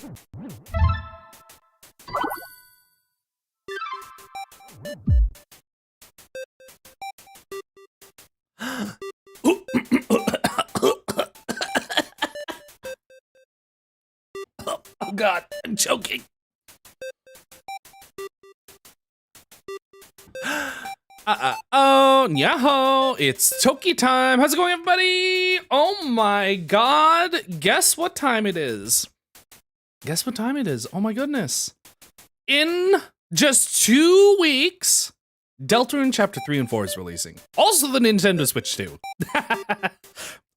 Oh God, I'm choking. Oh, Nyaho, it's Toki time. How's it going, everybody? Oh my God, guess what time it is? Guess what time it is? Oh my goodness. In just 2 weeks, Deltarune Chapter 3 and 4 is releasing. Also the Nintendo Switch 2.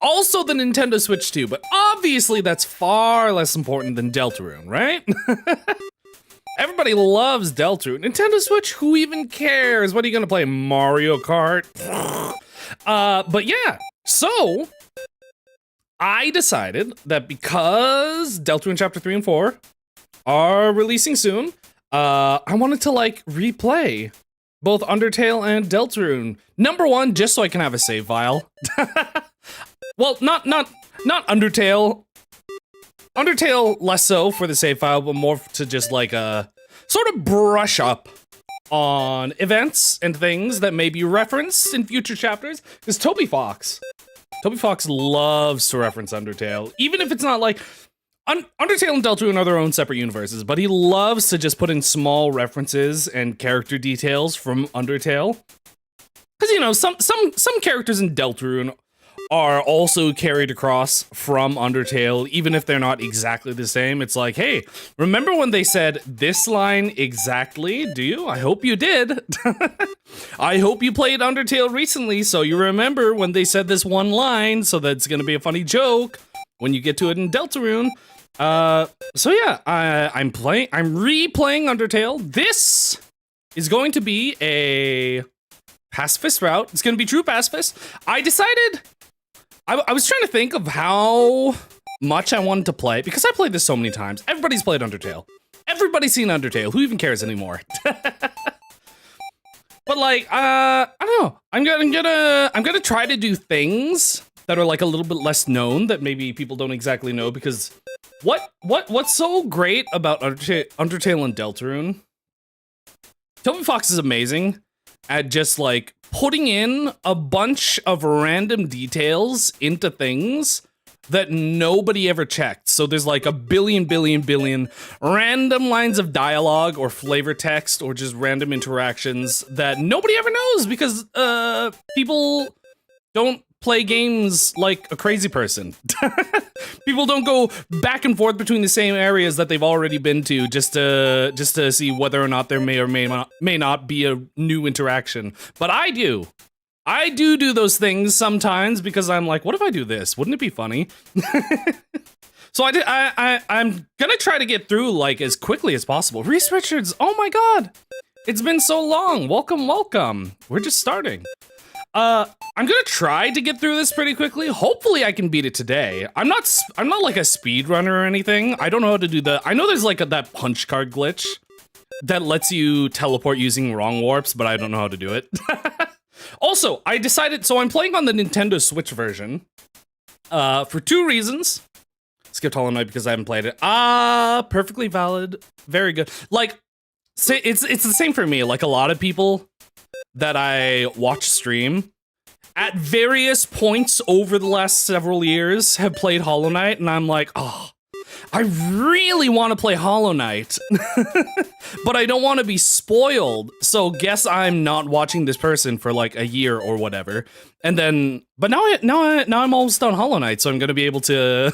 Also the Nintendo Switch 2, but obviously that's far less important than Deltarune, right? Everybody loves Deltarune. Nintendo Switch, who even cares? What are you gonna play, Mario Kart? But yeah, so I decided that because Deltarune Chapter 3 and 4 are releasing soon, I wanted to like replay both Undertale and Deltarune. Number one, just so I can have a save file. Well, not Undertale. Undertale less so for the save file, but more to just like sort of brush up on events and things that may be referenced in future chapters. Because Toby Fox loves to reference Undertale, even if it's not like Undertale and Deltarune are their own separate universes, but he loves to just put in small references and character details from Undertale. Because you know, some characters in Deltarune are also carried across from Undertale, even if they're not exactly the same. It's like, hey, remember when they said this line exactly? Do you? I hope you did. I hope you played Undertale recently, so you remember when they said this one line, so that's gonna be a funny joke when you get to it in Deltarune. So yeah, I'm replaying Undertale. This is going to be a pacifist route. It's gonna be true pacifist. I decided I was trying to think of how much I wanted to play, because I played this so many times. Everybody's played Undertale. Everybody's seen Undertale. Who even cares anymore? But like, I don't know. I'm gonna try to do things that are like a little bit less known that maybe people don't exactly know, because what's so great about Undertale and Deltarune? Toby Fox is amazing at just like putting in a bunch of random details into things that nobody ever checked. So there's like a billion random lines of dialogue or flavor text or just random interactions that nobody ever knows, because people don't play games like a crazy person. People don't go back and forth between the same areas that they've already been to just to see whether or not there may or may not be a new interaction. But I do. I do those things sometimes because I'm like, what if I do this? Wouldn't it be funny? So I'm gonna try to get through like as quickly as possible. Reese Richards, oh my God, it's been so long. Welcome. We're just starting. I'm gonna try to get through this pretty quickly. Hopefully I can beat it today. I'm not like a speedrunner or anything. I don't know how to do I know there's like that punch card glitch that lets you teleport using wrong warps, but I don't know how to do it. Also, I decided, so I'm playing on the Nintendo Switch version, for 2 reasons. Skipped Hollow Knight because I haven't played it. Perfectly valid. Very good. Like, it's the same for me. Like a lot of people that I watch stream at various points over the last several years have played Hollow Knight, and I'm like, oh, I really want to play Hollow Knight, but I don't want to be spoiled, so guess I'm not watching this person for like a year or whatever. And then, but now I'm almost done Hollow Knight, so I'm gonna be able to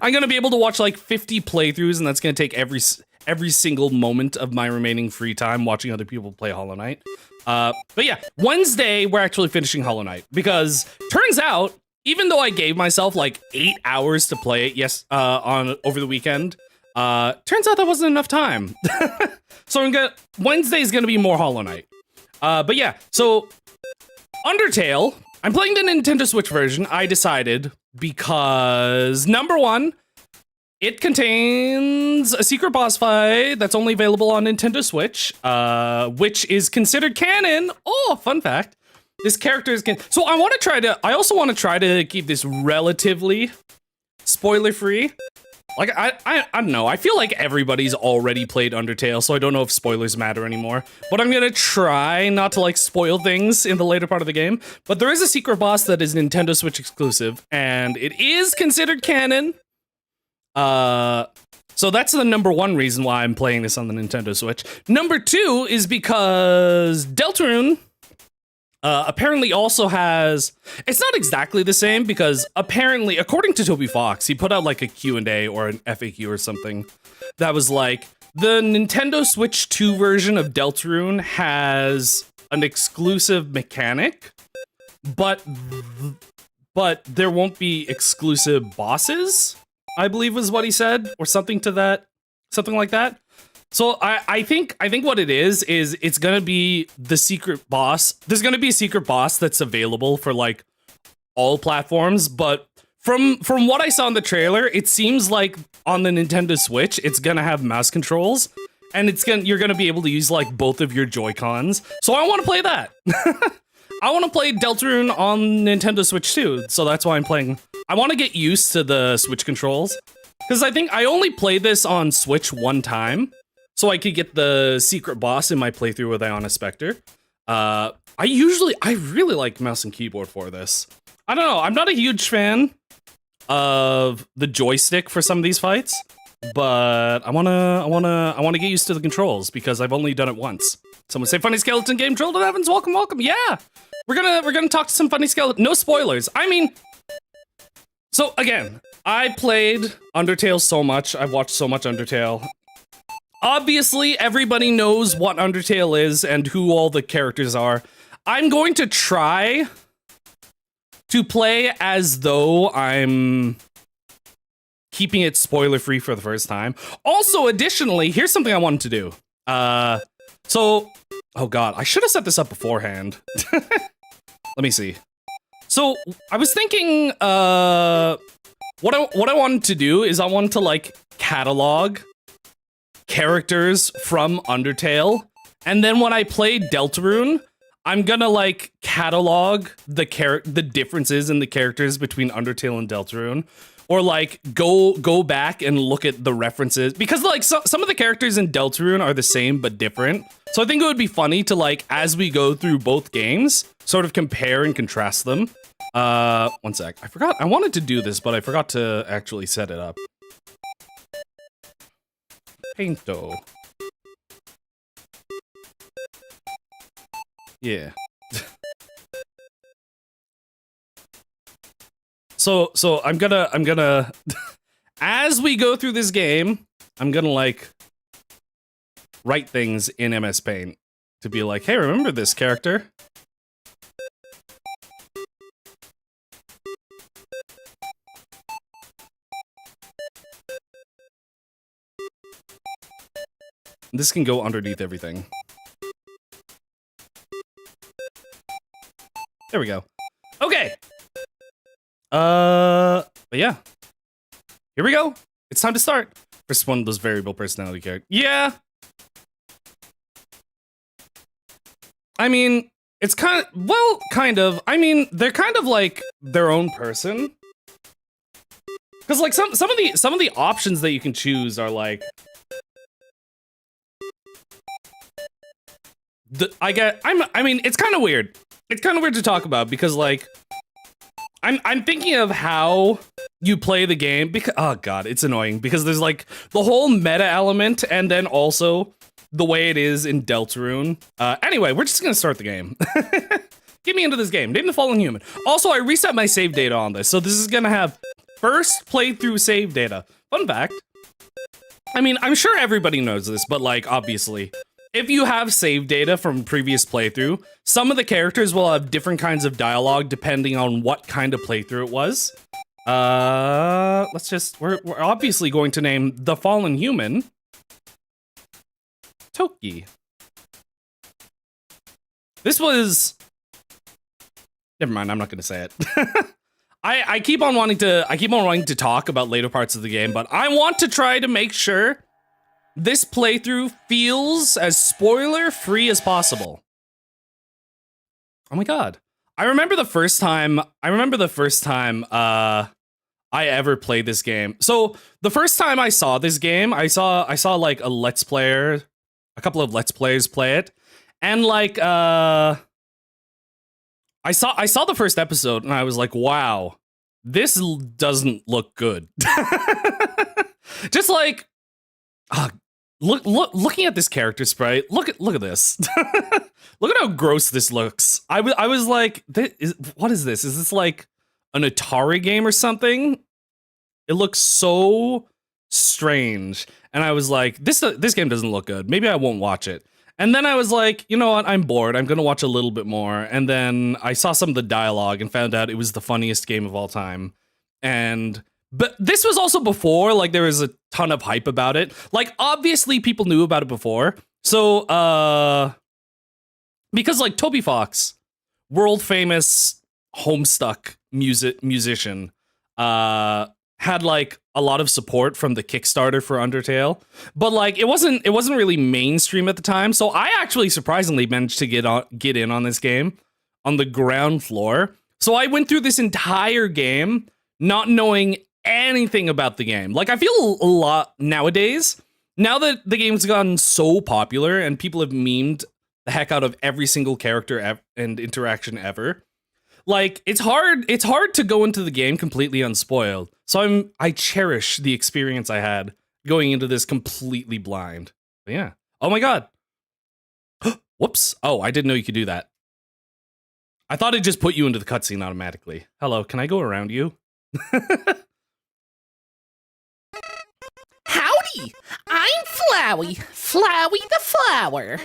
I'm gonna be able to watch like 50 playthroughs, and that's gonna take every single moment of my remaining free time watching other people play Hollow Knight. But yeah, Wednesday we're actually finishing Hollow Knight, because turns out, even though I gave myself like 8 hours to play it, over the weekend, turns out that wasn't enough time. So Wednesday's gonna be more Hollow Knight. But yeah, so Undertale, I'm playing the Nintendo Switch version, I decided, because number one, it contains a secret boss fight that's only available on Nintendo Switch, which is considered canon. Oh, fun fact. This character is so I also want to try to keep this relatively spoiler-free. Like, I don't know. I feel like everybody's already played Undertale, so I don't know if spoilers matter anymore. But I'm gonna try not to, like, spoil things in the later part of the game. But there is a secret boss that is Nintendo Switch exclusive, and it is considered canon. So that's the number one reason why I'm playing this on the Nintendo Switch. Number two is because Deltarune apparently also has, it's not exactly the same because apparently, according to Toby Fox, he put out like a Q&A or an FAQ or something that was like, the Nintendo Switch 2 version of Deltarune has an exclusive mechanic, but there won't be exclusive bosses, I believe was what he said, or something like that. So I think what it is it's gonna be the secret boss. There's gonna be a secret boss that's available for like all platforms, but from what I saw in the trailer, it seems like on the Nintendo Switch, it's gonna have mouse controls, and you're gonna be able to use like both of your Joy-Cons. So I want to play that. I want to play Deltarune on Nintendo Switch too, so that's why I'm playing. I want to get used to the Switch controls, because I think I only played this on Switch one time, so I could get the secret boss in my playthrough with Iona Spectre. I really like mouse and keyboard for this. I don't know, I'm not a huge fan of the joystick for some of these fights, but I wanna get used to the controls because I've only done it once. Someone say funny skeleton game, Jordan Evans, welcome. Yeah, we're gonna talk to some funny skeleton. No spoilers. I mean, so again, I played Undertale so much. I've watched so much Undertale. Obviously, everybody knows what Undertale is and who all the characters are. I'm going to try to play as though I'm keeping it spoiler-free for the first time. Also, additionally, here's something I wanted to do. Oh god, I should have set this up beforehand. Let me see. So, I was thinking, what I wanted to do is I wanted to, like, catalog characters from Undertale, and then when I play Deltarune, I'm gonna like catalog the differences in the characters between Undertale and Deltarune, or like go back and look at the references, because like some of the characters in Deltarune are the same but different. So I think it would be funny to like, as we go through both games, sort of compare and contrast them. One sec, I wanted to do this, but I forgot to actually set it up. Painto. Yeah. So I'm gonna as we go through this game, I'm gonna like write things in MS Paint to be like, hey, remember this character? This can go underneath everything. There we go. Okay. But yeah. Here we go. It's time to start. First one of those variable personality characters. Yeah. I mean, it's kind of, I mean, they're kind of like their own person. Cause like some of the options that you can choose are like, I mean, it's kind of weird. It's kind of weird to talk about because, like, I'm thinking of how you play the game because, oh god, it's annoying because there's like the whole meta element and then also the way it is in Deltarune. Anyway, we're just gonna start the game. Get me into this game. Name the Fallen Human. Also, I reset my save data on this, so this is gonna have first playthrough save data. Fun fact. I mean, I'm sure everybody knows this, but like, obviously, if you have save data from previous playthrough, some of the characters will have different kinds of dialogue depending on what kind of playthrough it was. We're obviously going to name the Fallen Human Toki. This was, never mind, I'm not gonna say it. I keep on wanting to talk about later parts of the game, but I want to try to make sure this playthrough feels as spoiler-free as possible. Oh my god. I remember the first time I ever played this game. So the first time I saw this game, I saw like a couple of let's players play it, and like I saw the first episode and I was like, wow, this doesn't look good. Just like looking at this character sprite, look at this. Look at how gross this looks. I was like, what is this? Is this like an Atari game or something? It looks so strange. And I was like, this game doesn't look good. Maybe I won't watch it. And then I was like, you know what? I'm bored. I'm going to watch a little bit more. And then I saw some of the dialogue and found out it was the funniest game of all time. But this was also before, like, there was a ton of hype about it. Like, obviously people knew about it before. So, because like Toby Fox, world famous Homestuck musician, had like a lot of support from the Kickstarter for Undertale, but like it wasn't really mainstream at the time. So I actually surprisingly managed to get in on this game on the ground floor. So I went through this entire game not knowing anything about the game. Like I feel a lot nowadays, now that the game's gotten so popular and people have memed the heck out of every single character and interaction ever. Like it's hard to go into the game completely unspoiled. So I cherish the experience I had going into this completely blind. But yeah. Oh my god. Whoops. Oh, I didn't know you could do that. I thought it just put you into the cutscene automatically. Hello, can I go around you? Howdy! I'm Flowey. Flowey the Flower.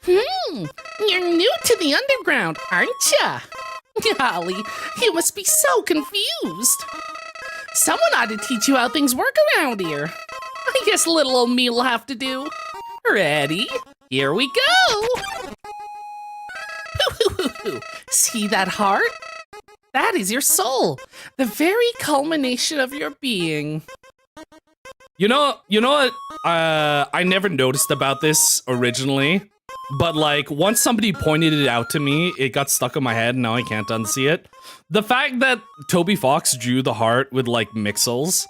You're new to the underground, aren't ya? Golly, you must be so confused. Someone ought to teach you how things work around here. I guess little old me will have to do. Ready? Here we go! See that heart? That is your soul, the very culmination of your being. You know what? I never noticed about this originally, but like once somebody pointed it out to me, it got stuck in my head and now I can't unsee it. The fact that Toby Fox drew the heart with like mixels.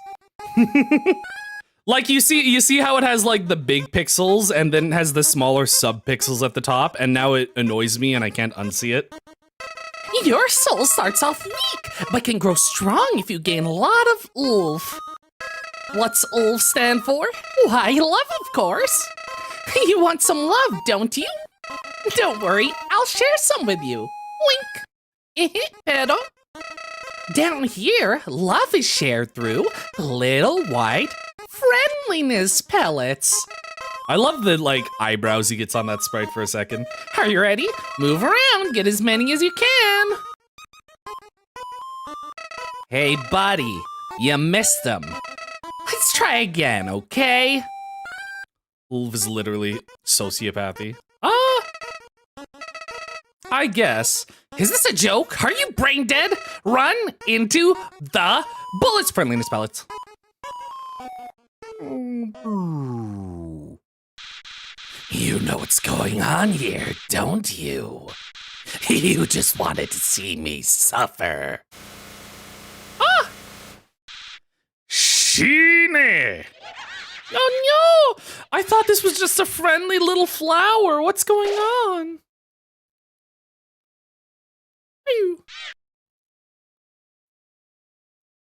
Like you see how it has like the big pixels and then it has the smaller sub pixels at the top, and now it annoys me and I can't unsee it. Your soul starts off weak, but can grow strong if you gain a lot of oomph. What's oomph stand for? Why, love, of course. You want some love, don't you? Don't worry, I'll share some with you. Wink. Pero. Down here, love is shared through little white friendliness pellets. I love the like eyebrows he gets on that sprite for a second. Are you ready? Move around, get as many as you can. Hey, buddy, you missed them. Let's try again, okay? Ulv is literally sociopathy. I guess. Is this a joke? Are you brain dead? Run into the bullets, friendliness pellets. You know what's going on here, don't you? You just wanted to see me suffer. Ah! Sheenie! Oh no! I thought this was just a friendly little flower. What's going on?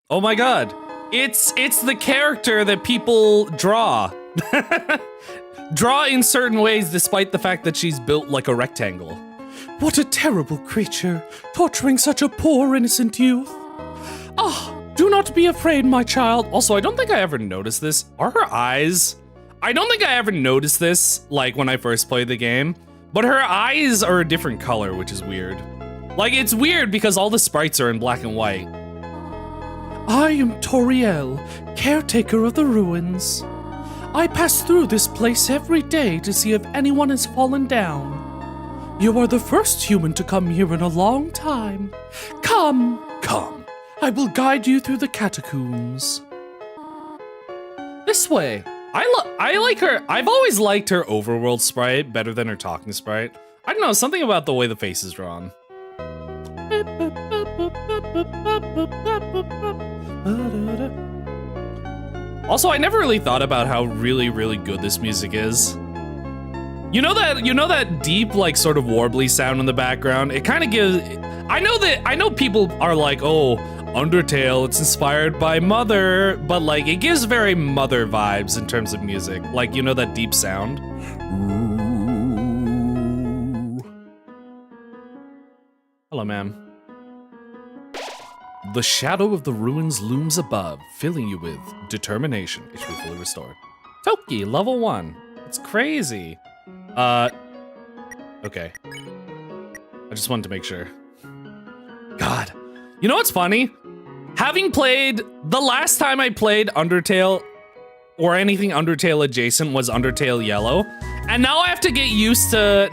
Oh my god. It's the character that people draw. Draw in certain ways despite the fact that she's built like a rectangle. What a terrible creature, torturing such a poor innocent youth. Ah, do not be afraid, my child. Also, I don't think I ever noticed this. Are her eyes? I don't think I ever noticed this, like, when I first played the game. But her eyes are a different color, which is weird. Like, it's weird because all the sprites are in black and white. I am Toriel, caretaker of the ruins. I pass through this place every day to see if anyone has fallen down. You are the first human to come here in a long time. Come, come. I will guide you through the catacombs. This way. I like her. I've always liked her overworld sprite better than her talking sprite. I don't know, something about the way the face is drawn. Also, I never really thought about how really, really good this music is. You know that deep, like, sort of warbly sound in the background? It kind of gives... I know people are like, oh, Undertale, it's inspired by Mother, but, like, it gives very Mother vibes in terms of music. Like, you know that deep sound? Hello, ma'am. The shadow of the ruins looms above, filling you with determination. HP fully restored. Toki, level 1. It's crazy. Okay. I just wanted to make sure. God. You know what's funny? Having played, the last time I played Undertale, or anything Undertale adjacent, was Undertale Yellow. And now I have to get used to,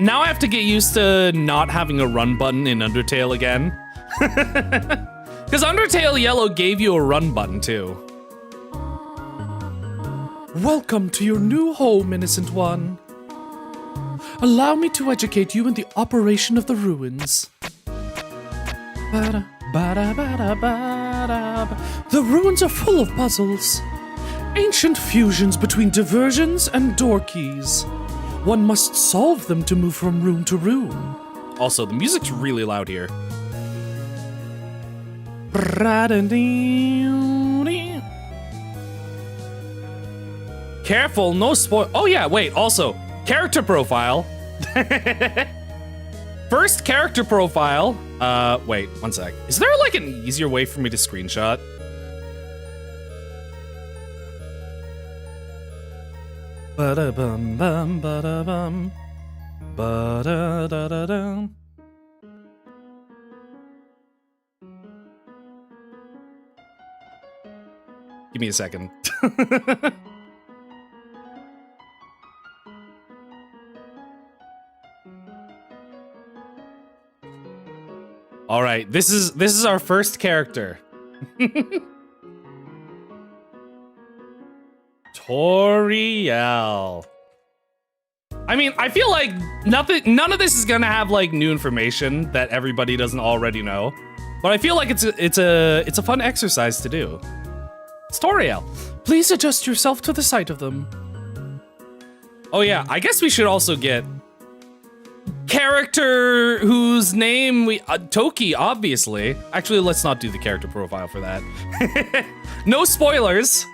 not having a run button in Undertale again. Because Undertale Yellow gave you a run button too. Welcome to your new home, innocent one. Allow me to educate you in the operation of the ruins. The ruins are full of puzzles. Ancient fusions between diversions and door keys. One must solve them to move from room to room. Also, the music's really loud here. Careful, no spoil. Oh yeah, wait, also, character profile. First character profile. Wait, one sec. Is there like an easier way for me to screenshot? Ba-da-bum, bum, ba-da-bum. Ba-da-da-da-dum. Give me a second. All right, this is our first character. Toriel. I mean, I feel like none of this is gonna have like new information that everybody doesn't already know, but I feel like it's a fun exercise to do. It's Toriel. Please adjust yourself to the sight of them. Oh yeah, I guess we should also get character whose name we Toki, obviously. Actually, let's not do the character profile for that. No spoilers.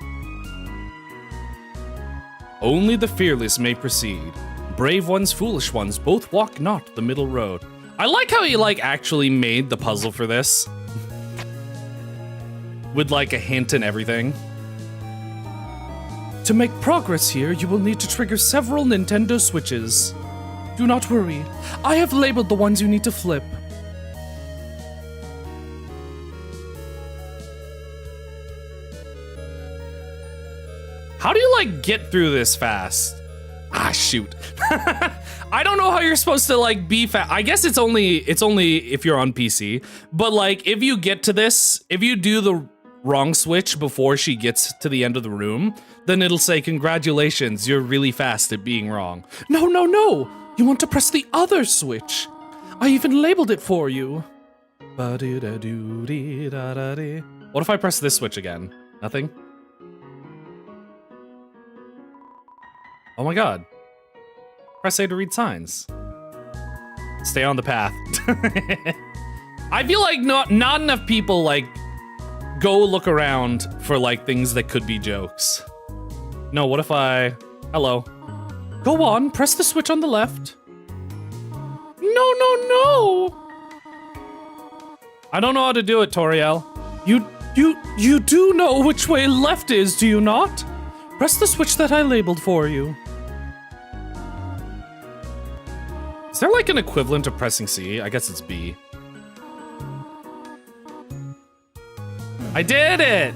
Only the fearless may proceed. Brave ones, foolish ones, both walk not the middle road. I like how he like actually made the puzzle for this. With like a hint and everything. To make progress here, you will need to trigger several Nintendo Switches. Do not worry, I have labeled the ones you need to flip. How do you like get through this fast? Ah, shoot. I don't know how you're supposed to like be fast. I guess it's only if you're on PC. But like if you get to this, if you do the wrong switch before she gets to the end of the room, then it'll say, congratulations, you're really fast at being wrong. No, no, no. You want to press the other switch. I even labeled it for you. What if I press this switch again? Nothing? Oh my god. Press A to read signs. Stay on the path. I feel like not enough people like go look around for like things that could be jokes. No, what if I... Hello. Go on, press the switch on the left. No, no, no! I don't know how to do it, Toriel. You do know which way left is, do you not? Press the switch that I labeled for you. Is there like an equivalent of pressing C? I guess it's B. I did it!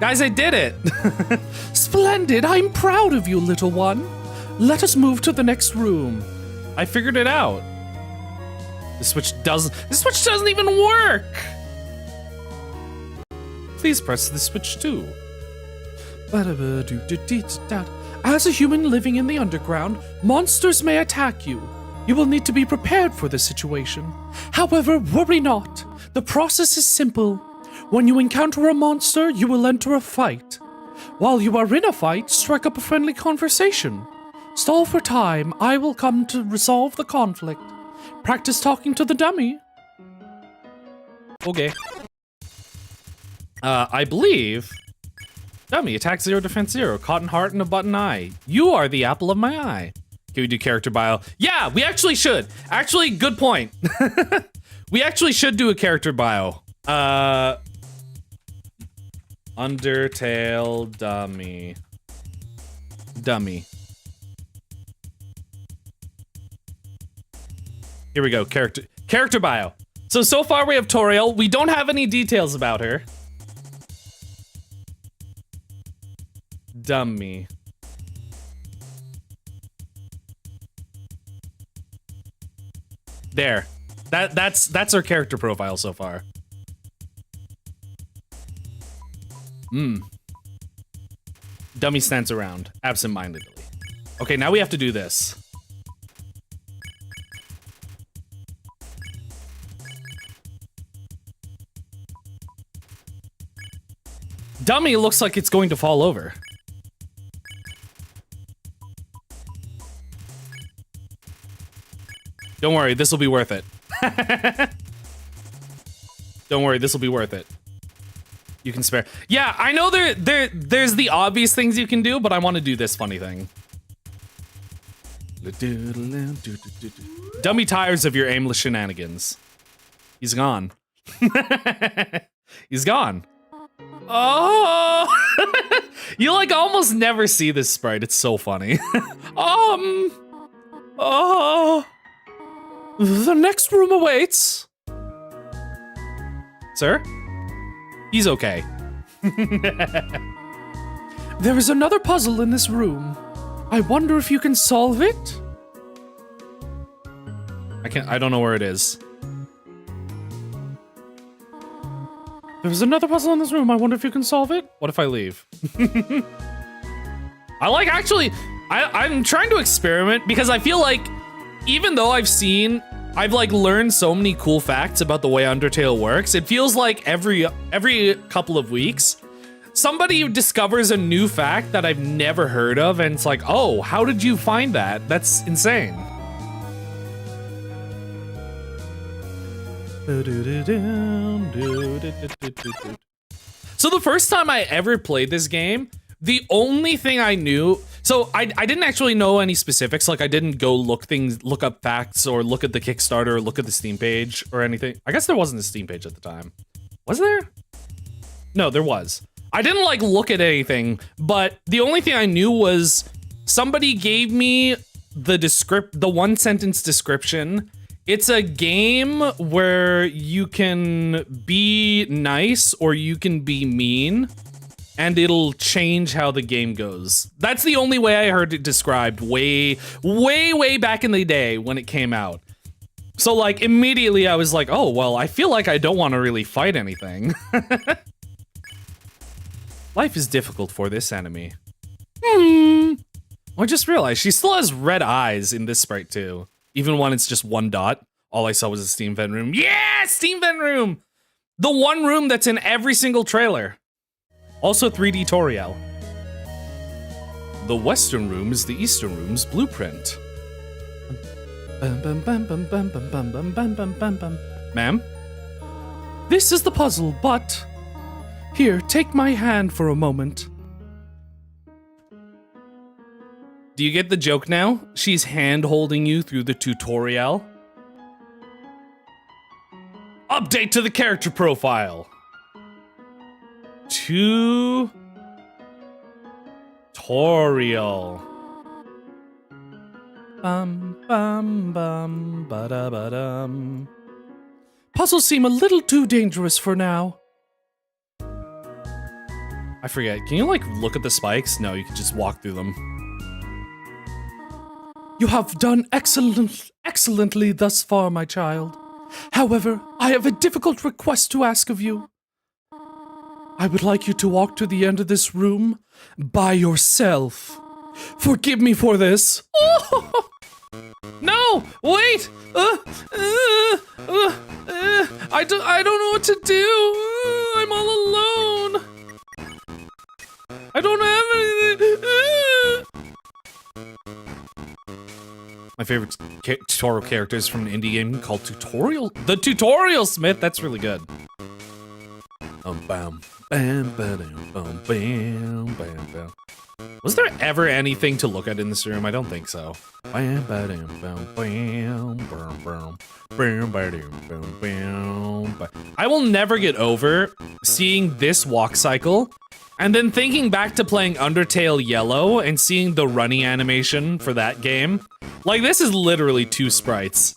Guys, I did it! Splendid! I'm proud of you, little one. Let us move to the next room. I figured it out. This switch doesn't even work! Please press the switch too. As a human living in the underground, monsters may attack you. You will need to be prepared for this situation. However, worry not. The process is simple. When you encounter a monster, you will enter a fight. While you are in a fight, strike up a friendly conversation. Stall for time. I will come to resolve the conflict. Practice talking to the dummy. Okay. I believe... Dummy, attack 0, defense 0, cotton heart and a button eye. You are the apple of my eye. Can we do character bio? Yeah, we actually should. Actually, good point. We actually should do a character bio. Undertale dummy. Dummy. Here we go, character bio. So far we have Toriel. We don't have any details about her. Dummy. There. That's her character profile so far. Dummy stands around, absent-mindedly. Okay, now we have to do this. Dummy looks like it's going to fall over. Don't worry, this will be worth it. Don't worry, this will be worth it. You can spare. Yeah, I know there's the obvious things you can do, but I want to do this funny thing. Dummy tires of your aimless shenanigans. He's gone. He's gone. Oh! You like almost never see this sprite. It's so funny. Oh. The next room awaits. Sir? He's okay. There is another puzzle in this room. I wonder if you can solve it? I don't know where it is. There's another puzzle in this room. I wonder if you can solve it? What if I leave? I'm trying to experiment because I feel like even though I've like learned so many cool facts about the way Undertale works, it feels like every couple of weeks, somebody discovers a new fact that I've never heard of, and it's like, oh, how did you find that? That's insane. So the first time I ever played this game, the only thing I knew, so I didn't actually know any specifics, like I didn't go look up facts or look at the Kickstarter or look at the Steam page or anything. I guess there wasn't a Steam page at the time. Was there? No, there was. I didn't like look at anything, but the only thing I knew was somebody gave me the one sentence description. It's a game where you can be nice or you can be mean, and it'll change how the game goes. That's the only way I heard it described way back in the day when it came out. So like immediately I was like, oh, well, I feel like I don't want to really fight anything. Life is difficult for this enemy. I just realized she still has red eyes in this sprite too. Even when it's just one dot. All I saw was a Steam vent room. Yeah, Steam vent room! The one room that's in every single trailer. Also 3D Toriel. The Western room is the Eastern room's blueprint. Ma'am? This is the puzzle, but... Here, take my hand for a moment. Do you get the joke now? She's hand-holding you through the tutorial. Update to the character profile. Tutorial. Ba-da-ba-dum. Puzzles seem a little too dangerous for now. I forget. Can you like look at the spikes? No, you can just walk through them. You have done excellently thus far, my child. However, I have a difficult request to ask of you. I would like you to walk to the end of this room by yourself. Forgive me for this. No! Wait! I don't know what to do. I'm all alone. I don't have anything. My favorite tutorial character is from an indie game called The Tutorial Smith. That's really good. Bam, bam, bam, bam, bam, bam, bam. Was there ever anything to look at in this room? I don't think so. Bam, bam, bam, bam, bam, bam, bam, bam, bam, bam. I will never get over seeing this walk cycle and then thinking back to playing Undertale Yellow and seeing the running animation for that game. Like, this is literally 2 sprites.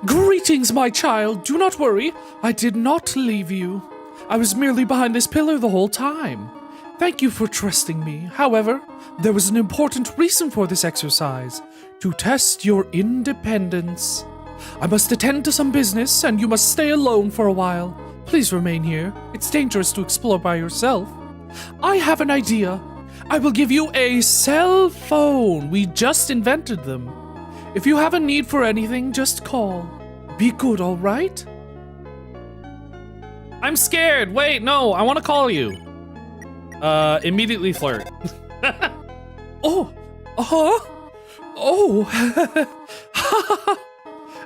Greetings, my child. Do not worry. I did not leave you. I was merely behind this pillar the whole time. Thank you for trusting me. However, there was an important reason for this exercise. To test your independence. I must attend to some business, and you must stay alone for a while. Please remain here. It's dangerous to explore by yourself. I have an idea. I will give you a cell phone. We just invented them. If you have a need for anything, just call. Be good, all right? I'm scared. Wait, no, I want to call you. Immediately flirt. Oh, oh,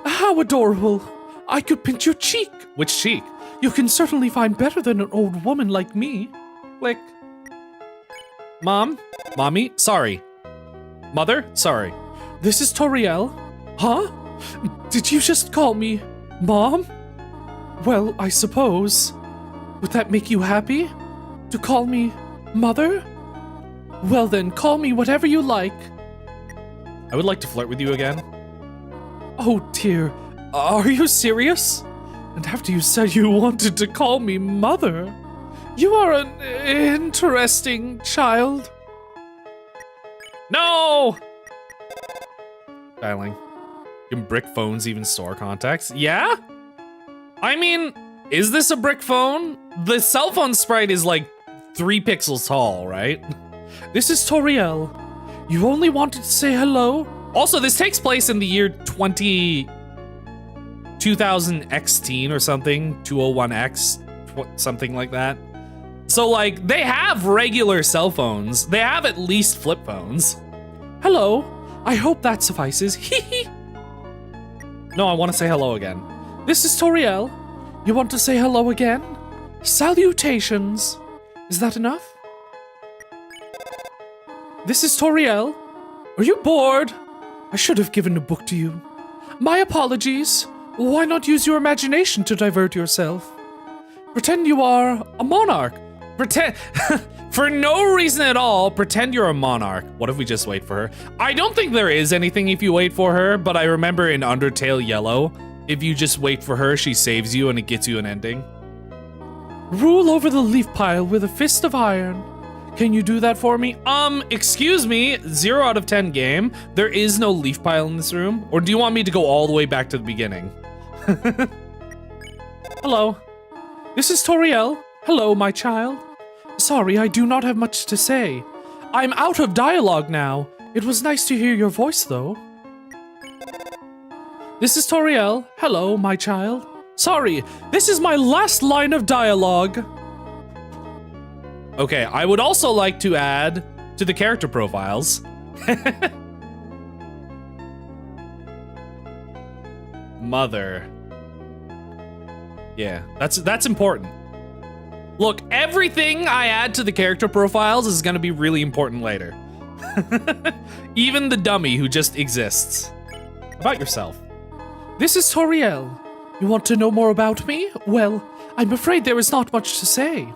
how adorable. I could pinch your cheek. Which cheek? You can certainly find better than an old woman like me. Click. Mom? Mommy? Sorry. Mother? Sorry. This is Toriel. Huh? Did you just call me Mom? Well, I suppose. Would that make you happy? To call me Mother? Well then, call me whatever you like. I would like to flirt with you again. Oh dear, are you serious? And after you said you wanted to call me Mother, you are an interesting child. No! Dialing. Can brick phones even store contacts? Yeah? I mean, is this a brick phone? The cell phone sprite is like 3 pixels tall, right? This is Toriel. You only wanted to say hello? Also, this takes place in the year 2000X or something, 201X, something like that. So, like, they have regular cell phones. They have at least flip phones. Hello. I hope that suffices. Hee. No, I want to say hello again. This is Toriel. You want to say hello again? Salutations. Is that enough? This is Toriel. Are you bored? I should have given a book to you. My apologies. Why not use your imagination to divert yourself? Pretend you are a monarch. Pretend, for no reason at all, pretend you're a monarch. What if we just wait for her? I don't think there is anything if you wait for her, but I remember in Undertale Yellow, if you just wait for her, she saves you and it gets you an ending. Rule over the leaf pile with a fist of iron. Can you do that for me? Excuse me, 0 out of 10 game. There is no leaf pile in this room. Or do you want me to go all the way back to the beginning? Hello. This is Toriel. Hello, my child. Sorry, I do not have much to say. I'm out of dialogue now. It was nice to hear your voice, though. This is Toriel. Hello, my child. Sorry, this is my last line of dialogue. Okay, I would also like to add to the character profiles. Mother. Yeah, that's important. Look, everything I add to the character profiles is gonna be really important later. Even the dummy who just exists. About yourself. This is Toriel. You want to know more about me? Well, I'm afraid there is not much to say.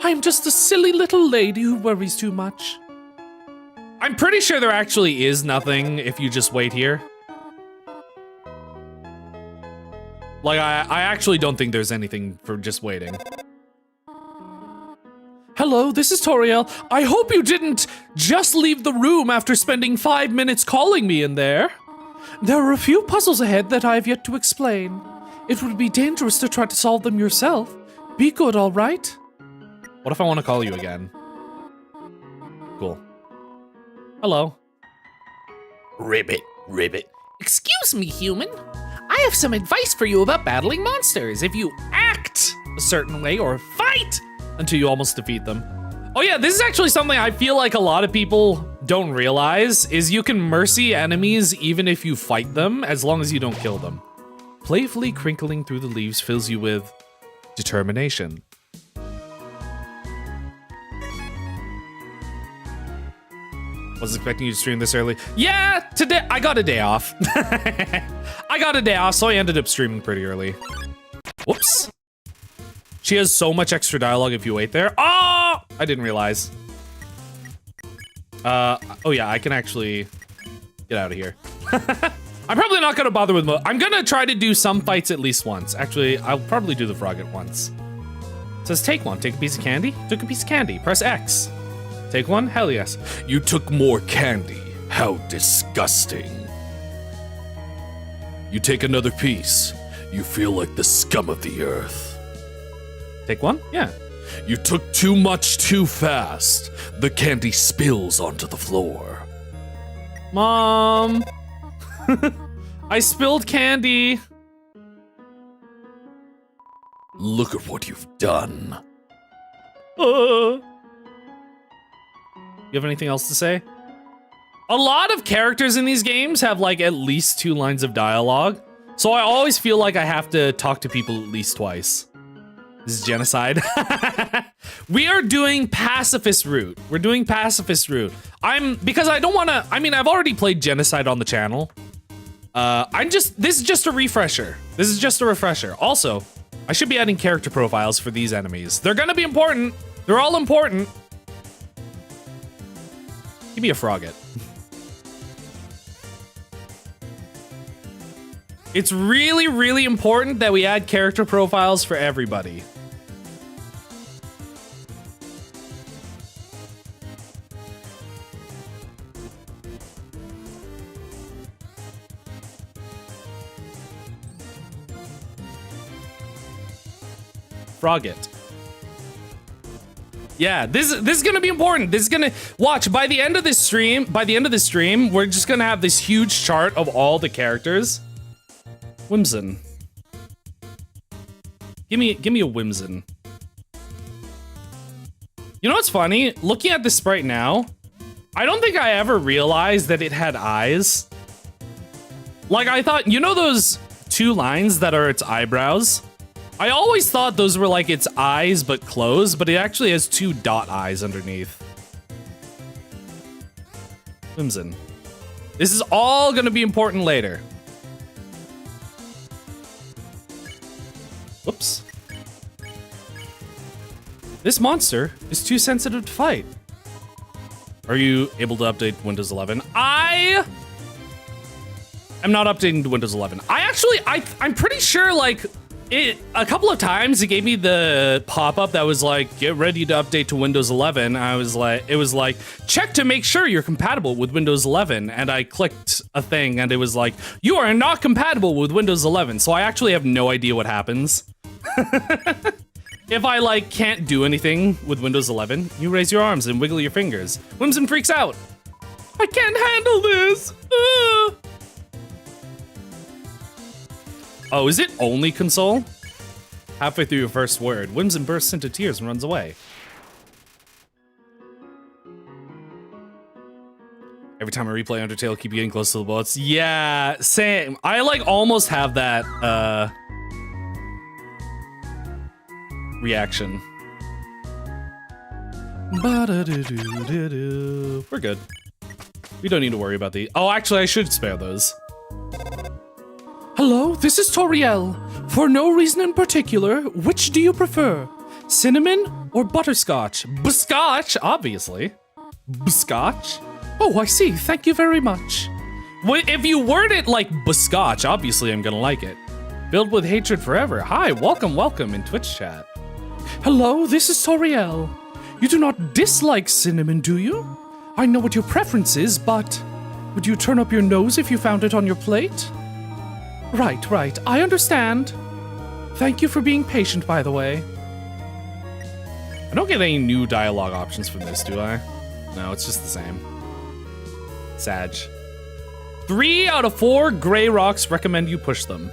I am just a silly little lady who worries too much. I'm pretty sure there actually is nothing if you just wait here. Like, I actually don't think there's anything for just waiting. Hello, this is Toriel. I hope you didn't just leave the room after spending 5 minutes calling me in there. There are a few puzzles ahead that I have yet to explain. It would be dangerous to try to solve them yourself. Be good, all right? What if I want to call you again? Cool. Hello. Ribbit. Excuse me, human. I I have some advice for you about battling monsters. If you Act a certain way or fight until you almost defeat them. Oh yeah, this is actually something I feel like a lot of people don't realize, is you can mercy enemies even if you fight them, as long as you don't kill them. Playfully crinkling through the leaves fills you with determination. Wasn't expecting you to stream this early. Yeah, today I got a day off. I got a day off, so I ended up streaming pretty early. Whoops. She has so much extra dialogue if you wait there. Oh, I didn't realize. Oh yeah, I can actually get out of here. I'm probably not gonna bother with I'm gonna try to do some fights at least once. Actually, I'll probably do the frog at once. It says take one, take a piece of candy. Took a piece of candy, press X. Take one, hell yes. You took more candy, how disgusting. You take another piece, you feel like the scum of the earth. Take one, yeah. You took too much too fast. The candy spills onto the floor. Mom. I spilled candy. Look at what you've done. You have anything else to say? A lot of characters in these games have like at least 2 lines of dialogue. So I always feel like I have to talk to people at least twice. This is genocide. We are doing pacifist route. We're doing pacifist route. Because I don't wanna, I've already played genocide on the channel. This is just a refresher. This is just a refresher. Also, I should be adding character profiles for these enemies. They're gonna be important. They're all important. Give me a frogget. It's really, really important that we add character profiles for everybody. Frogget. Yeah, this is gonna be important. This is gonna watch by the end of this stream. We're just gonna have this huge chart of all the characters. Whimsun. Give me a Whimsun. You know what's funny? Looking at the sprite now, I don't think I ever realized that it had eyes. Like I thought, you know those 2 lines that are its eyebrows? I always thought those were like its eyes but closed, but it actually has 2 dot eyes underneath. Whimsun. This is all gonna be important later. Whoops. This monster is too sensitive to fight. Are you able to update Windows 11? I am not updating to Windows 11. I'm pretty sure like a couple of times it gave me the pop-up that was like, get ready to update to Windows 11. It was like, check to make sure you're compatible with Windows 11. And I clicked a thing and it was like, you are not compatible with Windows 11. So I actually have no idea what happens. If I like can't do anything with Windows 11, you raise your arms and wiggle your fingers. Whimsun freaks out. I can't handle this. Oh, is it only console? Halfway through your first word, Whimsun bursts into tears and runs away. Every time I replay Undertale, keep getting close to the bullets. Yeah, same. I like almost have that reaction. We're good. We don't need to worry about the. Oh, actually, I should spare those. Hello, this is Toriel. For no reason in particular, which do you prefer? Cinnamon or butterscotch? Scotch, obviously. Scotch? Oh, I see. Thank you very much. Well, if you word it like Scotch, obviously I'm gonna like it. Filled with hatred forever. Hi, welcome in Twitch chat. Hello, this is Toriel. You do not dislike cinnamon, do you? I know what your preference is, but would you turn up your nose if you found it on your plate? Right. I understand. Thank you for being patient, by the way. I don't get any new dialogue options from this, do I? No, it's just the same. Sag. 3 out of 4 gray rocks recommend you push them.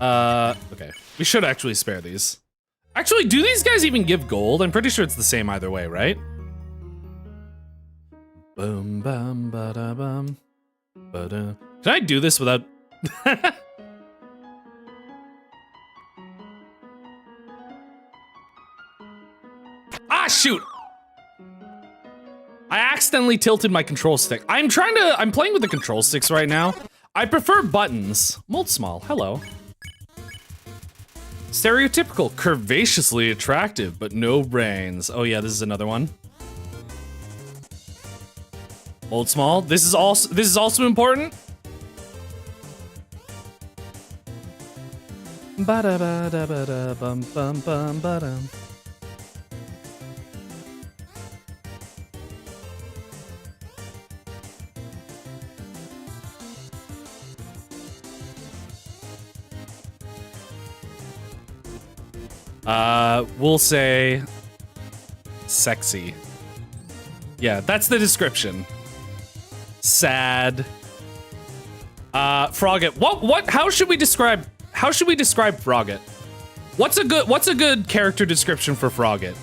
Okay. We should actually spare these. Actually, do these guys even give gold? I'm pretty sure it's the same either way, right? Boom, bum, ba-da, bum, ba-da. Can I do this without... Ah, shoot! I accidentally tilted my control stick. I'm playing with the control sticks right now. I prefer buttons. Mold small, hello. Stereotypical, curvaceously attractive, but no brains. Oh yeah, this is another one. Mold small, this is also important. Ba-da-ba-da-ba-da-bum-bum-bum-ba-dum. We'll say sexy. Yeah, that's the description. Sad. Frogget. How should we describe Frogget? What's a good character description for Frogget?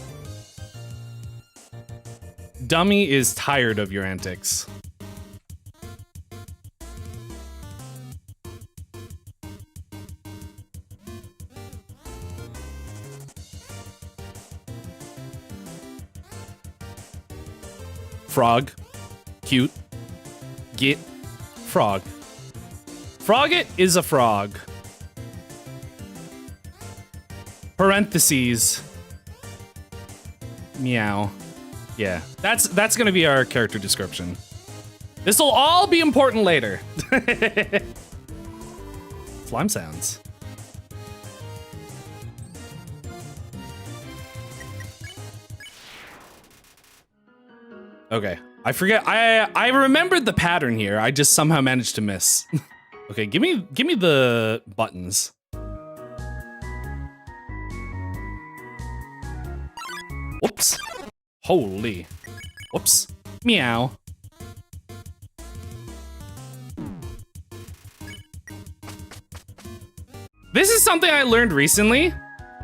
Dummy is tired of your antics. Frog. Cute. Get. Frog. Frogget is a frog. Parentheses. Meow. Yeah, that's gonna be our character description. This'll all be important later. Slime sounds. Okay, I forget. I remembered the pattern here. I just somehow managed to miss. Okay, give me the buttons. Whoops. Holy. Whoops. Meow. This is something I learned recently.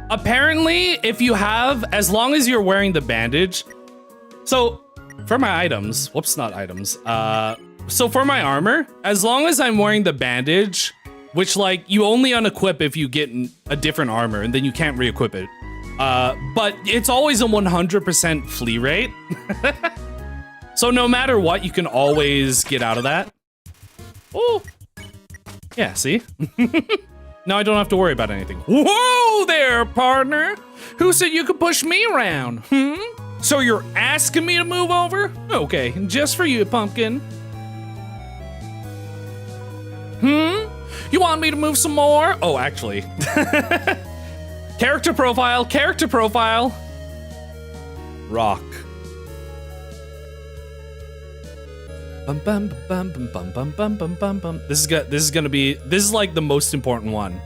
Apparently, if you have, as long as you're wearing the bandage. So, for my items, whoops, not items. So for my armor, as long as I'm wearing the bandage, which like you only unequip if you get a different armor and then you can't re-equip it. But it's always a 100% flee rate. So no matter what, you can always get out of that. Oh, yeah, see? Now I don't have to worry about anything. Whoa there, partner! Who said you could push me around? So you're asking me to move over? Okay, just for you, pumpkin. You want me to move some more? Oh, actually. Character profile, character profile. Rock. Bum bum bum bum bum bum bum bum bum bum. This is like the most important one.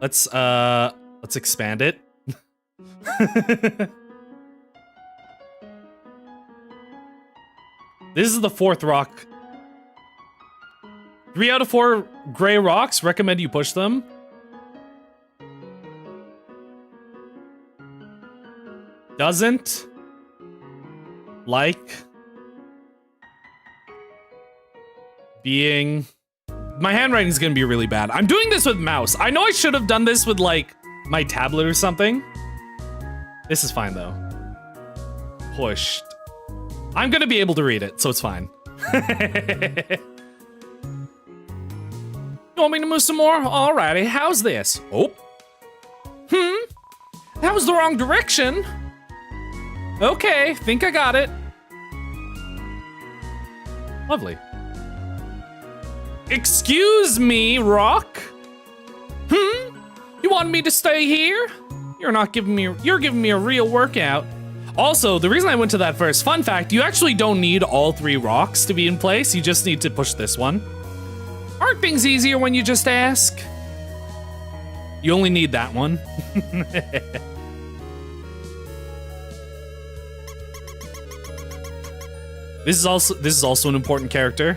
Let's expand it. This is the 4th rock. 3 out of 4 gray rocks. Recommend you push them. Doesn't like being... My handwriting is gonna be really bad. I'm doing this with mouse. I know I should have done this with like my tablet or something. This is fine though. Pushed. I'm gonna be able to read it, so it's fine. You want me to move some more? Alrighty, how's this? Oh. That was the wrong direction. Okay, think I got it. Lovely. Excuse me, Rock. You want me to stay here? You're giving me a real workout. Also, the reason I went to that first, fun fact, you actually don't need all 3 rocks to be in place. You just need to push this one. Aren't things easier when you just ask? You only need that one. This is also an important character.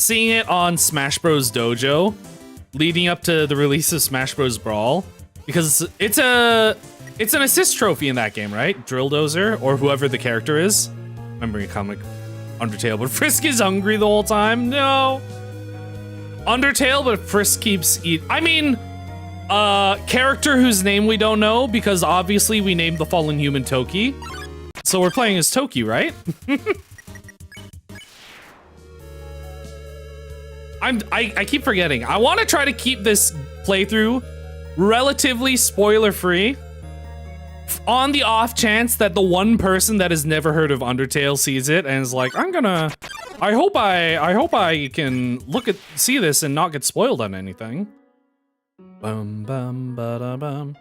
seeing it on Smash Bros. Dojo leading up to the release of Smash Bros. Brawl, because it's an assist trophy in that game, right? Drill Dozer, or whoever the character is. Remembering a comic Undertale, but Frisk is hungry the whole time. No. Undertale, but Frisk keeps eating. I mean, character whose name we don't know, because obviously we named the fallen human Toki. So we're playing as Toki, right? I keep forgetting. I want to try to keep this playthrough relatively spoiler-free, on the off chance that the one person that has never heard of Undertale sees it and is like, I hope I can see this and not get spoiled on anything. Bum bum ba bum.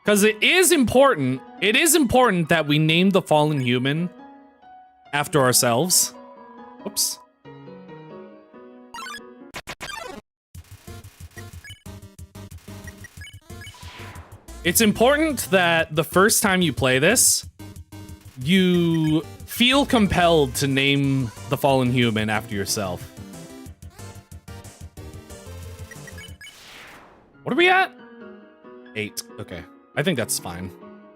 Because it is important that we name the fallen human after ourselves. Whoops. It's important that the first time you play this, you feel compelled to name the fallen human after yourself. What are we at? 8. Okay. I think that's fine.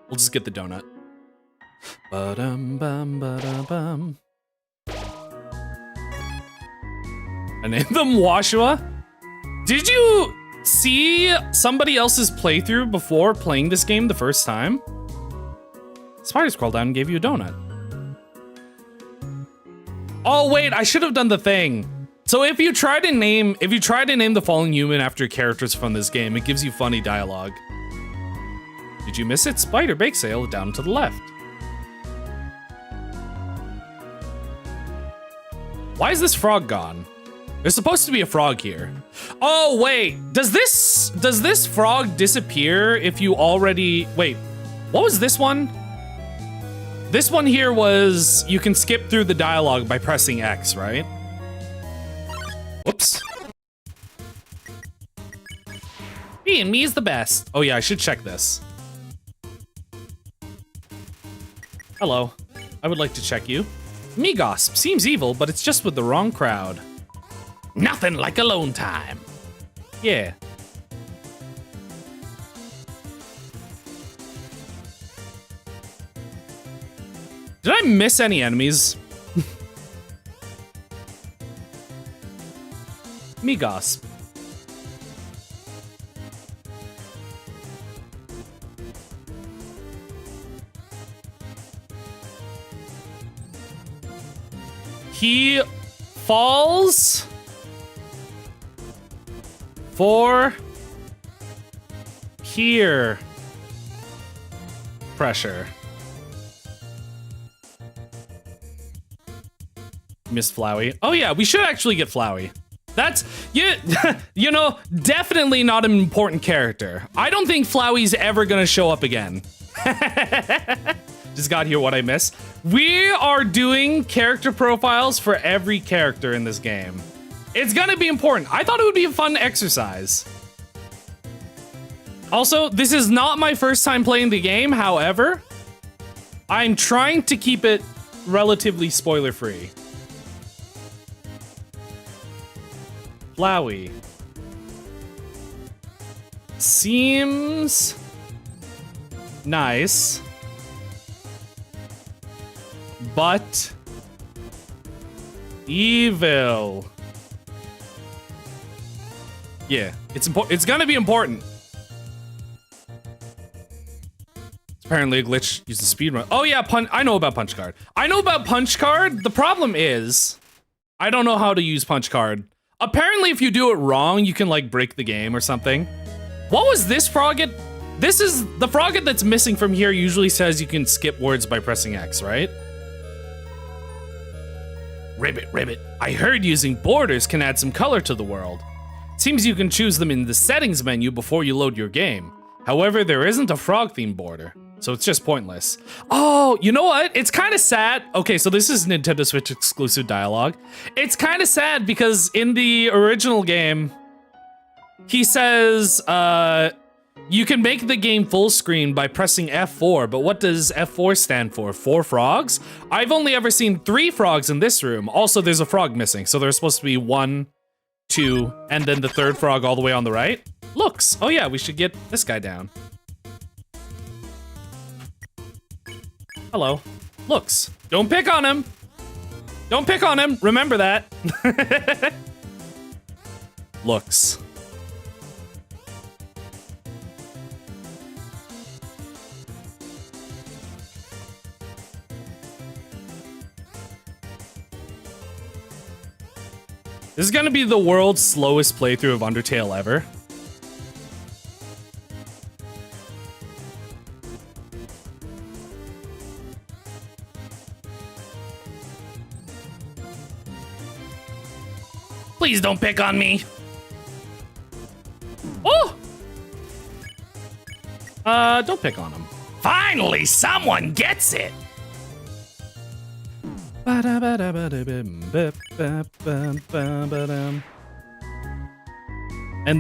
We'll just get the donut. Ba-dum bum ba-dum bum. I named them Washua. Did you see somebody else's playthrough before playing this game the first time? Spider scrolled down and gave you a donut. Oh wait, I should have done the thing. So if you try to name the fallen human after characters from this game, it gives you funny dialogue. Did you miss it? Spider bake sale down to the left. Why is this frog gone? There's supposed to be a frog here. Oh wait, does this frog disappear if you already, wait, what was this one? This one here was, you can skip through the dialogue by pressing X, right? Whoops. Being me is the best. Oh yeah, I should check this. Hello, I would like to check you. Migos seems evil, but it's just with the wrong crowd. Nothing like alone time. Yeah. Did I miss any enemies? Migos. He falls for peer pressure. Miss Flowey. Oh yeah, we should actually get Flowey. That's, you know, definitely not an important character. I don't think Flowey's ever gonna show up again. Just got here what I miss. We are doing character profiles for every character in this game. It's gonna be important. I thought it would be a fun exercise. Also, this is not my first time playing the game, however, I'm trying to keep it relatively spoiler-free. Flowey. Seems nice, but evil. Yeah, it's important. It's gonna be important. It's apparently a glitch using speedrun. Oh yeah, I know about punch card. I know about punch card. The problem is, I don't know how to use punch card. Apparently, if you do it wrong, you can like break the game or something. What was this frogget? This is the frogget that's missing from here. Usually says you can skip words by pressing X, right? Ribbit, ribbit. I heard using borders can add some color to the world. Seems you can choose them in the settings menu before you load your game. However, there isn't a frog-themed border, so it's just pointless. Oh, you know what? It's kind of sad. Okay, so this is Nintendo Switch exclusive dialogue. It's kind of sad because in the original game, he says, You can make the game full screen by pressing F4, but what does F4 stand for? 4 frogs? I've only ever seen 3 frogs in this room. Also, there's a frog missing, so there's supposed to be 1, 2, and then the 3rd frog all the way on the right. Looks. Oh yeah, we should get this guy down. Hello. Looks. Don't pick on him. Don't pick on him. Remember that. Looks. This is gonna be the world's slowest playthrough of Undertale ever. Please don't pick on me. Oh! Don't pick on him. Finally, someone gets it. And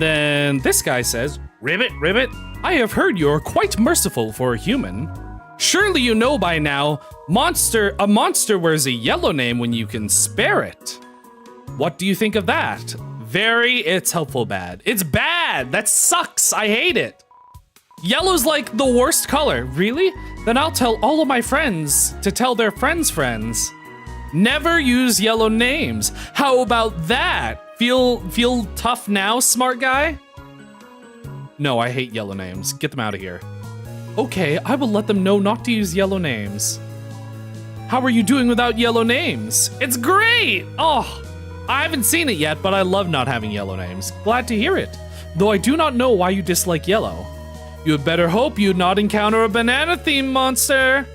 then this guy says, Ribbit, Ribbit, I have heard you're quite merciful for a human. Surely you know by now, a monster wears a yellow name when you can spare it. What do you think of that? It's helpful bad. It's bad. That sucks. I hate it. Yellow's like the worst color. Really? Then I'll tell all of my friends to tell their friends' friends. Never use yellow names. How about that? Feel tough now, smart guy? No, I hate yellow names. Get them out of here. Okay, I will let them know not to use yellow names. How are you doing without yellow names? It's great! Oh, I haven't seen it yet, but I love not having yellow names. Glad to hear it. Though I do not know why you dislike yellow. You had better hope you not encounter a banana-themed monster.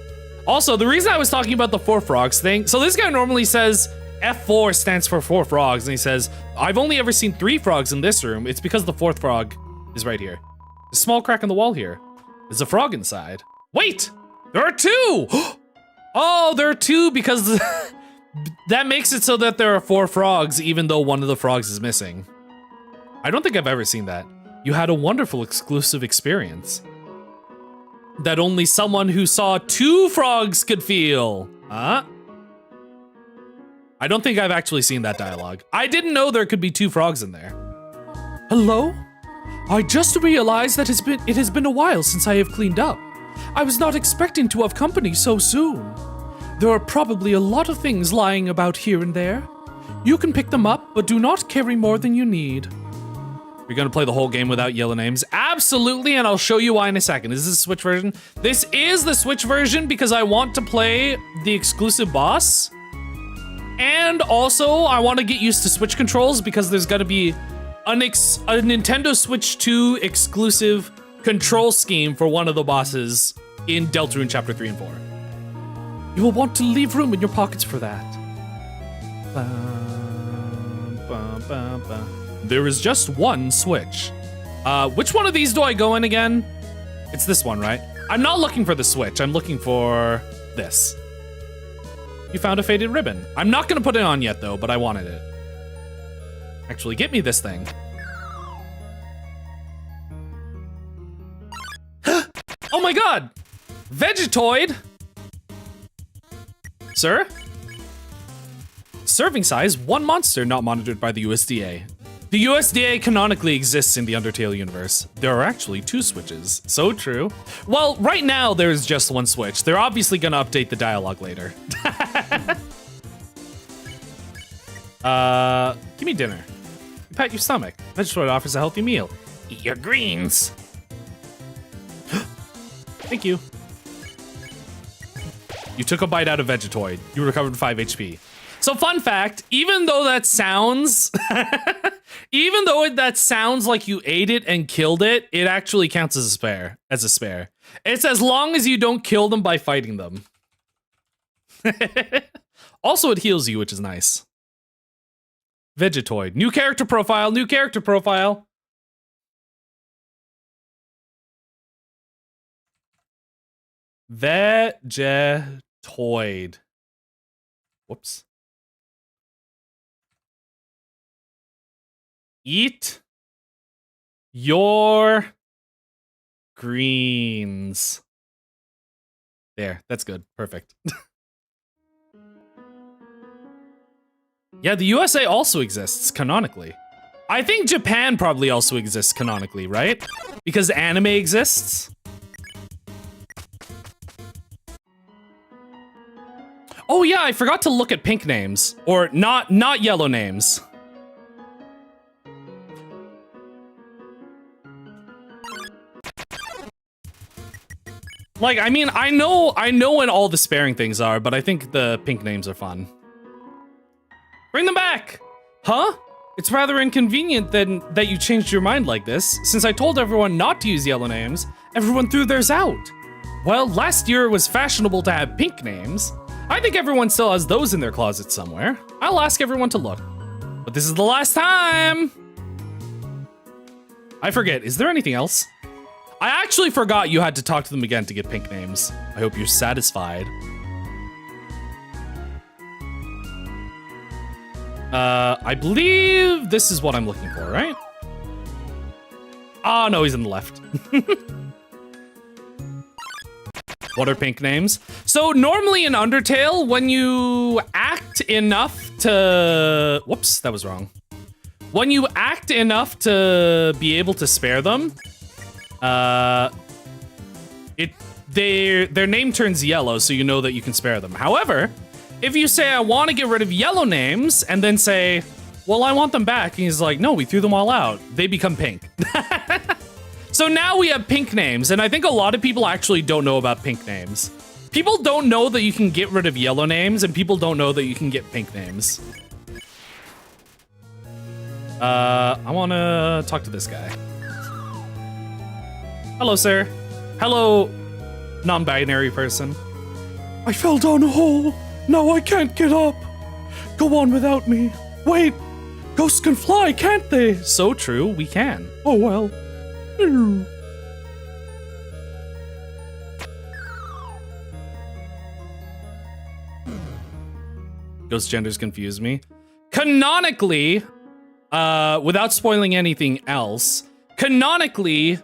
Also, the reason I was talking about the 4 frogs thing, so this guy normally says F4 stands for 4 frogs, and he says, I've only ever seen 3 frogs in this room. It's because the 4th frog is right here. A small crack in the wall here. There's a frog inside. Wait! There are 2! Oh, there are 2 because that makes it so that there are 4 frogs, even though one of the frogs is missing. I don't think I've ever seen that. You had a wonderful exclusive experience that only someone who saw 2 frogs could feel. Huh? I don't think I've actually seen that dialogue. I didn't know there could be 2 frogs in there. Hello? I just realized that it has been a while since I have cleaned up. I was not expecting to have company so soon. There are probably a lot of things lying about here and there. You can pick them up, but do not carry more than you need. You're gonna play the whole game without yellow names? Absolutely, and I'll show you why in a second. Is this the Switch version? This is the Switch version because I want to play the exclusive boss. And also, I want to get used to Switch controls because there's gonna be a Nintendo Switch 2 exclusive control scheme for one of the bosses in Deltarune Chapter 3 and 4. You will want to leave room in your pockets for that. There is just one Switch. Which one of these do I go in again? It's this one, right? I'm not looking for the Switch. I'm looking for this. You found a faded ribbon. I'm not gonna put it on yet though, but I wanted it. Actually, get me this thing. Oh my god! Vegetoid! Sir? Serving size, 1 monster not monitored by the USDA. The USDA canonically exists in the Undertale universe. There are actually 2 switches. So true. Well, right now there's just 1 switch. They're obviously gonna update the dialogue later. Give me dinner. You pat your stomach. Vegetoid offers a healthy meal. Eat your greens. Thank you. You took a bite out of Vegetoid. You recovered 5 HP. So fun fact, even though that sounds, that sounds like you ate it and killed it, it actually counts as a spare. It's as long as you don't kill them by fighting them. Also, it heals you, which is nice. Vegetoid, new character profile, new character profile. Vegetoid. Whoops. Eat your greens. There, that's good. Perfect. Yeah, the USA also exists canonically. I think Japan probably also exists canonically, right? Because anime exists. Oh yeah, I forgot to look at pink names. Or not yellow names. Like, I mean, I know when all the sparing things are, but I think the pink names are fun. Bring them back! Huh? It's rather inconvenient then that you changed your mind like this. Since I told everyone not to use yellow names, everyone threw theirs out. Well, last year it was fashionable to have pink names. I think everyone still has those in their closet somewhere. I'll ask everyone to look. But this is the last time! I forget, is there anything else? I actually forgot you had to talk to them again to get pink names. I hope you're satisfied. I believe this is what I'm looking for, right? Oh, no, he's on the left. What are pink names? So normally in Undertale, when you act enough to... Whoops, that was wrong. When you act enough to be able to spare them, their name turns yellow, so you know that you can spare them. However, if you say, I want to get rid of yellow names, and then say, well, I want them back, and he's like, no, we threw them all out, they become pink. So now we have pink names, and I think a lot of people actually don't know about pink names. People don't know that you can get rid of yellow names, and people don't know that you can get pink names. I want to talk to this guy. Hello, sir. Hello, non-binary person. I fell down a hole. Now I can't get up. Go on without me. Wait, ghosts can fly, can't they? So true, we can. Oh well. Ghost genders confuse me. Canonically, without spoiling anything else, canonically,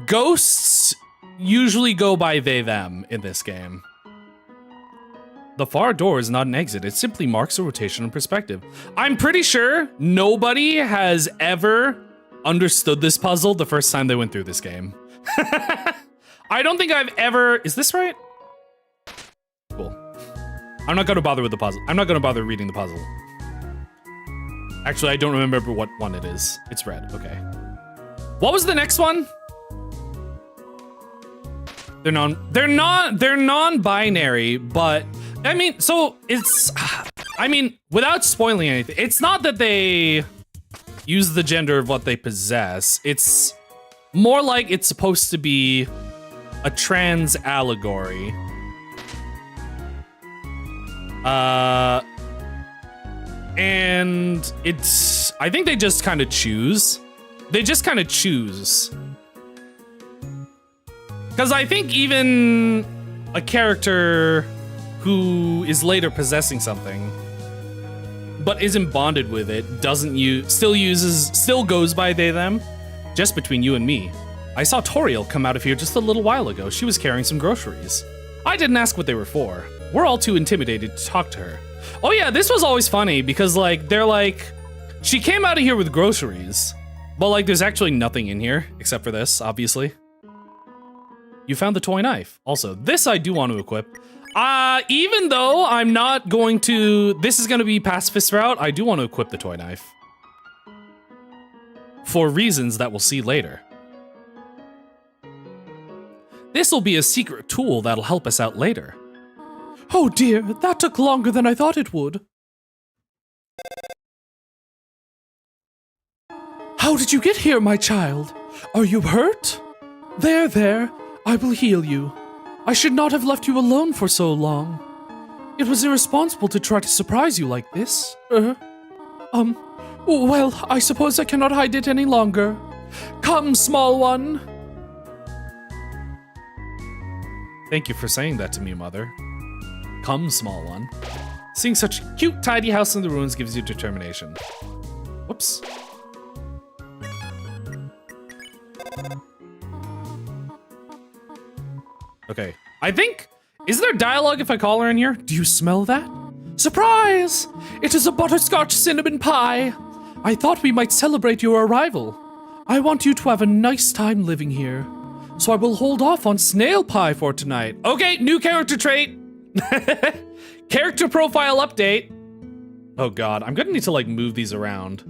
ghosts usually go by they, them in this game. The far door is not an exit, it simply marks a rotation in perspective. I'm pretty sure nobody has ever understood this puzzle the first time they went through this game. I don't think I've ever... Is this right? Cool. I'm not gonna bother with the puzzle. I'm not gonna bother reading the puzzle. Actually, I don't remember what one it is. It's red, okay. What was the next one? They're non-binary, but I mean, so it's, I mean, without spoiling anything, it's not that they use the gender of what they possess. It's more like it's supposed to be a trans allegory. And it's, I think they just kind of choose. They just kind of choose. Because I think even a character who is later possessing something, but isn't bonded with it, doesn't use, still goes by they, them. Just between you and me, I saw Toriel come out of here just a little while ago. She was carrying some groceries. I didn't ask what they were for. We're all too intimidated to talk to her. Oh yeah, this was always funny because like, they're like, she came out of here with groceries, but like there's actually nothing in here except for this, obviously. You found the toy knife. Also, this I do want to equip. Even though I'm not going to, this is going to be pacifist route, I do want to equip the toy knife. For reasons that we'll see later. This will be a secret tool that'll help us out later. Oh dear, that took longer than I thought it would. How did you get here, my child? Are you hurt? There, I will heal you. I should not have left you alone for so long. It was irresponsible to try to surprise you like this. Well, I suppose I cannot hide it any longer. Come, small one. Thank you for saying that to me, Mother. Come, small one. Seeing such a cute, tidy house in the ruins gives you determination. Whoops. Okay. I think, is there dialogue if I call her in here? Do you smell that? Surprise! It is a butterscotch cinnamon pie. I thought we might celebrate your arrival. I want you to have a nice time living here, so I will hold off on snail pie for tonight. Okay, new character trait. Character profile update. Oh god, I'm gonna need to like move these around.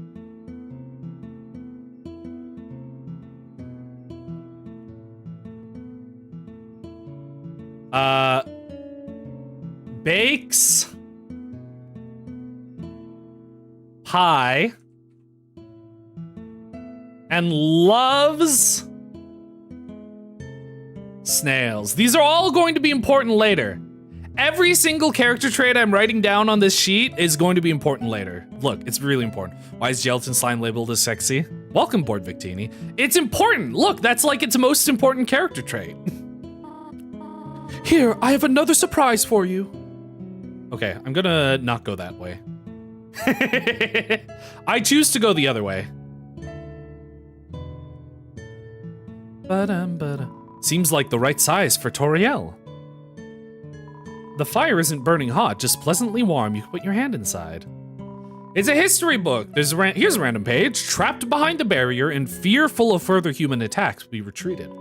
Bakes pie and loves snails. These are all going to be important later. Every single character trait I'm writing down on this sheet is going to be important later. Look, it's really important. Why is gelatin slime labeled as sexy? Welcome board, Victini. It's important. Look, that's like its most important character trait. Here, I have another surprise for you. Okay, I'm gonna not go that way. I choose to go the other way. Seems like the right size for Toriel. The fire isn't burning hot, just pleasantly warm. You can put your hand inside. It's a history book. Here's a random page. Trapped behind the barrier and fearful of further human attacks, we retreated.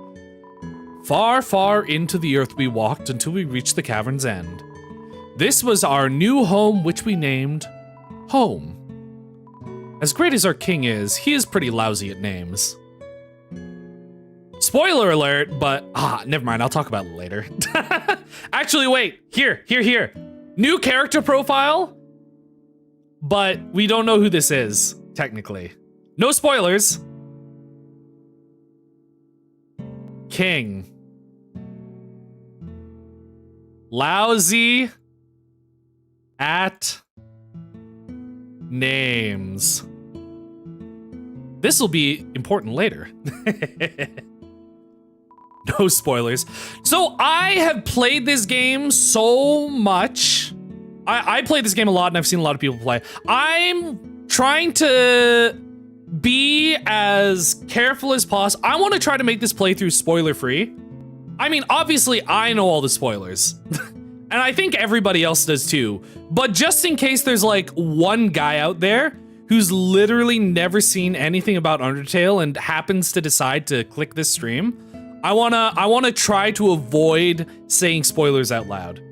Far, far into the earth we walked until we reached the cavern's end. This was our new home, which we named Home. As great as our king is, he is pretty lousy at names. Spoiler alert, but never mind, I'll talk about it later. Actually, wait, here. New character profile, but we don't know who this is, technically. No spoilers. King. Lousy at names. This will be important later. No spoilers. So I have played this game so much. I played this game a lot and I've seen a lot of people play. I'm trying to be as careful as possible. I want to try to make this playthrough spoiler free. I mean, obviously I know all the spoilers. And I think everybody else does too. But just in case there's like one guy out there who's literally never seen anything about Undertale and happens to decide to click this stream, I wanna try to avoid saying spoilers out loud.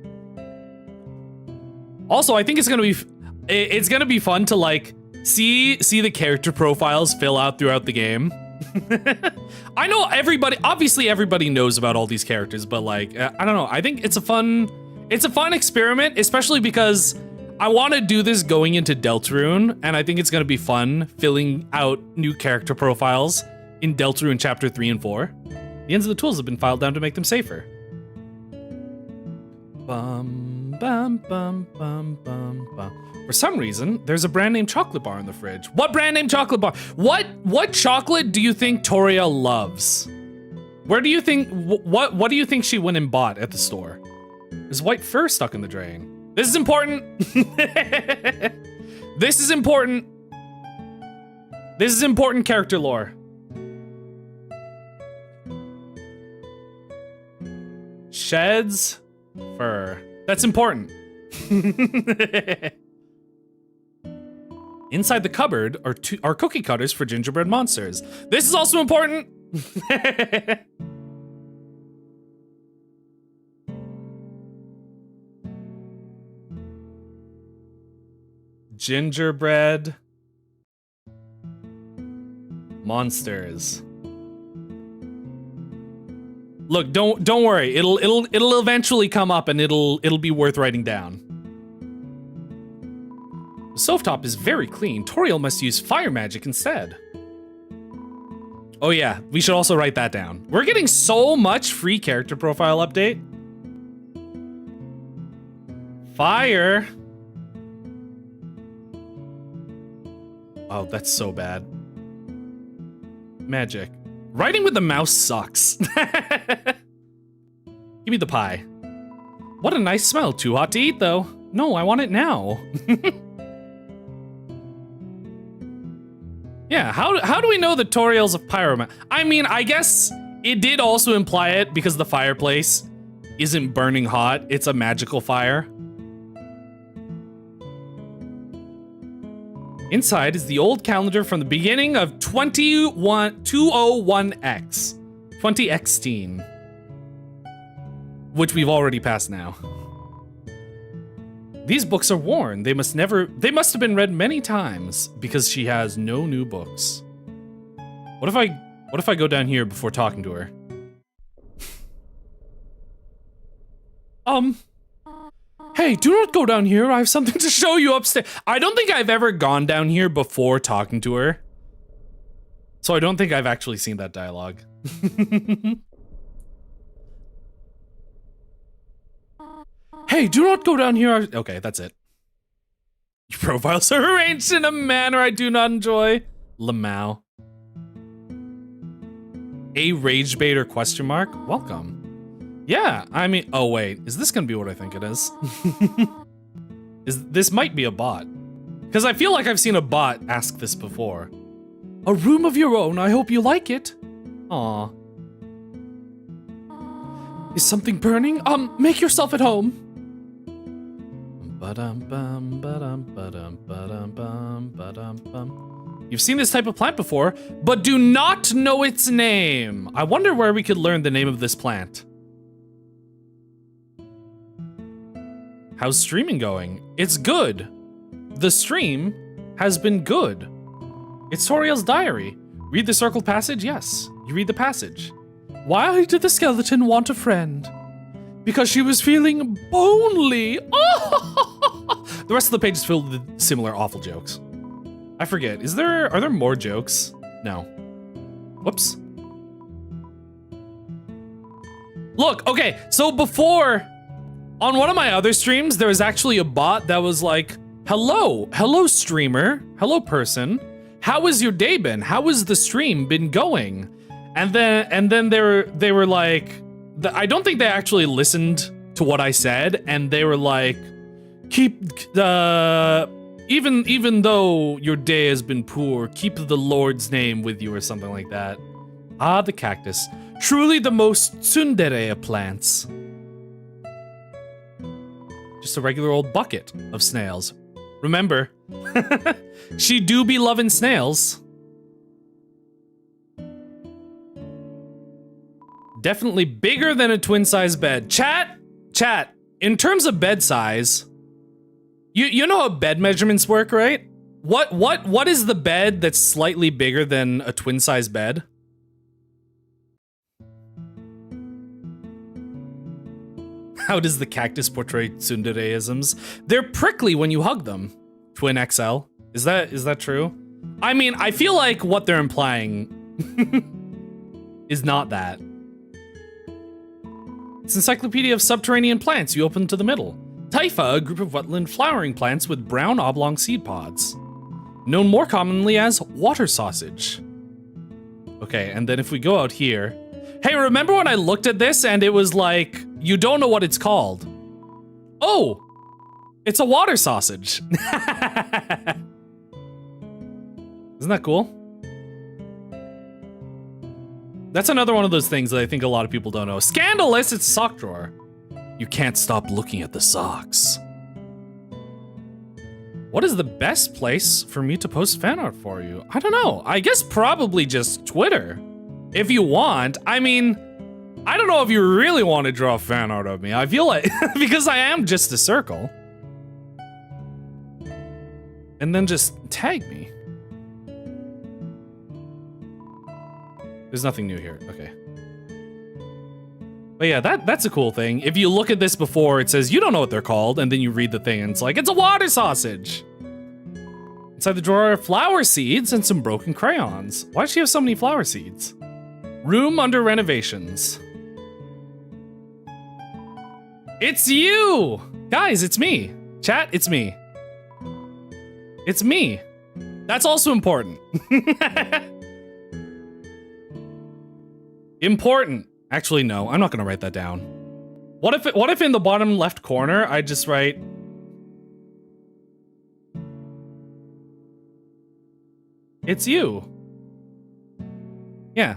Also, I think it's gonna be fun to like see the character profiles fill out throughout the game. I know obviously everybody knows about all these characters, but like I don't know. I think it's a fun experiment, especially because I want to do this going into Deltarune, and I think it's gonna be fun filling out new character profiles in Deltarune Chapter 3 and 4. The ends of the tools have been filed down to make them safer. Bum, bum, bum, bum, bum, bum. For some reason, there's a brand name chocolate bar in the fridge. What brand name chocolate bar? What chocolate do you think Toriel loves? Where do you think, what do you think she went and bought at the store? There's white fur stuck in the drain. This is important. This is important. This is important character lore. Sheds fur. That's important. Inside the cupboard are cookie cutters for gingerbread monsters. This is also important. Gingerbread monsters. Look, don't worry. It'll eventually come up and it'll be worth writing down. The stovetop is very clean. Toriel must use fire magic instead. Oh yeah, we should also write that down. We're getting so much free character profile update. Fire. Oh, that's so bad. Magic. Writing with the mouse sucks. Give me the pie. What a nice smell. Too hot to eat, though. No, I want it now. Yeah, how do we know that Toriel's a pyroman? I mean, I guess it did also imply it because the fireplace isn't burning hot. It's a magical fire. Inside is the old calendar from the beginning of 201X. 20X-teen. Which we've already passed now. These books are worn. They must have been read many times because she has no new books. What if I go down here before talking to her? Hey, do not go down here. I have something to show you upstairs. I don't think I've ever gone down here before talking to her. So I don't think I've actually seen that dialogue. Hey, do not go down here. Okay, that's it. Your profiles are arranged in a manner I do not enjoy. Lamau. A rage baiter question mark? Welcome. Yeah, I mean, oh wait, is this gonna be what I think it is? This might be a bot. Because I feel like I've seen a bot ask this before. A room of your own. I hope you like it. Aw. Is something burning? Make yourself at home. You've seen this type of plant before, but do not know its name. I wonder where we could learn the name of this plant. How's streaming going? It's good. The stream has been good. It's Toriel's diary. Read the circled passage? Yes. You read the passage. Why did the skeleton want a friend? Because she was feeling lonely. Oh! The rest of the page is filled with similar awful jokes. I forget. Are there more jokes? No. Whoops. Look, okay, so before, on one of my other streams, there was actually a bot that was like, hello streamer, hello person. How has your day been? How has the stream been going? And then they were like, I don't think they actually listened to what I said, and they were like, even though your day has been poor, keep the Lord's name with you or something like that. Ah, the cactus. Truly the most tsundere of plants. Just a regular old bucket of snails. Remember, she do be loving snails. Definitely bigger than a twin-size bed. Chat, in terms of bed size, you know how bed measurements work, right? What is the bed that's slightly bigger than a twin-size bed? How does the cactus portray tsundereisms? They're prickly when you hug them. Twin XL. Is that true? I mean, I feel like what they're implying is not that. It's Encyclopedia of Subterranean Plants. You open to the middle. Typha, a group of wetland flowering plants with brown oblong seed pods. Known more commonly as water sausage. Okay, and then if we go out here. Hey, remember when I looked at this and it was like, you don't know what it's called? Oh, it's a water sausage. Isn't that cool? That's another one of those things that I think a lot of people don't know. Scandalous, it's a sock drawer. You can't stop looking at the socks. What is the best place for me to post fan art for you? I don't know. I guess probably just Twitter. If you want. I mean, I don't know if you really want to draw fan art of me. I feel like, because I am just a circle. And then just tag me. There's nothing new here. Okay. But yeah, that's a cool thing. If you look at this before, it says you don't know what they're called, and then you read the thing and it's like, it's a water sausage. Inside the drawer are flower seeds and some broken crayons. Why does she have so many flower seeds? Room under renovations. It's you! Guys, it's me. Chat, it's me. It's me. That's also important. Important. Actually, no, I'm not gonna write that down. What if in the bottom left corner, I just write... It's you. Yeah.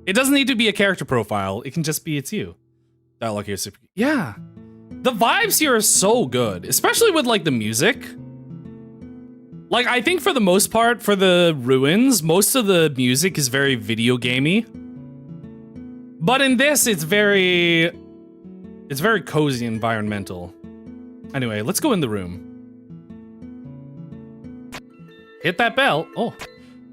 It doesn't need to be a character profile. It can just be it's you. Dialogue here is super. Yeah. The vibes here are so good, especially with like the music. Like, I think for the most part, for the ruins, most of the music is very video gamey. But in this, it's very cozy, environmental. Anyway, let's go in the room. Hit that bell.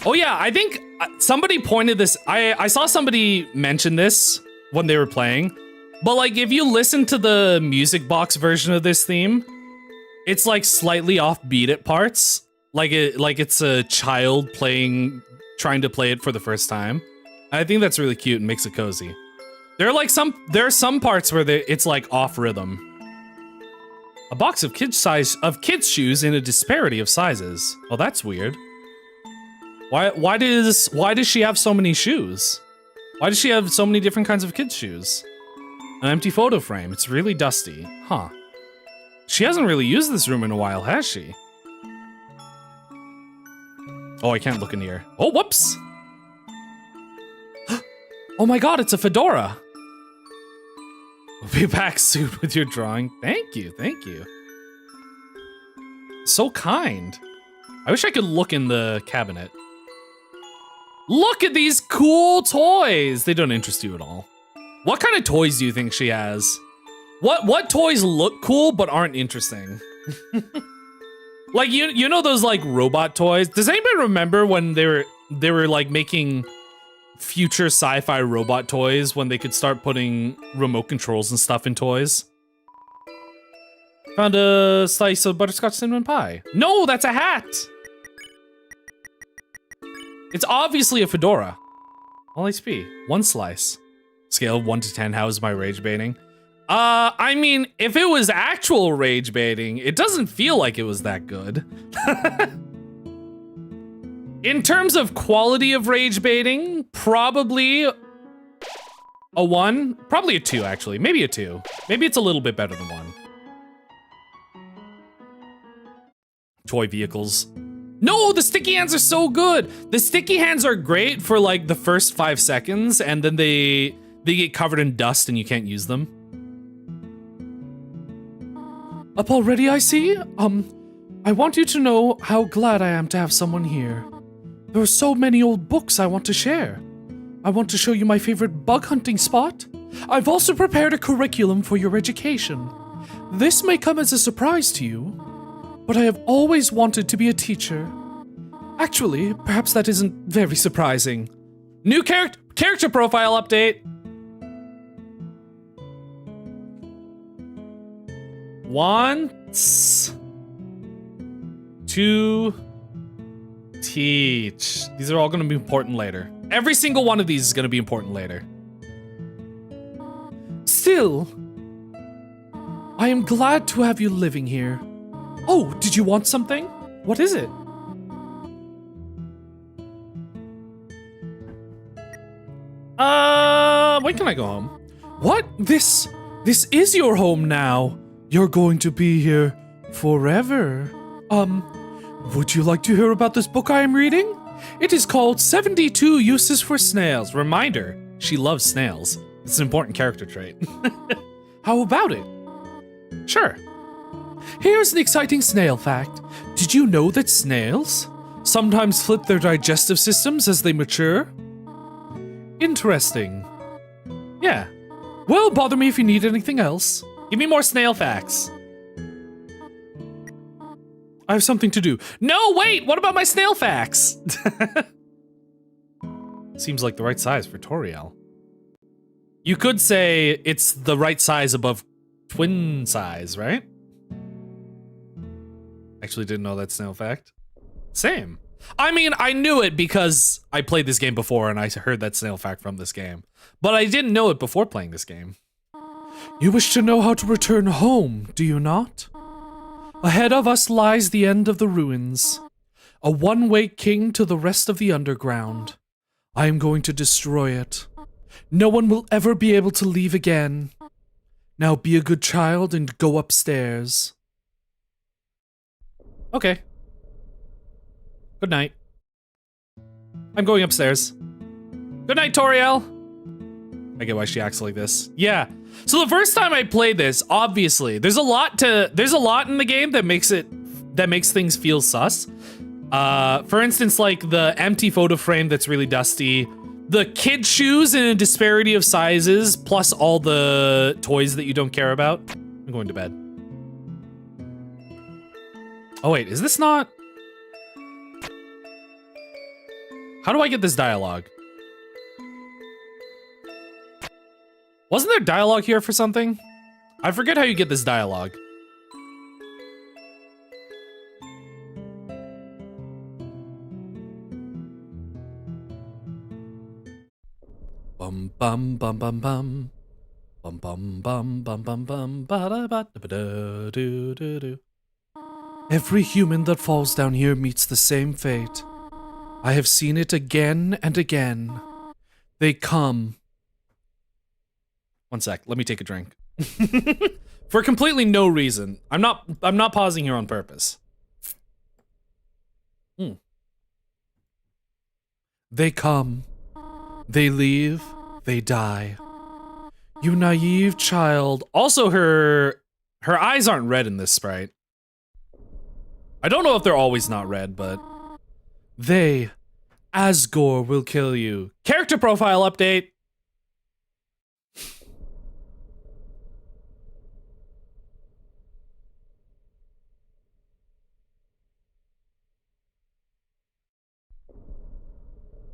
Oh yeah, I think somebody pointed this. I saw somebody mention this when they were playing. But like, if you listen to the music box version of this theme, it's like slightly offbeat at parts. Like it's a child trying to play it for the first time. I think that's really cute and makes it cozy. There are some parts where it's like off rhythm. A box of kids shoes in a disparity of sizes. Oh, that's weird. Why does she have so many shoes? Why does she have so many different kinds of kids shoes? An empty photo frame. It's really dusty. Huh. She hasn't really used this room in a while, has she? Oh, I can't look in here. Oh, whoops! Oh my god, it's a fedora! We'll be back soon with your drawing. Thank you, thank you. So kind. I wish I could look in the cabinet. Look at these cool toys! They don't interest you at all. What kind of toys do you think she has? What toys look cool but aren't interesting? Like, you know those like robot toys? Does anybody remember when they were like making future sci-fi robot toys when they could start putting remote controls and stuff in toys? Found a slice of butterscotch cinnamon pie. No, that's a hat! It's obviously a fedora. All HP, 1 slice. Scale of 1 to 10, how is my rage baiting? I mean, if it was actual rage baiting, it doesn't feel like it was that good. In terms of quality of rage baiting, probably a 1, probably a 2 actually, maybe a 2. Maybe it's a little bit better than 1. Toy vehicles. No, the sticky hands are so good. The sticky hands are great for like the first 5 seconds and then they get covered in dust and you can't use them. Up already, I see? I want you to know how glad I am to have someone here. There are so many old books I want to share. I want to show you my favorite bug hunting spot. I've also prepared a curriculum for your education. This may come as a surprise to you, but I have always wanted to be a teacher. Actually, perhaps that isn't very surprising. New character profile update. Wants to teach. These are all going to be important later. Every single one of these is going to be important later. Still, I am glad to have you living here. Oh, did you want something? What is it? When can I go home? What? This is your home now. You're going to be here forever. Would you like to hear about this book I am reading? It is called 72 Uses for Snails. Reminder, she loves snails. It's an important character trait. How about it? Sure. Here's an exciting snail fact. Did you know that snails sometimes flip their digestive systems as they mature? Interesting. Yeah. Well, bother me if you need anything else. Give me more snail facts. I have something to do. No, wait! What about my snail facts? Seems like the right size for Toriel. You could say it's the right size above twin size, right? Actually didn't know that snail fact. Same. I mean, I knew it because I played this game before and I heard that snail fact from this game. But I didn't know it before playing this game. You wish to know how to return home, do you not? Ahead of us lies the end of the ruins, a one-way king to the rest of the underground. I am going to destroy it. No one will ever be able to leave again. Now be a good child and go upstairs. Okay. Good night. I'm going upstairs. Good night, Toriel. I get why she acts like this. Yeah, So the first time I played this, obviously, there's a lot in the game that makes things feel sus. For instance, like the empty photo frame that's really dusty, the kid shoes in a disparity of sizes, plus all the toys that you don't care about. I'm going to bed. Oh wait, is this not? How do I get this dialogue? Wasn't there dialogue here for something? I forget how you get this dialogue. Bum bum bum bum bum. Bum bum bum bum bum bum ba da ba da ba da do do do. Every human that falls down here meets the same fate. I have seen it again and again. They come. One sec, let me take a drink. For completely no reason. I'm not pausing here on purpose. They come. They leave. They die. You naive child. Also, her eyes aren't red in this sprite. I don't know if they're always not red, but They, Asgore, will kill you. character profile update.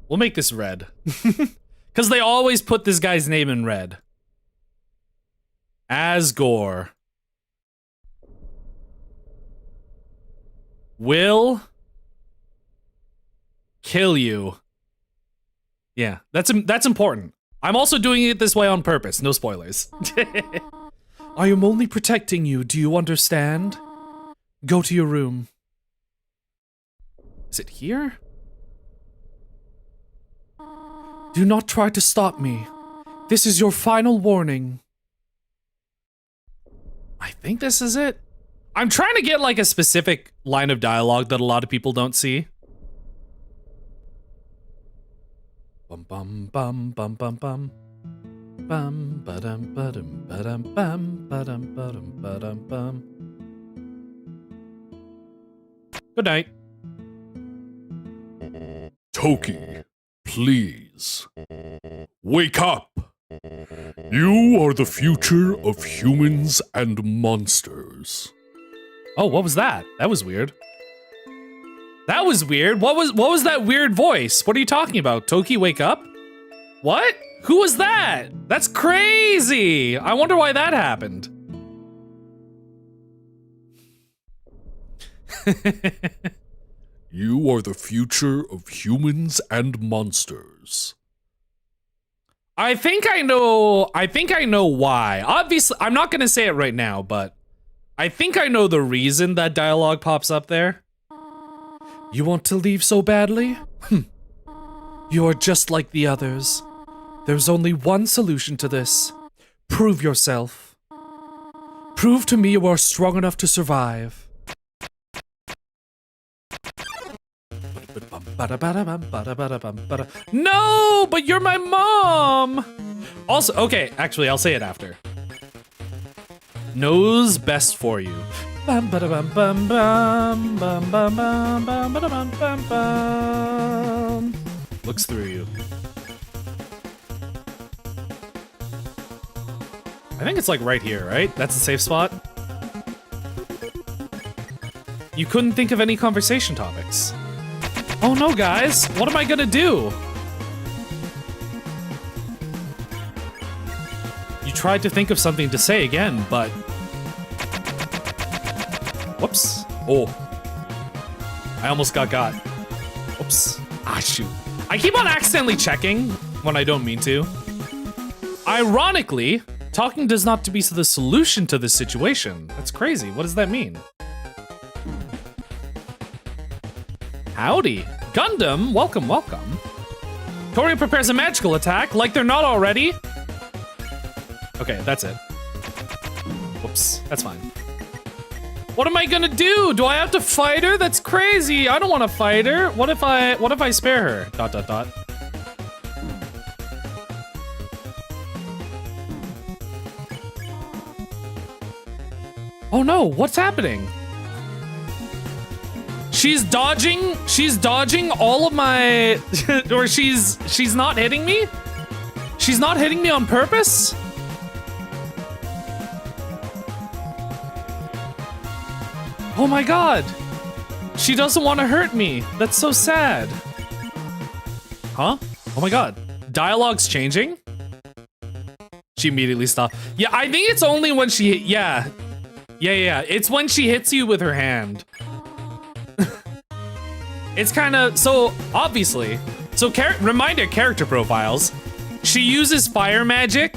We'll make this red. Because they always put this guy's name in red. Asgore. Will kill you. Yeah, that's important. I'm also doing it this way on purpose. No spoilers. I am only protecting you, do you understand? Go to your room. Is it here? Do not try to stop me. This is your final warning. I think this is it. I'm trying to get like a specific line of dialogue that a lot of people don't see. Bum bum bum bum bum bum. Bum ba-dum ba-dum ba-dum bum ba-dum ba-dum ba-dum bum. Good night. Toki, please. Wake up! You are the future of humans and monsters. Oh, what was that? That was weird. That was weird. What was that weird voice? What are you talking about? Toki, wake up? What? Who was that? That's crazy. I wonder why that happened. You are the future of humans and monsters. I think I know why. Obviously, I'm not gonna say it right now, but I think I know the reason that dialogue pops up there. You want to leave so badly? You are just like the others. There's only one solution to this. Prove yourself. Prove to me you are strong enough to survive. No, but you're my mom. Also, okay, actually, I'll say it after. Knows best for you. Bum ba bum bum bum bum bum bum bum bum bum bum. Looks through you. I think it's like right here, right? That's the safe spot. You couldn't think of any conversation topics. Oh no, guys, what am I gonna do? You tried to think of something to say again, but... Whoops. Oh. I almost got. Whoops. Ah, shoot. I keep on accidentally checking when I don't mean to. Ironically, talking does not to be the solution to this situation. That's crazy. What does that mean? Howdy. Gundam, welcome, welcome. Tori prepares a magical attack, like they're not already. Okay, that's it. Whoops, that's fine. What am I gonna do? Do I have to fight her? That's crazy. I don't want to fight her. What if I spare her? ... Oh no, what's happening? She's dodging all of my, or she's not hitting me? She's not hitting me on purpose? Oh my god. She doesn't want to hurt me. That's so sad. Huh? Oh my god. Dialogue's changing? She immediately stopped. Yeah, I think it's only when she, yeah. It's when she hits you with her hand. It's kind of, so obviously, so reminder character profiles. She uses fire magic.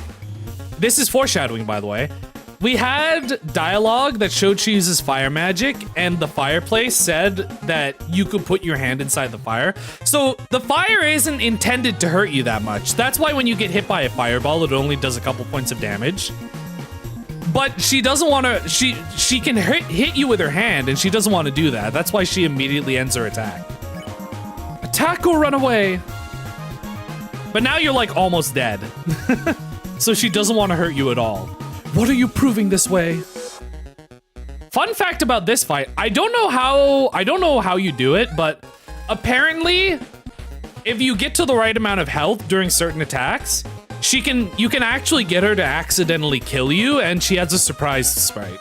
This is foreshadowing, by the way. We had dialogue that showed she uses fire magic, and the fireplace said that you could put your hand inside the fire. So the fire isn't intended to hurt you that much. That's why when you get hit by a fireball, it only does a couple points of damage. But she doesn't want to, she can hit you with her hand, and she doesn't want to do that. That's why she immediately ends her attack. Attack or run away. But now you're like almost dead. So she doesn't want to hurt you at all. What are you proving this way? Fun fact about this fight, I don't know how you do it, but apparently if you get to the right amount of health during certain attacks, you can actually get her to accidentally kill you, and she has a surprise sprite.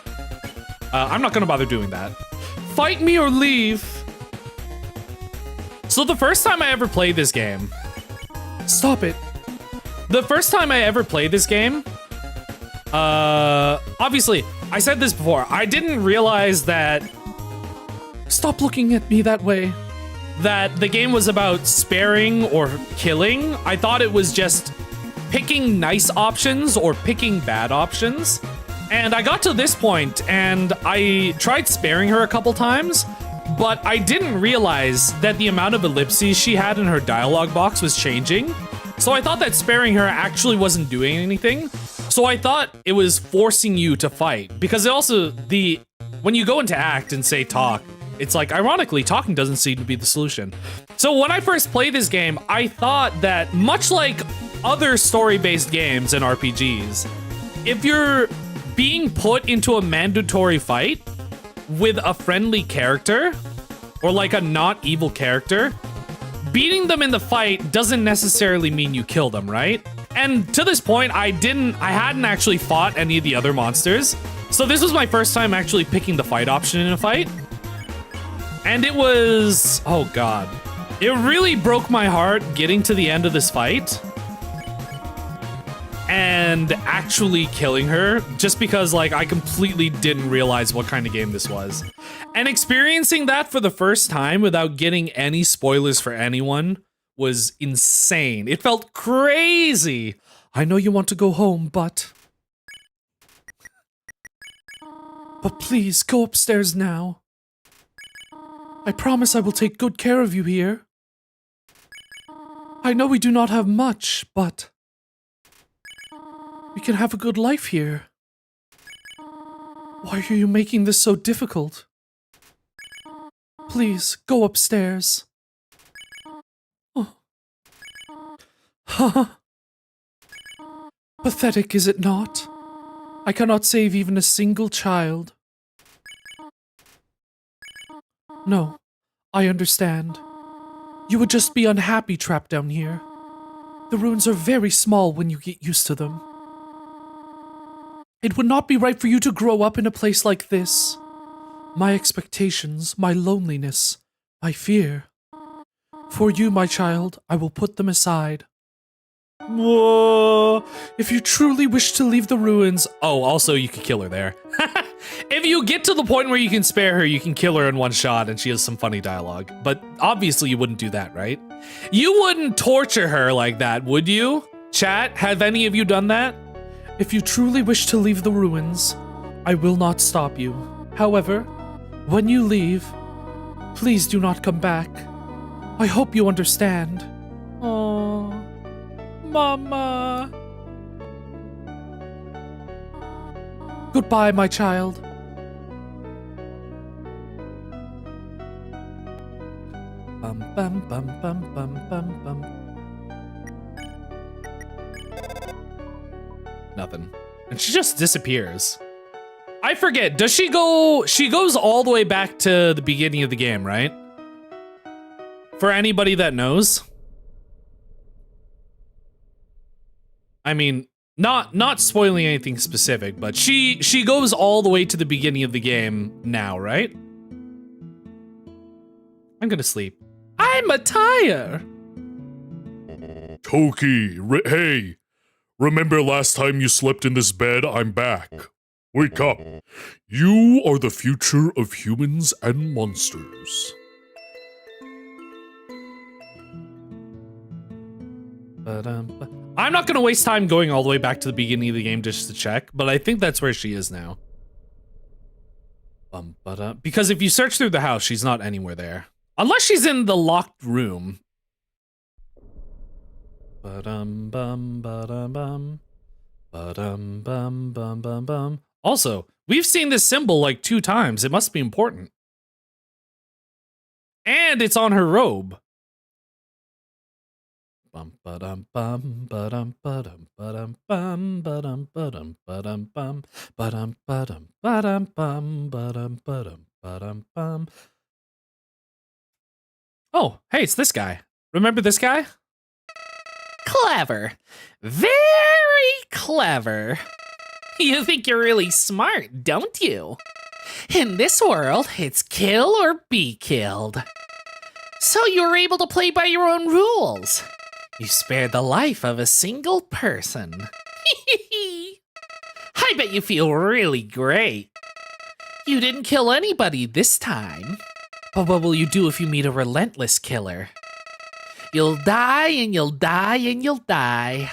I'm not gonna bother doing that. Fight me or leave. So the first time I ever played this game, Stop it. the first time I ever played this game, obviously, I said this before, I didn't realize that Stop looking at me that way. the game was about sparing or killing. I thought it was just picking nice options or picking bad options. And I got to this point and I tried sparing her a couple times, but I didn't realize that the amount of ellipses she had in her dialogue box was changing. So I thought that sparing her actually wasn't doing anything. So I thought it was forcing you to fight, because it also, when you go into act and say talk, it's like, ironically, talking doesn't seem to be the solution. So when I first played this game, I thought that much like other story-based games and RPGs, if you're being put into a mandatory fight with a friendly character, or like a not evil character, beating them in the fight doesn't necessarily mean you kill them, right? And to this point, I hadn't actually fought any of the other monsters. So this was my first time actually picking the fight option in a fight. And it was, oh god. It really broke my heart getting to the end of this fight and actually killing her, just because like I completely didn't realize what kind of game this was. And experiencing that for the first time without getting any spoilers for anyone was insane. It felt crazy. I know you want to go home, but please go upstairs now. I promise I will take good care of you here. I know we do not have much, but we can have a good life here. Why are you making this so difficult? Please, go upstairs. Oh. Pathetic, is it not? I cannot save even a single child. No, I understand. You would just be unhappy trapped down here. The ruins are very small when you get used to them. It would not be right for you to grow up in a place like this. My expectations, my loneliness, my fear. For you, my child, I will put them aside. Whoa. If you truly wish to leave the ruins... Oh, also you could kill her there. If you get to the point where you can spare her, you can kill her in one shot and she has some funny dialogue. But obviously you wouldn't do that, right? You wouldn't torture her like that, would you? Chat, have any of you done that? If you truly wish to leave the ruins, I will not stop you. However, when you leave, please do not come back. I hope you understand. Oh, Mama. Goodbye, my child. Bum bum bum bum bum bum bum. Nothing. And she just disappears. I forget. Does she go? She goes all the way back to the beginning of the game, right? For anybody that knows. I mean, not spoiling anything specific, but she goes all the way to the beginning of the game now, right? I'm gonna sleep. I'm a tire. Toki, hey, remember last time you slept in this bed? I'm back. Wake up. You are the future of humans and monsters. I'm not gonna waste time going all the way back to the beginning of the game just to check, but I think that's where she is now. Because if you search through the house, she's not anywhere there. Unless she's in the locked room. Also, we've seen this symbol like 2 times. It must be important. And it's on her robe. Oh, hey, it's this guy. Remember this guy? Clever. Very clever. You think you're really smart, don't you? In this world, it's kill or be killed. So you were able to play by your own rules. You spared the life of a single person. I bet you feel really great. You didn't kill anybody this time. But what will you do if you meet a relentless killer? You'll die and you'll die and you'll die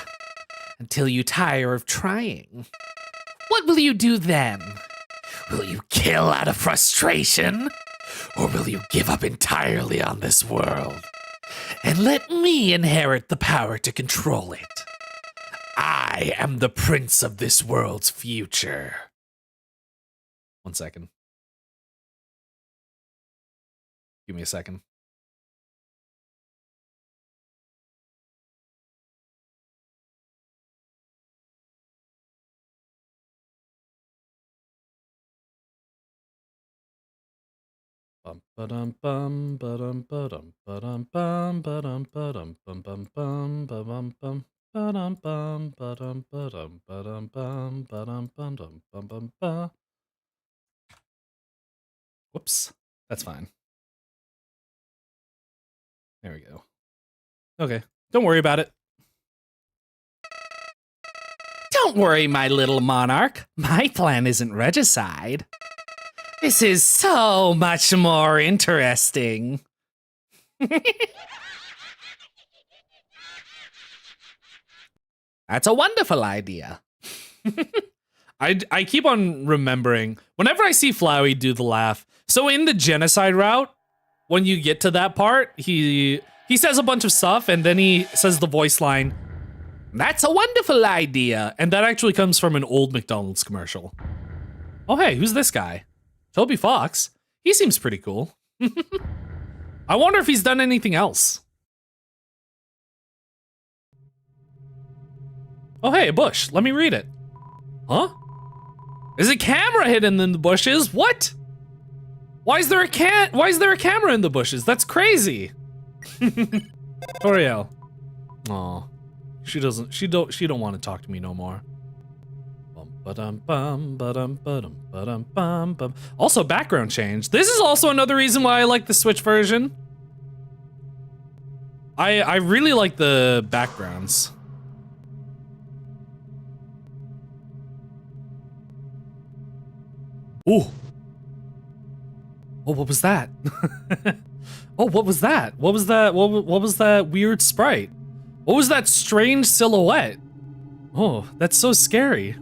until you tire of trying. What will you do then? Will you kill out of frustration? Or will you give up entirely on this world and let me inherit the power to control it? I am the prince of this world's future. 1 second. Give me a second. Whoops, that's fine. There we go. Okay, don't worry about it. Don't worry, my little monarch. My plan isn't regicide. This is so much more interesting. That's a wonderful idea. I keep on remembering, whenever I see Flowey do the laugh, so in the genocide route, when you get to that part, he says a bunch of stuff, and then he says the voice line, That's a wonderful idea. and that actually comes from an old McDonald's commercial. Oh hey, who's this guy? Toby Fox. He seems pretty cool. I wonder if he's done anything else. Oh hey, a bush. Let me read it. Huh? There's a camera hidden in the bushes. What? Why is there a camera in the bushes? That's crazy. Toriel. Aw. She don't want to talk to me no more. Also, background change. This is also another reason why I like the Switch version. I really like the backgrounds. Ooh. Oh, what was that? Oh, what was that? What was that? What was that weird sprite? What was that strange silhouette? Oh, that's so scary.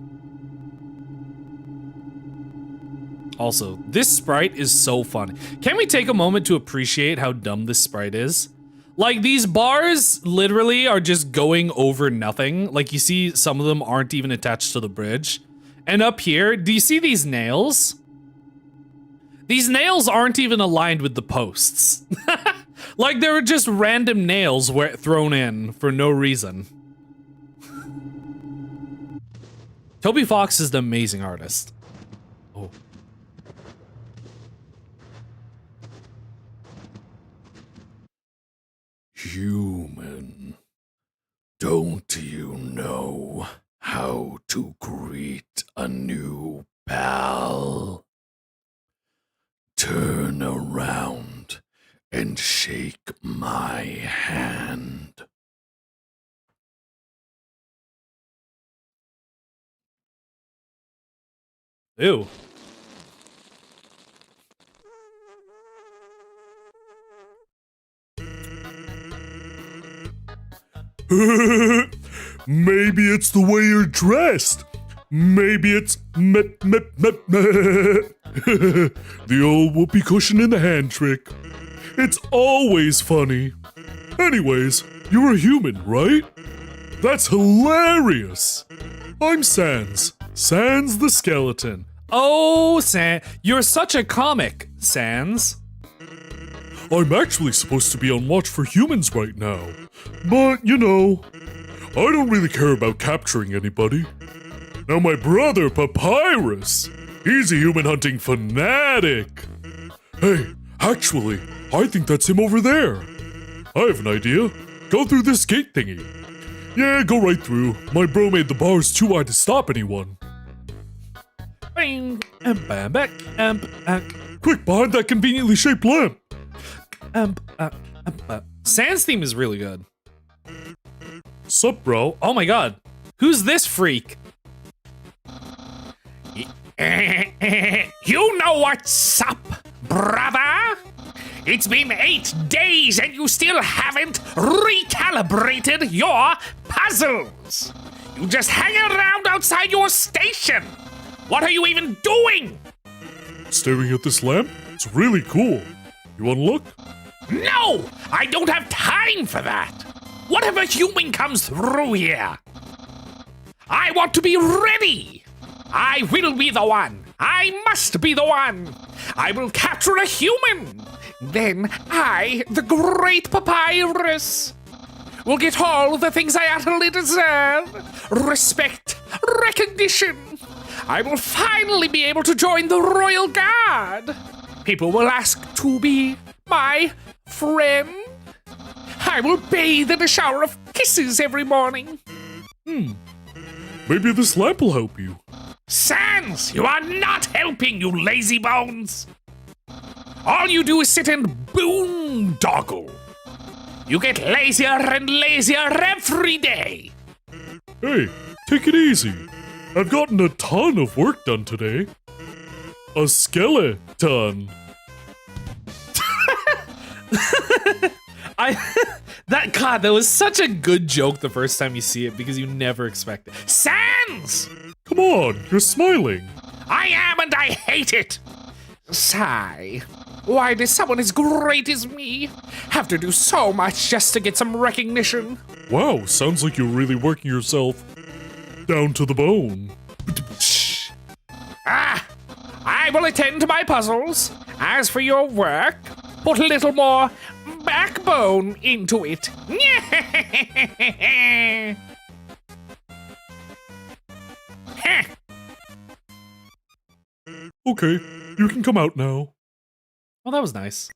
Also, this sprite is so fun. Can we take a moment to appreciate how dumb this sprite is? Like, these bars literally are just going over nothing. Like, you see some of them aren't even attached to the bridge. And up here, do you see these nails? These nails aren't even aligned with the posts. Like, they were just random nails thrown in for no reason. Toby Fox is an amazing artist. Oh. Human, don't you know how to greet a new pal? Turn around and shake my hand. Ew. Maybe it's the way you're dressed. Maybe it's the old whoopee cushion in the hand trick. It's always funny. Anyways, you're a human, right? That's hilarious. I'm Sans. Sans the skeleton. Oh, you're such a comic, Sans. I'm actually supposed to be on watch for humans right now. But, you know, I don't really care about capturing anybody. Now my brother, Papyrus, he's a human hunting fanatic. Hey, actually, I think that's him over there. I have an idea. Go through this gate thingy. Yeah, go right through. My bro made the bars too wide to stop anyone. Bing. Quick, behind that conveniently shaped lamp. Sans theme is really good. Sup, bro? Oh my god. Who's this freak? You know what's up, brother? It's been 8 days and you still haven't recalibrated your puzzles. You just hang around outside your station. What are you even doing? Staring at this lamp? It's really cool. You wanna look? No, I don't have time for that. What if a human comes through here? I want to be ready. I will be the one. I must be the one. I will capture a human. Then I, the great Papyrus, will get all the things I utterly deserve. Respect, recognition. I will finally be able to join the Royal Guard. People will ask to be my friend. I will bathe in a shower of kisses every morning. Maybe this lamp will help you. Sans, you are not helping, you lazy bones. All you do is sit and boondoggle. You get lazier and lazier every day. Hey, take it easy. I've gotten a ton of work done today. A skeleton. That was such a good joke the first time you see it because you never expect it. Sans! Come on, you're smiling. I am and I hate it. Sigh. Why does someone as great as me have to do so much just to get some recognition? Wow, sounds like you're really working yourself down to the bone. I will attend to my puzzles. As for your work, put a little more backbone into it. Okay, you can come out now. Well, that was nice.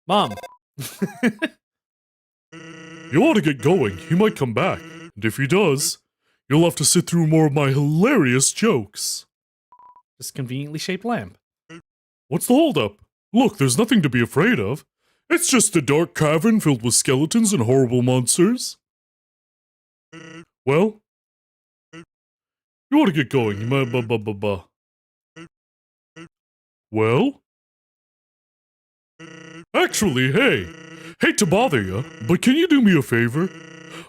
Mom. You ought to get going. He might come back. And if he does, you'll have to sit through more of my hilarious jokes. Just conveniently shaped lamp. What's the holdup? Look, there's nothing to be afraid of. It's just a dark cavern filled with skeletons and horrible monsters. Well, you ought to get going. You might Well? Actually, hey, hate to bother you, but can you do me a favor?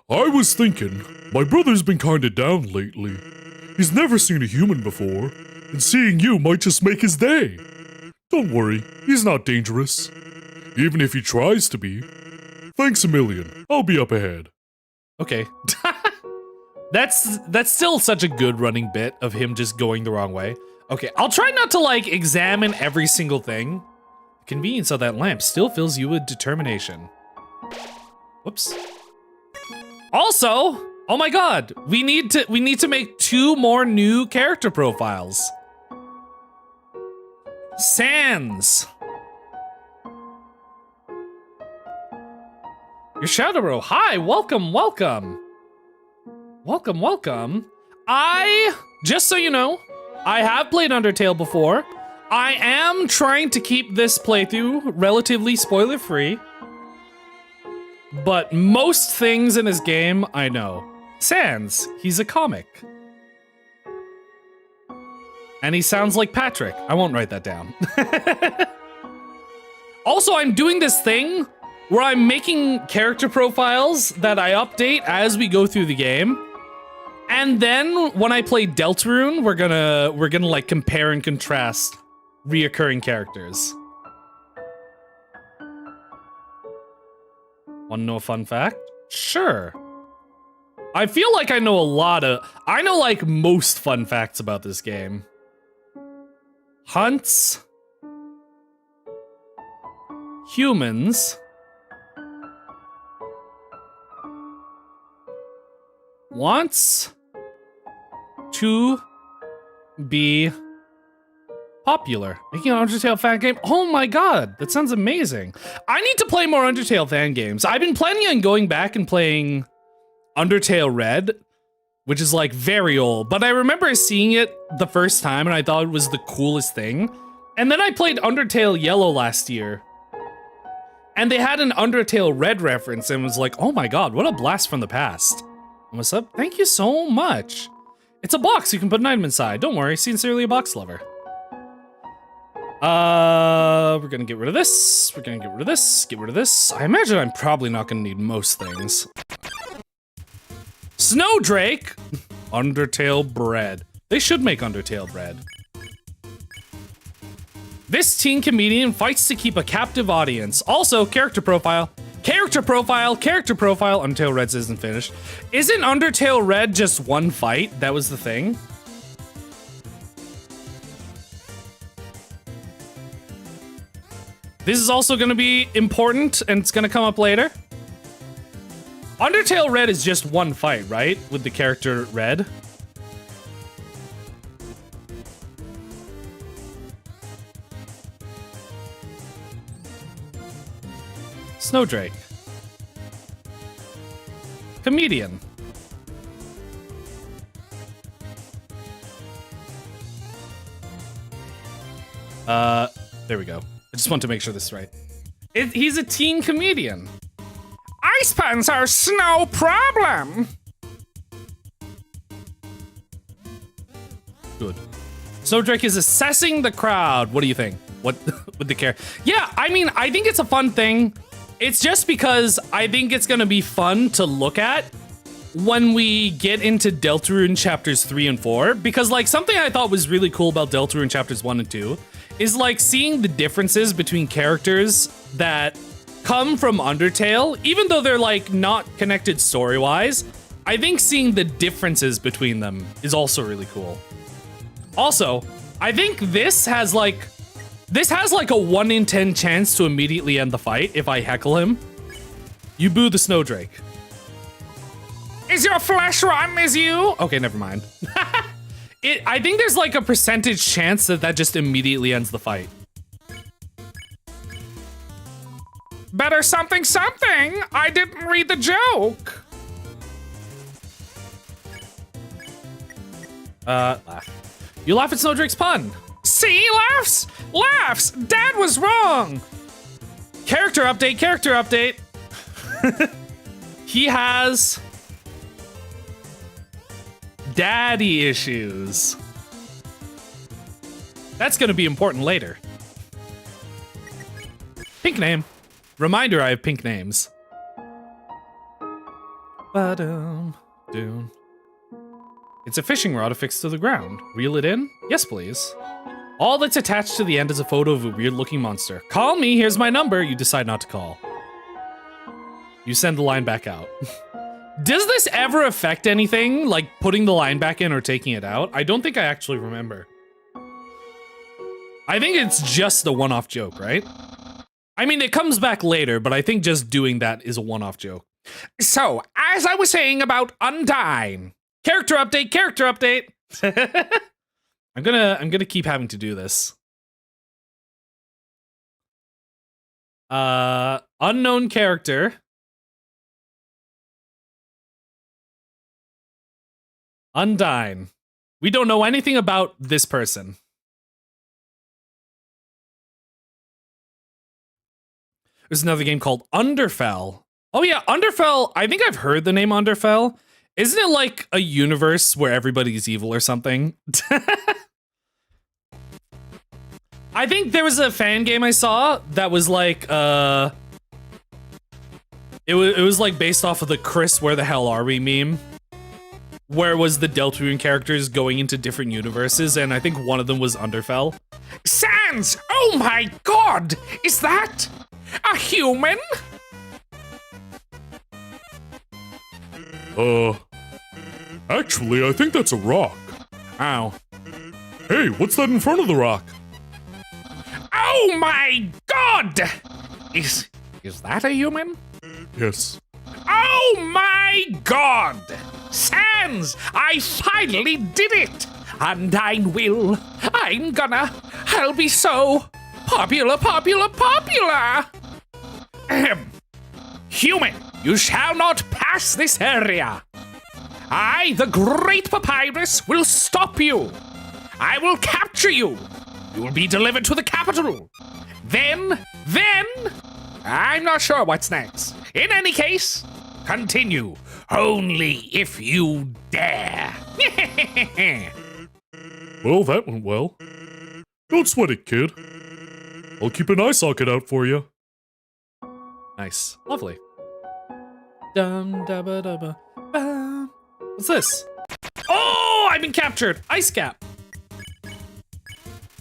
I was thinking, my brother's been kinda down lately. He's never seen a human before, and seeing you might just make his day. Don't worry, he's not dangerous. Even if he tries to be. Thanks a million. I'll be up ahead. Okay. That's still such a good running bit of him just going the wrong way. Okay, I'll try not to like examine every single thing. The convenience of that lamp still fills you with determination. Whoops. Also, oh my god, we need to make 2 more new character profiles. Sans. Your Shadow Bro. Hi, welcome, welcome. Welcome, welcome. Just so you know, I have played Undertale before. I am trying to keep this playthrough relatively spoiler-free. But most things in this game, I know. Sans, he's a comic. And he sounds like Patrick. I won't write that down. Also, I'm doing this thing where I'm making character profiles that I update as we go through the game. And then when I play Deltarune, we're gonna like compare and contrast reoccurring characters. Wanna know a fun fact? Sure. I feel like I know I know like most fun facts about this game. Hunts. Humans. Wants to be popular. Making an Undertale fan game? Oh my god, that sounds amazing. I need to play more Undertale fan games. I've been planning on going back and playing Undertale Red, which is like very old, but I remember seeing it the first time and I thought it was the coolest thing. And then I played Undertale Yellow last year, and they had an Undertale Red reference and was like, oh my god, what a blast from the past. What's up? Thank you so much. It's a box, you can put an item inside. Don't worry, sincerely a box lover. We're gonna get rid of this. We're gonna get rid of this, get rid of this. I imagine I'm probably not gonna need most things. Snowdrake! Undertale bread. They should make Undertale bread. This teen comedian fights to keep a captive audience. Also, character profile. Character profile, character profile. Undertale Red isn't finished. Isn't Undertale Red just one fight? That was the thing. This is also gonna be important and it's gonna come up later. Undertale Red is just one fight, right? With the character Red. Snowdrake. Comedian. There we go. I just want to make sure this is right. He's a teen comedian. Ice pants are no problem. Good. Snowdrake is assessing the crowd. What do you think? What with the care? Yeah, I mean, I think it's a fun thing. It's just because I think it's gonna be fun to look at when we get into Deltarune Chapters 3 and 4. Because like something I thought was really cool about Deltarune Chapters 1 and 2 is like seeing the differences between characters that come from Undertale, even though they're like not connected story-wise. I think seeing the differences between them is also really cool. Also, I think this has like a 1 in 10 chance to immediately end the fight if I heckle him. You boo the Snowdrake. Is your flesh rotten as you? Okay, never mind. I think there's like a percentage chance that just immediately ends the fight. Better something something. I didn't read the joke. Laugh. You laugh at Snowdrake's pun. See, laughs? Laughs! Dad was wrong! Character update, character update. He has daddy issues. That's gonna be important later. Pink name. Reminder, I have pink names. Ba-dum, doom. It's a fishing rod affixed to the ground. Reel it in? Yes, please. All that's attached to the end is a photo of a weird-looking monster. Call me, here's my number. You decide not to call. You send the line back out. Does this ever affect anything, like putting the line back in or taking it out? I don't think I actually remember. I think it's just a one-off joke, right? I mean, it comes back later, but I think just doing that is a one-off joke. So, as I was saying about Undyne. Character update, character update. I'm gonna keep having to do this. Unknown character. Undyne. We don't know anything about this person. There's another game called Undertale. Oh yeah, Undertale. I think I've heard the name Undertale. Isn't it like a universe where everybody's evil or something? I think there was a fan game I saw that was like, it was like based off of the Chris Where the Hell Are We meme, where it was the Deltarune characters going into different universes, and I think one of them was Undertale. Sans! Oh my god! Is that a human? Actually, I think that's a rock. Ow. Hey, what's that in front of the rock? Oh my god! Is that a human? Yes. Oh my god! Sans! I finally did it! Undyne will. I'll be so popular. Ahem. Human, you shall not pass this area. I, the great Papyrus, will stop you. I will capture you. You will be delivered to the capital. Then, I'm not sure what's next. In any case, continue. Only if you dare. Well, that went well. Don't sweat it, kid. I'll keep an eye socket out for you. Nice. Lovely. Dum da ba da ba ba. What's this? Oh, I've been captured. Ice Cap.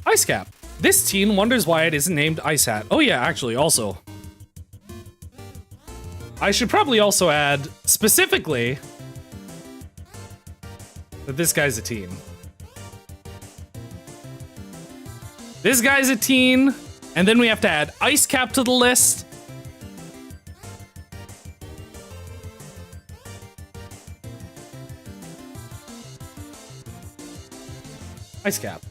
Ice Cap. This teen wonders why it isn't named Ice Hat. Oh yeah, actually, also. I should probably also add, specifically, that this guy's a teen. This guy's a teen, and then we have to add Ice Cap to the list. Ice Cap.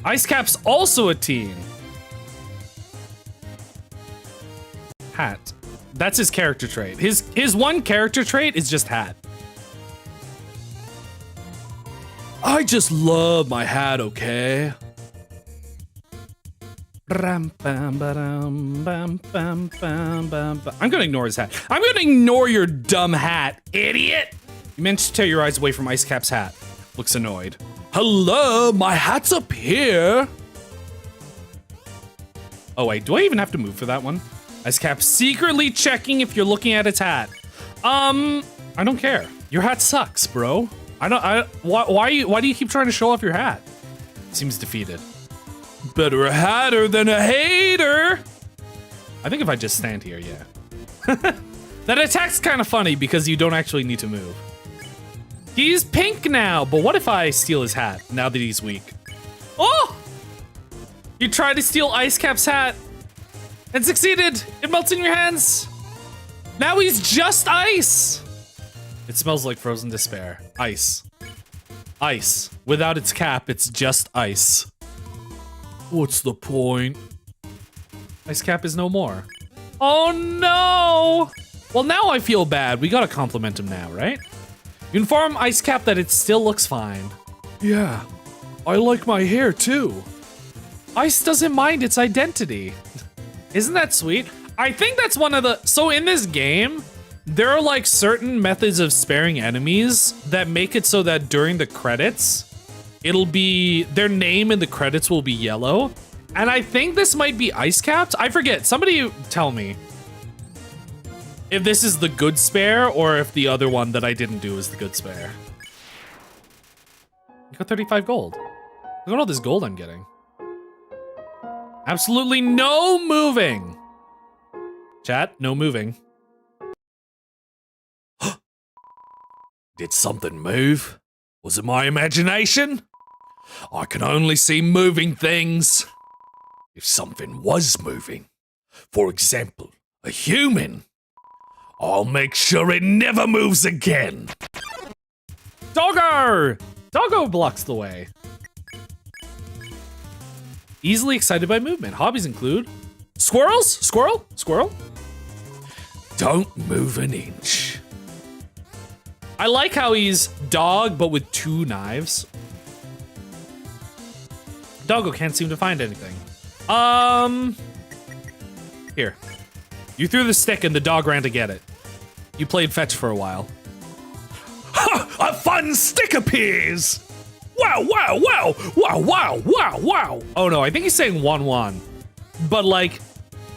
Ice Cap's also a teen. Hat. That's his character trait. His one character trait is just hat. I just love my hat, okay? I'm gonna ignore his hat. I'm gonna ignore your dumb hat, idiot! You meant to tear your eyes away from Ice Cap's hat. Looks annoyed. Hello, my hat's up here. Oh wait, do I even have to move for that one? Ice Cap secretly checking if you're looking at its hat. I don't care. Your hat sucks, bro. Why do you keep trying to show off your hat? Seems defeated. Better a hatter than a hater. I think if I just stand here, yeah. That attack's kind of funny because you don't actually need to move. He's pink now, but what if I steal his hat now that he's weak? Oh! You tried to steal Ice Cap's hat and succeeded. It melts in your hands. Now he's just ice. It smells like frozen despair. Ice. Ice. Without its cap, it's just ice. What's the point? Ice Cap is no more. Oh no! Well, now I feel bad. We gotta compliment him now, right? You inform Ice Cap that it still looks fine. Yeah, I like my hair too. Ice doesn't mind its identity. Isn't that sweet? I think that's one of the... So in this game, there are like certain methods of sparing enemies that make it so that during the credits, it'll be... Their name in the credits will be yellow. And I think this might be Ice Capped. I forget. Somebody tell me if this is the good spare or if the other one that I didn't do is the good spare. You got 35 gold. Look at all this gold I'm getting. Absolutely no moving. Chat, no moving. Did something move? Was it my imagination? I can only see moving things. If something was moving, for example, a human, I'll make sure it never moves again. Doggo! Doggo blocks the way. Easily excited by movement. Hobbies include squirrels, squirrel. Don't move an inch. I like how he's dog, but with 2 knives. Doggo can't seem to find anything. Here. You threw the stick and the dog ran to get it. You played fetch for a while. Ha! A fun stick appears! Wow, wow, wow! Wow, wow, wow, wow! Oh no, I think he's saying 1-1. But like,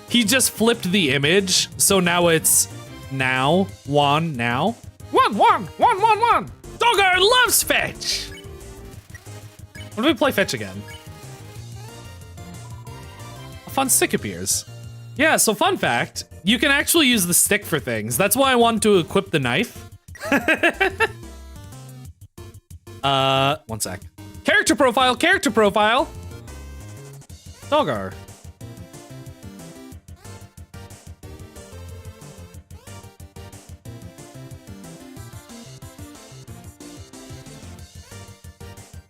he just flipped the image, so now it's now, 1, now. 1-1. Doggo loves fetch! When do we play fetch again? A fun stick appears. Yeah, so fun fact, you can actually use the stick for things. That's why I wanted to equip the knife. One sec. Character profile. Doggar.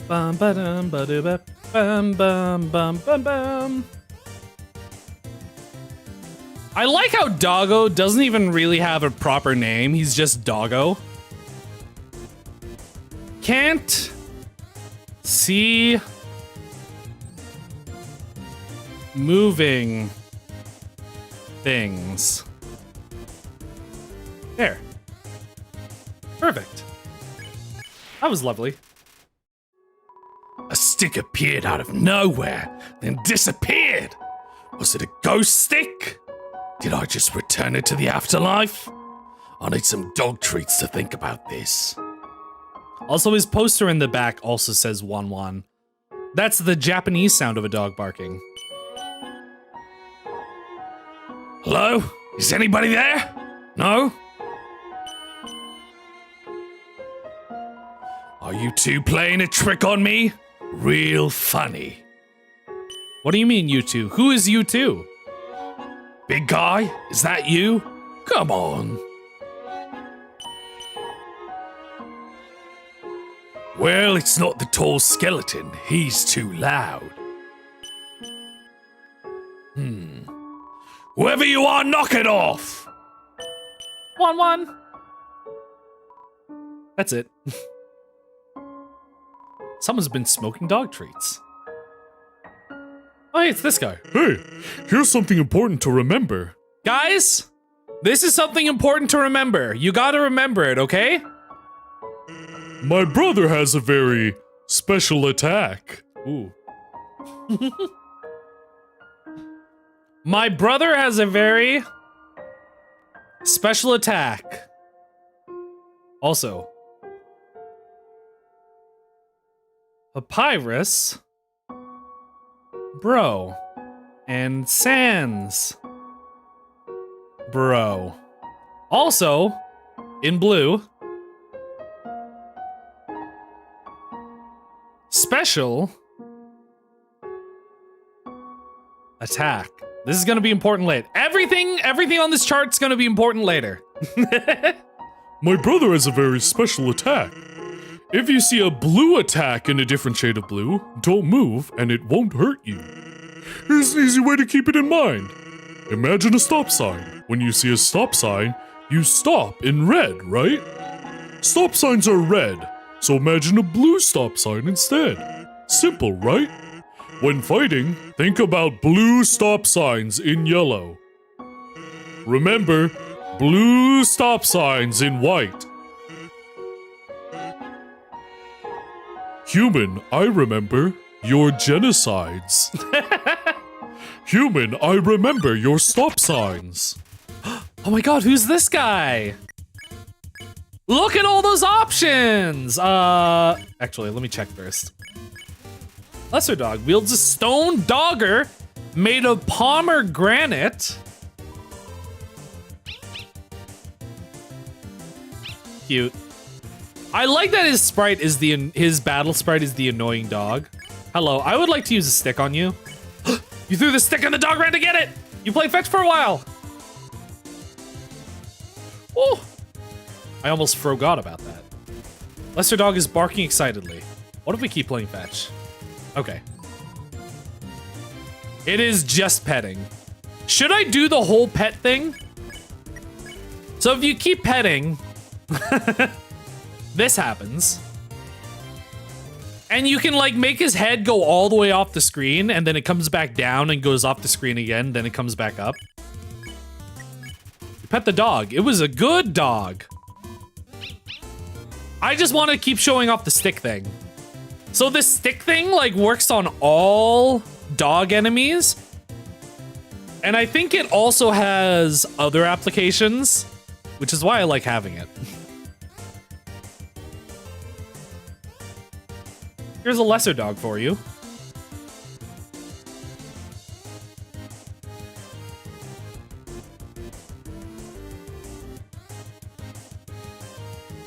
Bum ba-dum ba-dum bum bum bum bum bum. I like how Doggo doesn't even really have a proper name. He's just Doggo. Can't see moving things. There. Perfect. That was lovely. A stick appeared out of nowhere, then disappeared. Was it a ghost stick? Did I just return it to the afterlife? I need some dog treats to think about this. Also, his poster in the back also says 1-1. That's the Japanese sound of a dog barking. Hello? Is anybody there? No? Are you two playing a trick on me? Real funny. What do you mean, you two? Who is you two? Big guy, is that you? Come on. Well, it's not the tall skeleton. He's too loud. Whoever you are, knock it off! 1-1. That's it. Someone's been smoking dog treats. Oh, hey, it's this guy. Hey, here's something important to remember. Guys, this is something important to remember. You gotta remember it, okay? My brother has a very special attack. Ooh. My brother has a very special attack. Also, Papyrus, bro, and Sans, bro. Also, in blue, special attack. This is gonna be important later. Everything on this chart's gonna be important later. My brother has a very special attack. If you see a blue attack in a different shade of blue, don't move and it won't hurt you. Here's an easy way to keep it in mind. Imagine a stop sign. When you see a stop sign, you stop in red, right? Stop signs are red, so imagine a blue stop sign instead. Simple, right? When fighting, think about blue stop signs in yellow. Remember, blue stop signs in white. Human, I remember your genocides. Human, I remember your stop signs. Oh my god, who's this guy? Look at all those options! Actually, let me check first. Lesser dog wields a stone dogger made of pomegranate. Cute. I like that his sprite is his battle sprite is the annoying dog. Hello, I would like to use a stick on you. You threw the stick and the dog ran to get it! You played fetch for a while! Oh! I almost forgot about that. Lesser dog is barking excitedly. What if we keep playing fetch? Okay. It is just petting. Should I do the whole pet thing? So if you keep petting, this happens. And you can like make his head go all the way off the screen and then it comes back down and goes off the screen again, then it comes back up. You pet the dog. It was a good dog. I just want to keep showing off the stick thing. So this stick thing like works on all dog enemies. And I think it also has other applications, which is why I like having it. Here's a lesser dog for you.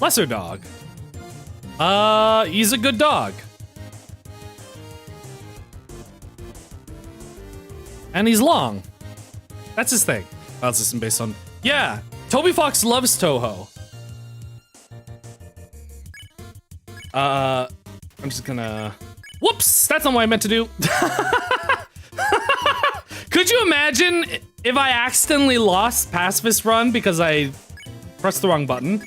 Lesser dog. He's a good dog. And he's long. That's his thing. Oh, that's just based on... Yeah, Toby Fox loves Toho. I'm just gonna... Whoops! That's not what I meant to do. Could you imagine if I accidentally lost Pacifist Run because I pressed the wrong button?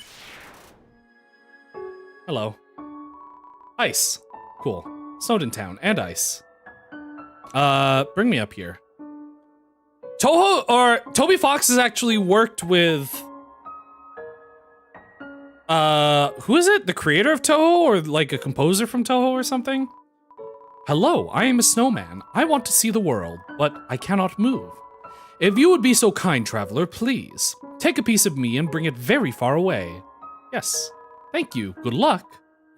Hello. Ice. Cool. Snowden Town and ice. Bring me up here. Toby Fox has actually worked with... who is it? The creator of Toho or like a composer from Toho or something? Hello, I am a snowman. I want to see the world, but I cannot move. If you would be so kind, traveler, please. Take a piece of me and bring it very far away. Yes. Thank you. Good luck.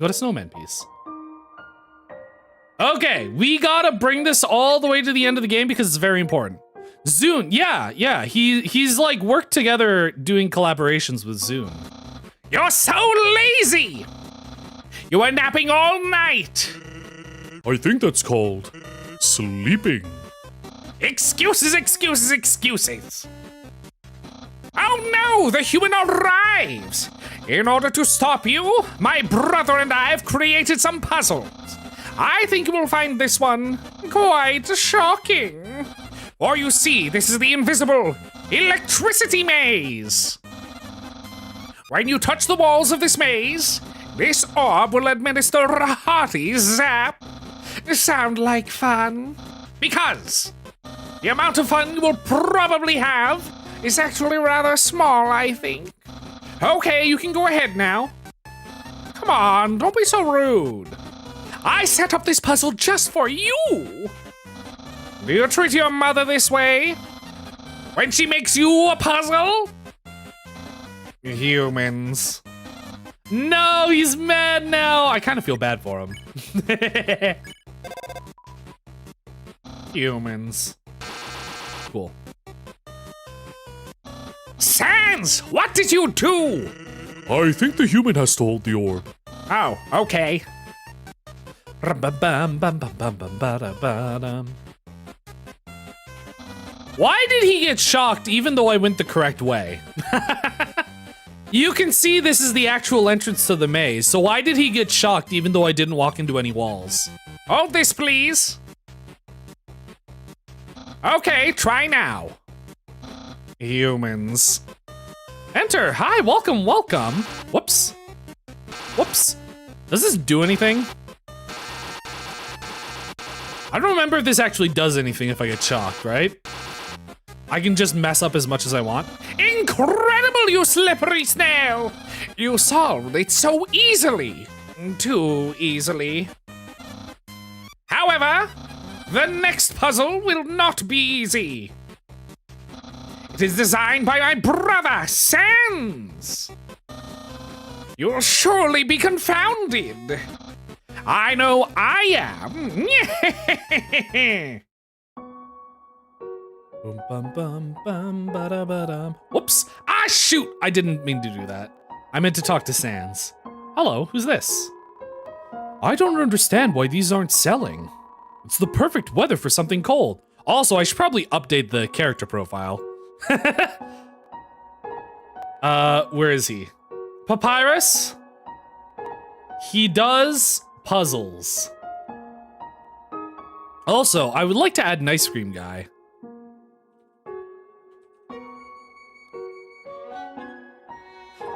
Got a snowman piece. Okay, we gotta bring this all the way to the end of the game because it's very important. Zune, yeah, he's like worked together doing collaborations with Zune. You're so lazy! You were napping all night! I think that's called sleeping. Excuses, excuses, excuses! Oh no, the human arrives! In order to stop you, my brother and I have created some puzzles. I think you will find this one quite shocking. For you see, this is the invisible electricity maze. When you touch the walls of this maze, this orb will administer a hearty zap. Sound like fun? Because the amount of fun you will probably have is actually rather small, I think. Okay, you can go ahead now. Come on, don't be so rude. I set up this puzzle just for you. Do you treat your mother this way? When she makes you a puzzle? Humans. No, he's mad now. I kind of feel bad for him. Humans. Cool. Sans, what did you do? I think the human has to hold the orb. Oh, okay. Why did he get shocked even though I went the correct way? You can see this is the actual entrance to the maze, so why did he get shocked even though I didn't walk into any walls? Hold this, please. Okay, try now. Humans. Enter. Hi, welcome, welcome. Whoops. Whoops. Does this do anything? I don't remember if this actually does anything if I get shocked, right? I can just mess up as much as I want. Incredible, you slippery snail! You solved it so easily. Too easily. However, the next puzzle will not be easy. It is designed by my brother, Sans. You'll surely be confounded. I know I am. Whoops. Ah, shoot. I didn't mean to do that. I meant to talk to Sans. Hello, who's this? I don't understand why these aren't selling. It's the perfect weather for something cold. Also, I should probably update the character profile. Where is he? Papyrus? He does puzzles. Also, I would like to add an ice cream guy.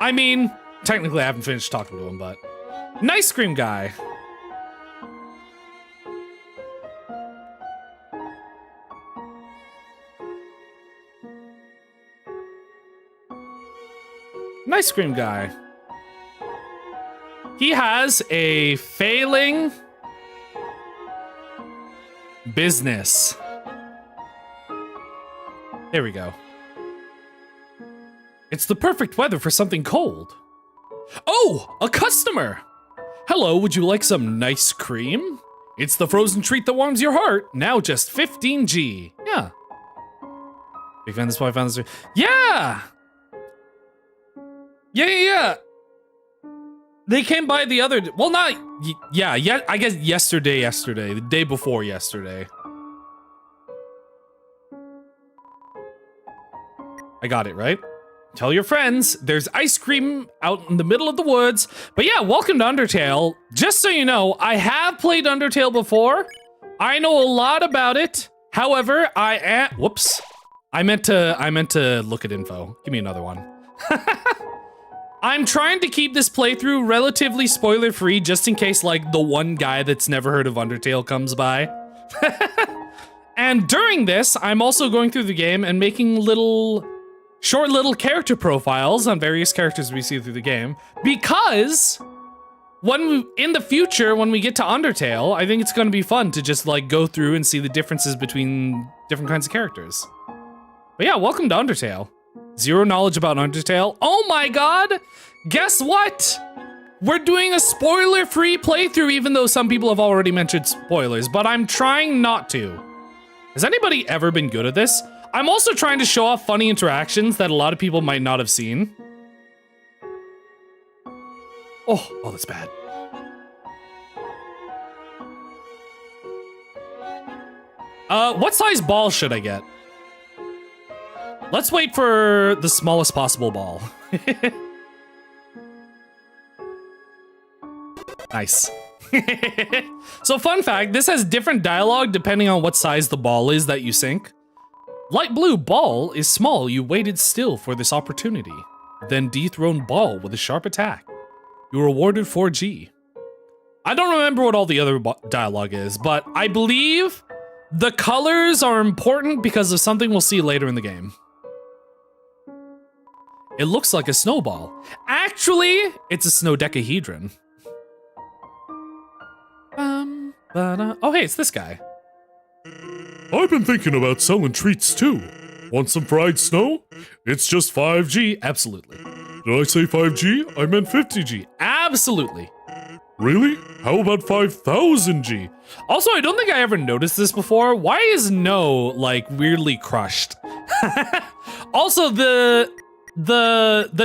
I mean, technically I haven't finished talking to him, but an ice cream guy. An ice cream guy. He has a failing business. There we go. It's the perfect weather for something cold. Oh, a customer! Hello, would you like some nice cream? It's the frozen treat that warms your heart. Now just 15G. Yeah. We found this boy, found this. Yeah! Yeah. They came by the other, well, not, yeah, I guess yesterday, the day before yesterday. I got it, right? Tell your friends, there's ice cream out in the middle of the woods. But yeah, welcome to Undertale. Just so you know, I have played Undertale before. I know a lot about it. However, whoops. I meant to look at info. Give me another one. I'm trying to keep this playthrough relatively spoiler-free just in case, like, the one guy that's never heard of Undertale comes by. And during this, I'm also going through the game and making short little character profiles on various characters we see through the game, because in the future, when we get to Undertale, I think it's going to be fun to just, like, go through and see the differences between different kinds of characters. But yeah, welcome to Undertale. Zero knowledge about Undertale. Oh my god! Guess what? We're doing a spoiler-free playthrough, even though some people have already mentioned spoilers, but I'm trying not to. Has anybody ever been good at this? I'm also trying to show off funny interactions that a lot of people might not have seen. Oh, that's bad. What size ball should I get? Let's wait for the smallest possible ball. Nice. So fun fact, this has different dialogue depending on what size the ball is that you sink. Light blue ball is small, you waited still for this opportunity. Then dethrone ball with a sharp attack. You are awarded 4G. I don't remember what all the other dialogue is, but I believe the colors are important because of something we'll see later in the game. It looks like a snowball. Actually, it's a snowdecahedron. Oh, hey, it's this guy. I've been thinking about selling treats too. Want some fried snow? It's just 5G. Absolutely. Did I say 5G? I meant 50G. Absolutely. Really? How about 5000G? Also, I don't think I ever noticed this before. Why is no, like, weirdly crushed? Also, the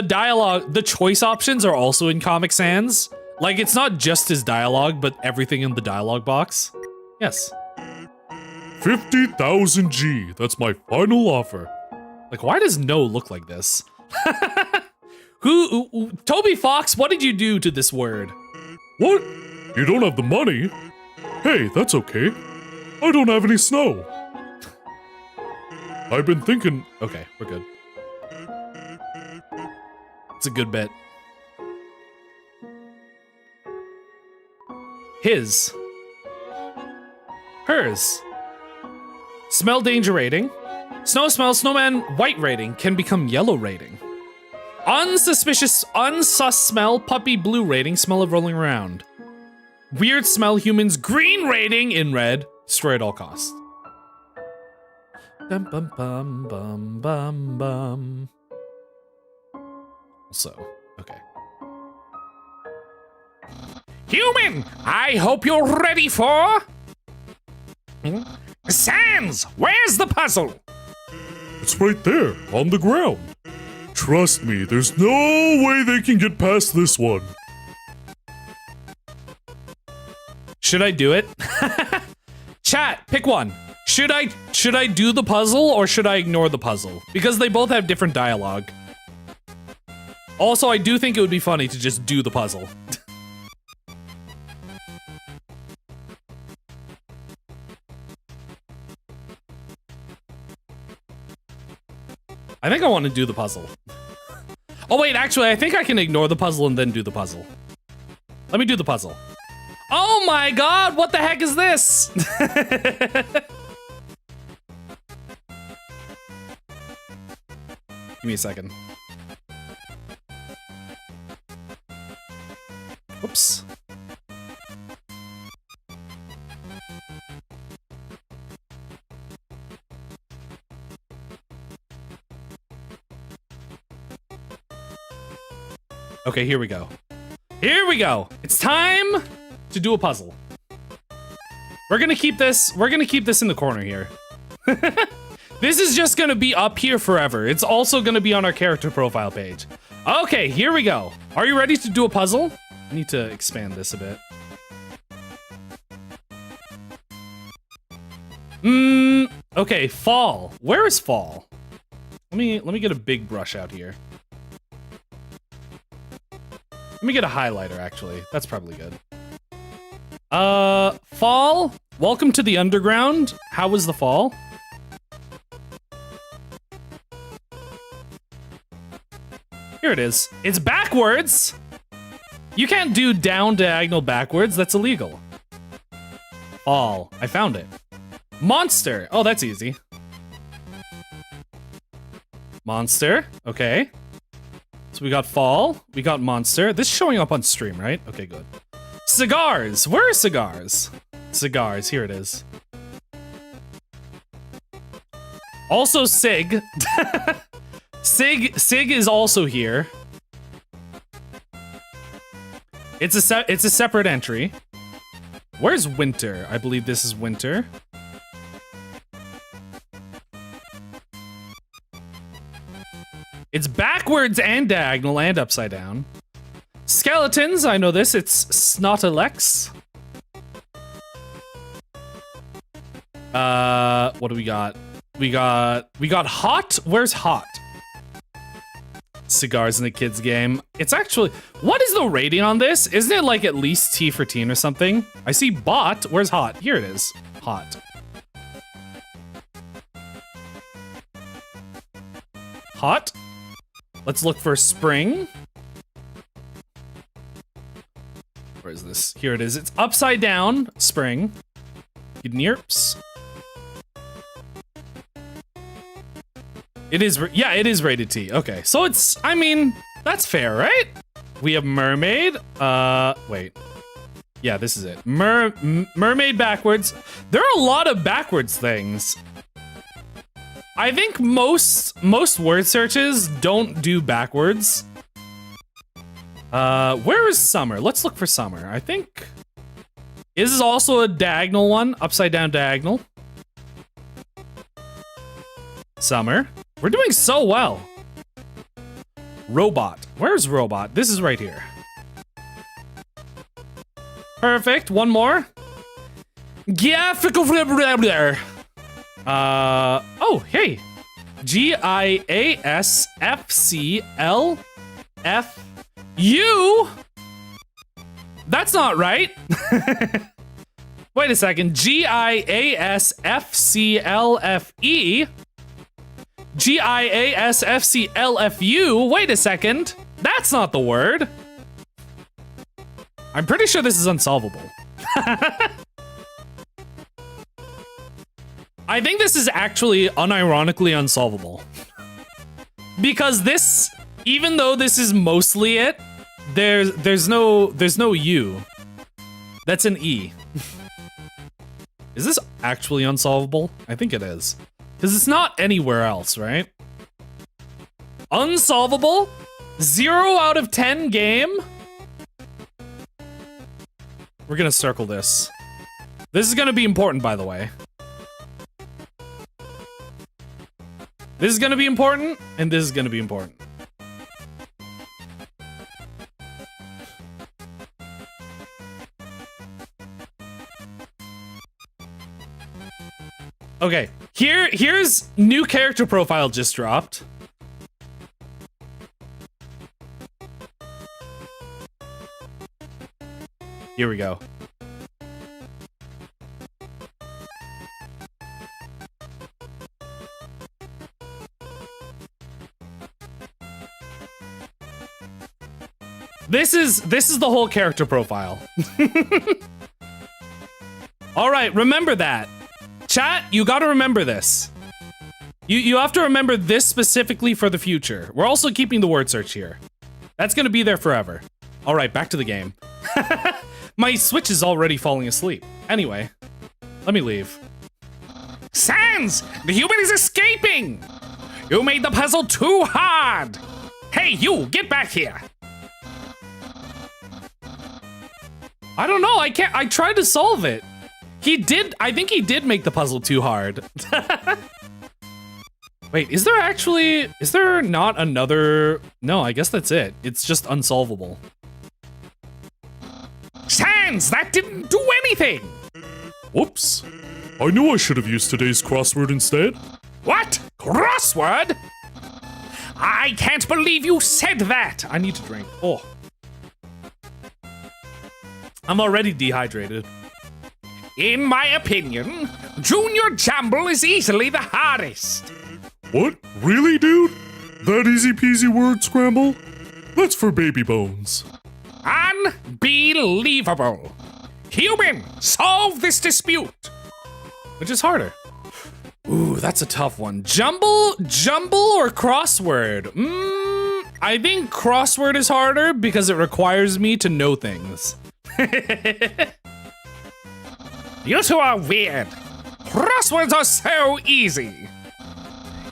dialogue, the choice options are also in Comic Sans. Like, it's not just his dialogue, but everything in the dialogue box. Yes. 50,000G. That's my final offer. Like, why does no look like this? Toby Fox, what did you do to this word? What? You don't have the money? Hey, that's okay. I don't have any snow. I've been thinking... Okay, we're good. It's a good bit. His. Hers. Smell danger rating. Snow smell snowman white rating can become yellow rating. Unsuspicious unsus smell puppy blue rating, smell of rolling around. Weird smell humans green rating in red, destroy at all costs. Bum bum bum bum bum bum. So, okay. Human, I hope you're ready for... Sans, where's the puzzle? It's right there, on the ground. Trust me, there's no way they can get past this one. Should I do it? Chat, pick one. Should I do the puzzle or should I ignore the puzzle? Because they both have different dialogue. Also, I do think it would be funny to just do the puzzle. I think I want to do the puzzle. Oh wait, actually, I think I can ignore the puzzle and then do the puzzle. Let me do the puzzle. Oh my god, what the heck is this? Give me a second. Oops. Okay, here we go. Here we go. It's time to do a puzzle. We're gonna keep this in the corner here. This is just gonna be up here forever. It's also gonna be on our character profile page. Okay, here we go. Are you ready to do a puzzle? I need to expand this a bit. Okay, fall. Where is fall? Let me get a big brush out here. Let me get a highlighter, actually. That's probably good. Fall. Welcome to the underground. How was the fall? Here it is. It's backwards! You can't do down diagonal backwards. That's illegal. Fall. I found it. Monster. Oh, that's easy. Monster. Okay. So we got fall, we got monster. This is showing up on stream, right? Okay, good. Cigars. Where are cigars? Cigars. Here it is. Also Sig. Sig is also here. It's a separate entry. Where's winter? I believe this is winter. It's backwards and diagonal and upside down. Skeletons, I know this. It's Snotalex. What do we got? We got hot. Where's hot? Cigars in the kids game. It's actually, what is the rating on this? Isn't it like at least T for teen or something? I see bot. Where's hot? Here it is. Hot. Hot. Let's look for spring. Where is this? Here it is. It's upside down. Spring. Nierps. It is, yeah, it is rated T. Okay, so it's, I mean, that's fair, right? We have mermaid. Wait. Yeah, this is it. Mermaid backwards. There are a lot of backwards things. I think most word searches don't do backwards. Where is summer? Let's look for summer. I think this is also a diagonal one, upside down diagonal. Summer. We're doing so well. Robot. Where's robot? This is right here. Perfect. One more. Oh, hey. GIASFCLFU? That's not right. Wait a second. GIASFCLFE? GIASFCLFU? Wait a second. That's not the word. I'm pretty sure this is unsolvable. I think this is actually unironically unsolvable. Because this, even though this is mostly it, there's no U. That's an E. Is this actually unsolvable? I think it is. Because it's not anywhere else, right? Unsolvable? 0 out of 10 game? We're gonna circle this. This is gonna be important, by the way. This is gonna be important, and this is gonna be important. Okay, here's new character profile just dropped. Here we go. This is the whole character profile. All right, remember that. Chat, you gotta remember this. You have to remember this specifically for the future. We're also keeping the word search here. That's gonna be there forever. All right, back to the game. My Switch is already falling asleep. Anyway, let me leave. Sans! The human is escaping! You made the puzzle too hard! Hey, you, get back here! I don't know, I tried to solve it. I think he did make the puzzle too hard. Wait, is there not another? No, I guess that's it. It's just unsolvable. Sans, that didn't do anything! Whoops. I knew I should have used today's crossword instead. What? Crossword? I can't believe you said that! I need to drink. Oh. I'm already dehydrated. In my opinion, Junior Jumble is easily the hardest. What? Really, dude? That easy peasy word scramble? That's for baby bones. Unbelievable. Human, solve this dispute. Which is harder? Ooh, that's a tough one. Jumble or crossword? I think crossword is harder because it requires me to know things. You two are weird. Crosswords are so easy.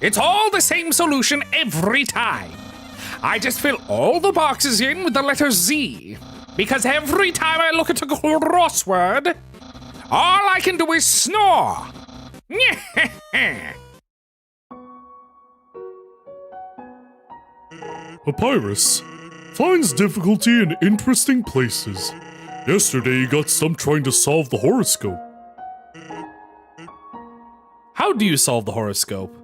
It's all the same solution every time. I just fill all the boxes in with the letter Z. Because every time I look at a crossword, all I can do is snore. Papyrus finds difficulty in interesting places. Yesterday he got stumped trying to solve the horoscope. How do you solve the horoscope?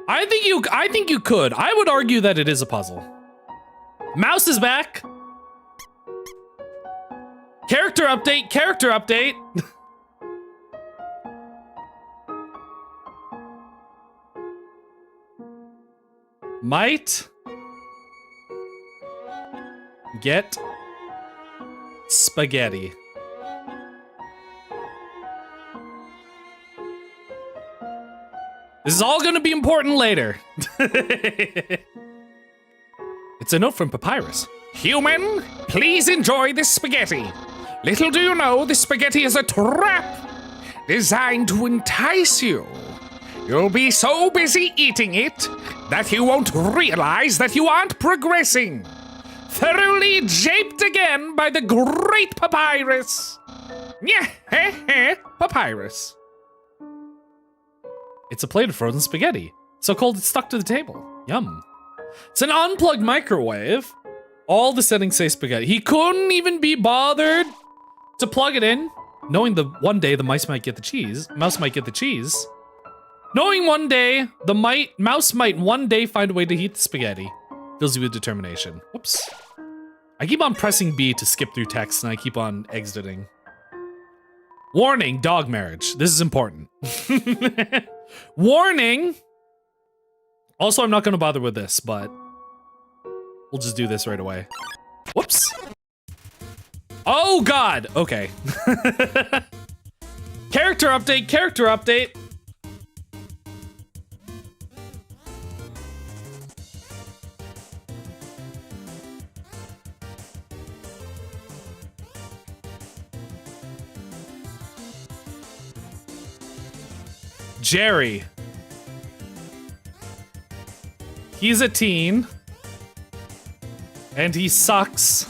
I think you could. I would argue that it is a puzzle. Mouse is back. Character update, character update. Might get spaghetti. This is all gonna be important later. It's a note from Papyrus. Human, please enjoy this spaghetti. Little do you know, this spaghetti is a trap designed to entice you. You'll be so busy eating it that you won't realize that you aren't progressing. Thoroughly japed again by the great Papyrus. Yeah, Papyrus. It's a plate of frozen spaghetti. So cold it's stuck to the table. Yum. It's an unplugged microwave. All the settings say spaghetti. He couldn't even be bothered to plug it in, knowing that one day the mouse might get the cheese. Knowing one day the mouse might one day find a way to heat the spaghetti. Fills you with determination. Whoops. I keep on pressing B to skip through text and I keep on exiting. Warning, dog marriage. This is important. Warning. Also, I'm not gonna bother with this, but we'll just do this right away. Whoops. Oh God, okay. Character update, character update. Jerry. He's a teen. And he sucks.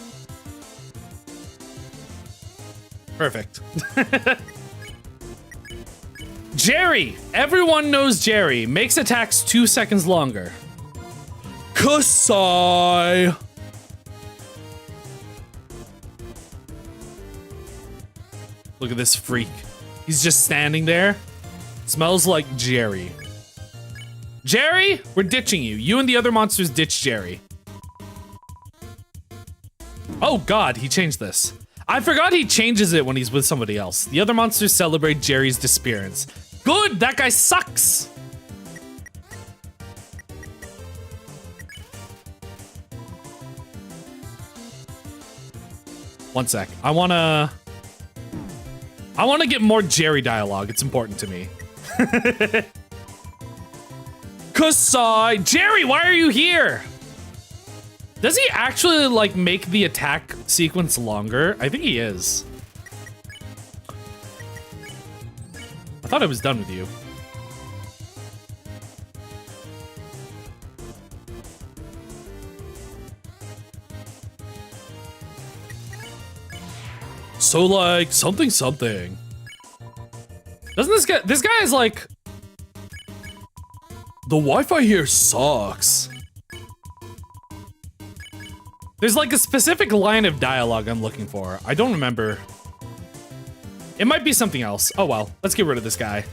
Perfect. Jerry! Everyone knows Jerry. Makes attacks 2 seconds longer. Kasai! Look at this freak. He's just standing there. Smells like Jerry. Jerry, we're ditching you. You and the other monsters ditch Jerry. Oh God, he changed this. I forgot he changes it when he's with somebody else. The other monsters celebrate Jerry's disappearance. Good, that guy sucks. One sec. I wanna get more Jerry dialogue. It's important to me. Kasai! Jerry, why are you here? Does he actually, like, make the attack sequence longer? I think he is. I thought I was done with you. So, like, something. Doesn't this guy is like... The Wi-Fi here sucks. There's like a specific line of dialogue I'm looking for. I don't remember. It might be something else. Oh well, let's get rid of this guy.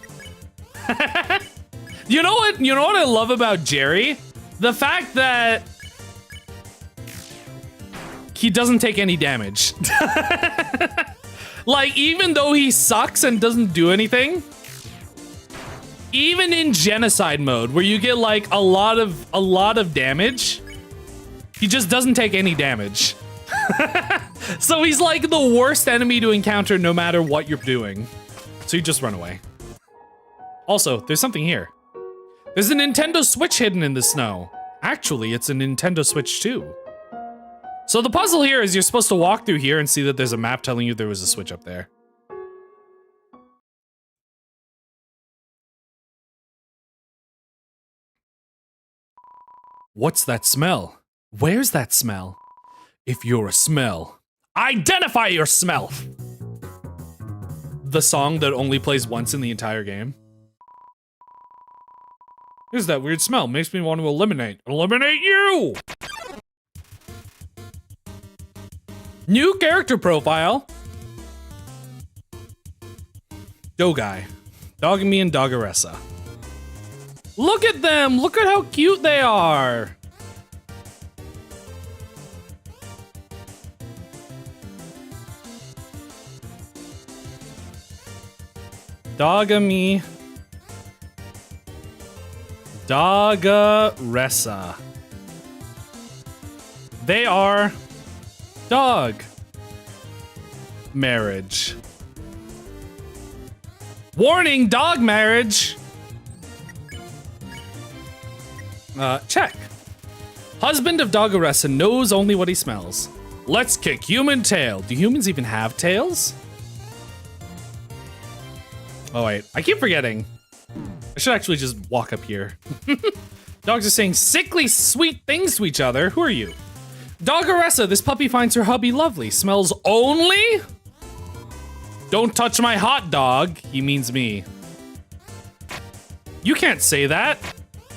You know what I love about Jerry? The fact that he doesn't take any damage. Like, even though he sucks and doesn't do anything, even in genocide mode where you get like a lot of damage, he just doesn't take any damage. So he's like the worst enemy to encounter no matter what you're doing. So you just run away. Also, there's something here. There's a Nintendo Switch hidden in the snow. Actually, it's a Nintendo Switch 2. So the puzzle here is you're supposed to walk through here and see that there's a map telling you there was a switch up there. What's that smell? Where's that smell? If you're a smell, identify your smell! The song that only plays once in the entire game. Here's that weird smell. Makes me want to eliminate. Eliminate you! New character profile. Dogai. Dogami and Dogaressa. Look at them! Look at how cute they are! Dogami. Dogaressa. They are dog marriage. Warning, dog marriage. Check. Husband of Dogaressa knows only what he smells. Let's kick human tail. Do humans even have tails? Oh wait, I keep forgetting. I should actually just walk up here. Dogs are saying sickly sweet things to each other. Who are you? Dogaressa, this puppy finds her hubby lovely. Smells only? Don't touch my hot dog. He means me. You can't say that.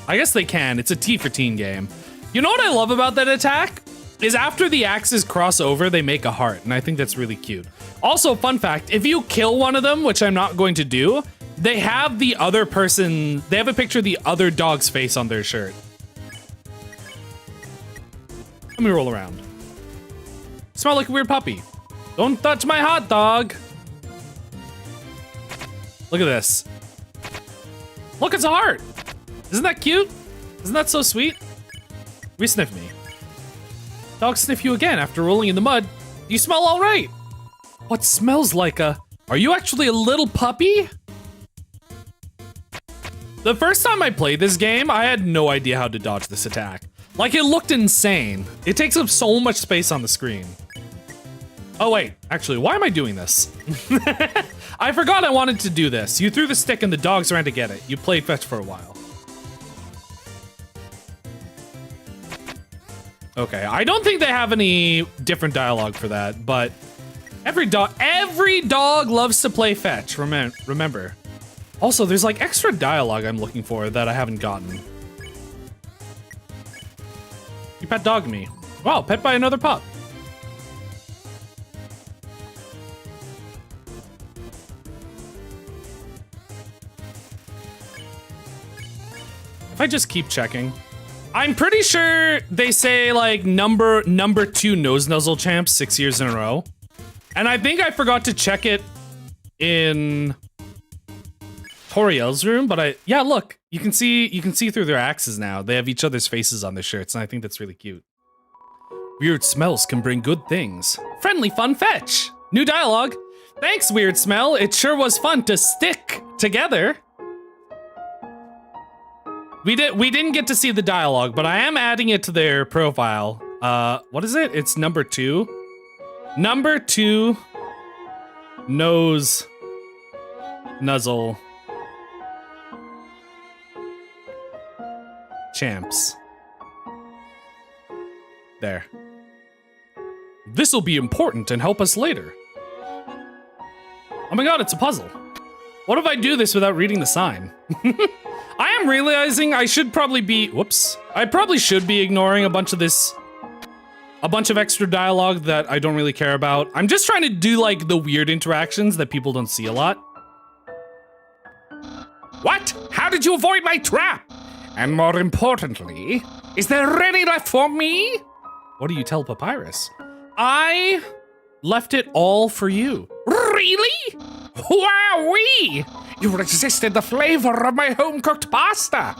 I guess they can. It's a T for teen game. You know what I love about that attack? Is after the axes cross over, they make a heart, and I think that's really cute. Also, fun fact, if you kill one of them, which I'm not going to do, they have the other person, they have a picture of the other dog's face on their shirt. Let me roll around. Smell like a weird puppy. Don't touch my hot dog. Look at this. Look, it's a heart. Isn't that cute? Isn't that so sweet? Resniff me. Dog sniff you again after rolling in the mud. You smell all right. What smells like a... Are you actually a little puppy? The first time I played this game, I had no idea how to dodge this attack. Like, it looked insane. It takes up so much space on the screen. Oh wait, actually, why am I doing this? I forgot I wanted to do this. You threw the stick and the dogs ran to get it. You played fetch for a while. Okay, I don't think they have any different dialogue for that, but every dog loves to play fetch, remember. Also, there's like extra dialogue I'm looking for that I haven't gotten. You pet dog me. Wow, pet by another pup. If I just keep checking. I'm pretty sure they say like number 2 nose nuzzle champ 6 years in a row. And I think I forgot to check it in Toriel's room, but yeah, look, you can see through their axes now. They have each other's faces on their shirts, and I think that's really cute. Weird smells can bring good things. Friendly fun fetch. New dialogue. Thanks, weird smell. It sure was fun to stick together. We didn't get to see the dialogue, but I am adding it to their profile. What is it? It's number 2. Number 2. Nose. Nuzzle. Champs. There. This'll be important and help us later. Oh my god, it's a puzzle. What if I do this without reading the sign? I am realizing I should probably be, whoops. I probably should be ignoring a bunch of extra dialogue that I don't really care about. I'm just trying to do like the weird interactions that people don't see a lot. What? How did you avoid my trap? And more importantly, is there any left for me? What do you tell Papyrus? I left it all for you. Really? Wowee! You resisted the flavor of my home-cooked pasta,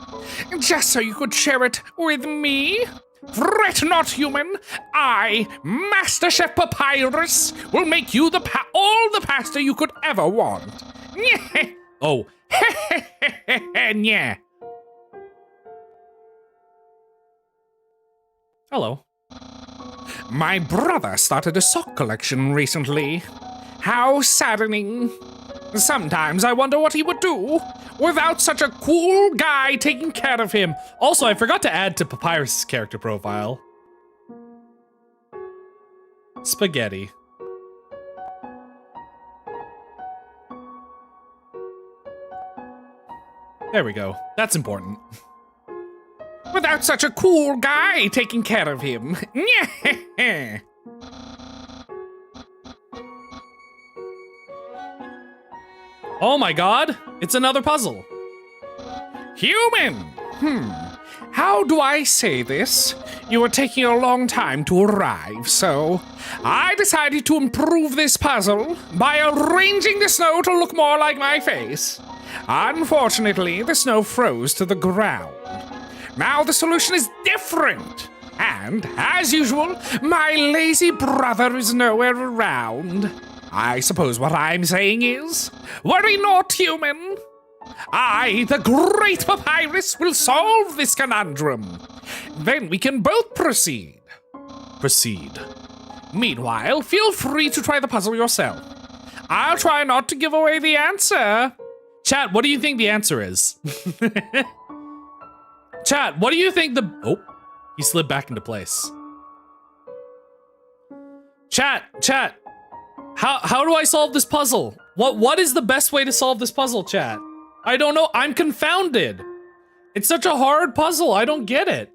just so you could share it with me? Fret not, human. I, Master Chef Papyrus, will make you all the pasta you could ever want. Oh. Yeah. Hello. My brother started a sock collection recently. How saddening. Sometimes I wonder what he would do without such a cool guy taking care of him. Also, I forgot to add to Papyrus' character profile. Spaghetti. There we go. That's important. Without such a cool guy taking care of him. Oh my god, it's another puzzle. Human! How do I say this? You were taking a long time to arrive, so I decided to improve this puzzle by arranging the snow to look more like my face. Unfortunately, the snow froze to the ground. Now the solution is different. And, as usual, my lazy brother is nowhere around. I suppose what I'm saying is, worry not, human. I, the great Papyrus, will solve this conundrum. Then we can both proceed. Proceed. Meanwhile, feel free to try the puzzle yourself. I'll try not to give away the answer. Chat, what do you think the answer is? Chat, what do you think the... Oh, he slid back into place. Chat. How do I solve this puzzle? What is the best way to solve this puzzle, chat? I don't know. I'm confounded. It's such a hard puzzle. I don't get it.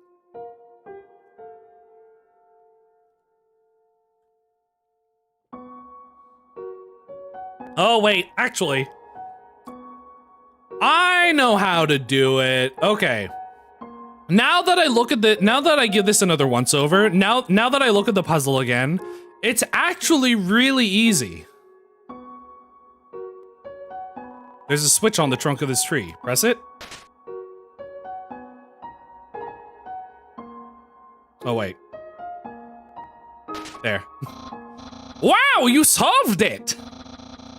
Oh, wait. Actually, I know how to do it. Okay. Now that I give this another once over, now that I look at the puzzle again, it's actually really easy. There's a switch on the trunk of this tree. Press it. Oh, wait. There. Wow, you solved it!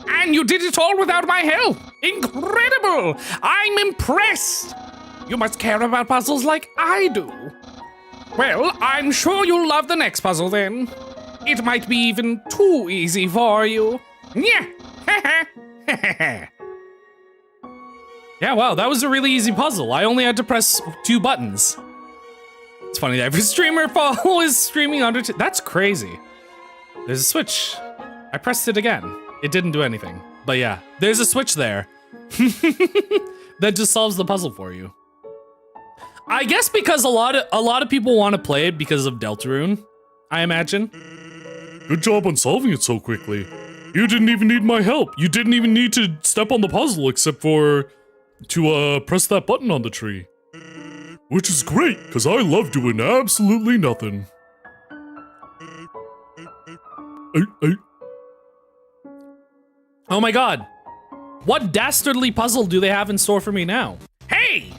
And you did it all without my help! Incredible! I'm impressed! You must care about puzzles like I do. Well, I'm sure you'll love the next puzzle then. It might be even too easy for you. Yeah. Yeah, wow, that was a really easy puzzle. I only had to press 2 buttons. It's funny that every streamer is streaming Undertale. That's crazy. There's a switch. I pressed it again. It didn't do anything. But yeah, there's a switch there. That just solves the puzzle for you. I guess because a lot of people want to play it because of Deltarune, I imagine. Good job on solving it so quickly. You didn't even need my help. You didn't even need to step on the puzzle except for to press that button on the tree. Which is great, because I love doing absolutely nothing. Oh my god. What dastardly puzzle do they have in store for me now? Hey!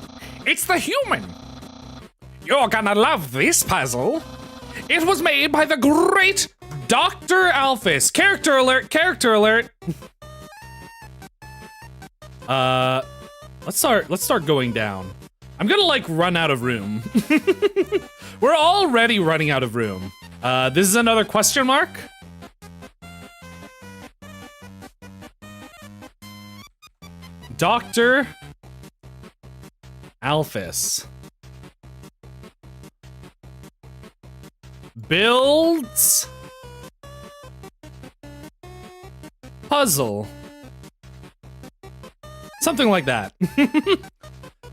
It's the human! You're gonna love this puzzle. It was made by the great Dr. Alphys. Character alert, character alert. Let's start going down. I'm gonna like run out of room. We're already running out of room. This is another question mark. Dr. Alphys builds puzzle. Something like that.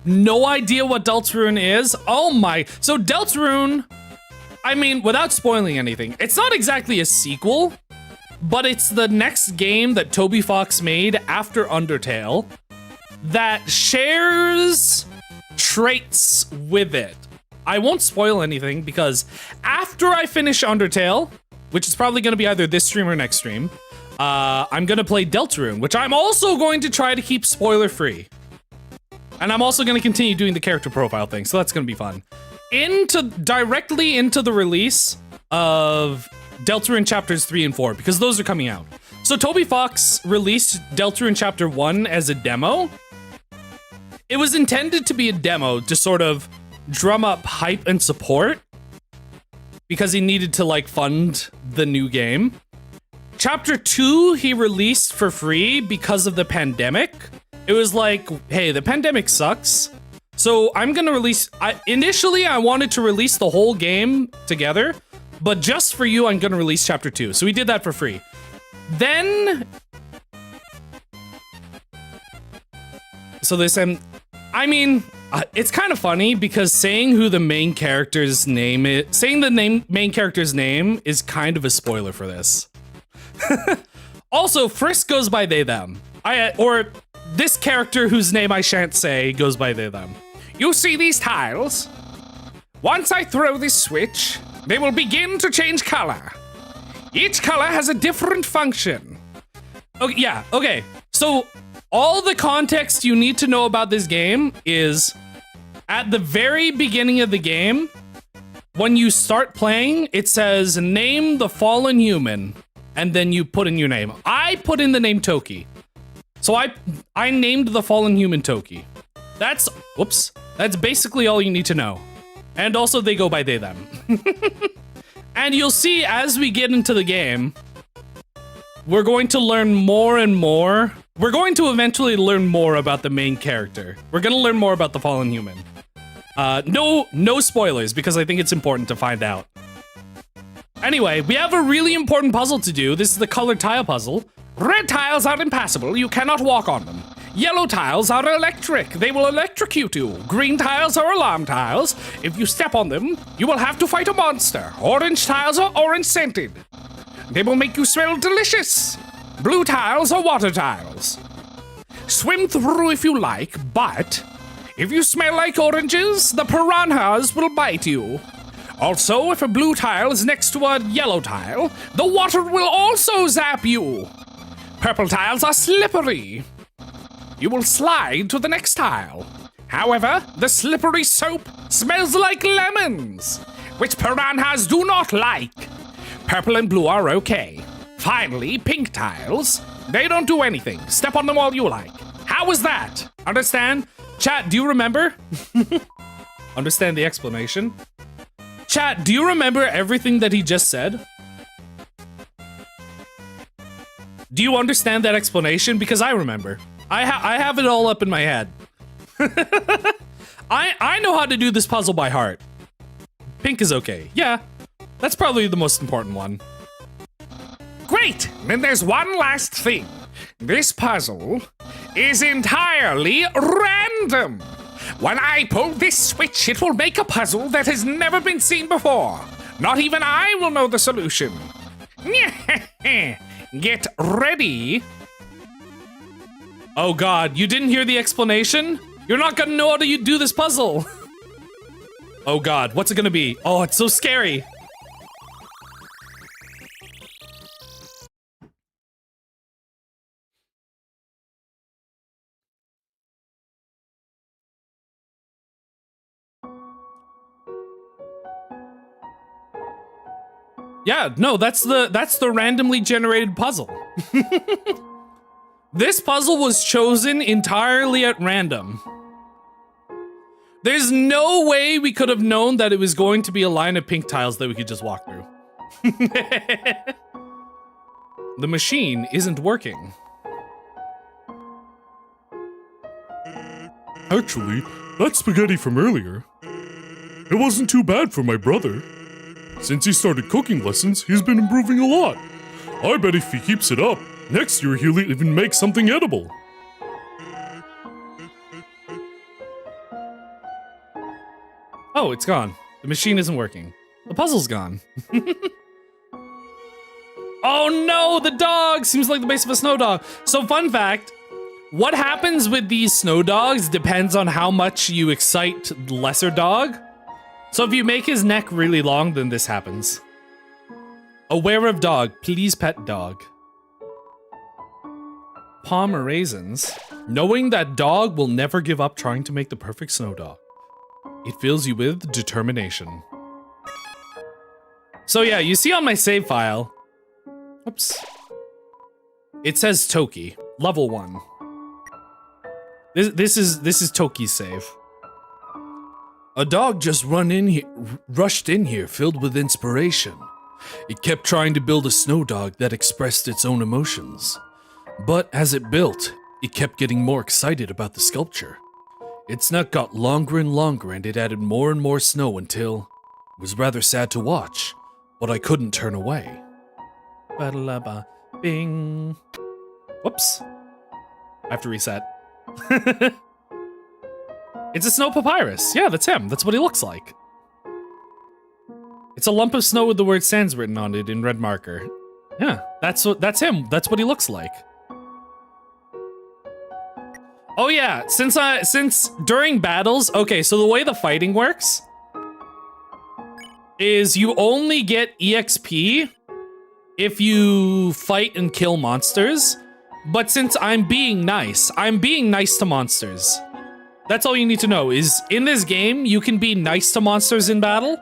No idea what Deltarune is. Oh my. So Deltarune, I mean, without spoiling anything, it's not exactly a sequel, but it's the next game that Toby Fox made after Undertale that shares traits with it. I won't spoil anything because after I finish Undertale, which is probably going to be either this stream or next stream, I'm going to play Deltarune, which I'm also going to try to keep spoiler free. And I'm also going to continue doing the character profile thing, so that's going to be fun. Directly into the release of Deltarune Chapters 3 and 4, because those are coming out. So Toby Fox released Deltarune Chapter 1 as a demo. It was intended to be a demo to sort of drum up hype and support because he needed to like fund the new game. Chapter 2 he released for free because of the pandemic. It was like, hey, the pandemic sucks. So I'm gonna release, initially I wanted to release the whole game together, but just for you, I'm gonna release Chapter 2. So we did that for free. Then, so this, I mean, it's kind of funny because saying who the main character's name is, saying the main character's name is kind of a spoiler for this. Also, Frisk goes by they, them. Or this character whose name I shan't say goes by they, them. You see these tiles? Once I throw this switch, they will begin to change color. Each color has a different function. Okay, yeah, okay. So all the context you need to know about this game is at the very beginning of the game, when you start playing, it says name the fallen human, and then you put in your name. I put in the name Toki. So I named the fallen human Toki. That's basically all you need to know. And also they go by they, them. And you'll see as we get into the game, we're going to learn more and more. We're going to eventually learn more about the main character. We're going to learn more about the fallen human. No spoilers, because I think it's important to find out. Anyway, we have a really important puzzle to do. This is the colored tile puzzle. Red tiles are impassable. You cannot walk on them. Yellow tiles are electric. They will electrocute you. Green tiles are alarm tiles. If you step on them, you will have to fight a monster. Orange tiles are orange scented. They will make you smell delicious. Blue tiles are water tiles. Swim through if you like, but if you smell like oranges, the piranhas will bite you. Also, if a blue tile is next to a yellow tile, the water will also zap you. Purple tiles are slippery. You will slide to the next tile. However, the slippery soap smells like lemons, which piranhas do not like. Purple and blue are okay. Finally, pink tiles. They don't do anything. Step on them all you like. How was that? Understand? Chat, do you remember? Understand the explanation? Chat, do you remember everything that he just said? Do you understand that explanation? Because I remember. I have it all up in my head. I know how to do this puzzle by heart. Pink is okay. Yeah, that's probably the most important one. Great! Then there's one last thing. This puzzle is entirely random. When I pull this switch, it will make a puzzle that has never been seen before. Not even I will know the solution. Get ready. Oh god, you didn't hear the explanation? You're not gonna know how to do this puzzle. Oh god, what's it gonna be? Oh, it's so scary. Yeah, no, that's the randomly generated puzzle. This puzzle was chosen entirely at random. There's no way we could have known that it was going to be a line of pink tiles that we could just walk through. The machine isn't working. Actually, that spaghetti from earlier, it wasn't too bad for my brother. Since he started cooking lessons, he's been improving a lot. I bet if he keeps it up, next year he'll even make something edible. Oh, it's gone. The machine isn't working. The puzzle's gone. Oh no, the dog! Seems like the base of a snow dog. So fun fact, what happens with these snow dogs depends on how much you excite lesser dog. So if you make his neck really long, then this happens. Aware of dog, please pet dog. Palm raisins. Knowing that dog will never give up trying to make the perfect snow dog. It fills you with determination. So yeah, you see on my save file, oops, it says Toki, level 1. This is Toki's save. A dog just rushed in here filled with inspiration. It kept trying to build a snow dog that expressed its own emotions. But as it built, it kept getting more excited about the sculpture. Its neck got longer and longer, and it added more and more snow until it was rather sad to watch, but I couldn't turn away. Ba-da-la-ba, bing. Whoops. I have to reset. It's a snow papyrus. Yeah, that's him. That's what he looks like. It's a lump of snow with the word sans written on it in red marker. Yeah, that's him. That's what he looks like. Oh yeah, since during battles, okay, so the way the fighting works is you only get EXP if you fight and kill monsters. But since I'm being nice to monsters. That's all you need to know is in this game, you can be nice to monsters in battle,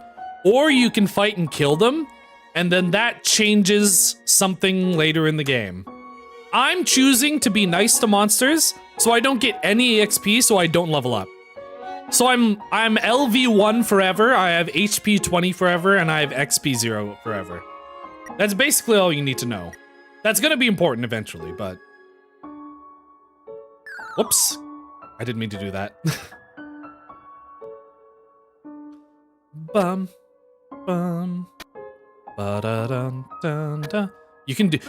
or you can fight and kill them, and then that changes something later in the game. I'm choosing to be nice to monsters, so I don't get any EXP, so I don't level up. So I'm LV1 forever, I have HP 20 forever, and I have XP 0 forever. That's basically all you need to know. That's gonna be important eventually, but... Whoops. I didn't mean to do that. Bum, bum, ba-da-dun-dun-dun.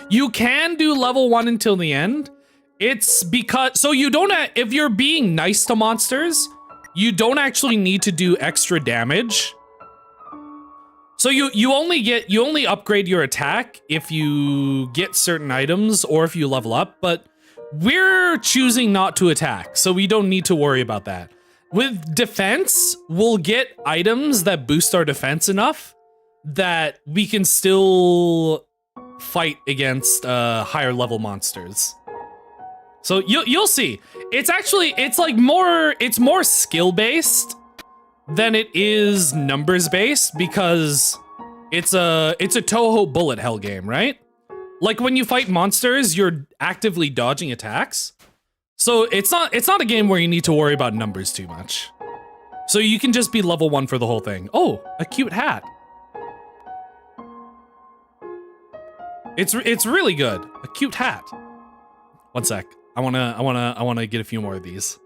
You can do level 1 until the end. It's because, so you don't, if you're being nice to monsters, you don't actually need to do extra damage. So you only upgrade your attack if you get certain items or if you level up, but we're choosing not to attack, so we don't need to worry about that. With defense, we'll get items that boost our defense enough that we can still fight against higher level monsters. So you'll see. It's more skill based than it is numbers based because it's a Toho bullet hell game, right? Like when you fight monsters, you're actively dodging attacks. So it's not a game where you need to worry about numbers too much. So you can just be level 1 for the whole thing. Oh, a cute hat. It's really good. A cute hat. One sec. I wanna get a few more of these.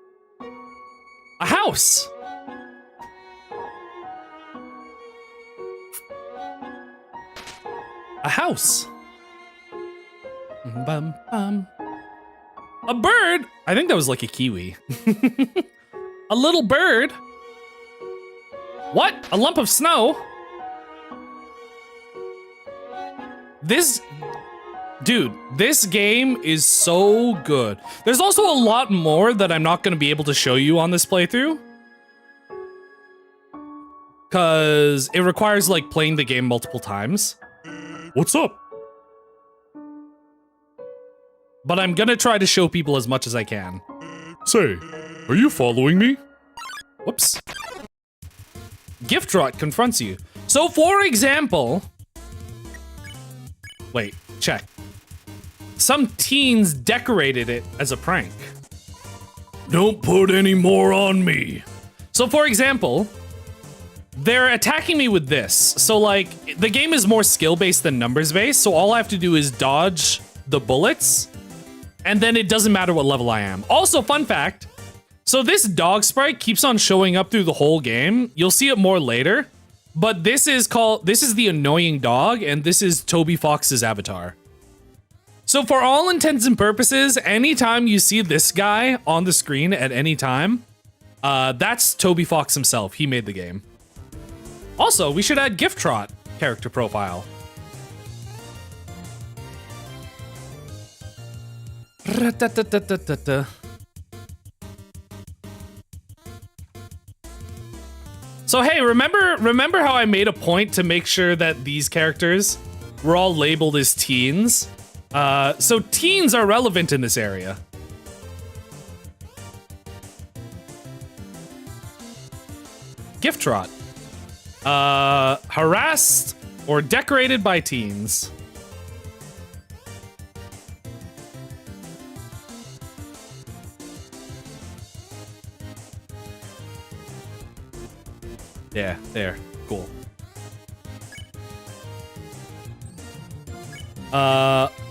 A house. A house. Bum, bum. A bird? I think that was like a kiwi. A little bird? What? A lump of snow? This game is so good. There's also a lot more that I'm not going to be able to show you on this playthrough. Because it requires like playing the game multiple times. What's up? But I'm gonna try to show people as much as I can. Say, are you following me? Whoops. Gift rot confronts you. So for example, Wait, check. Some teens decorated it as a prank. Don't put any more on me. So for example, they're attacking me with this. So like, the game is more skill-based than numbers-based, so all I have to do is dodge the bullets, and then it doesn't matter what level I am. Also, fun fact, so this dog sprite keeps on showing up through the whole game. You'll see it more later, but this is the annoying dog, and this is Toby Fox's avatar. So for all intents and purposes, anytime you see this guy on the screen at any time, that's Toby Fox himself. He made the game. Also, we should add Gift Trot character profile. So hey, remember how I made a point to make sure that these characters were all labeled as teens? So teens are relevant in this area. Gift Trot. Harassed or decorated by teens. Yeah, there. Cool.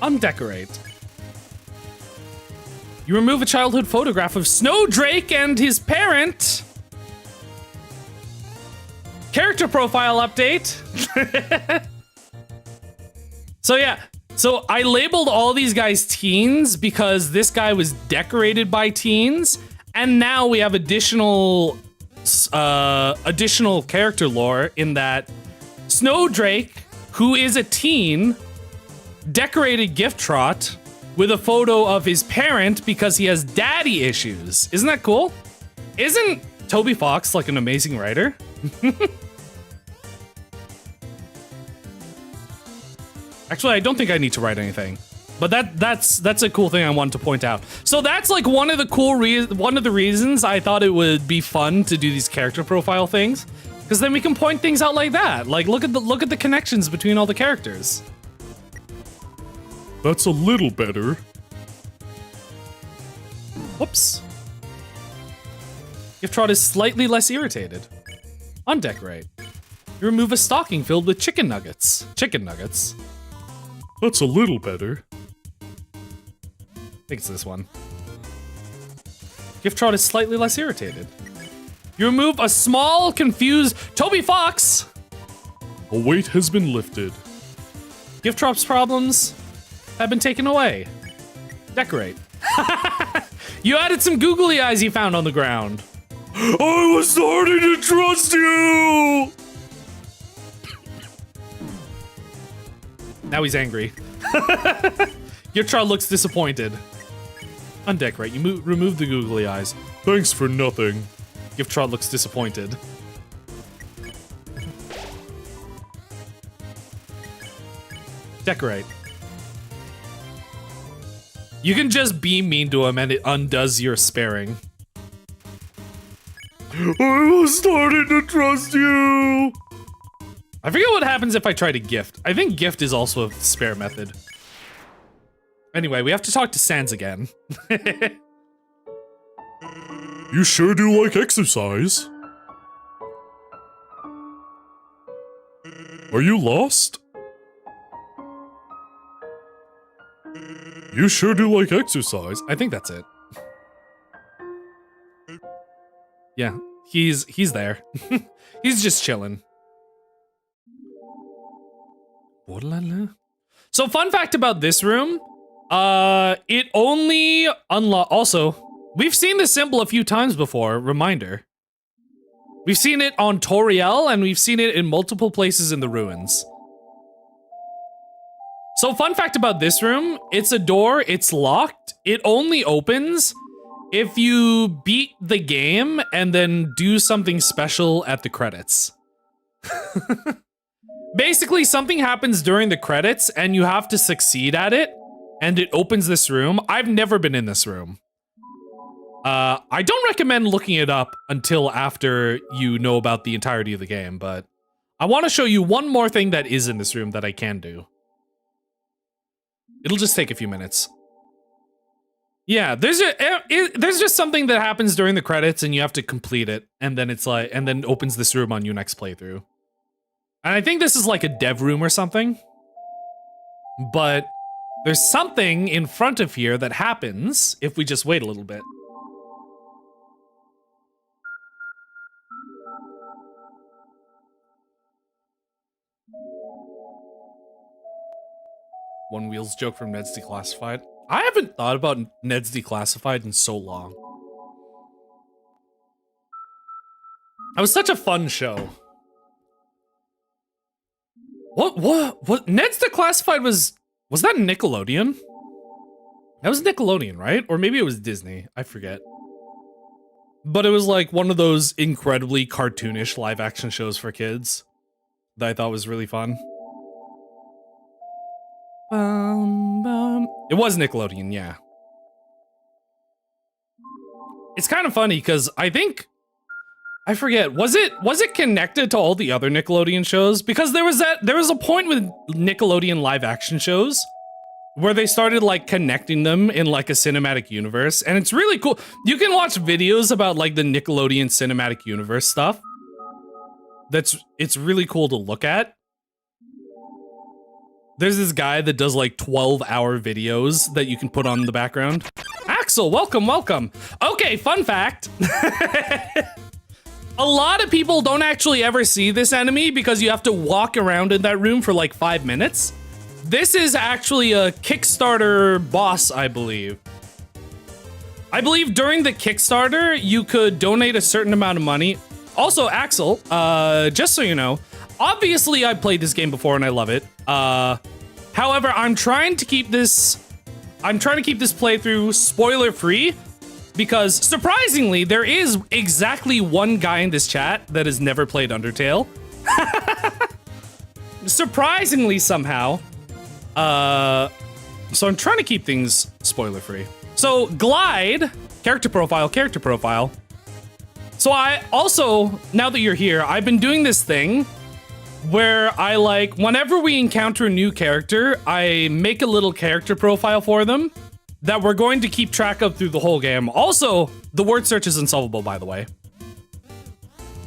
Undecorate. You remove a childhood photograph of Snowdrake and his parent. Character profile update. So yeah, so I labeled all these guys teens because this guy was decorated by teens, and now we have additional character lore in that Snowdrake, who is a teen, decorated Gift Trot with a photo of his parent because he has daddy issues. Isn't that cool? Isn't Toby Fox like an amazing writer? Actually, I don't think I need to write anything, but that's a cool thing I wanted to point out. So that's like one of the reasons I thought it would be fun to do these character profile things, because then we can point things out like that. Like look at the connections between all the characters. That's a little better. Whoops. Gift Trot is slightly less irritated. Undecorate. You remove a stocking filled with chicken nuggets. Chicken nuggets. That's a little better. I think it's this one. Gift Trot is slightly less irritated. You remove a small, confused Toby Fox. A weight has been lifted. Gift Trot's problems have been taken away. Decorate. You added some googly eyes you found on the ground. I was starting to trust you! Now he's angry. Gift Trot looks disappointed. Undecorate. You remove the googly eyes. Thanks for nothing. Gift Trot looks disappointed. Decorate. You can just be mean to him and it undoes your sparing. I was starting to trust you! I forget what happens if I try to gift. I think gift is also a spare method. Anyway, we have to talk to Sans again. You sure do like exercise. Are you lost? You sure do like exercise. I think that's it. Yeah, he's there. He's just chilling. So fun fact about this room, it only also, we've seen this symbol a few times before, reminder. We've seen it on Toriel, and we've seen it in multiple places in the ruins. So fun fact about this room, it's a door, it's locked, it only opens if you beat the game and then do something special at the credits. Basically, something happens during the credits and you have to succeed at it, and it opens this room. I've never been in this room. I don't recommend looking it up until after you know about the entirety of the game, but I want to show you one more thing that is in this room that I can do. It'll just take a few minutes. Yeah, there's just something that happens during the credits and you have to complete it, and then it's like, and then opens this room on your next playthrough. And I think this is like a dev room or something. But there's something in front of here that happens if we just wait a little bit. One Wheels joke from Ned's Declassified. I haven't thought about Ned's Declassified in so long. It was such a fun show. What? Ned's Declassified was that Nickelodeon? That was Nickelodeon, right? Or maybe it was Disney, I forget. But it was like one of those incredibly cartoonish live action shows for kids that I thought was really fun. It was Nickelodeon, yeah. It's kind of funny because I think, I forget, was it connected to all the other Nickelodeon shows? Because there was a point with Nickelodeon live action shows where they started like connecting them in like a cinematic universe, and it's really cool. You can watch videos about like the Nickelodeon cinematic universe stuff. It's really cool to look at. There's this guy that does like 12-hour videos that you can put on in the background. Axel, welcome, welcome. Okay, fun fact. A lot of people don't actually ever see this enemy because you have to walk around in that room for like 5 minutes. This is actually a Kickstarter boss, I believe. I believe during the Kickstarter, you could donate a certain amount of money. Also, Axel, just so you know, obviously I played this game before and I love it. However, I'm trying to keep this playthrough spoiler-free because surprisingly, there is exactly one guy in this chat that has never played Undertale. Surprisingly somehow. So I'm trying to keep things spoiler-free. So Glide, character profile. So I also, now that you're here, I've been doing this thing where I like, whenever we encounter a new character, I make a little character profile for them that we're going to keep track of through the whole game. Also, the word search is unsolvable, by the way.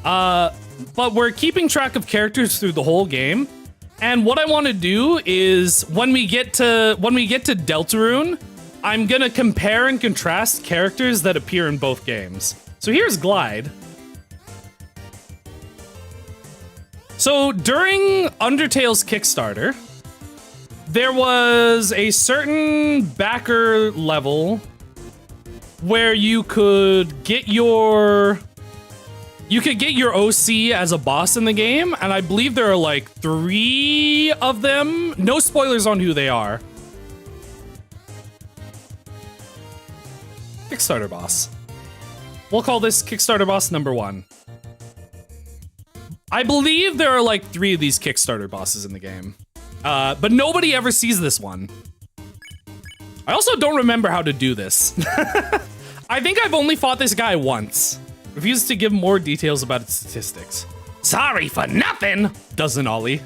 But we're keeping track of characters through the whole game. And what I want to do is when we get to Deltarune, I'm gonna compare and contrast characters that appear in both games. So here's Glide. So during Undertale's Kickstarter, there was a certain backer level where you could get your OC as a boss in the game, and I believe there are like 3 of them. No spoilers on who they are. Kickstarter boss. We'll call this Kickstarter boss number 1. I believe there are like 3 of these Kickstarter bosses in the game. But nobody ever sees this one. I also don't remember how to do this. I think I've only fought this guy once. Refuses to give more details about its statistics. Sorry for nothing, doesn't Ollie.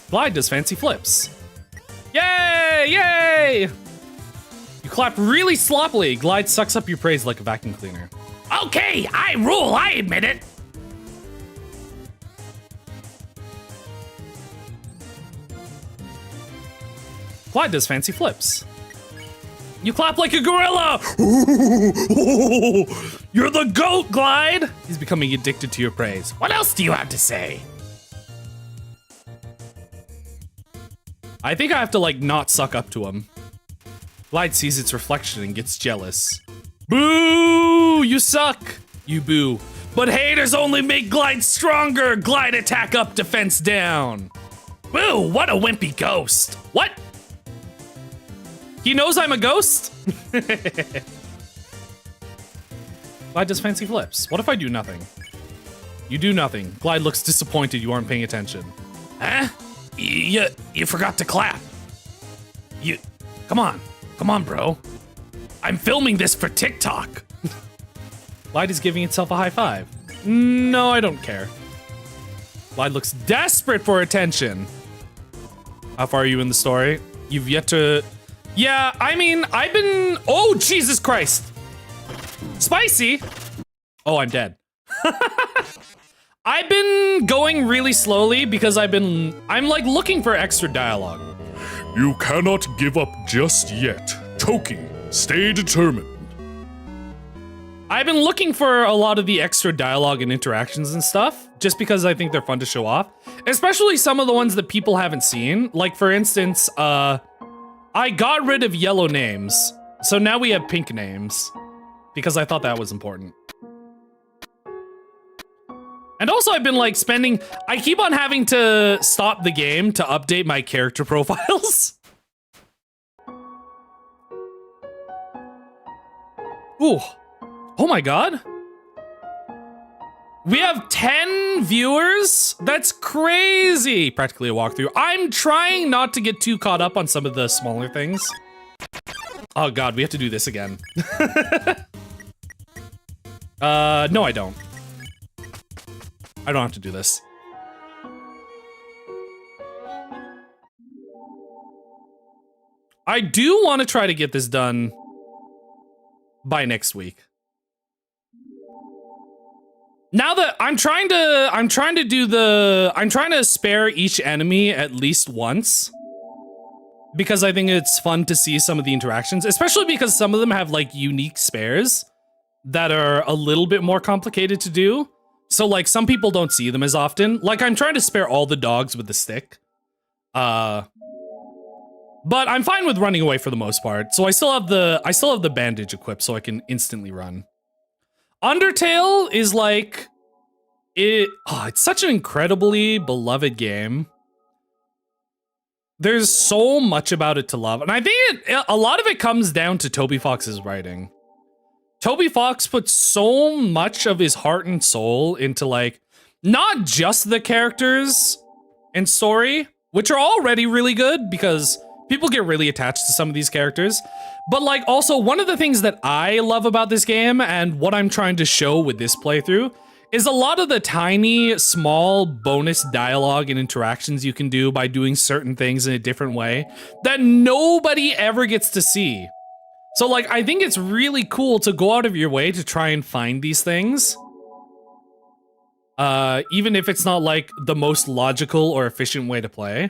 Glide does fancy flips. Yay! Yay! You clap really sloppily. Glide sucks up your praise like a vacuum cleaner. Okay, I rule, I admit it. Glide does fancy flips. You clap like a gorilla! You're the GOAT, Glide! He's becoming addicted to your praise. What else do you have to say? I think I have to, like, not suck up to him. Glide sees its reflection and gets jealous. Boo! You suck! You boo. But haters only make Glide stronger! Glide attack up, defense down! Boo! What a wimpy ghost! What? He knows I'm a ghost? Glide does fancy flips. What if I do nothing? You do nothing. Glide looks disappointed you aren't paying attention. Huh? You forgot to clap. Come on, bro. I'm filming this for TikTok. Glide is giving itself a high five. No, I don't care. Clyde looks desperate for attention. How far are you in the story? You've yet to... Yeah, I mean, I've been... Oh, Jesus Christ. Spicy. Oh, I'm dead. I've been going really slowly because I'm like looking for extra dialogue. You cannot give up just yet. Toki, stay determined. I've been looking for a lot of the extra dialogue and interactions and stuff, just because I think they're fun to show off. Especially some of the ones that people haven't seen. Like, for instance, I got rid of yellow names, so now we have pink names, because I thought that was important. And also I've been like I keep on having to stop the game to update my character profiles. Ooh. Oh my god. We have 10 viewers? That's crazy. Practically a walkthrough. I'm trying not to get too caught up on some of the smaller things. Oh god, we have to do this again. No I don't. I don't have to do this. I do want to try to get this done by next week. Now that I'm trying to spare each enemy at least once. Because I think it's fun to see some of the interactions, especially because some of them have like unique spares that are a little bit more complicated to do. So like some people don't see them as often. Like I'm trying to spare all the dogs with the stick. But I'm fine with running away for the most part. So I still have the bandage equipped so I can instantly run. Undertale is like it's such an incredibly beloved game. There's so much about it to love. And I think a lot of it comes down to Toby Fox's writing. Toby Fox puts so much of his heart and soul into like, not just the characters and story, which are already really good because people get really attached to some of these characters. But like also one of the things that I love about this game and what I'm trying to show with this playthrough is a lot of the tiny, small bonus dialogue and interactions you can do by doing certain things in a different way that nobody ever gets to see. So like, I think it's really cool to go out of your way to try and find these things. Even if it's not like the most logical or efficient way to play.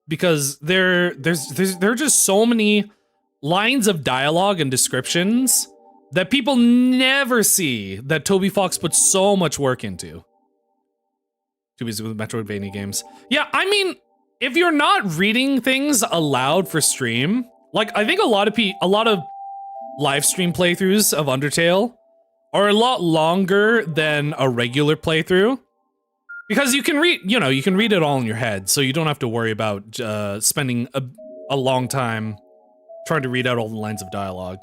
Because there are just so many lines of dialogue and descriptions that people never see that Toby Fox puts so much work into. Too busy with Metroidvania games. Yeah, I mean, if you're not reading things aloud for stream, like I think a lot of live stream playthroughs of Undertale are a lot longer than a regular playthrough. Because you can read, you can read it all in your head, so you don't have to worry about spending a long time trying to read out all the lines of dialogue.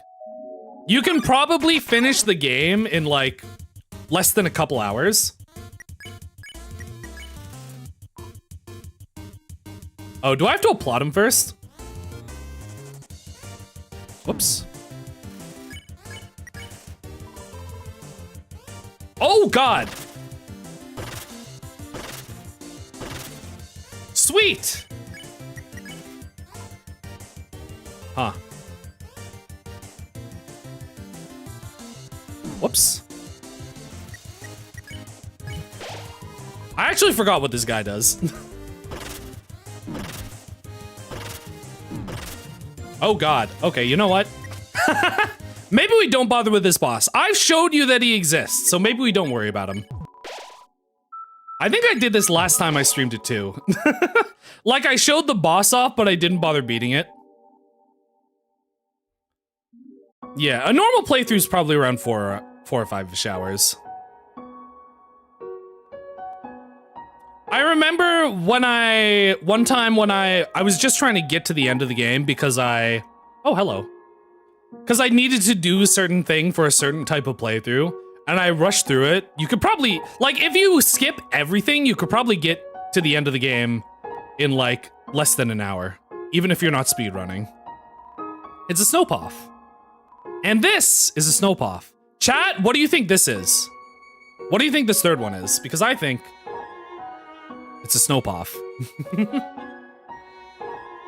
You can probably finish the game in like less than a couple hours. Oh, do I have to applaud him first? Whoops. Oh god! Sweet! Huh. Whoops. I actually forgot what this guy does. Oh god. Okay, you know what? Maybe we don't bother with this boss. I've showed you that he exists, so maybe we don't worry about him. I think I did this last time I streamed it too. Like I showed the boss off, but I didn't bother beating it. Yeah, a normal playthrough is probably around 4 or 5 hours. I remember one time when I was just trying to get to the end of the game because oh, hello. Because I needed to do a certain thing for a certain type of playthrough, and I rushed through it. You could probably, like, if you skip everything, you could probably get to the end of the game in, like, less than an hour, even if you're not speedrunning. It's a Snowpuff. And this is a Snowpuff. Chat, what do you think this is? What do you think this third one is? Because I think It's a Snowpuff.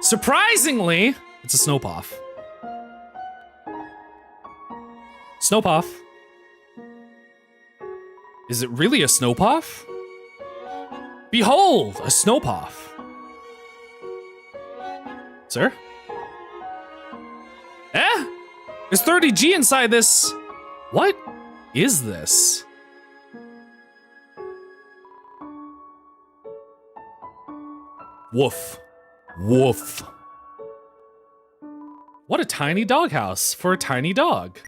Surprisingly, it's a Snowpuff. Snowpuff. Is it really a Snowpuff? Behold, a Snowpuff. Sir? Eh? There's 30G inside this. What is this? Woof. Woof. What a tiny doghouse for a tiny dog.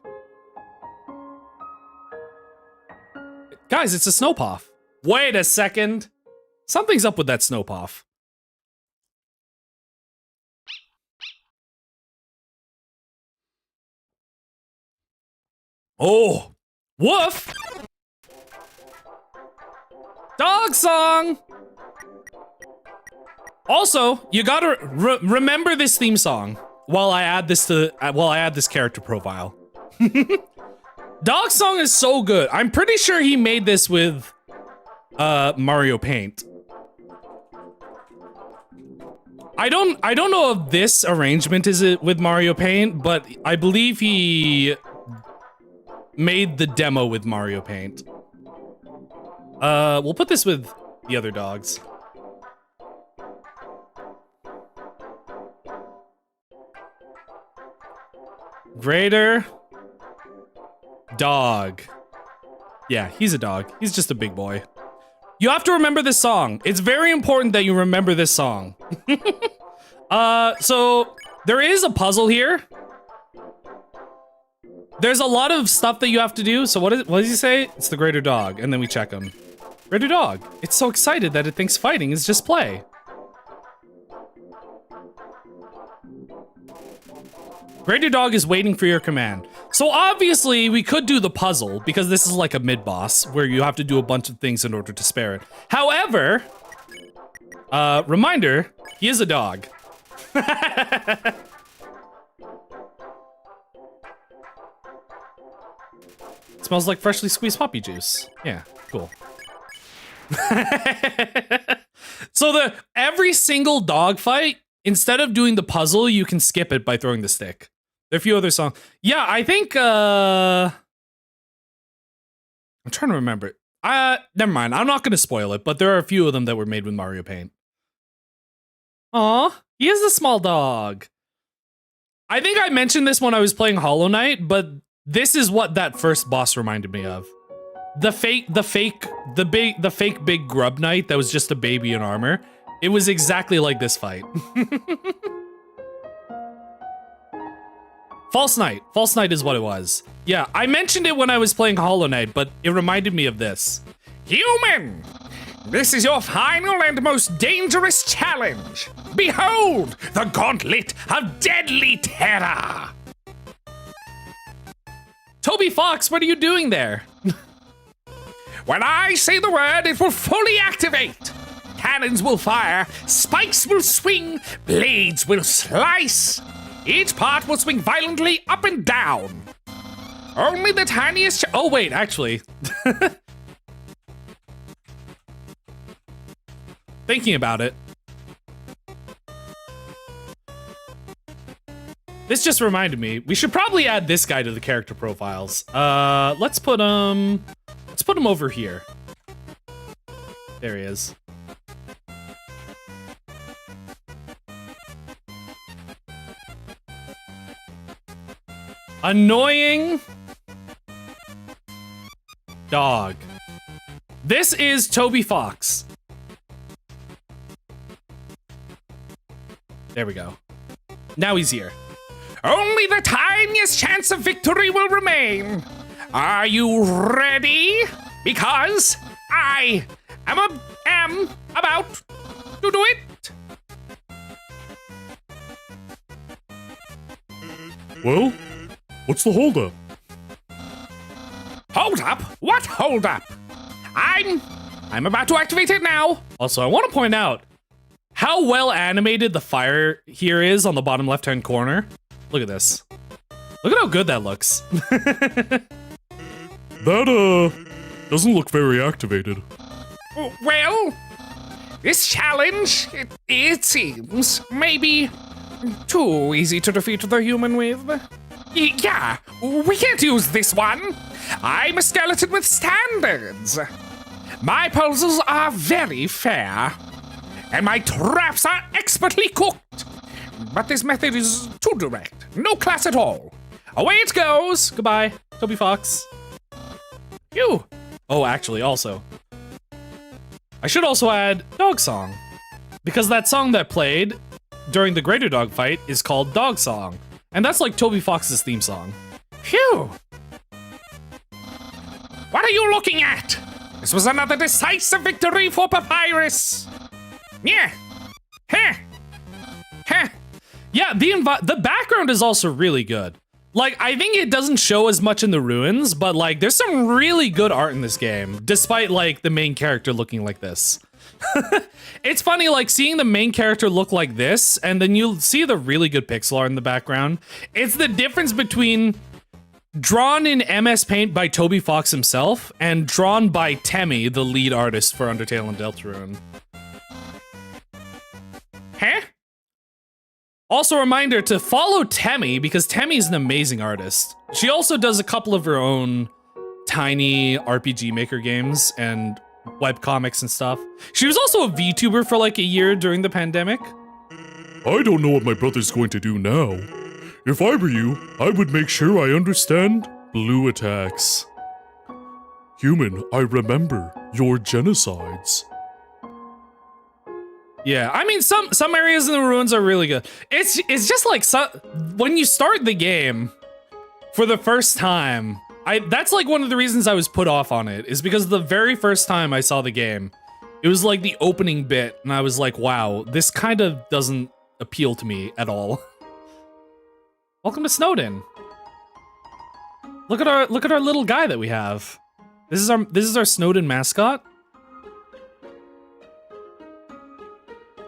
Guys, it's a Snowpuff. Wait a second. Something's up with that Snowpuff. Oh, woof! Dog song! Also, you gotta remember this theme song while I add this character profile. Dog song is so good. I'm pretty sure he made this with Mario Paint. I don't know if this arrangement is it with Mario Paint, but I believe he made the demo with Mario Paint. We'll put this with the other dogs. Greater dog. Yeah, he's a dog. He's just a big boy. You have to remember this song. It's very important that you remember this song. So there is a puzzle here. There's a lot of stuff that you have to do. So what does he say? It's the greater dog. And then we check him. Greater dog. It's so excited that it thinks fighting is just play. Greater dog is waiting for your command. So obviously we could do the puzzle because this is like a mid-boss where you have to do a bunch of things in order to spare it. However, reminder, he is a dog. It smells like freshly squeezed puppy juice. Yeah, cool. So every single dog fight, instead of doing the puzzle, you can skip it by throwing the stick. There are a few other songs. Yeah, I think, I'm trying to remember it. Never mind. I'm not going to spoil it, but there are a few of them that were made with Mario Paint. Aw, he is a small dog. I think I mentioned this when I was playing Hollow Knight, but this is what that first boss reminded me of. The fake big grub knight that was just a baby in armor. It was exactly like this fight. False Knight. False Knight is what it was. Yeah, I mentioned it when I was playing Hollow Knight, but it reminded me of this. Human! This is your final and most dangerous challenge. Behold, the gauntlet of deadly terror! Toby Fox, what are you doing there? When I say the word, it will fully activate. Cannons will fire, spikes will swing, blades will slice. Each part will swing violently up and down. Only the tiniest oh wait, actually. Thinking about it. This just reminded me, we should probably add this guy to the character profiles. Let's put him over here. There he is. Annoying dog. This is Toby Fox. There we go. Now he's here. Only the tiniest chance of victory will remain. Are you ready? Because I am about to do it. Well, what's the holdup? Hold up? What hold up? I'm about to activate it now. Also, I want to point out how well animated the fire here is on the bottom left-hand corner. Look at this. Look at how good that looks. That, doesn't look very activated. Well, This challenge, it seems, maybe too easy to defeat the human with. Yeah, we can't use this one. I'm a skeleton with standards. My puzzles are very fair, and my traps are expertly cooked. But this method is too direct. No class at all. Away it goes. Goodbye, Toby Fox. Phew. Oh, actually, also, I should also add Dog Song, because that song that played during the Greater Dog fight is called Dog Song, and that's like Toby Fox's theme song. Phew. What are you looking at? This was another decisive victory for Papyrus. Yeah. Heh. Heh. Yeah, the background is also really good. Like, I think it doesn't show as much in the ruins, but like, there's some really good art in this game, despite like the main character looking like this. It's funny, like, seeing the main character look like this, and then you'll see the really good pixel art in the background. It's the difference between drawn in MS Paint by Toby Fox himself, and drawn by Temmie, the lead artist for Undertale and Deltarune. Huh? Also, a reminder to follow Temmie, because Temmie's an amazing artist. She also does a couple of her own tiny RPG Maker games and webcomics and stuff. She was also a VTuber for like a year during the pandemic. I don't know what my brother's going to do now. If I were you, I would make sure I understand blue attacks. Human, I remember your genocides. Yeah, I mean, some areas in the ruins are really good. It's just like, when you start the game for the first time, that's like one of the reasons I was put off on it, is because the very first time I saw the game, it was like the opening bit, and I was like, wow, this kind of doesn't appeal to me at all. Welcome to Snowdin. Look at our little guy that we have. This is our Snowdin mascot.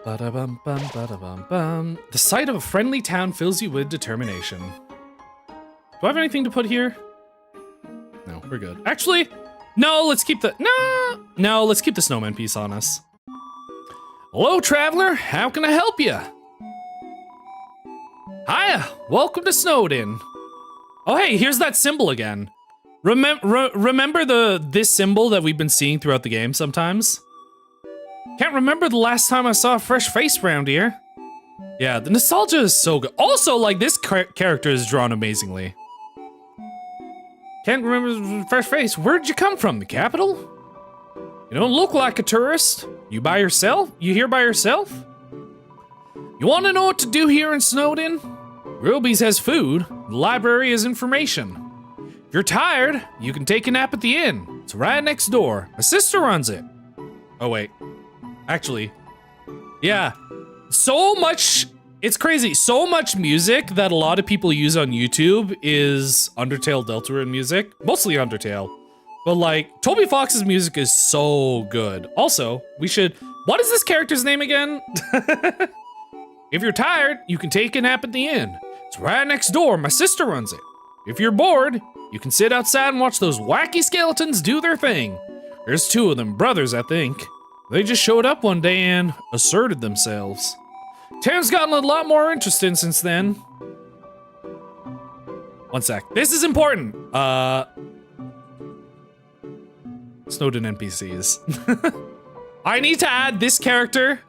Ba-da-bum, bum, ba-da-bum, bum. The sight of a friendly town fills you with determination. Do I have anything to put here? No, we're good. Actually, no, let's keep the let's keep the snowman piece on us. Hello, traveler. How can I help you? Hiya, welcome to Snowdin. Oh, hey, here's that symbol again. Remember this symbol that we've been seeing throughout the game sometimes? Can't remember the last time I saw a fresh face around here. Yeah, the nostalgia is so good. Also, like, this character is drawn amazingly. Can't remember the fresh face. Where'd you come from, the capital? You don't look like a tourist. You by yourself? You here by yourself? You want to know what to do here in Snowdin? Ruby's has food. The library has information. If you're tired, you can take a nap at the inn. It's right next door. My sister runs it. Oh, wait. Actually, yeah, so much, it's crazy. So much music that a lot of people use on YouTube is Undertale Deltarune music, mostly Undertale. But like, Toby Fox's music is so good. Also, what is this character's name again? If you're tired, you can take a nap at the inn. It's right next door, my sister runs it. If you're bored, you can sit outside and watch those wacky skeletons do their thing. There's two of them, brothers, I think. They just showed up one day and asserted themselves. Town's gotten a lot more interesting since then. One sec. This is important. Snowdin NPCs. I need to add this character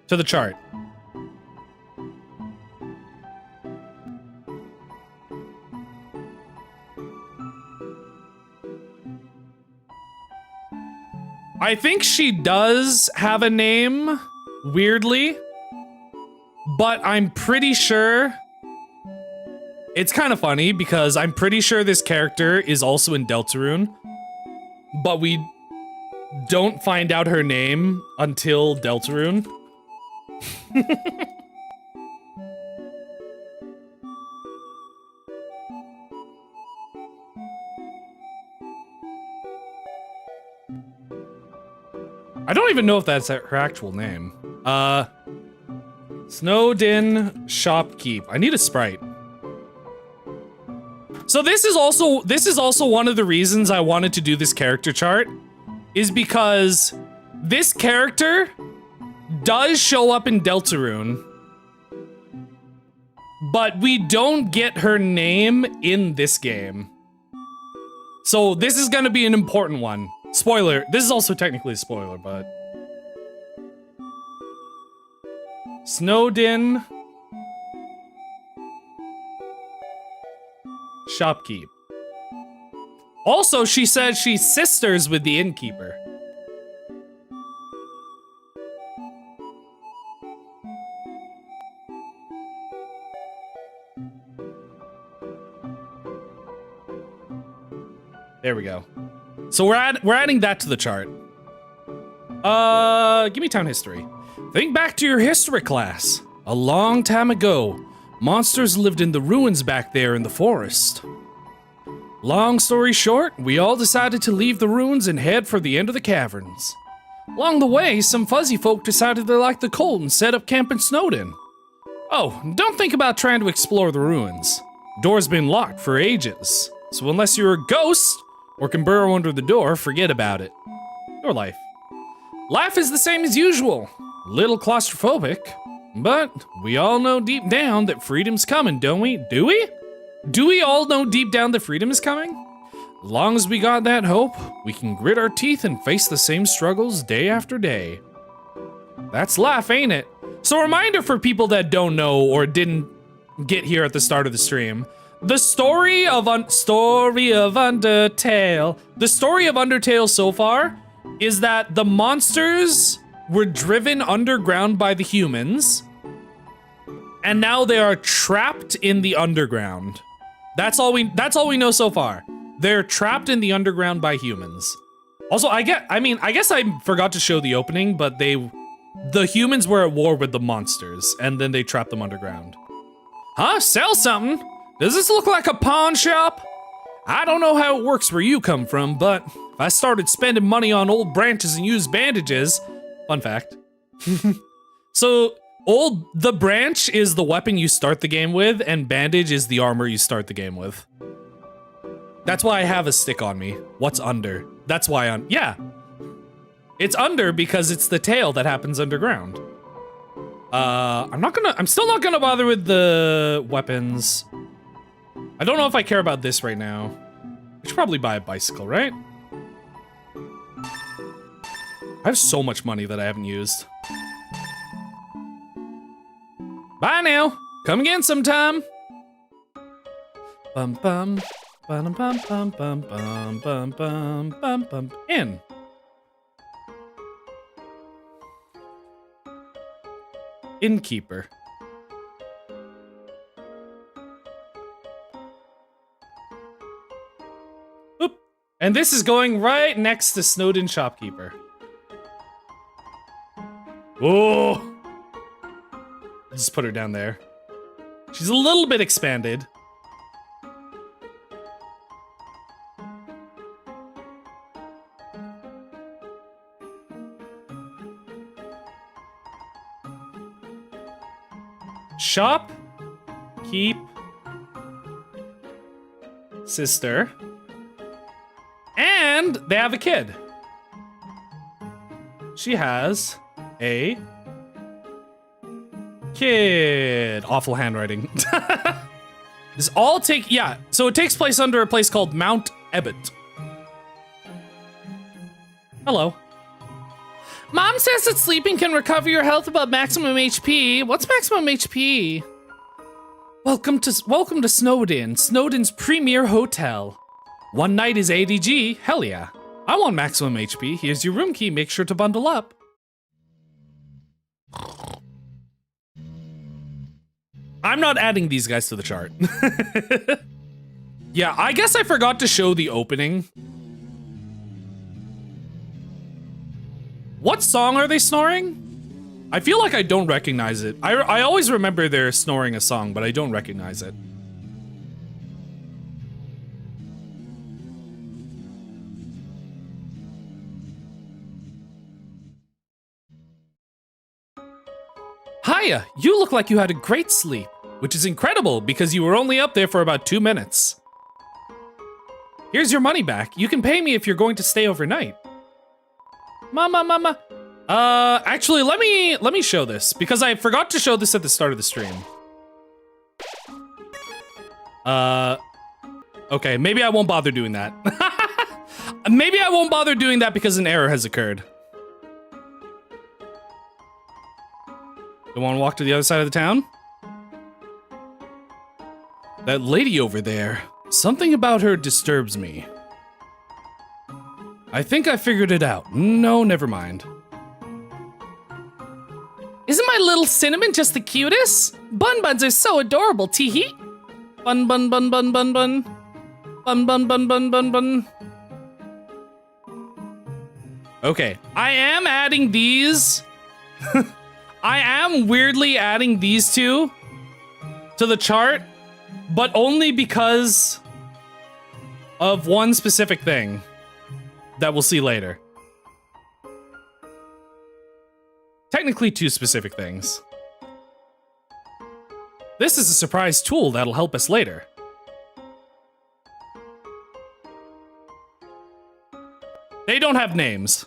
to the chart. I think she does have a name, weirdly, but I'm pretty sure it's kind of funny because I'm pretty sure this character is also in Deltarune, but we don't find out her name until Deltarune. I don't even know if that's her actual name. Snowdin Shopkeep. I need a sprite. So this is also one of the reasons I wanted to do this character chart, is because this character does show up in Deltarune, but we don't get her name in this game. So this is gonna be an important one. Spoiler, this is also technically a spoiler, but... Snowdin... Shopkeep. Also, she said she's sisters with the innkeeper. There we go. So we're adding that to the chart. Give me town history. Think back to your history class. A long time ago, monsters lived in the ruins back there in the forest. Long story short, we all decided to leave the ruins and head for the end of the caverns. Along the way, some fuzzy folk decided they liked the cold and set up camp in Snowdin. Oh, don't think about trying to explore the ruins. Door's been locked for ages, so unless you're a ghost or can burrow under the door, forget about it. Your life. Life is the same as usual. Little claustrophobic, but we all know deep down that freedom's coming, don't we? Do we? Do we all know deep down that freedom is coming? As long as we got that hope, we can grit our teeth and face the same struggles day after day. That's life, ain't it? So a reminder for people that don't know or didn't get here at the start of the stream. The story of Undertale. The story of Undertale so far is that the monsters were driven underground by the humans, and now they are trapped in the underground. That's all we know so far. They're trapped in the underground by humans. Also, I guess I forgot to show the opening, but the humans were at war with the monsters, and then they trapped them underground. Huh? Sell something? Does this look like a pawn shop? I don't know how it works where you come from, but if I started spending money on old branches and used bandages, fun fact. So, the branch is the weapon you start the game with, and bandage is the armor you start the game with. That's why I have a stick on me. What's under? That's why yeah. It's under because it's the tail that happens underground. I'm still not gonna bother with the weapons. I don't know if I care about this right now. I should probably buy a bicycle, right? I have so much money that I haven't used. Bye now. Come again sometime. Bum bum. Bum bum bum bum bum bum bum bum bum. In. Innkeeper. Oop. And this is going right next to Snowdin Shopkeeper. Oh! Just put her down there. She's a little bit expanded. Shop, keep, sister, and they have a kid. She has a kid. Awful handwriting. This all so it takes place under a place called Mount Ebbet. Hello. Mom says that sleeping can recover your health above maximum HP. What's maximum HP? Welcome to Snowdin, Snowdin's premier hotel. One night is ADG. Hell yeah. I want maximum HP. Here's your room key. Make sure to bundle up. I'm not adding these guys to the chart. Yeah, I guess I forgot to show the opening. What song are they snoring? I feel like I don't recognize it. I always remember they're snoring a song, but I don't recognize it. Hiya, you look like you had a great sleep, which is incredible because you were only up there for about 2 minutes. Here's your money back. You can pay me if you're going to stay overnight. Mama, Actually, let me show this because I forgot to show this at the start of the stream. Okay, maybe I won't bother doing that. Maybe I won't bother doing that because an error has occurred. You want to walk to the other side of the town? That lady over there, something about her disturbs me. I think I figured it out. No, never mind. Isn't my little cinnamon just the cutest? Bun buns are so adorable, teehee. Bun bun bun bun bun bun. Bun bun bun bun bun bun. Okay, I am adding these. I am weirdly adding these two to the chart, but only because of one specific thing that we'll see later. Technically, two specific things. This is a surprise tool that'll help us later. They don't have names.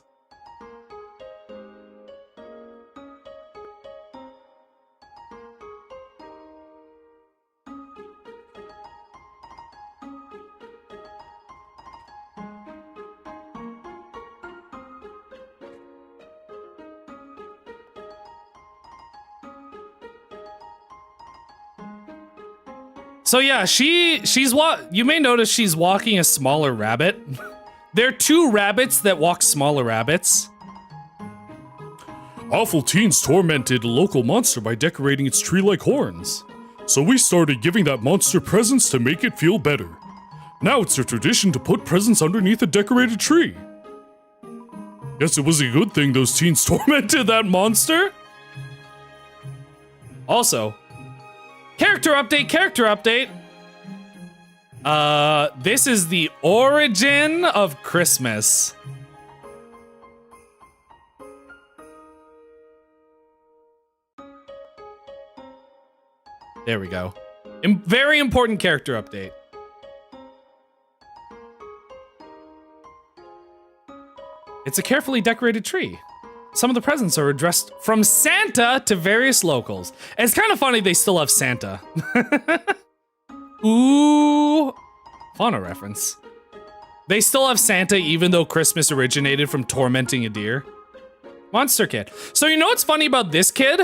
So yeah, you may notice she's walking a smaller rabbit. There are two rabbits that walk smaller rabbits. Awful teens tormented a local monster by decorating its tree like horns. So we started giving that monster presents to make it feel better. Now it's a tradition to put presents underneath a decorated tree. Guess it was a good thing those teens tormented that monster. Also, character update. This is the origin of Christmas. There we go. Very important character update. It's a carefully decorated tree. Some of the presents are addressed from Santa to various locals. And it's kind of funny they still have Santa. Ooh, fauna reference. They still have Santa even though Christmas originated from tormenting a deer. Monster Kid. So you know what's funny about this kid?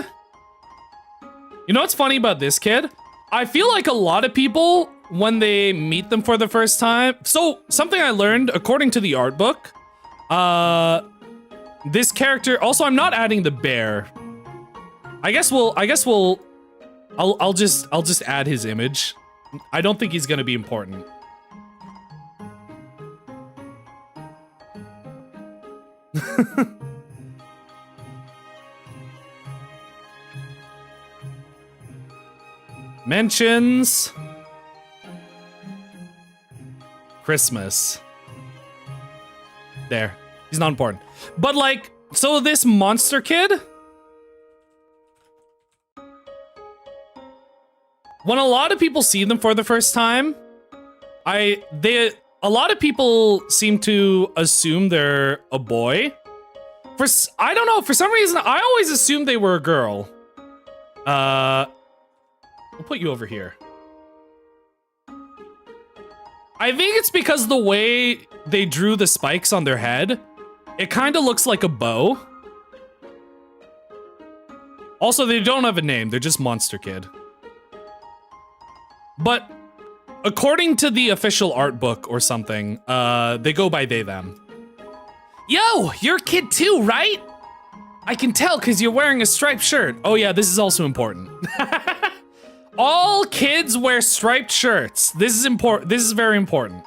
I feel like a lot of people, when they meet them for the first time... So, something I learned, according to the art book, this character... Also, I'm not adding the bear. I'll just add his image. I don't think he's gonna be important. Mentions Christmas. There. He's not important. But like, so this monster kid, when a lot of people see them for the first time, a lot of people seem to assume they're a boy. I don't know, for some reason, I always assumed they were a girl. We'll put you over here. I think it's because the way they drew the spikes on their head, it kind of looks like a bow. Also, they don't have a name, they're just Monster Kid. But according to the official art book or something, they go by they, them. Yo, you're a kid too, right? I can tell because you're wearing a striped shirt. Oh yeah, this is also important. All kids wear striped shirts. This is important. This is very important.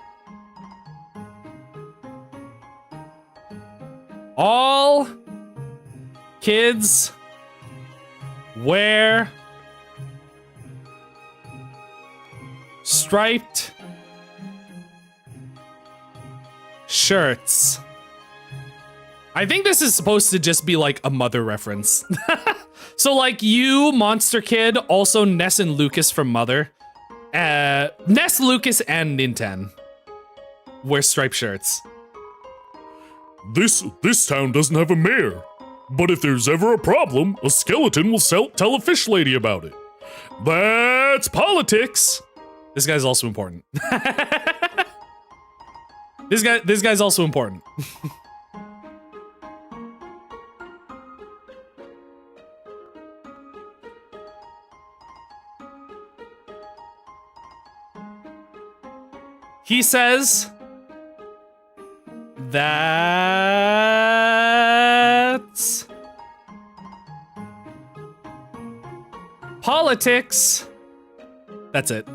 All kids wear striped shirts. I think this is supposed to just be like a mother reference. So like you, Monster Kid, also Ness and Lucas from Mother. Ness, Lucas, and Ninten wear striped shirts. This town doesn't have a mayor. But if there's ever a problem, a skeleton will tell a fish lady about it. That's politics. This guy's also important. This guy's also important. He says that politics. That's it.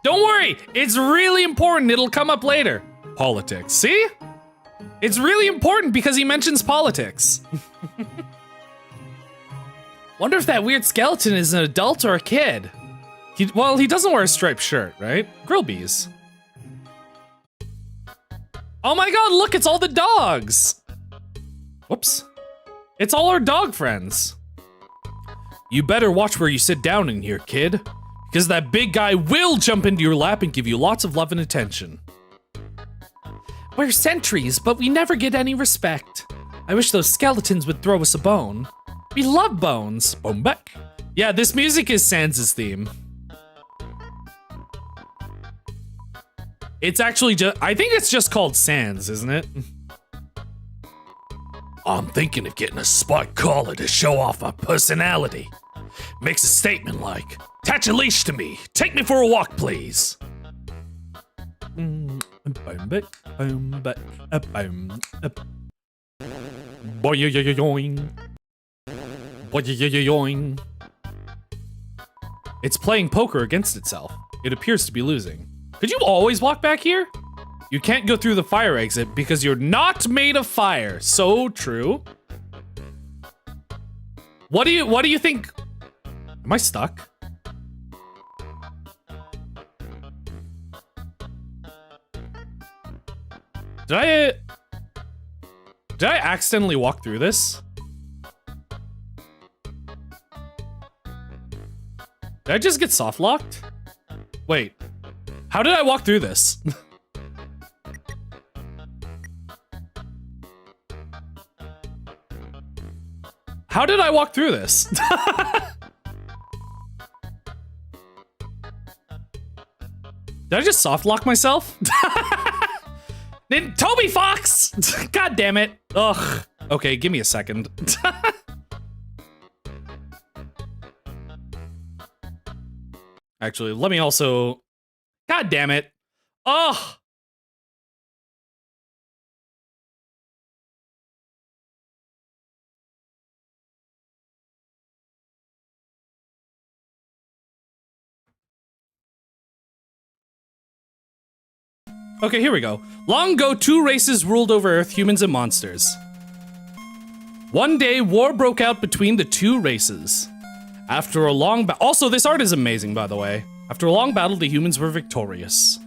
Don't worry, it's really important. It'll come up later. Politics. See? It's really important because he mentions politics. Wonder if that weird skeleton is an adult or a kid. Well, he doesn't wear a striped shirt, right? Grill bees. Oh my god, look, it's all the dogs. Whoops. It's all our dog friends. You better watch where you sit down in here, kid, because that big guy will jump into your lap and give you lots of love and attention. We're sentries, but we never get any respect. I wish those skeletons would throw us a bone. We love bones. Bone back. Yeah, this music is Sans' theme. It's actually just, I think it's just called Sans, isn't it? I'm thinking of getting a spiked collar to show off my personality. Makes a statement like, attach a leash to me. Take me for a walk, please. It's playing poker against itself. It appears to be losing. Could you always walk back here? You can't go through the fire exit because you're not made of fire. So true. What do you think? Am I stuck? Did I accidentally walk through this? Did I just get soft locked? Wait. How did I walk through this? How did I walk through this? Did I just soft lock myself? Then Toby Fox! God damn it. Ugh. Okay, give me a second. Actually, let me also... God damn it. Ugh. Okay, here we go. Long ago, two races ruled over Earth, humans and monsters. One day, war broke out between the two races. After a long battle... Also, this art is amazing, by the way. After a long battle, the humans were victorious.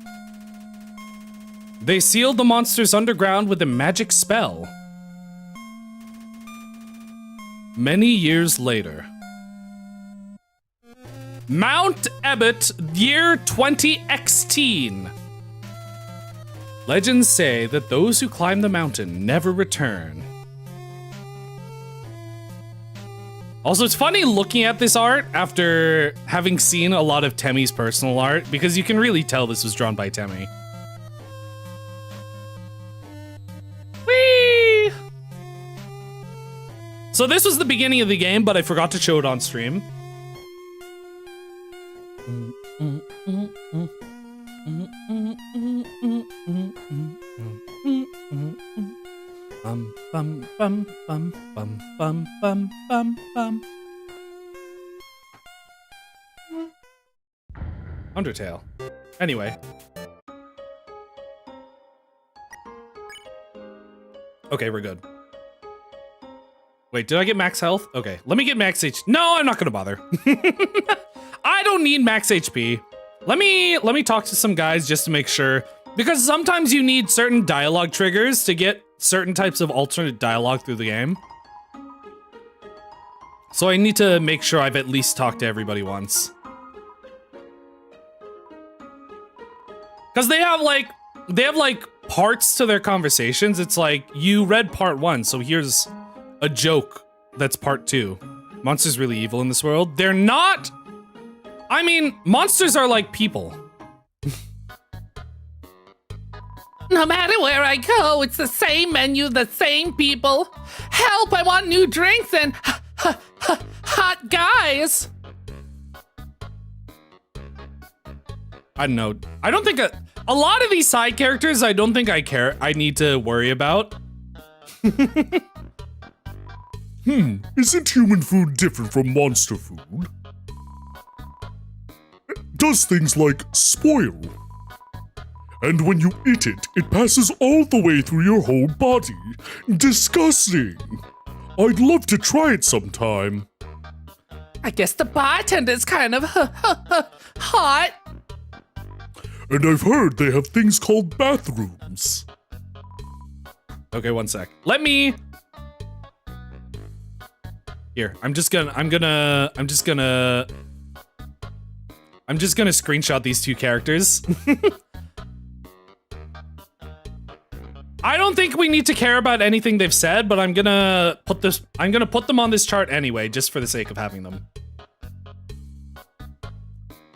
They sealed the monsters underground with a magic spell. Many years later. Mount Ebbet, year 2016. Legends say that those who climb the mountain never return. Also, it's funny looking at this art after having seen a lot of Temmie's personal art, because you can really tell this was drawn by Temmie. Whee! So this was the beginning of the game, but I forgot to show it on stream. Bum bum bum bum bum bum bum bum bum. Undertale. Anyway. Okay, we're good. Wait, did I get max health? Okay, let me get max HP. No, I'm not gonna bother. I don't need max HP. Let me talk to some guys just to make sure, because sometimes you need certain dialogue triggers to get certain types of alternate dialogue through the game. So I need to make sure I've at least talked to everybody once. Because they have like parts to their conversations. It's like, you read part 1, so here's a joke that's part 2. Monsters really evil in this world? They're not! I mean, monsters are like people. No matter where I go, it's the same menu, the same people. Help, I want new drinks and hot guys. I don't know. I don't think a lot of these side characters, I don't think I need to worry about. Isn't human food different from monster food? Does things like spoil? And when you eat it, it passes all the way through your whole body. Disgusting. I'd love to try it sometime. I guess the bartender's kind of hot. And I've heard they have things called bathrooms. Okay, one sec. Let me... Here, I'm just gonna screenshot these 2 characters. I don't think we need to care about anything they've said, but I'm gonna put them on this chart anyway, just for the sake of having them.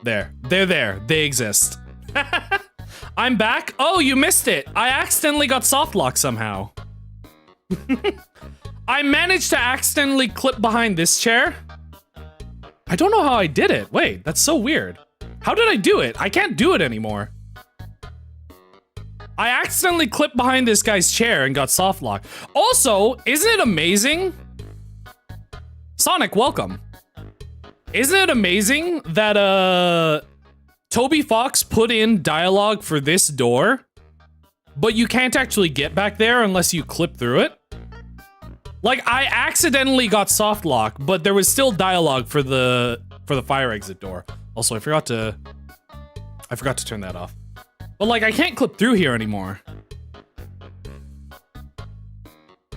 There. They're there. They exist. I'm back. Oh, you missed it. I accidentally got soft lock somehow. I managed to accidentally clip behind this chair. I don't know how I did it. Wait, that's so weird. How did I do it? I can't do it anymore. I accidentally clipped behind this guy's chair and got soft lock. Also, isn't it amazing? Sonic, welcome. Isn't it amazing that Toby Fox put in dialogue for this door, but you can't actually get back there unless you clip through it? Like, I accidentally got soft lock, but there was still dialogue for the fire exit door. Also, I forgot to turn that off. But like, I can't clip through here anymore.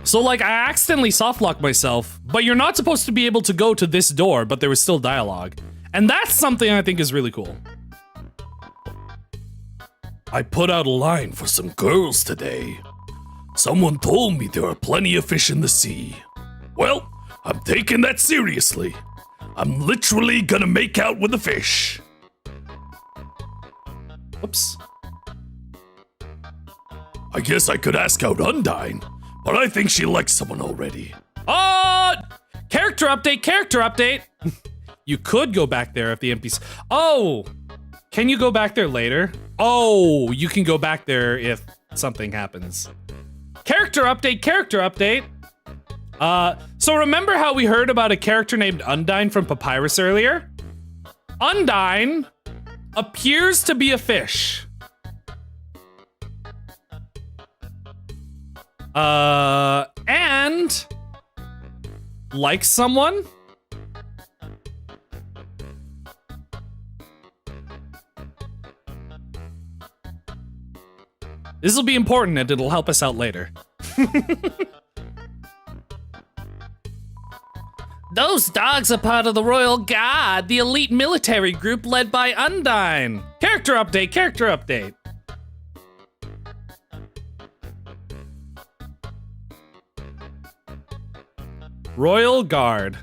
So like, I accidentally soft locked myself, but you're not supposed to be able to go to this door, but there was still dialogue. And that's something I think is really cool. I put out a line for some girls today. Someone told me there are plenty of fish in the sea. Well, I'm taking that seriously. I'm literally gonna make out with a fish. Whoops. I guess I could ask out Undyne, but I think she likes someone already. Character update, character update. You could go back there if the NPC... Oh, can you go back there later? Oh, you can go back there if something happens. Character update, character update. So remember how we heard about a character named Undyne from Papyrus earlier? Undyne appears to be a fish. And likes someone. This will be important and it'll help us out later. Those dogs are part of the Royal Guard, the elite military group led by Undyne. Character update, character update. Royal Guard.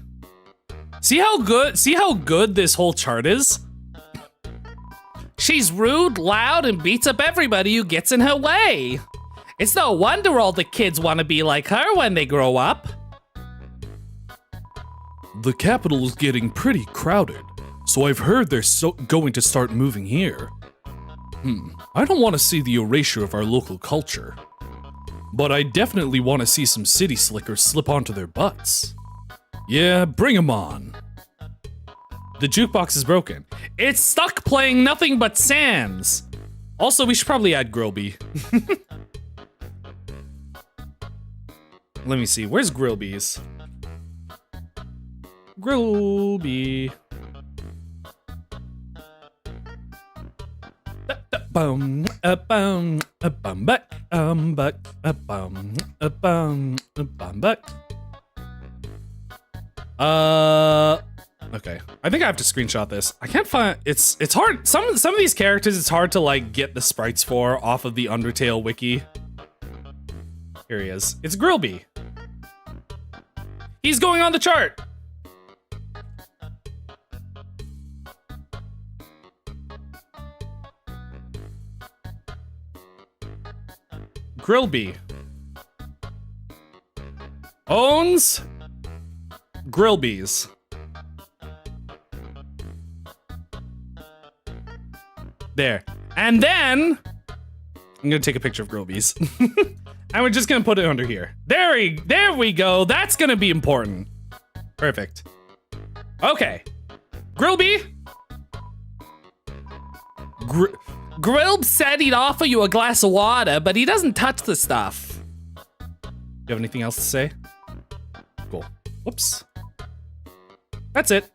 See how good this whole chart is? She's rude, loud, and beats up everybody who gets in her way. It's no wonder all the kids want to be like her when they grow up. The capital is getting pretty crowded, so I've heard they're going to start moving here. I don't want to see the erasure of our local culture, but I definitely want to see some city slickers slip onto their butts. Yeah, bring 'em on. The jukebox is broken. It's stuck playing nothing but Sans. Also, we should probably add Grillby. Let me see, where's Grillby's? Grillby. Bum a bum a bum buck buck a bum a bum a bum buck. Okay, I think I have to screenshot this. I can't find, it's hard. Some of these characters, it's hard to like get the sprites for off of the Undertale wiki. Here he is. It's Grillby. He's going on the chart. Grillby owns Grillby's. There. And then I'm gonna take a picture of Grillby's. And we're just gonna put it under here. There we go. That's gonna be important. Perfect. Okay. Grillby. Grillb said he'd offer you a glass of water, but he doesn't touch the stuff. You have anything else to say? Cool. Whoops. That's it.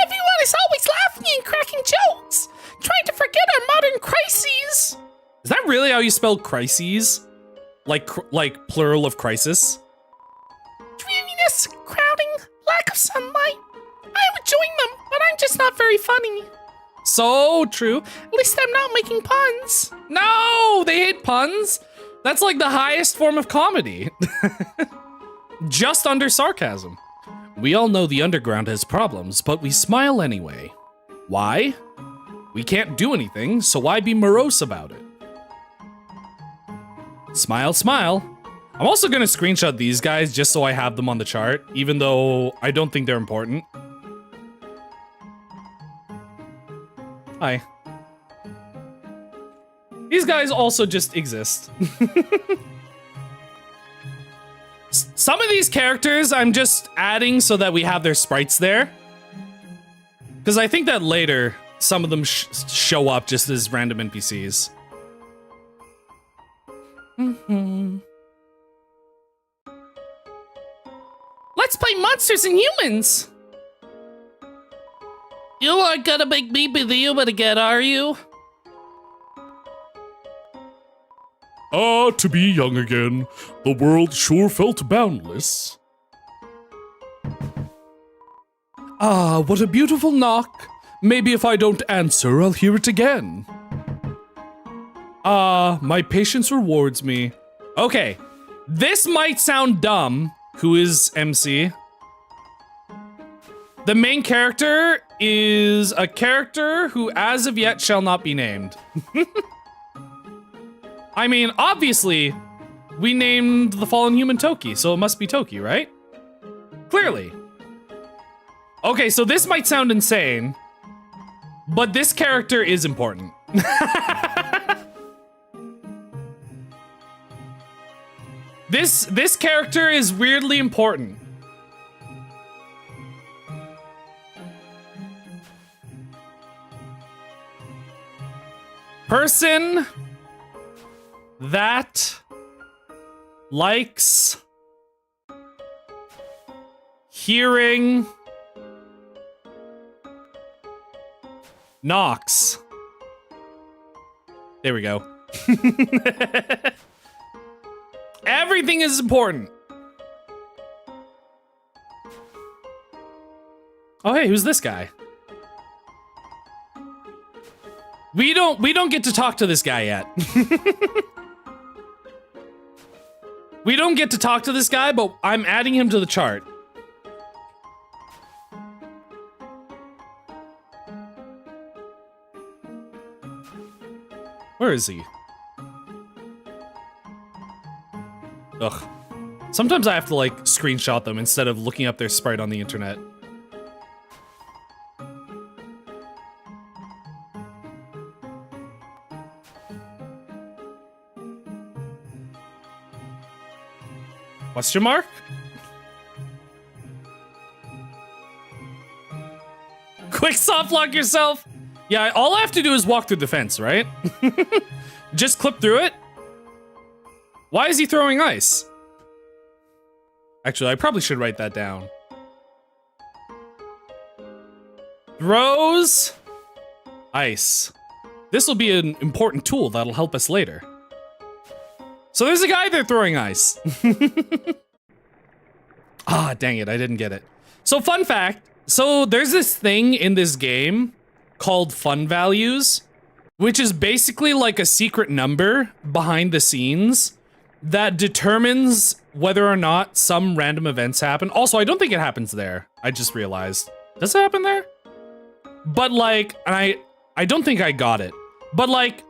Everyone is always laughing and cracking jokes, trying to forget our modern crises. Is that really how you spell crises? Like plural of crisis? Dreariness, crowding, lack of sunlight. I would join them, but I'm just not very funny. So true. At least I'm not making puns. No, they hate puns. That's like the highest form of comedy. Just under sarcasm. We all know the underground has problems, but we smile anyway. Why? We can't do anything, so why be morose about it? Smile, smile. I'm also gonna screenshot these guys just so I have them on the chart, even though I don't think they're important. Hi. These guys also just exist. Some of these characters I'm just adding so that we have their sprites there. Because I think that later, some of them show up just as random NPCs. Let's play monsters and humans. You aren't gonna make me be the human again, are you? Ah, to be young again. The world sure felt boundless. Ah, what a beautiful knock. Maybe if I don't answer, I'll hear it again. Ah, my patience rewards me. Okay, this might sound dumb. Who is MC? The main character is a character who as of yet shall not be named. I mean, obviously, we named the fallen human Toki, so it must be Toki, right? Clearly. Okay, so this might sound insane, but this character is important. This character is weirdly important. Person that likes hearing knocks. There we go. Everything is important. Oh, hey, who's this guy? We don't get to talk to this guy yet. We don't get to talk to this guy, but I'm adding him to the chart. Where is he? Ugh. Sometimes I have to like screenshot them instead of looking up their sprite on the internet. Question mark? Quick soft lock yourself. Yeah, all I have to do is walk through the fence, right? Just clip through it. Why is he throwing ice? Actually, I probably should write that down. Throws ice. This will be an important tool that'll help us later. So there's a guy there throwing ice. Ah, dang it, I didn't get it. So fun fact, so there's this thing in this game called fun values, which is basically like a secret number behind the scenes that determines whether or not some random events happen. Also, I don't think it happens there. I just realized. Does it happen there? But like, and I don't think I got it. But like,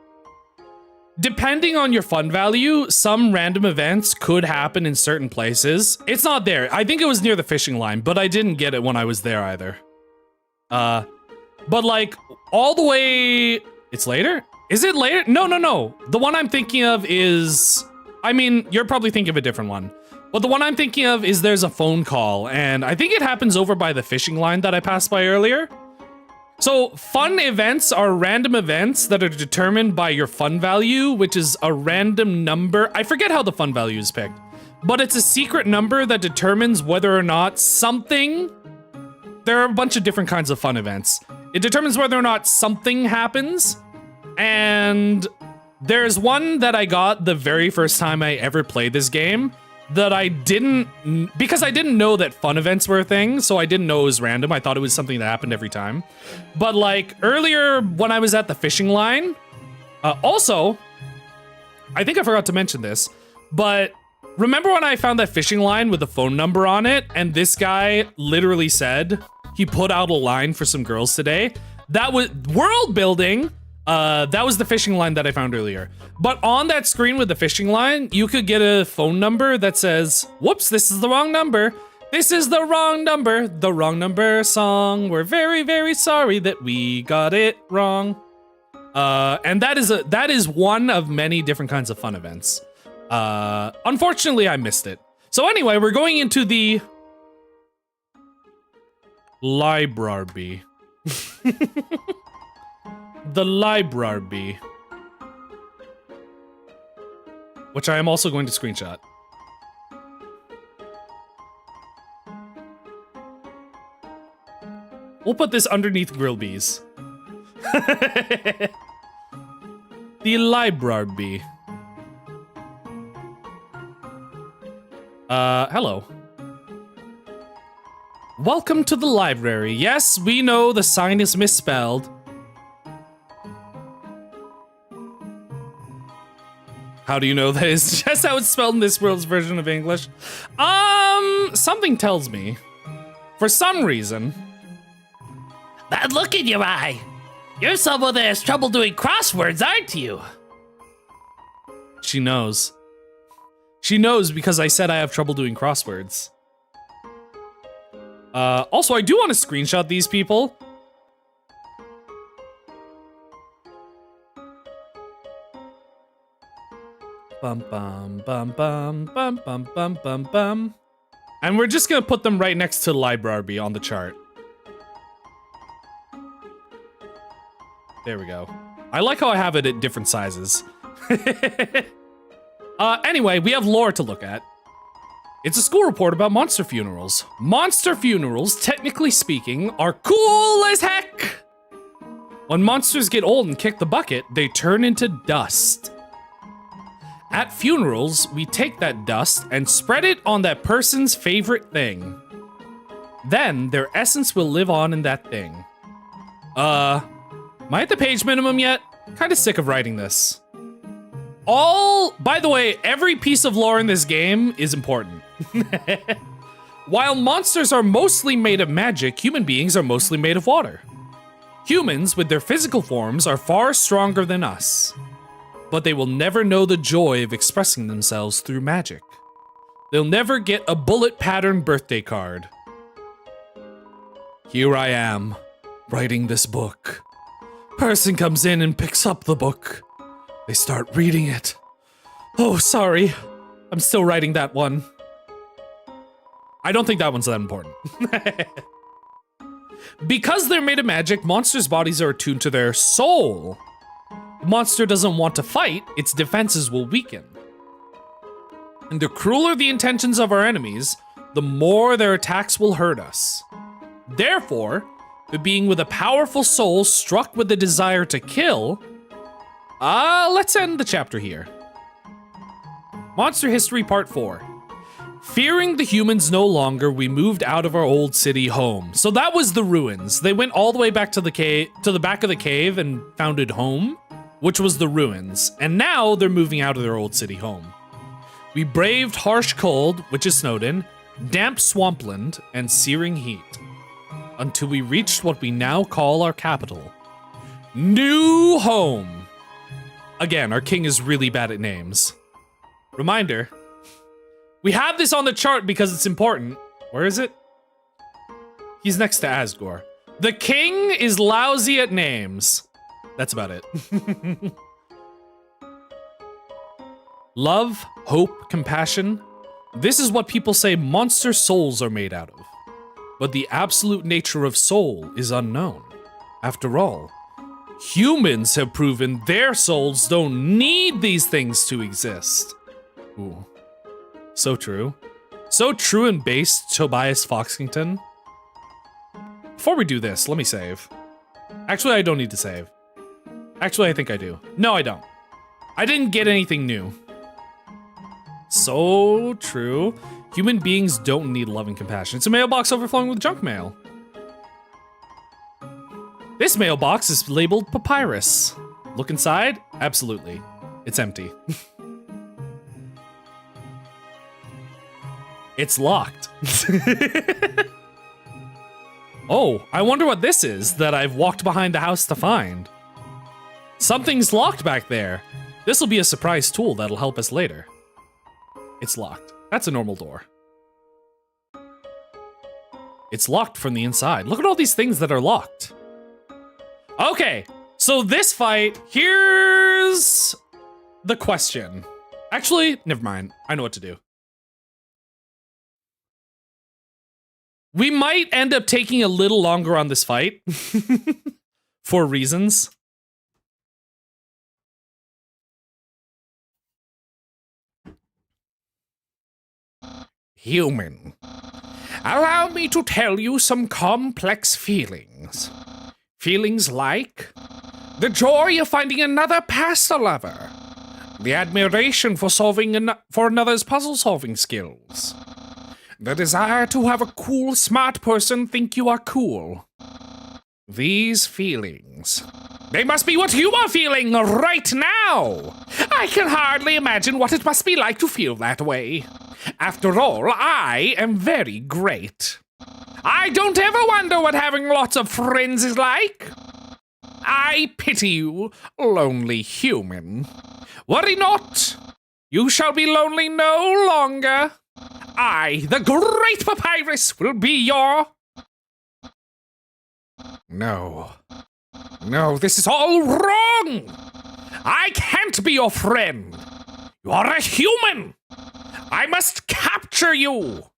depending on your fun value, some random events could happen in certain places. It's not there. I think it was near the fishing line, but I didn't get it when I was there either. But like, all the way... It's later? Is it later? No. The one I'm thinking of is... I mean, you're probably thinking of a different one. But the one I'm thinking of is there's a phone call, and I think it happens over by the fishing line that I passed by earlier. So, fun events are random events that are determined by your fun value, which is a random number. I forget how the fun value is picked, but it's a secret number that determines whether or not something... There are a bunch of different kinds of fun events. It determines whether or not something happens, and there's one that I got the very first time I ever played this game that I didn't, because I didn't know that fun events were a thing, so I didn't know it was random. I thought it was something that happened every time. But like earlier when I was at the fishing line, also, I think I forgot to mention this, but remember when I found that fishing line with the phone number on it, and this guy literally said he put out a line for some girls today? That was world building. That was the fishing line that I found earlier. But on that screen with the fishing line, you could get a phone number that says, whoops, this is the wrong number. This is the wrong number. The wrong number song. We're very, very sorry that we got it wrong. And that is one of many different kinds of fun events. Unfortunately, I missed it. So anyway, we're going into the library. The library. Which I am also going to screenshot. We'll put this underneath Grillby's. The library. Hello. Welcome to the library. Yes, we know the sign is misspelled. How do you know that is just how it's spelled in this world's version of English? Something tells me. For some reason. That look in your eye. You're someone that has trouble doing crosswords, aren't you? She knows. She knows because I said I have trouble doing crosswords. Also, I do want to screenshot these people. Bum bum bum bum bum bum bum bum bum. And we're just gonna put them right next to library on the chart. There we go. I like how I have it at different sizes. Anyway, we have lore to look at. It's a school report about monster funerals. Monster funerals, technically speaking, are cool as heck. When monsters get old and kick the bucket, they turn into dust. At funerals, we take that dust and spread it on that person's favorite thing. Then, their essence will live on in that thing. Am I at the page minimum yet? Kinda sick of writing this. By the way, every piece of lore in this game is important. While monsters are mostly made of magic, human beings are mostly made of water. Humans, with their physical forms, are far stronger than us. But they will never know the joy of expressing themselves through magic. They'll never get a bullet pattern birthday card. Here I am, writing this book. Person comes in and picks up the book. They start reading it. Oh, sorry. I'm still writing that one. I don't think that one's that important. Because they're made of magic, monsters' bodies are attuned to their soul. The monster doesn't want to fight, its defenses will weaken. And the crueler the intentions of our enemies, the more their attacks will hurt us. Therefore, the being with a powerful soul struck with the desire to kill, let's end the chapter here. Monster History Part 4. Fearing the humans no longer, we moved out of our old city home. So that was the ruins. They went all the way back to the cave, to the back of the cave and founded home, which was the ruins. And now they're moving out of their old city home. We braved harsh cold, which is Snowdin, damp swampland, and searing heat, until we reached what we now call our capital, New Home. Again, our king is really bad at names. Reminder, we have this on the chart because it's important. Where is it? He's next to Asgore. The king is lousy at names. That's about it. Love, hope, compassion. This is what people say monster souls are made out of. But the absolute nature of soul is unknown. After all, humans have proven their souls don't need these things to exist. Ooh. So true. So true and based, Tobias Foxington. Before we do this, let me save. Actually, I don't need to save. Actually, I think I do. No, I don't. I didn't get anything new. So true. Human beings don't need love and compassion. It's a mailbox overflowing with junk mail. This mailbox is labeled papyrus. Look inside? Absolutely. It's empty. It's locked. Oh, I wonder what this is that I've walked behind the house to find. Something's locked back there. This will be a surprise tool that'll help us later. It's locked. That's a normal door. It's locked from the inside. Look at all these things that are locked. Okay, so this fight, here's the question. Actually, never mind. I know what to do. We might end up taking a little longer on this fight for reasons. Human, allow me to tell you some complex feelings. Feelings like the joy of finding another pasta lover, the admiration for for another's puzzle-solving skills, the desire to have a cool, smart person think you are cool. These feelings, they must be what you are feeling right now. I can hardly imagine what it must be like to feel that way. After all, I am very great. I don't ever wonder what having lots of friends is like. I pity you, lonely human. Worry not. You shall be lonely no longer. I, the great Papyrus, will be your... No. No, this is all wrong. I can't be your friend. You are a human. I must capture you.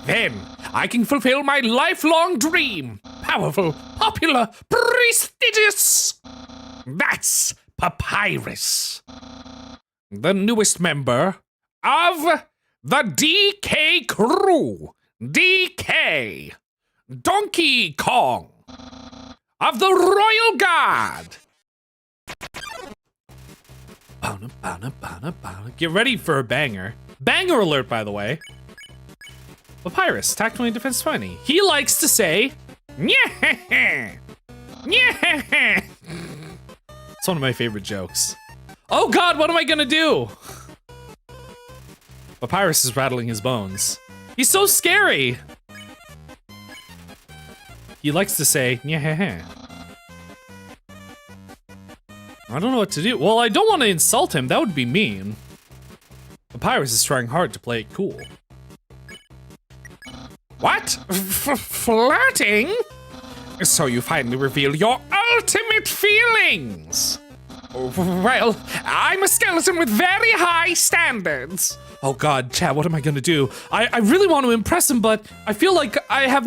Then I can fulfill my lifelong dream. Powerful, popular, prestigious. That's Papyrus. The newest member of the DK crew. DK. Donkey Kong. Of the Royal Guard. Get ready for a banger. Banger alert, by the way. Papyrus, attack 20, defense 20. He likes to say, yeah. It's one of my favorite jokes. Oh God, what am I gonna do? Papyrus is rattling his bones. He's so scary. He likes to say, yeah. I don't know what to do. Well, I don't want to insult him. That would be mean. Papyrus is trying hard to play it cool. What? Flirting? So you finally reveal your ultimate feelings. Well, I'm a skeleton with very high standards. Oh God, Chad, what am I gonna do? I really want to impress him, but I feel like I have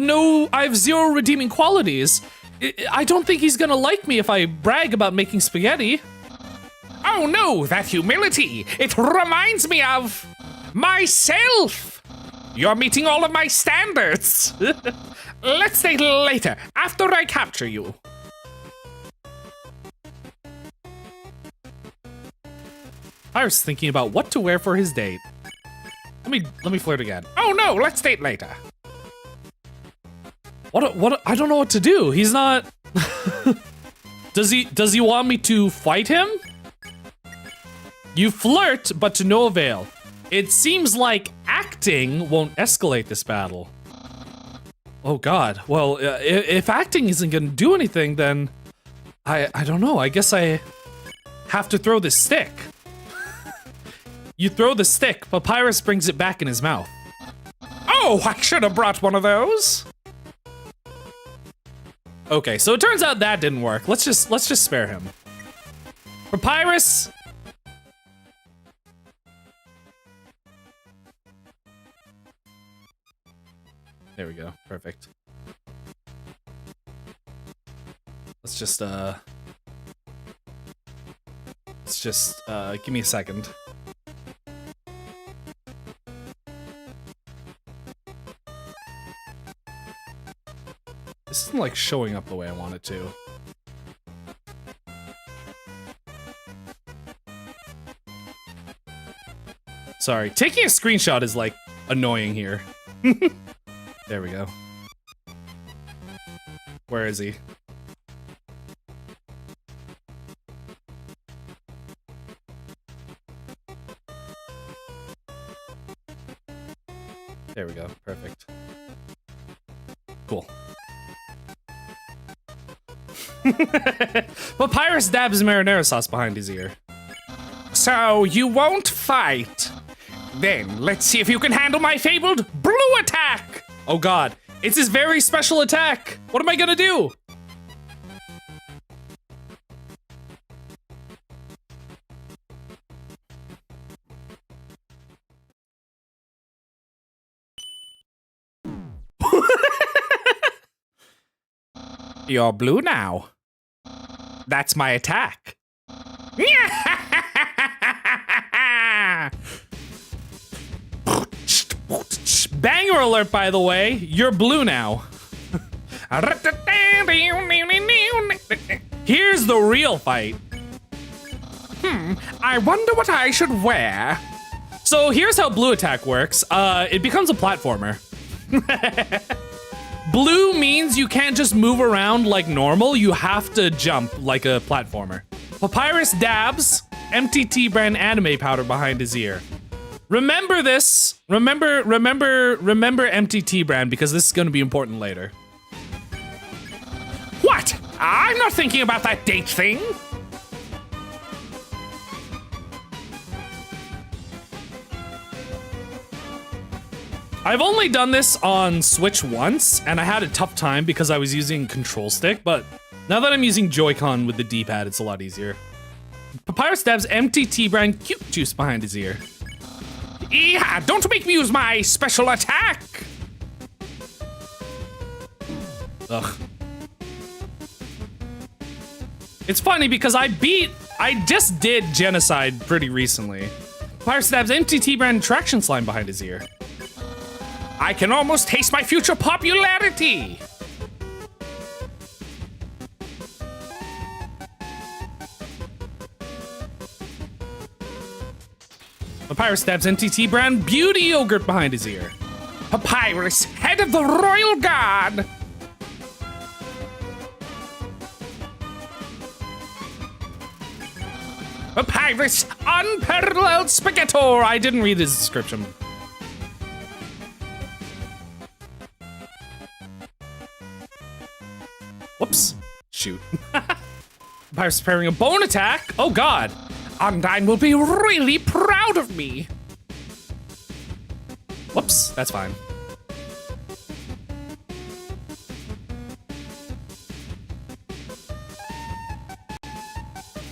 zero redeeming qualities. I don't think he's gonna like me if I brag about making spaghetti. Oh no, that humility! It reminds me of myself! You're meeting all of my standards! Let's date later, after I capture you. Papyrus is thinking about what to wear for his date. Let me flirt again. Oh no, let's date later. What? I don't know what to do. He's not. Does he want me to fight him? You flirt, but to no avail. It seems like acting won't escalate this battle. Oh God. Well, if acting isn't gonna do anything, then I don't know. I guess I have to throw this stick. You throw the stick, Papyrus brings it back in his mouth. Oh, I should have brought one of those. Okay, so it turns out that didn't work. Let's just spare him. Papyrus. There we go. Perfect. Let's just give me a second. This isn't like showing up the way I want it to. Sorry, taking a screenshot is like annoying here. There we go. Where is he? There we go. Perfect. Cool. Papyrus dabs marinara sauce behind his ear. So you won't fight? Then let's see if you can handle my fabled blue attack. Oh God, it's his very special attack. What am I gonna do? You're blue now. That's my attack. Banger alert, by the way. You're blue now. Here's the real fight. I wonder what I should wear. So here's how blue attack works. It becomes a platformer. Blue means you can't just move around like normal, you have to jump like a platformer. Papyrus dabs MTT brand anime powder behind his ear. Remember this. Remember MTT brand because this is gonna be important later. What? I'm not thinking about that date thing. I've only done this on Switch once, and I had a tough time because I was using control stick, but now that I'm using Joy-Con with the D-pad, it's a lot easier. Papyrus dabs MTT brand cute juice behind his ear. Yeah, don't make me use my special attack. Ugh. It's funny because I just did Genocide pretty recently. Papyrus dabs MTT brand traction slime behind his ear. I can almost taste my future popularity. Papyrus stabs MTT brand beauty yogurt behind his ear. Papyrus, head of the royal guard. Papyrus, unparalleled spaghettor. I didn't read his description. Whoops. Shoot. Papyrus preparing a bone attack. Oh God. Undyne will be really proud of me. Whoops. That's fine.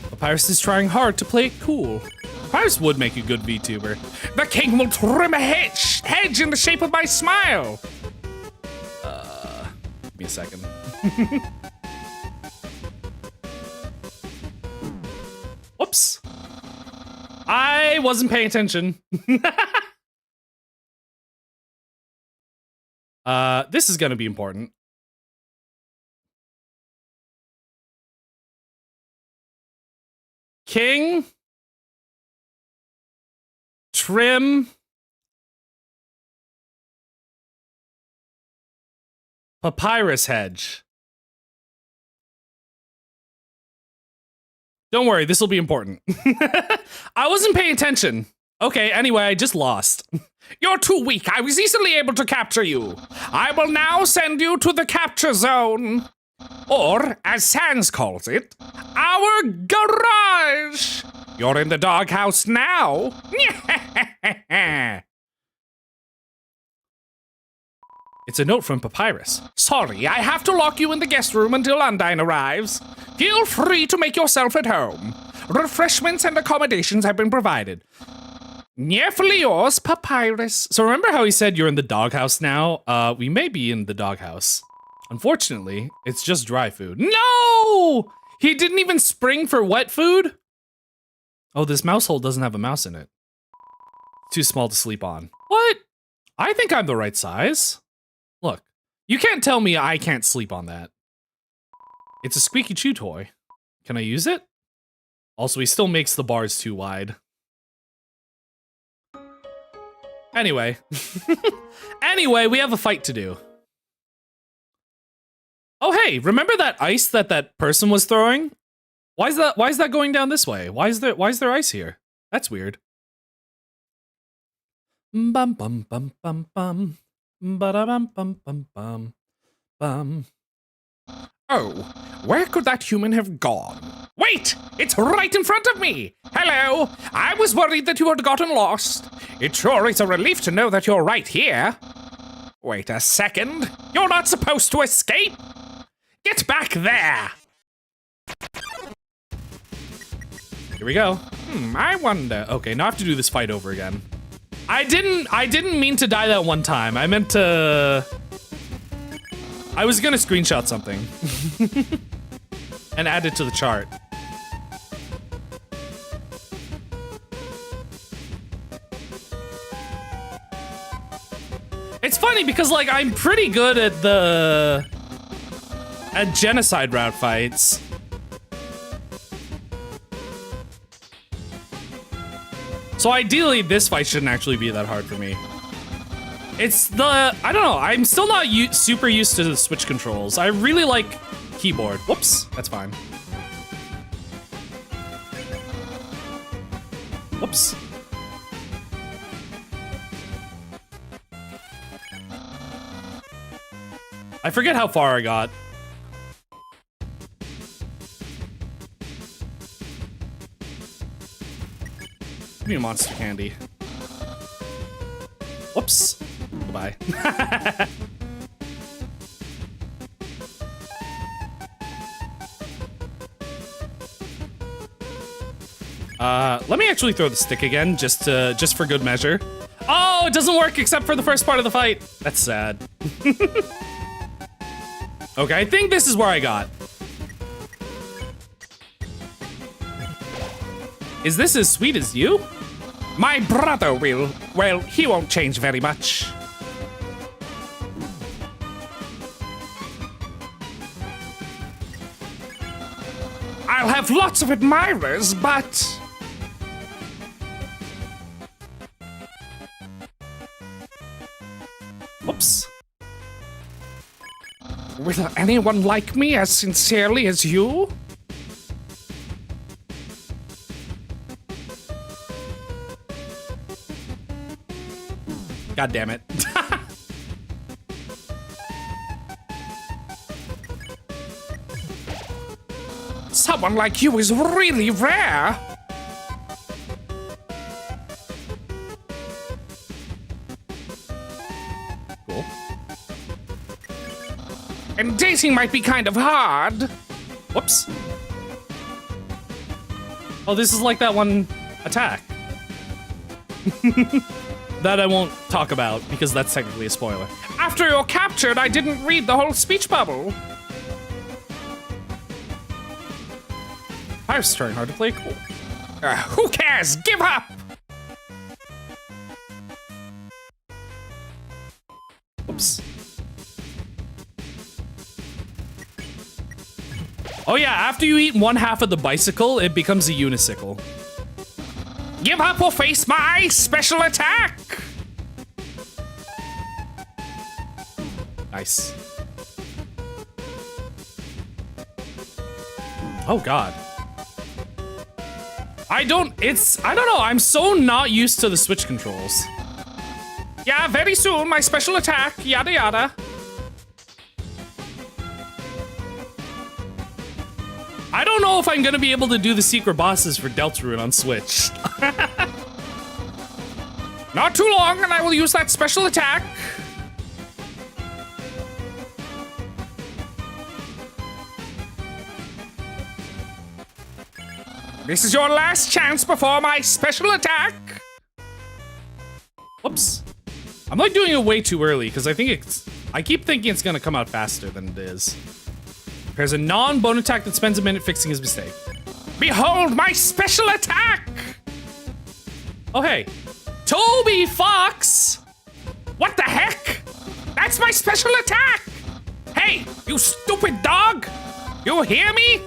Papyrus is trying hard to play it cool. Papyrus would make a good VTuber. The king will trim a hedge in the shape of my smile. Give me a second. Whoops. I wasn't paying attention. This is gonna be important. King. Trim. Papyrus hedge. Don't worry, this will be important. I wasn't paying attention. Okay, anyway, I just lost. You're too weak. I was easily able to capture you. I will now send you to the capture zone. Or, as Sans calls it, our garage. You're in the doghouse now. It's a note from Papyrus. Sorry, I have to lock you in the guest room until Undine arrives. Feel free to make yourself at home. Refreshments and accommodations have been provided. Nearly yours, Papyrus. So remember how he said you're in the doghouse now? We may be in the doghouse. Unfortunately, it's just dry food. No! He didn't even spring for wet food? Oh, this mouse hole doesn't have a mouse in it. Too small to sleep on. What? I think I'm the right size. Look, you can't tell me I can't sleep on that. It's a squeaky chew toy. Can I use it? Also, he still makes the bars too wide. Anyway. Anyway, we have a fight to do. Oh, hey, remember that ice that person was throwing? Why is that going down this way? Why is there ice here? That's weird. Bum bum bum bum bum. Ba-da-bum bum bum bum bum. Oh, where could that human have gone? Wait! It's right in front of me! Hello! I was worried that you had gotten lost. It sure is a relief to know that you're right here. Wait a second. You're not supposed to escape! Get back there! Here we go. I wonder. Okay, now I have to do this fight over again. I didn't mean to die that one time. I meant to... I was gonna screenshot something. And add it to the chart. It's funny because, like, I'm pretty good at genocide route fights. So ideally, this fight shouldn't actually be that hard for me. It's I don't know, I'm still not super used to the Switch controls. I really like keyboard. Whoops, that's fine. Whoops. I forget how far I got. Give me a monster candy. Whoops. Goodbye. Let me actually throw the stick again, just for good measure. Oh, it doesn't work except for the first part of the fight. That's sad. Okay, I think this is where I got. Is this as sweet as you? My brother will. Well, he won't change very much. I'll have lots of admirers, but... Whoops. Will anyone like me as sincerely as you? God damn it. Someone like you is really rare. Cool. And dating might be kind of hard. Whoops. Oh, this is like that one attack. That I won't talk about, because that's technically a spoiler. After you're captured, I didn't read the whole speech bubble. Pirate's trying hard to play cool. Who cares? Give up! Oops. Oh yeah, after you eat one half of the bicycle, it becomes a unicycle. Give up or face my special attack! Nice. Oh God. I don't know, I'm so not used to the Switch controls. Yeah, very soon, my special attack, yada yada. I don't know if I'm gonna be able to do the secret bosses for Deltarune on Switch. Not too long, and I will use that special attack. This is your last chance before my special attack. Whoops. I'm like doing it way too early because I keep thinking it's gonna come out faster than it is. There's a non-bone attack that spends a minute fixing his mistake. Behold my special attack! Oh hey, Toby Fox! What the heck? That's my special attack! Hey, you stupid dog! You hear me?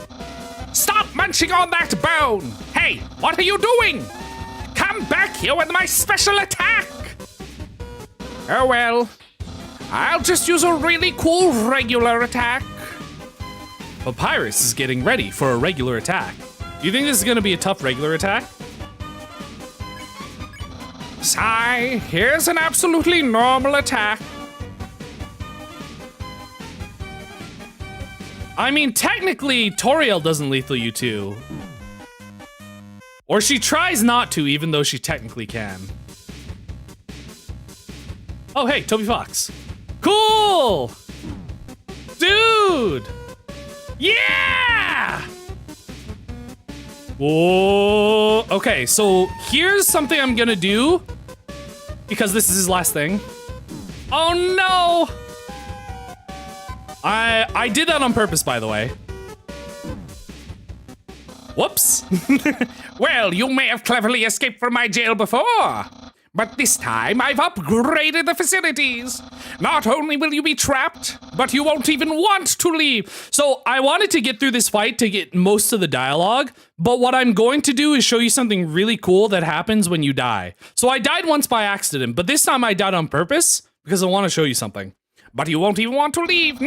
Stop munching on that bone! Hey, what are you doing? Come back here with my special attack! Oh well, I'll just use a really cool regular attack. Papyrus is getting ready for a regular attack. Do you think this is gonna be a tough regular attack? Sigh, here's an absolutely normal attack. I mean, technically, Toriel doesn't lethal you too. Or she tries not to, even though she technically can. Oh, hey, Toby Fox. Cool! Dude! Yeah! Whoa. Okay, so here's something I'm gonna do. Because this is his last thing. Oh no! I did that on purpose, by the way. Whoops. Well, you may have cleverly escaped from my jail before. But this time, I've upgraded the facilities. Not only will you be trapped, but you won't even want to leave. So I wanted to get through this fight to get most of the dialogue, but what I'm going to do is show you something really cool that happens when you die. So I died once by accident, but this time I died on purpose because I want to show you something. But you won't even want to leave.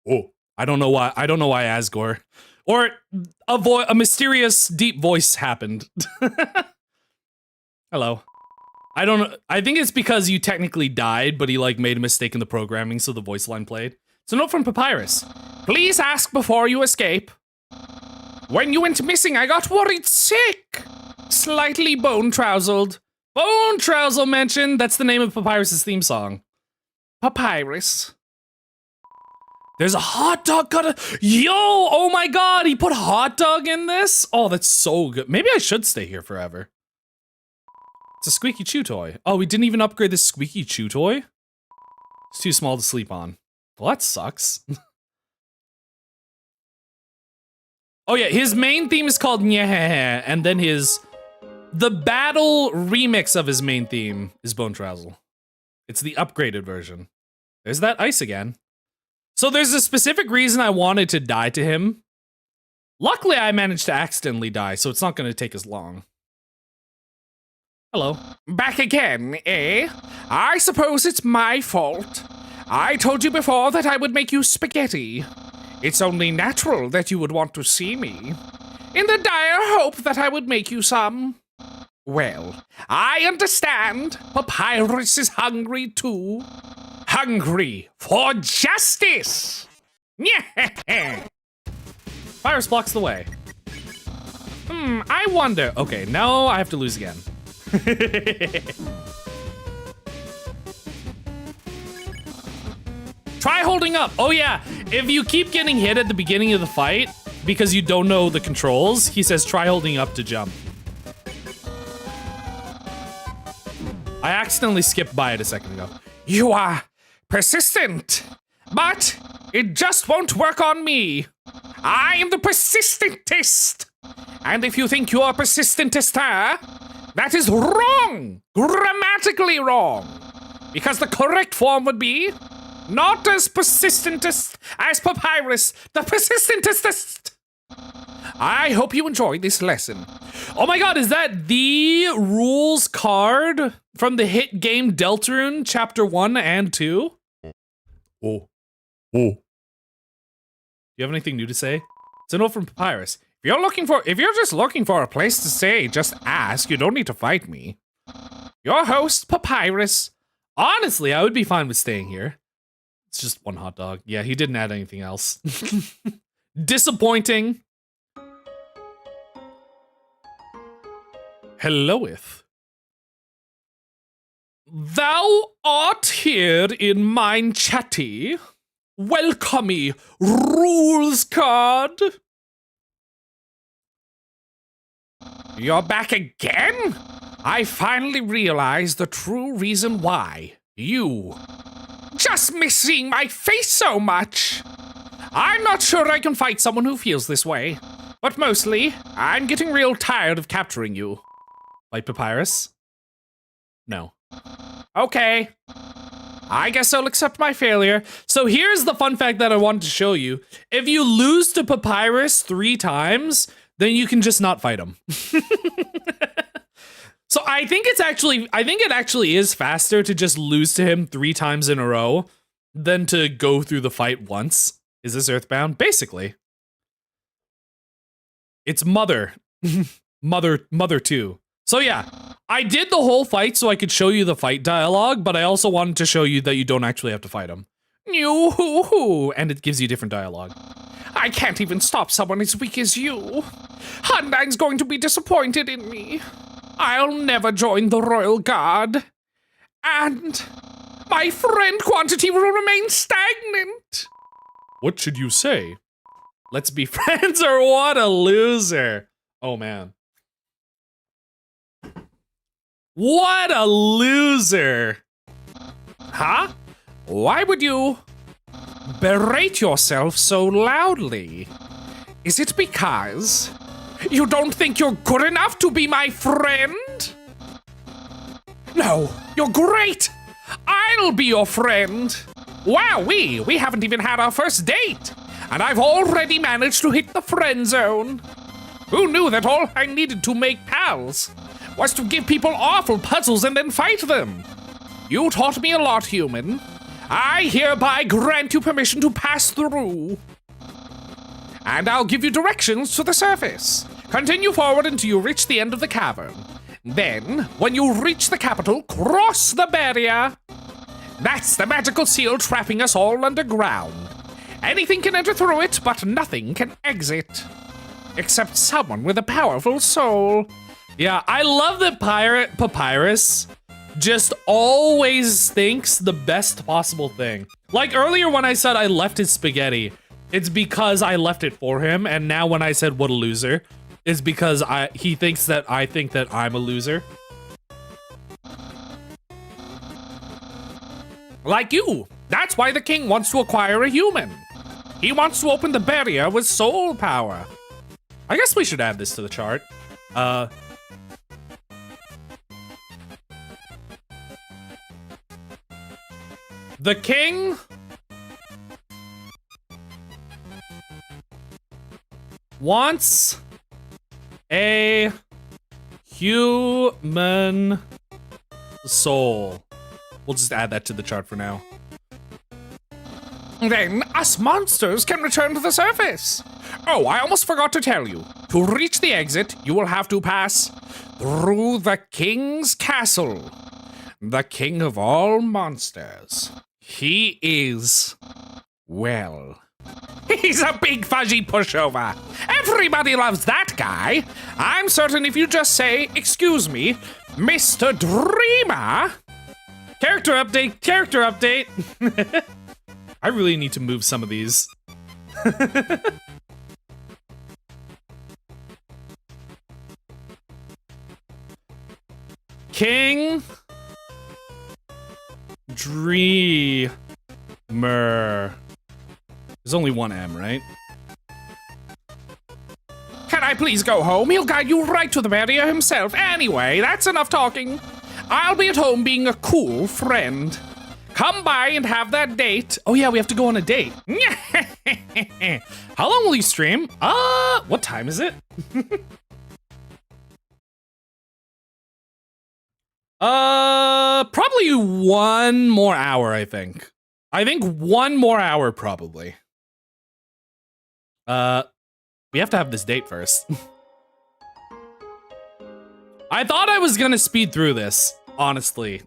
Oh, I don't know why. I don't know why Asgore. Or a mysterious deep voice happened. Hello. I don't know. I think it's because you technically died, but he like made a mistake in the programming, so the voice line played. It's a note from Papyrus. Please ask before you escape. When you went missing, I got worried sick. Slightly bone-trousled. Bone-trousled mentioned. That's the name of Papyrus's theme song. Papyrus. There's a hot dog Yo! Oh my god, he put hot dog in this? Oh, that's so good. Maybe I should stay here forever. It's a squeaky chew toy. Oh, we didn't even upgrade this squeaky chew toy? It's too small to sleep on. Well, that sucks. Oh yeah, his main theme is called Nyeh, and then the battle remix of his main theme is Bone Trazzle. It's the upgraded version. There's that ice again. So there's a specific reason I wanted to die to him. Luckily, I managed to accidentally die, so it's not going to take as long. Hello. Back again, eh? I suppose it's my fault. I told you before that I would make you spaghetti. It's only natural that you would want to see me. In the dire hope that I would make you some. Well, I understand. Papyrus is hungry too. Hungry for justice! Papyrus blocks the way. I wonder. Okay, now I have to lose again. Try holding up. Oh yeah, if you keep getting hit at the beginning of the fight because you don't know the controls, he says try holding up to jump. I accidentally skipped by it a second ago. You are persistent, but it just won't work on me. I am the persistentest. And if you think you're persistentester, that is wrong. Grammatically wrong. Because the correct form would be not as persistentest as Papyrus, the persistentest. I hope you enjoyed this lesson. Oh my god, is that the rules card from the hit game Deltarune Chapter 1 and 2? Oh. Oh. you have anything new to say? It's a note from Papyrus. If you're just looking for a place to stay, just ask. You don't need to fight me. Your host, Papyrus. Honestly, I would be fine with staying here. It's just one hot dog. Yeah, he didn't add anything else. Disappointing. Helloeth. Thou art here in mine chatty. Welcome, rules card. You're back again? I finally realized the true reason why. You. Just miss seeing my face so much. I'm not sure I can fight someone who feels this way. But mostly, I'm getting real tired of capturing you. Like Papyrus? No. Okay. I guess I'll accept my failure. So here's the fun fact that I wanted to show you. If you lose to Papyrus 3 times, then you can just not fight him. So I think it actually is faster to just lose to him 3 times in a row than to go through the fight once. Is this Earthbound? Basically. It's Mother. Mother 2. So yeah, I did the whole fight so I could show you the fight dialogue, but I also wanted to show you that you don't actually have to fight him. Yoo-hoo-hoo, and it gives you different dialogue. I can't even stop someone as weak as you. Undyne's going to be disappointed in me. I'll never join the Royal Guard. And my friend quantity will remain stagnant. What should you say? Let's be friends or what a loser. Oh man. What a loser. Huh? Why would you berate yourself so loudly? Is it because you don't think you're good enough to be my friend? No, you're great. I'll be your friend. Wow, we haven't even had our first date, and I've already managed to hit the friend zone. Who knew that all I needed to make pals was to give people awful puzzles and then fight them? You taught me a lot, human. I hereby grant you permission to pass through. And I'll give you directions to the surface. Continue forward until you reach the end of the cavern. Then, when you reach the capital, cross the barrier. That's the magical seal trapping us all underground. Anything can enter through it, but nothing can exit. Except someone with a powerful soul. Yeah, I love that Papyrus just always thinks the best possible thing. Like earlier when I said I left his spaghetti, it's because I left it for him, and now when I said what a loser, it's because he thinks that I think that I'm a loser. Like you. That's why the king wants to acquire a human. He wants to open the barrier with soul power. I guess we should add this to the chart. The king wants a human soul. We'll just add that to the chart for now. Then us monsters can return to the surface. Oh, I almost forgot to tell you. To reach the exit, you will have to pass through the king's castle. The king of all monsters. He is, well, he's a big fuzzy pushover. Everybody loves that guy. I'm certain if you just say, excuse me, Mr. Dreamer. Character update, character update. I really need to move some of these. King Dreamer. There's only one M, right? Can I please go home? He'll guide you right to the barrier himself. Anyway, that's enough talking. I'll be at home being a cool friend. Come by and have that date. Oh yeah, we have to go on a date. How long will you stream? What time is it? Probably 1 more hour, I think. I think 1 more hour, probably. We have to have this date first. I thought I was gonna speed through this, honestly.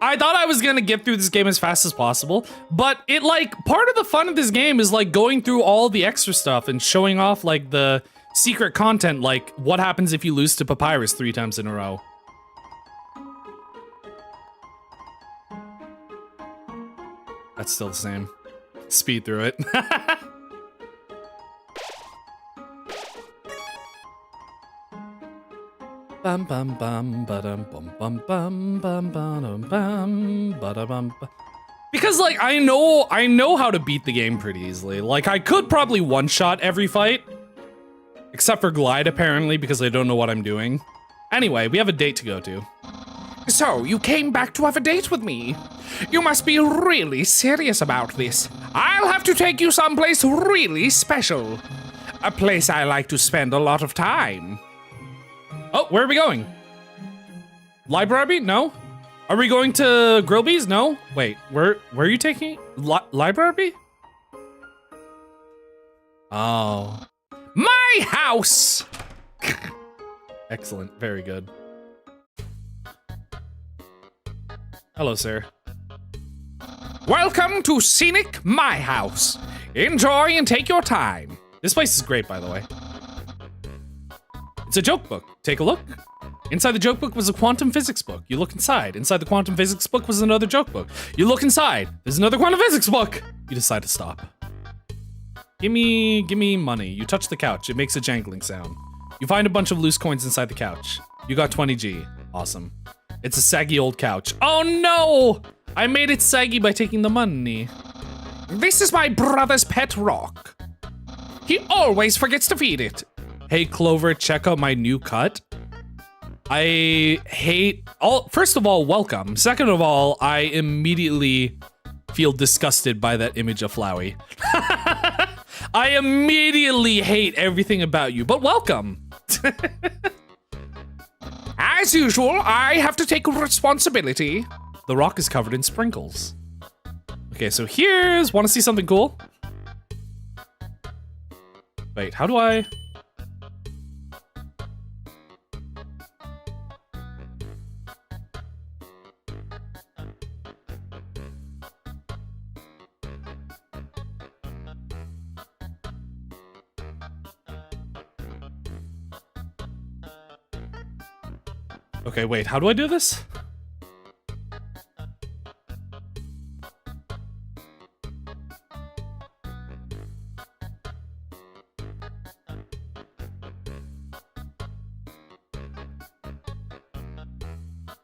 I thought I was gonna get through this game as fast as possible, but it like, part of the fun of this game is like going through all the extra stuff and showing off like the secret content, like what happens if you lose to Papyrus 3 times in a row. That's still the same. Speed through it. Bum bum bum ba-dum bum bum bum bum ba-dum bum ba-da-bum ba. Because like I know how to beat the game pretty easily. Like I could probably one-shot every fight. Except for Glide apparently, because I don't know what I'm doing. Anyway, we have a date to go to. So, you came back to have a date with me? You must be really serious about this. I'll have to take you someplace really special. A place I like to spend a lot of time. Oh, where are we going? Library? No. Are we going to Grillby's? No. Wait, where are you taking? Library? Oh. My house! Excellent. Very good. Hello, sir. Welcome to scenic my house. Enjoy and take your time. This place is great, by the way. It's a joke book. Take a look. Inside the joke book was a quantum physics book. You look inside. Inside the quantum physics book was another joke book. You look inside. There's another quantum physics book. You decide to stop. Give me money. You touch the couch. It makes a jangling sound. You find a bunch of loose coins inside the couch. You got 20G. Awesome. It's a saggy old couch. Oh no! I made it saggy by taking the money. This is my brother's pet rock. He always forgets to feed it. Hey Clover, check out my new cut. I hate first of all, welcome. Second of all, I immediately feel disgusted by that image of Flowey. I immediately hate everything about you, but welcome. As usual, I have to take responsibility. The rock is covered in sprinkles. Okay, so here's, wanna see something cool? Wait, how do I? Okay, wait, how do I do this?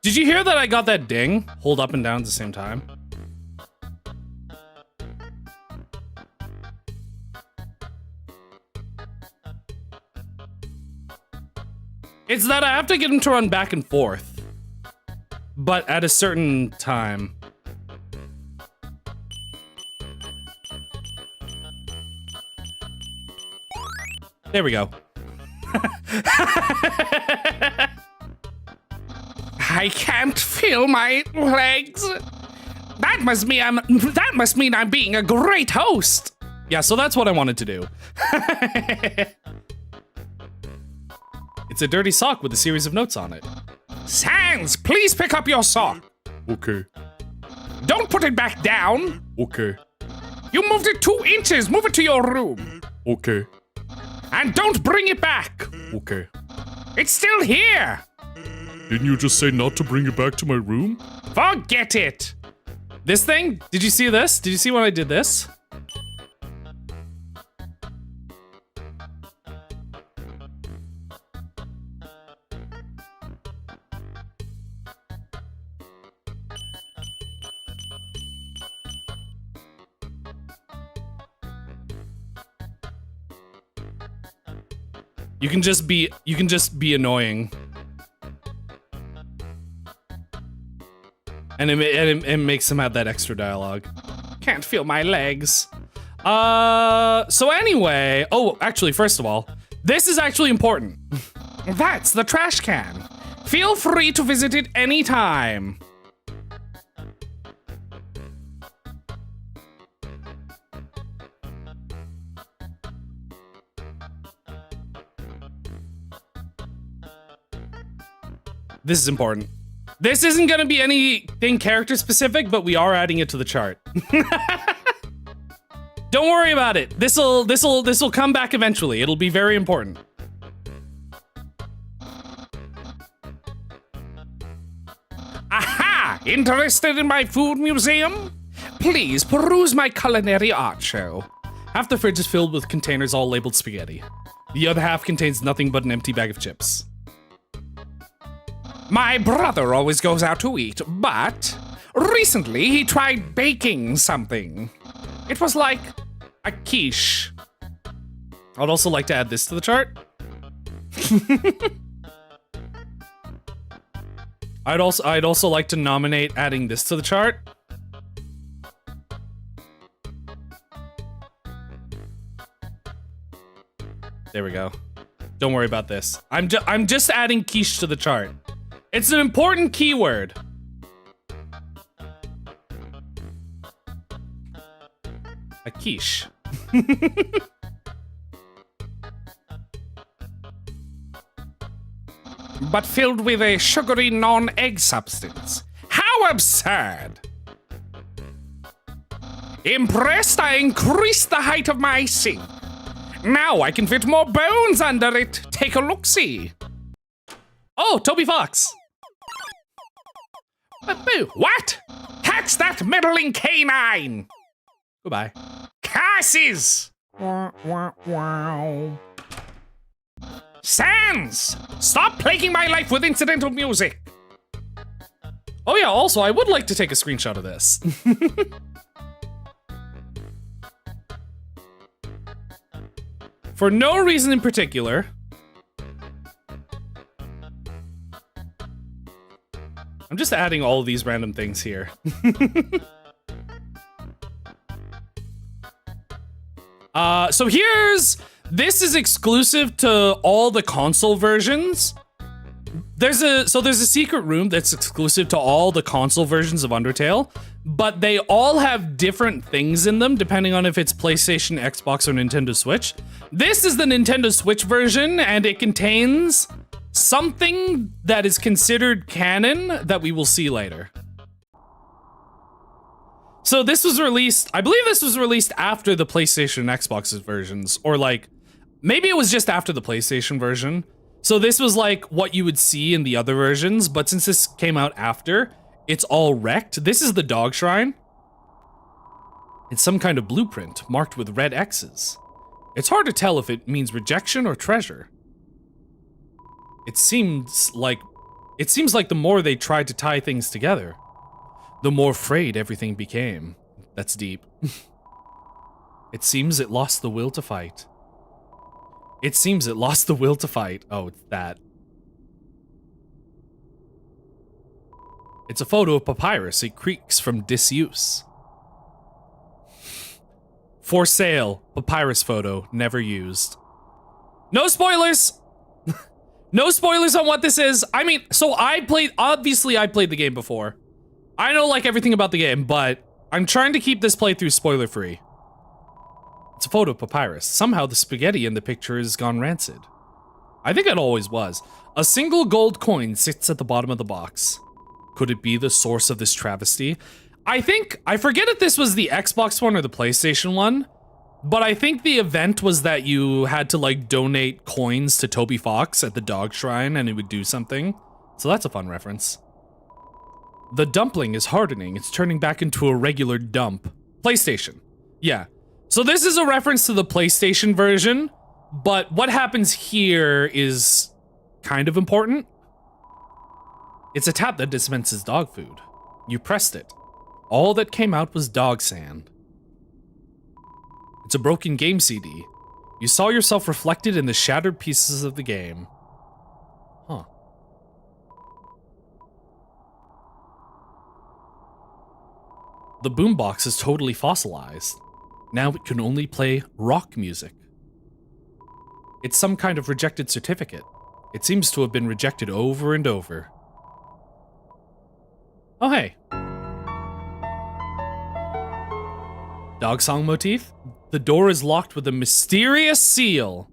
Did you hear that I got that ding? Hold up and down at the same time. It's that I have to get him to run back and forth, but at a certain time. There we go. I can't feel my legs. That must mean I'm being a great host. Yeah, so that's what I wanted to do. It's a dirty sock with a series of notes on it. Sans, please pick up your sock. Okay. Don't put it back down. Okay. You moved it 2 inches. Move it to your room. Okay. And don't bring it back. Okay. It's still here. Didn't you just say not to bring it back to my room? Forget it. This thing? Did you see this? Did you see when I did this? You can just be annoying. And it makes him have that extra dialogue. Can't feel my legs. So anyway, oh, actually, first of all, this is actually important. That's the trash can. Feel free to visit it anytime. This is important. This isn't gonna be anything character specific, but we are adding it to the chart. Don't worry about it. This'll come back eventually. It'll be very important. Aha! Interested in my food museum? Please peruse my culinary art show. Half the fridge is filled with containers all labeled spaghetti. The other half contains nothing but an empty bag of chips. My brother always goes out to eat, but recently he tried baking something. It was like a quiche. I'd also like to add this to the chart. I'd also like to nominate adding this to the chart. There we go. Don't worry about this. I'm just adding quiche to the chart. It's an important keyword. A quiche. But filled with a sugary non-egg substance. How absurd! Impressed, I increased the height of my sink. Now I can fit more bones under it. Take a look-see. Oh, Toby Fox. What? Catch that meddling canine! Goodbye. Curses! Sans! Stop plaguing my life with incidental music! Oh yeah, also, I would like to take a screenshot of this. For no reason in particular. I'm just adding all of these random things here. So this is exclusive to all the console versions. There's a secret room that's exclusive to all the console versions of Undertale, but they all have different things in them depending on if it's PlayStation, Xbox, or Nintendo Switch. This is the Nintendo Switch version, and it contains something that is considered canon that we will see later. So this was released, I believe this was released after the PlayStation and Xbox versions, or like, maybe it was just after the PlayStation version. So this was like what you would see in the other versions, but since this came out after, it's all wrecked. This is the dog shrine. It's some kind of blueprint marked with red X's. It's hard to tell if it means rejection or treasure. It seems like the more they tried to tie things together, the more frayed everything became. That's deep. It seems it lost the will to fight. It seems it lost the will to fight. Oh, it's that. It's a photo of papyrus. It creaks from disuse. For sale. Papyrus photo. Never used. No spoilers! No spoilers on what this is. I mean, so obviously I played the game before. I know like everything about the game, but I'm trying to keep this playthrough spoiler free. It's a photo of papyrus. Somehow the spaghetti in the picture has gone rancid. I think it always was. A single gold coin sits at the bottom of the box. Could it be the source of this travesty? I forget if this was the Xbox one or the PlayStation one, but I think the event was that you had to like donate coins to Toby Fox at the dog shrine and it would do something. So that's a fun reference. The dumpling is hardening. It's turning back into a regular dump. PlayStation. Yeah. So this is a reference to the PlayStation version, but what happens here is kind of important. It's a tap that dispenses dog food. You pressed it. All that came out was dog sand. It's a broken game CD. You saw yourself reflected in the shattered pieces of the game. Huh. The boombox is totally fossilized. Now it can only play rock music. It's some kind of rejected certificate. It seems to have been rejected over and over. Oh hey. Dog song motif? The door is locked with a mysterious seal.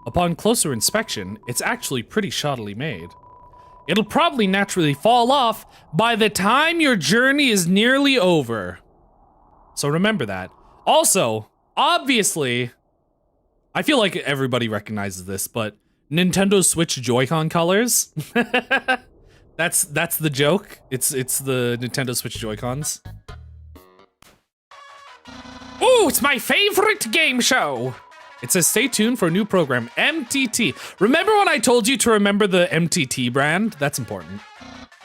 Upon closer inspection, it's actually pretty shoddily made. it'll probably naturally fall off by the time your journey is nearly over. So remember that. Also, obviously, I feel like everybody recognizes this, but Nintendo Switch Joy-Con colors. That's the joke. It's the Nintendo Switch Joy-Cons. Ooh, it's my favorite game show. It says stay tuned for a new program, MTT. Remember when I told you to remember the MTT brand? That's important.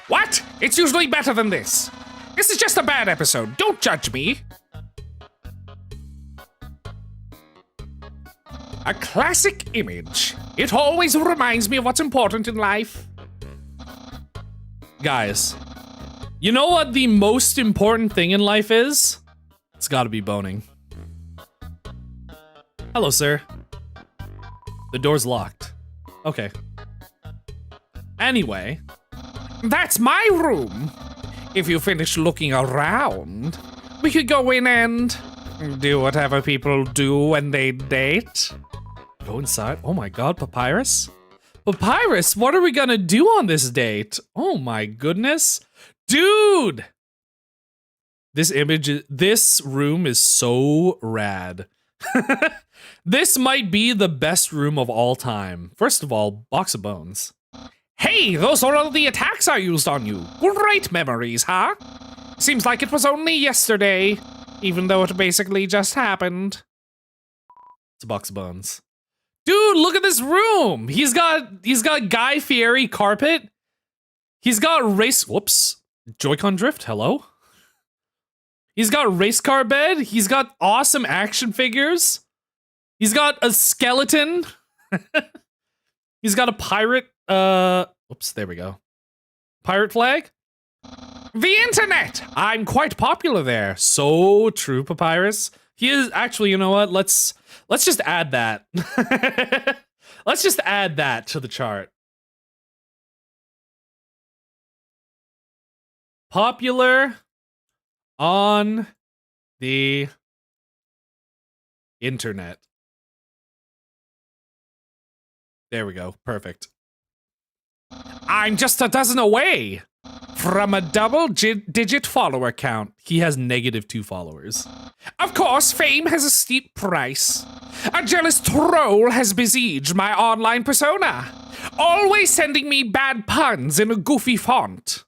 What? It's usually better than this. This is just a bad episode. Don't judge me. A classic image. It always reminds me of what's important in life. Guys, you know what the most important thing in life is? It's gotta be boning. Hello, sir. The door's locked. Okay. Anyway, that's my room. If you finish looking around, we could go in and do whatever people do when they date. Go inside. Oh my god, Papyrus? Papyrus, what are we gonna do on this date? Oh my goodness. Dude! This room is so rad. This might be the best room of all time. First of all, box of bones. Hey, those are all the attacks I used on you. Great memories, huh? Seems like it was only yesterday, even though it basically just happened. It's a box of bones. Dude, look at this room. He's got Guy Fieri carpet. He's got whoops. Joy-Con drift, hello? He's got race car bed. He's got awesome action figures. He's got a skeleton. He's got a pirate, whoops, there we go. Pirate flag. The internet! I'm quite popular there. So true, Papyrus. He is, actually, you know what? Let's just add that. Let's just add that to the chart. Popular on the internet. There we go. Perfect. I'm just a dozen away from a double-digit follower count. He has -2 followers. Of course, fame has a steep price. A jealous troll has besieged my online persona, always sending me bad puns in a goofy font.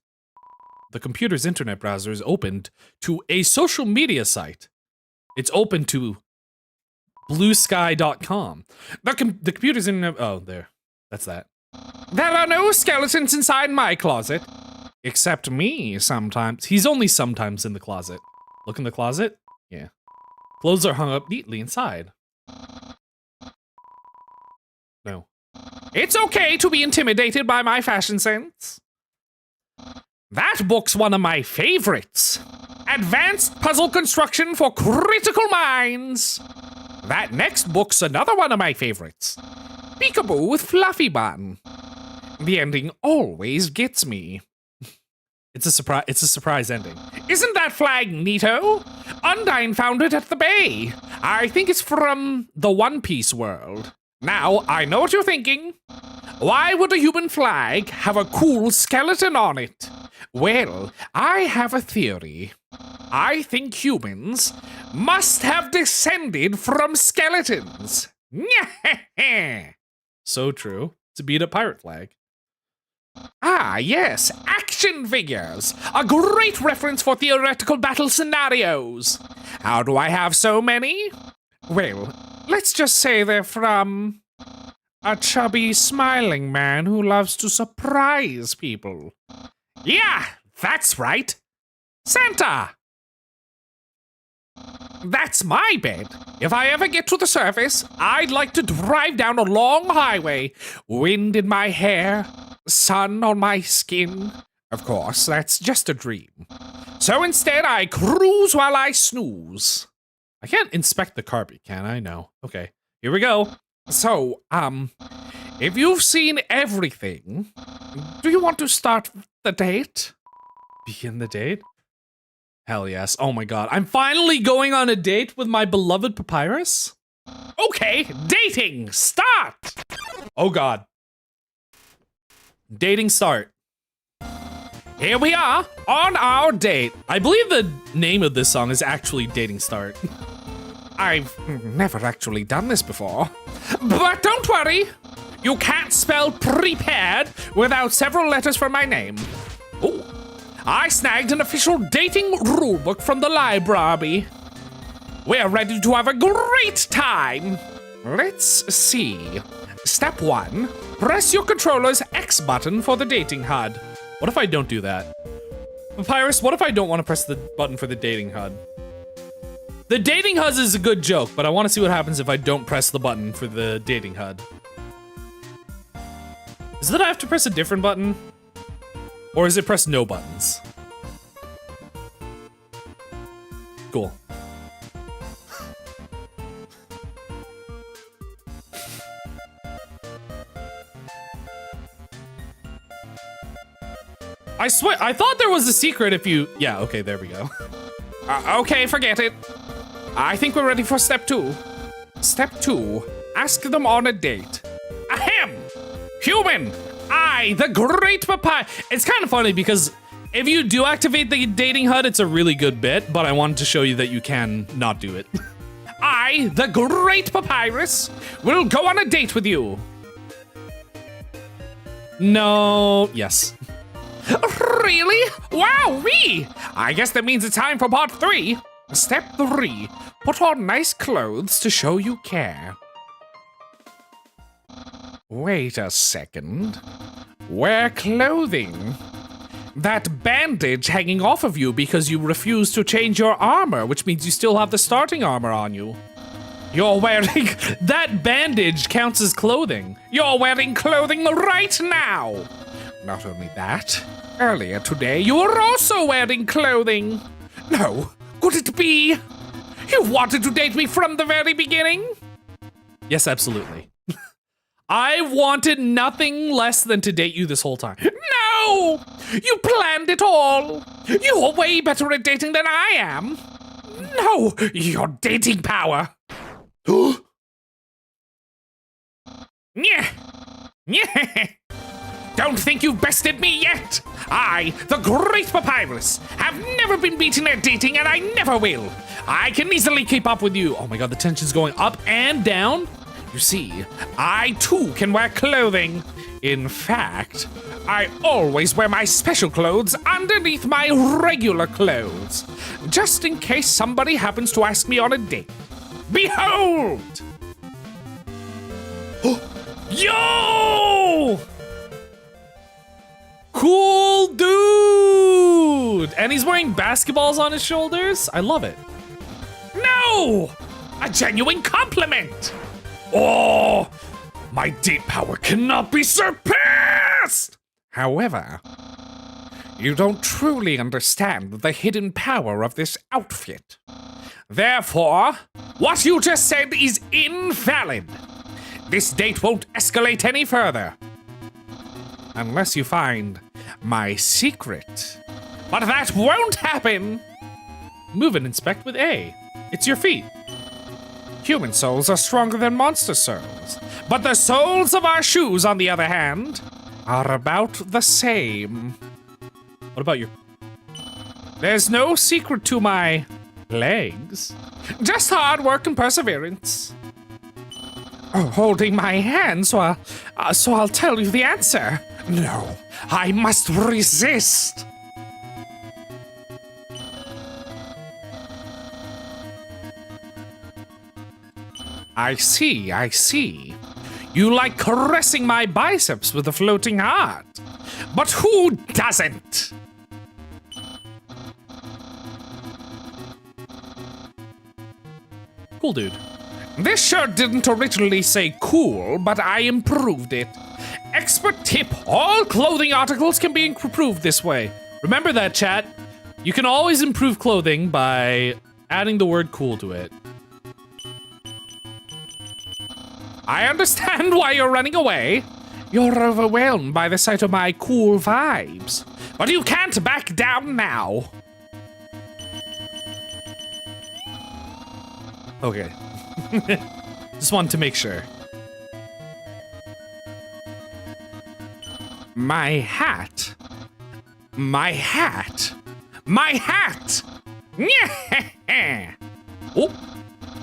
The computer's internet browser is opened to a social media site. It's open to bluesky.com. The computer's internet... Oh, there. That's that. There are no skeletons inside my closet. Except me, sometimes. He's only sometimes in the closet. Look in the closet? Yeah. Clothes are hung up neatly inside. No. It's okay to be intimidated by my fashion sense. That book's one of my favorites. Advanced puzzle construction for critical minds. That next book's another one of my favorites. Peekaboo with Fluffy Bun. The ending always gets me. It's a surprise ending. Isn't that flag neato? Undyne found it at the bay. I think it's from the One Piece world. Now, I know what you're thinking. Why would a human flag have a cool skeleton on it? Well, I have a theory. I think humans must have descended from skeletons. So true. It's a beat-up pirate flag. Ah, yes, action figures. A great reference for theoretical battle scenarios. How do I have so many? Well, let's just say they're from a chubby, smiling man who loves to surprise people. Yeah, that's right. Santa. That's my bed. If I ever get to the surface, I'd like to drive down a long highway. Wind in my hair, sun on my skin. Of course, that's just a dream. So instead, I cruise while I snooze. I can't inspect the carpet, can I? No. Okay, here we go. So, if you've seen everything, do you want to start the date? Begin the date? Hell yes. Oh my god. I'm finally going on a date with my beloved Papyrus? Okay, dating, start! Oh god. Dating start. Here we are on our date. I believe the name of this song is actually Dating Start. I've never actually done this before. But don't worry. You can't spell prepared without several letters from my name. Oh, I snagged an official dating rulebook from the library. We're ready to have a great time. Let's see. Step 1. Press your controller's X button for the dating HUD. What if I don't do that? Papyrus, what if I don't want to press the button for the dating HUD? The dating HUD is a good joke, but I want to see what happens if I don't press the button for the dating HUD. Is it that I have to press a different button? Or is it press no buttons? Cool. I swear, I thought there was a secret if you... Yeah, okay, there we go. Okay, forget it. I think we're ready for step 2. Step 2, ask them on a date. Ahem! Human! I, the great papaya. It's kind of funny because if you do activate the dating HUD, it's a really good bit, but I wanted to show you that you can not do it. I, the great papyrus, will go on a date with you. No, yes. Really? Wowee! I guess that means it's time for part 3. Step 3, put on nice clothes to show you care. Wait a second. Wear clothing. That bandage hanging off of you because you refuse to change your armor, which means you still have the starting armor on you. You're wearing... That bandage counts as clothing. You're wearing clothing right now. Not only that, earlier today you were also wearing clothing. No, could it be? You wanted to date me from the very beginning? Yes, absolutely. I wanted nothing less than to date you this whole time. No! You planned it all! You're way better at dating than I am! No! Your dating power! Yeah! Yeah! Don't think you've bested me yet! I, the great papyrus, have never been beaten at dating and I never will! I can easily keep up with you. Oh my god, the tension's going up and down. You see, I too can wear clothing. In fact, I always wear my special clothes underneath my regular clothes, just in case somebody happens to ask me on a date. Behold! Yo! Cool dude! And he's wearing basketballs on his shoulders? I love it. No! A genuine compliment! Oh! My date power cannot be surpassed! However, you don't truly understand the hidden power of this outfit. Therefore, what you just said is invalid. This date won't escalate any further. Unless you find my secret. But that won't happen! Move and inspect with A. It's your feet. Human souls are stronger than monster souls. But the soles of our shoes, on the other hand, are about the same. What about your... There's no secret to my legs. Just hard work and perseverance. Oh, holding my hand, so I'll tell you the answer. No, I must resist. I see. You like caressing my biceps with a floating heart. But who doesn't? Cool dude. This shirt didn't originally say cool, but I improved it. Expert tip, all clothing articles can be improved this way. Remember that, chat. You can always improve clothing by adding the word cool to it. I understand why you're running away. You're overwhelmed by the sight of my cool vibes. But you can't back down now. Okay. Just wanted to make sure. My hat. My hat! My hat! Oh,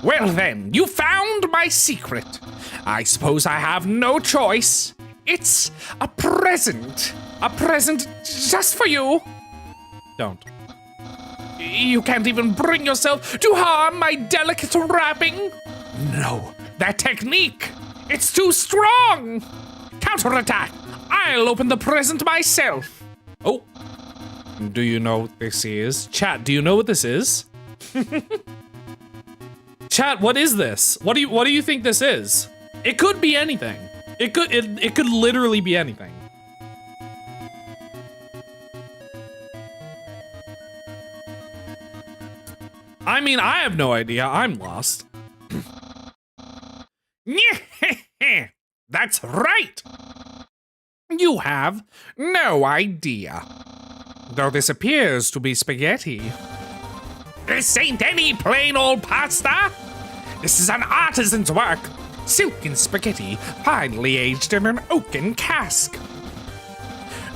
well then, you found my secret. I suppose I have no choice. It's a present. A present just for you. Don't. You can't even bring yourself to harm my delicate wrapping. No, that technique. It's too strong. Counterattack. I'll open the present myself. Oh. Do you know what this is? Chat, do you know what this is? Chat, what is this? What do you think this is? It could be anything. It could literally be anything. I mean, I have no idea. I'm lost. That's right. You have no idea. Though this appears to be spaghetti. This ain't any plain old pasta. This is an artisan's work. Silken spaghetti, finely aged in an oaken cask.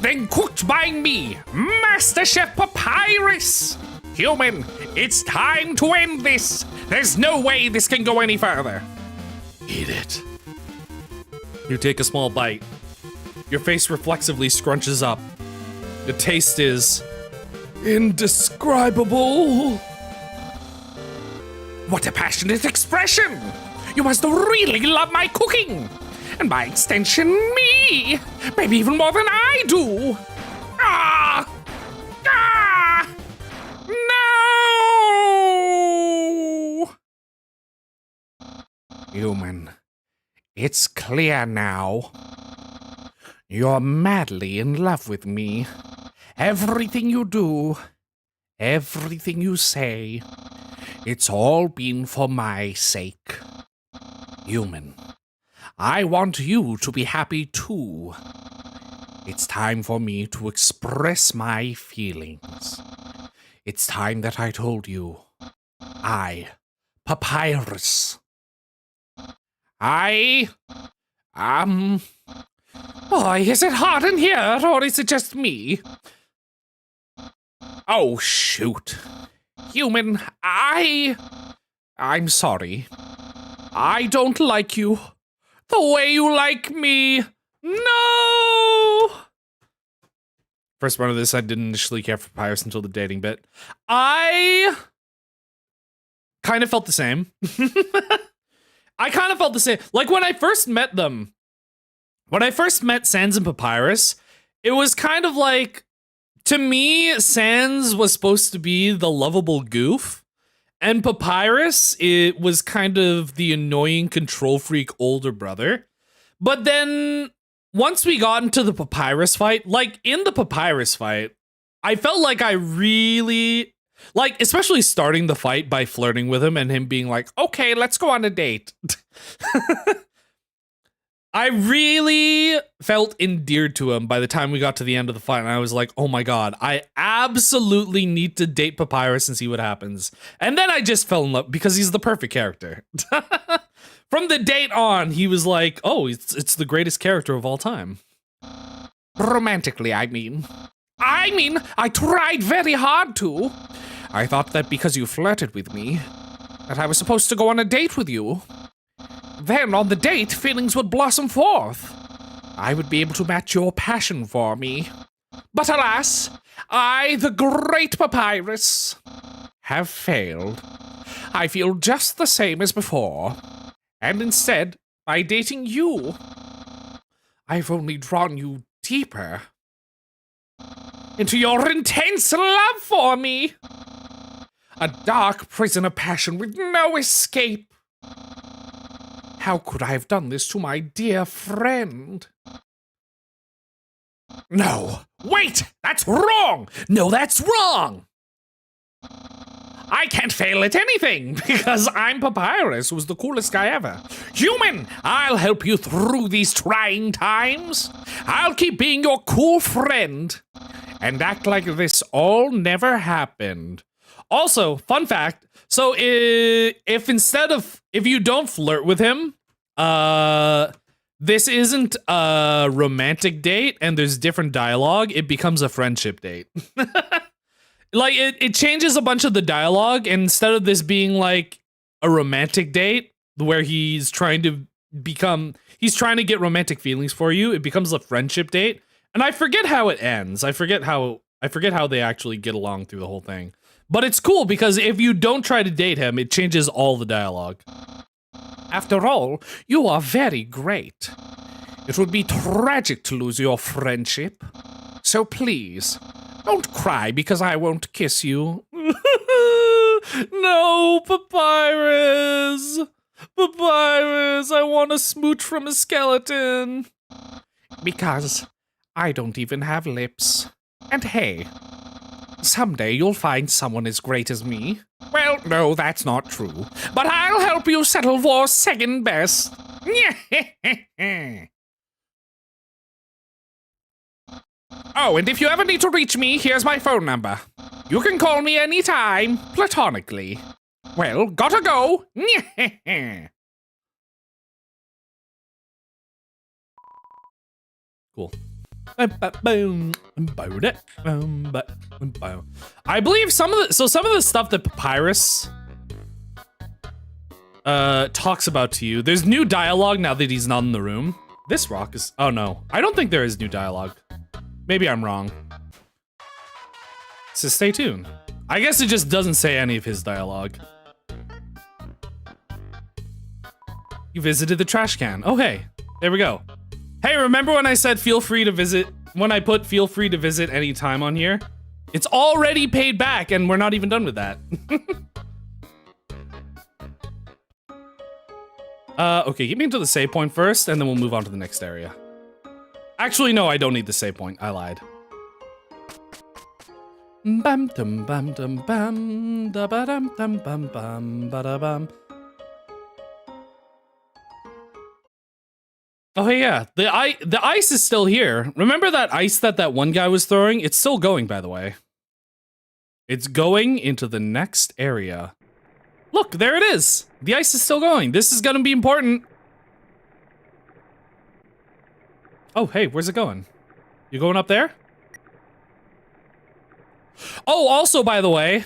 Then cooked by me, Master Chef Papyrus. Human, it's time to end this. There's no way this can go any further. Eat it. You take a small bite. Your face reflexively scrunches up. The taste is indescribable. What a passionate expression! You must really love my cooking! And by extension, me! Maybe even more than I do! Ah! Ah! No! Human, it's clear now. You're madly in love with me. Everything you do, everything you say, it's all been for my sake. Human, I want you to be happy too. It's time for me to express my feelings. It's time that I told you. Papyrus. Boy, is it hot in here, or is it just me? Oh, shoot. Human, I'm sorry. I don't like you the way you like me. No! First part of this, I didn't initially care for Papyrus until the dating bit. I kind of felt the same. I kind of felt the same. Like when I first met them, when I first met Sans and Papyrus, it was kind of like, to me, Sans was supposed to be the lovable goof, and Papyrus, it was kind of the annoying control freak older brother. But then once we got into the Papyrus fight, like in the Papyrus fight, I felt like I really, like, especially starting the fight by flirting with him and him being like, okay, let's go on a date. I really felt endeared to him by the time we got to the end of the fight, and I was like, oh my god, I absolutely need to date Papyrus and see what happens. And then I just fell in love because he's the perfect character. From the date on, he was like, oh, it's the greatest character of all time. Romantically, I mean, I tried very hard to. I thought that because you flirted with me, that I was supposed to go on a date with you. Then, on the date, feelings would blossom forth. I would be able to match your passion for me. But alas, I, the great Papyrus, have failed. I feel just the same as before. And instead, by dating you, I've only drawn you deeper into your intense love for me. A dark prison of passion with no escape. How could I have done this to my dear friend? No, wait, that's wrong. No, that's wrong. I can't fail at anything because I'm Papyrus, who's the coolest guy ever. Human, I'll help you through these trying times. I'll keep being your cool friend and act like this all never happened. Also, fun fact, so if you don't flirt with him, this isn't a romantic date and there's different dialogue, it becomes a friendship date. Like, it changes a bunch of the dialogue, and instead of this being like a romantic date where he's trying to get romantic feelings for you, it becomes a friendship date. And I forget how it ends. I forget how they actually get along through the whole thing. But it's cool because if you don't try to date him, it changes all the dialogue. After all, you are very great. It would be tragic to lose your friendship. So please, don't cry because I won't kiss you. No, Papyrus! Papyrus, I want a smooch from a skeleton. Because I don't even have lips. And hey, someday you'll find someone as great as me. Well, no, that's not true. But I'll help you settle for second best. Oh, and if you ever need to reach me, here's my phone number. You can call me anytime, platonically. Well, gotta go. Cool. I believe some of the stuff that Papyrus talks about to you, there's new dialogue now that he's not in the room. This rock is, oh no, I don't think there is new dialogue. Maybe I'm wrong. So stay tuned. I guess it just doesn't say any of his dialogue. You visited the trash can. Oh hey, there we go. Hey, remember when I said feel free to visit, when I put feel free to visit any time on here? It's already paid back and we're not even done with that. Okay, get me into the save point first and then we'll move on to the next area. Actually, no, I don't need the save point. I lied. Bam dum bam dum bam da ba dum dum bam bam ba da bam. Oh hey, yeah, the ice is still here. Remember that ice that one guy was throwing? It's still going, by the way. It's going into the next area. Look, there it is. The ice is still going. This is gonna be important. Oh, hey, where's it going? You going up there? Oh, also, by the way,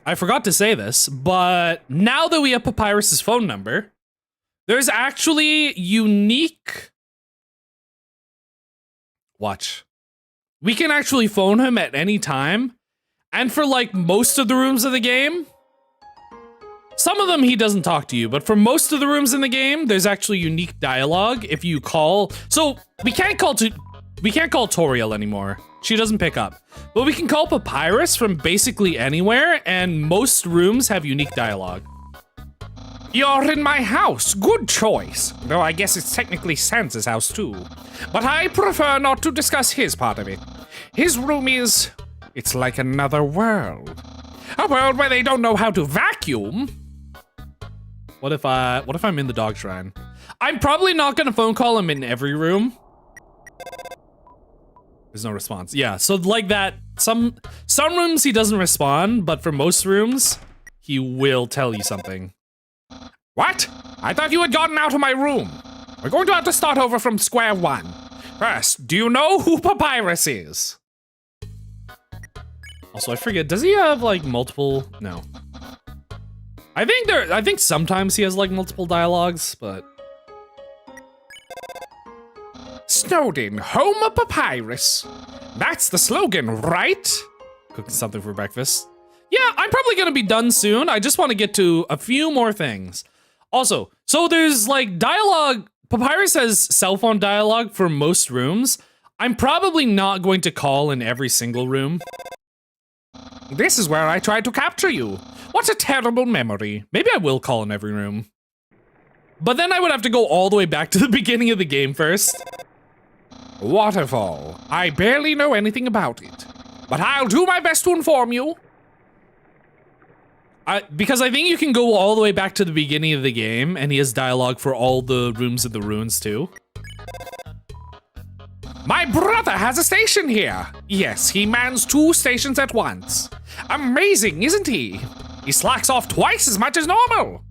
I forgot to say this, but now that we have Papyrus's phone number, there's actually unique... Watch. We can actually phone him at any time, and for like most of the rooms of the game, some of them he doesn't talk to you, but for most of the rooms in the game, there's actually unique dialogue if you call. So we can't call Toriel anymore. She doesn't pick up. But we can call Papyrus from basically anywhere, and most rooms have unique dialogue. You're in my house. Good choice. Though I guess it's technically Sansa's house too. But I prefer not to discuss his part of it. His room is... it's like another world. A world where they don't know how to vacuum. What if I'm in the dog shrine? I'm probably not gonna phone call him in every room. There's no response. Yeah, so like that, some rooms he doesn't respond, but for most rooms, he will tell you something. What? I thought you had gotten out of my room. We're going to have to start over from square one. First, do you know who Papyrus is? Also, I forget, does he have like multiple? No. I think sometimes he has like multiple dialogues, but... Snowdin, home of Papyrus. That's the slogan, right? Cooking something for breakfast. Yeah, I'm probably gonna be done soon. I just want to get to a few more things. Also, so there's like dialogue. Papyrus has cell phone dialogue for most rooms. I'm probably not going to call in every single room. This is where I tried to capture you. What a terrible memory. Maybe I will call in every room. But then I would have to go all the way back to the beginning of the game first. Waterfall. I barely know anything about it, but I'll do my best to inform you. Because I think you can go all the way back to the beginning of the game, and he has dialogue for all the rooms in the ruins too. My brother has a station here. Yes, he mans 2 stations at once. Amazing, isn't he? He slacks off twice as much as normal.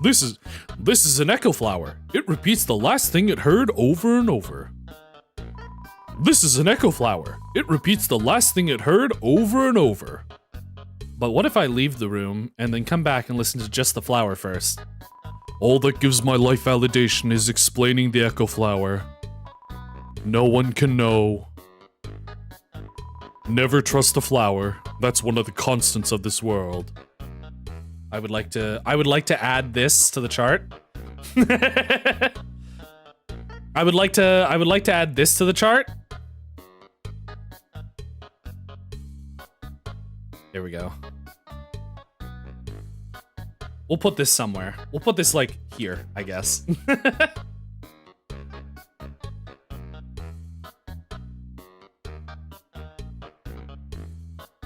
This is an echo flower. It repeats the last thing it heard over and over. This is an echo flower. It repeats the last thing it heard over and over. But what if I leave the room and then come back and listen to just the flower first? All that gives my life validation is explaining the echo flower. No one can know. Never trust a flower. That's one of the constants of this world. I would like to add this to the chart. I would like to add this to the chart. There we go. We'll put this somewhere. We'll put this like here, I guess.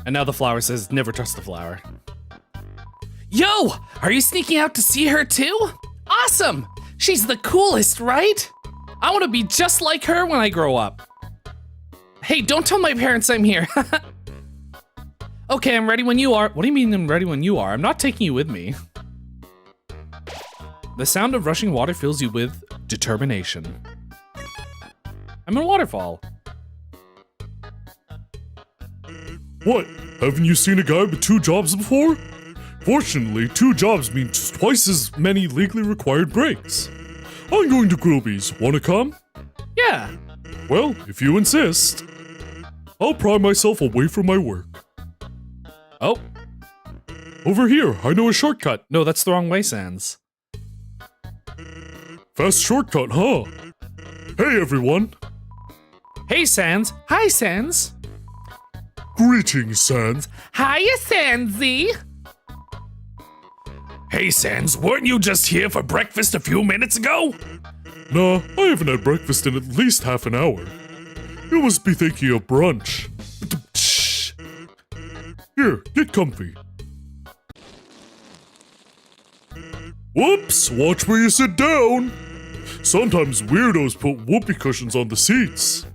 And now the flower says, never trust the flower. Yo, are you sneaking out to see her too? Awesome! She's the coolest, right? I want to be just like her when I grow up. Hey, don't tell my parents I'm here. Okay, I'm ready when you are. What do you mean I'm ready when you are? I'm not taking you with me. The sound of rushing water fills you with determination. I'm in a waterfall. What? Haven't you seen a guy with 2 jobs before? Fortunately, 2 jobs means twice as many legally required breaks. I'm going to Grillby's. Wanna come? Yeah. Well, if you insist. I'll pry myself away from my work. Oh. Over here, I know a shortcut. No, that's the wrong way, Sans. Fast shortcut, huh? Hey, everyone. Hey, Sans. Hi, Sans. Greetings, Sans. Hiya, Sansy. Hey, Sans, weren't you just here for breakfast a few minutes ago? Nah, I haven't had breakfast in at least half an hour. You must be thinking of brunch. Here, get comfy. Whoops, watch where you sit down. Sometimes weirdos put whoopee cushions on the seats.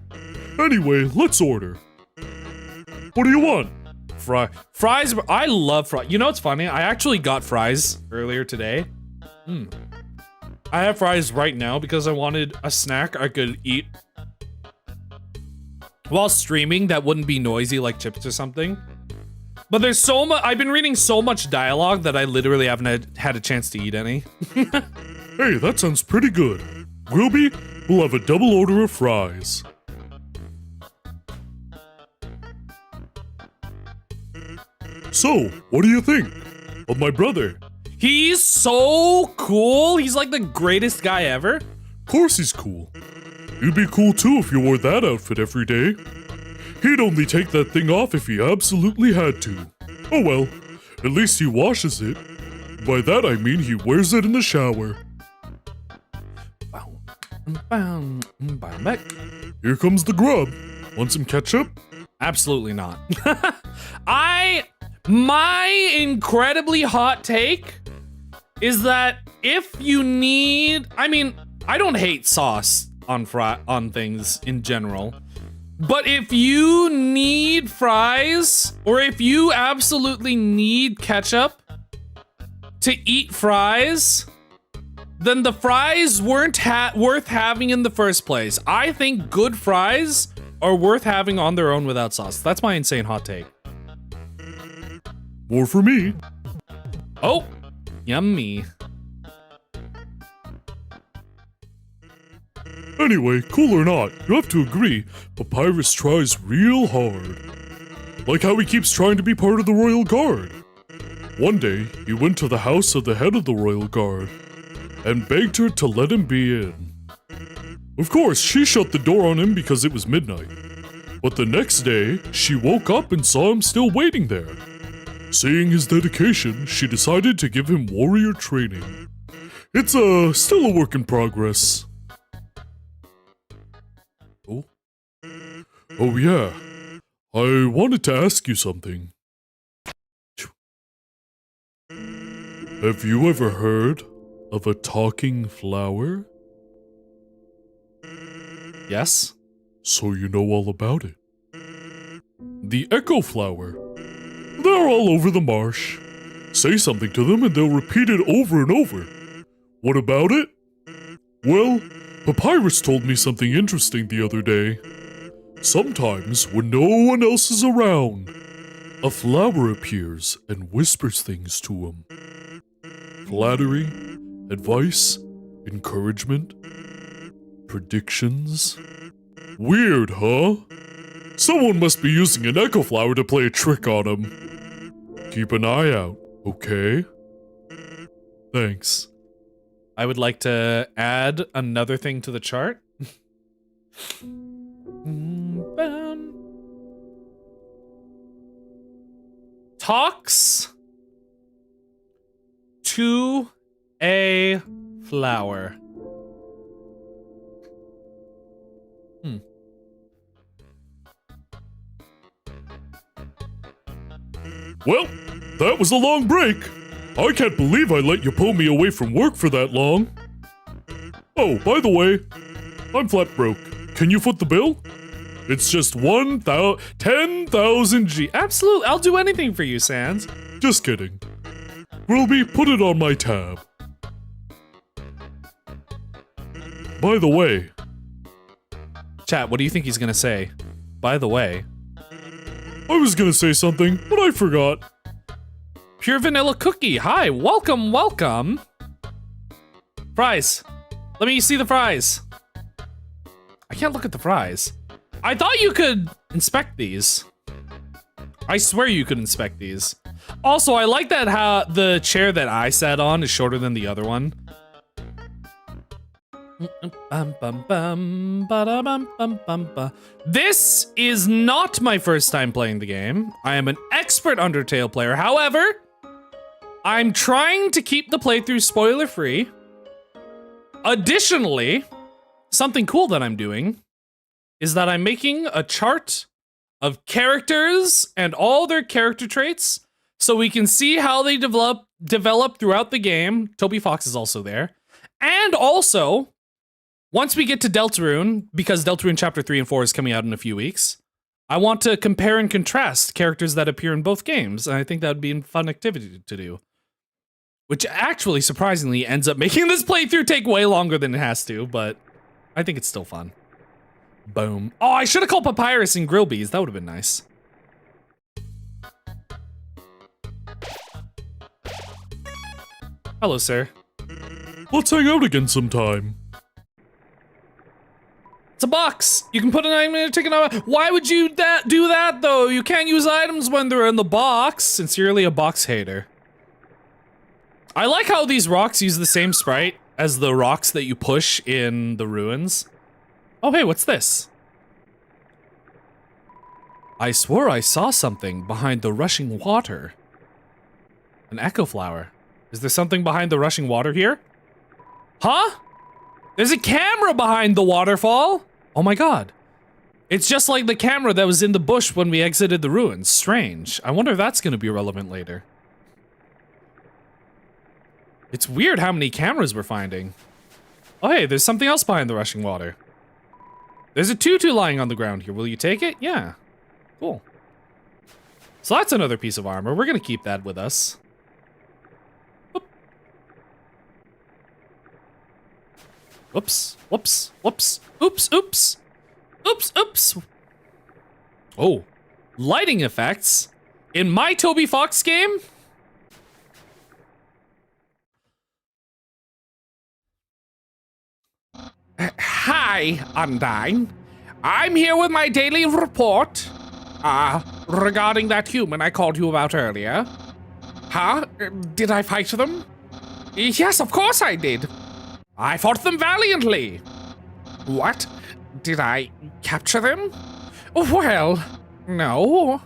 Anyway, let's order. What do you want? Fries. I love fries. You know what's funny? I actually got fries earlier today. I have fries right now because I wanted a snack I could eat while streaming that wouldn't be noisy like chips or something. But there's so much. I've been reading so much dialogue that I literally haven't had a chance to eat any. Hey, that sounds pretty good. Wilby, we'll have a double order of fries. So, what do you think of my brother? He's so cool. He's like the greatest guy ever. Of course he's cool. You'd be cool too if you wore that outfit every day. He'd only take that thing off if he absolutely had to. Oh well, at least he washes it. By that I mean he wears it in the shower. Here comes the grub. Want some ketchup? Absolutely not. My incredibly hot take is that if you need, I mean, I don't hate sauce on things in general, but if you need fries, or if you absolutely need ketchup to eat fries, then the fries weren't worth having in the first place. I think good fries are worth having on their own without sauce. That's my insane hot take. More for me. Oh, yummy. Anyway, cool or not, you have to agree, Papyrus tries real hard. Like how he keeps trying to be part of the Royal Guard. One day, he went to the house of the head of the Royal Guard and begged her to let him be in. Of course, she shut the door on him because it was midnight. But the next day, she woke up and saw him still waiting there. Seeing his dedication, she decided to give him warrior training. It's still a work in progress. Oh yeah, I wanted to ask you something. Have you ever heard of a talking flower? Yes? So you know all about it. The echo flower. They're all over the marsh. Say something to them and they'll repeat it over and over. What about it? Well, Papyrus told me something interesting the other day. Sometimes, when no one else is around, a flower appears and whispers things to him. Flattery, advice, encouragement, predictions. Weird, huh? Someone must be using an echo flower to play a trick on him. Keep an eye out, okay? Thanks. I would like to add another thing to the chart. Talks to a flower. Well, that was a long break. I can't believe I let you pull me away from work for that long. Oh, by the way, I'm flat broke. Can you foot the bill? It's just 10,000 G. Absolutely, I'll do anything for you, Sans. Just kidding. Wilby, put it on my tab. By the way, Chat, what do you think he's gonna say? By the way, I was gonna say something, but I forgot. Pure Vanilla Cookie, hi, welcome, welcome. Fries. Let me see the fries. I can't look at the fries. I thought you could inspect these. I swear you could inspect these. Also, I like that how the chair that I sat on is shorter than the other one. This is not my first time playing the game. I am an expert Undertale player. However, I'm trying to keep the playthrough spoiler-free. Additionally, something cool that I'm doing is that I'm making a chart of characters and all their character traits so we can see how they develop throughout the game. Toby Fox is also there. And also, once we get to Deltarune, because Deltarune Chapter 3 and 4 is coming out in a few weeks, I want to compare and contrast characters that appear in both games, and I think that would be a fun activity to do. Which actually, surprisingly, ends up making this playthrough take way longer than it has to, but I think it's still fun. Boom. Oh, I should have called Papyrus and Grillbees. That would have been nice. Hello, sir. Let's hang out again sometime. It's a box. You can put an item in it, take it out. Why would you do that, though? You can't use items when they're in the box. Sincerely, a box hater. I like how these rocks use the same sprite as the rocks that you push in the ruins. Oh, hey, what's this? I swore I saw something behind the rushing water. An echo flower. Is there something behind the rushing water here? Huh? There's a camera behind the waterfall. Oh my god. It's just like the camera that was in the bush when we exited the ruins. Strange. I wonder if that's gonna be relevant later. It's weird how many cameras we're finding. Oh hey, there's something else behind the rushing water. There's a tutu lying on the ground here. Will you take it? Yeah. Cool. So that's another piece of armor. We're gonna keep that with us. Whoops, whoops, whoops, oops, oops, oops, oops. Oh, lighting effects in my Toby Fox game? Hi, Undyne. I'm here with my daily report. Regarding that human I called you about earlier. Huh? Did I fight them? Yes, of course I did. I fought them valiantly. What? Did I capture them? Well, no.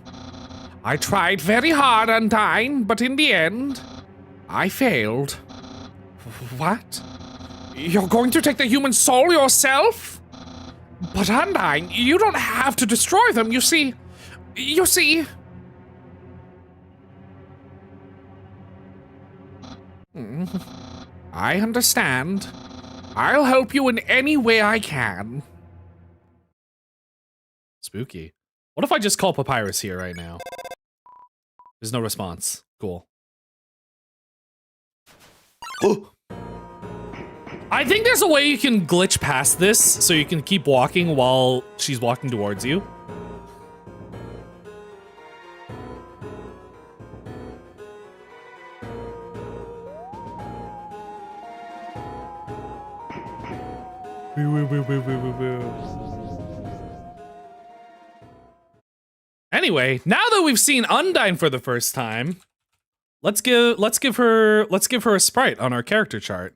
I tried very hard, Undyne, but in the end, I failed. What? You're going to take the human soul yourself? But Undyne, you don't have to destroy them, you see. I understand. I'll help you in any way I can. Spooky. What if I just call Papyrus here right now? There's no response. Cool. I think there's a way you can glitch past this so you can keep walking while she's walking towards you. Anyway, now that we've seen Undyne for the first time, let's give her a sprite on our character chart.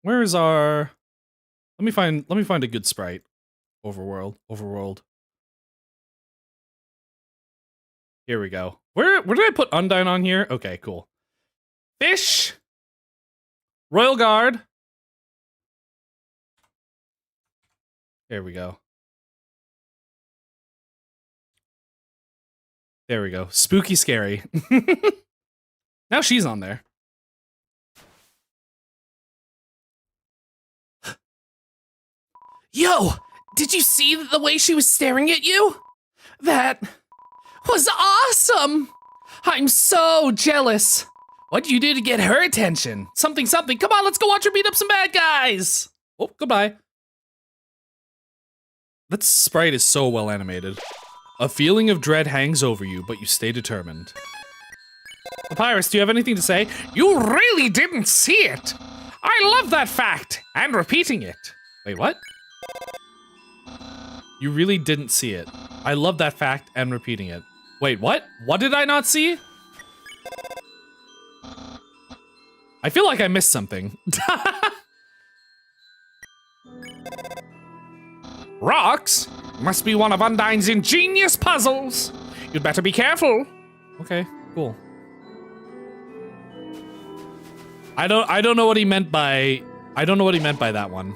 Where's our? Let me find a good sprite. Overworld. Here we go. Where did I put Undyne on here? Okay, cool. Fish. Royal Guard. There we go. There we go. Spooky scary. Now she's on there. Yo, did you see the way she was staring at you? That was awesome. I'm so jealous. What'd you do to get her attention? Something. Come on, let's go watch her beat up some bad guys. Oh, goodbye. That sprite is so well animated. A feeling of dread hangs over you, but you stay determined. Papyrus, do you have anything to say? You really didn't see it. I love that fact and repeating it. Wait, what? You really didn't see it. I love that fact and repeating it. Wait, what? What did I not see? I feel like I missed something. Rocks must be one of Undyne's ingenious puzzles. You'd better be careful. Okay, cool. I don't know what he meant by that one.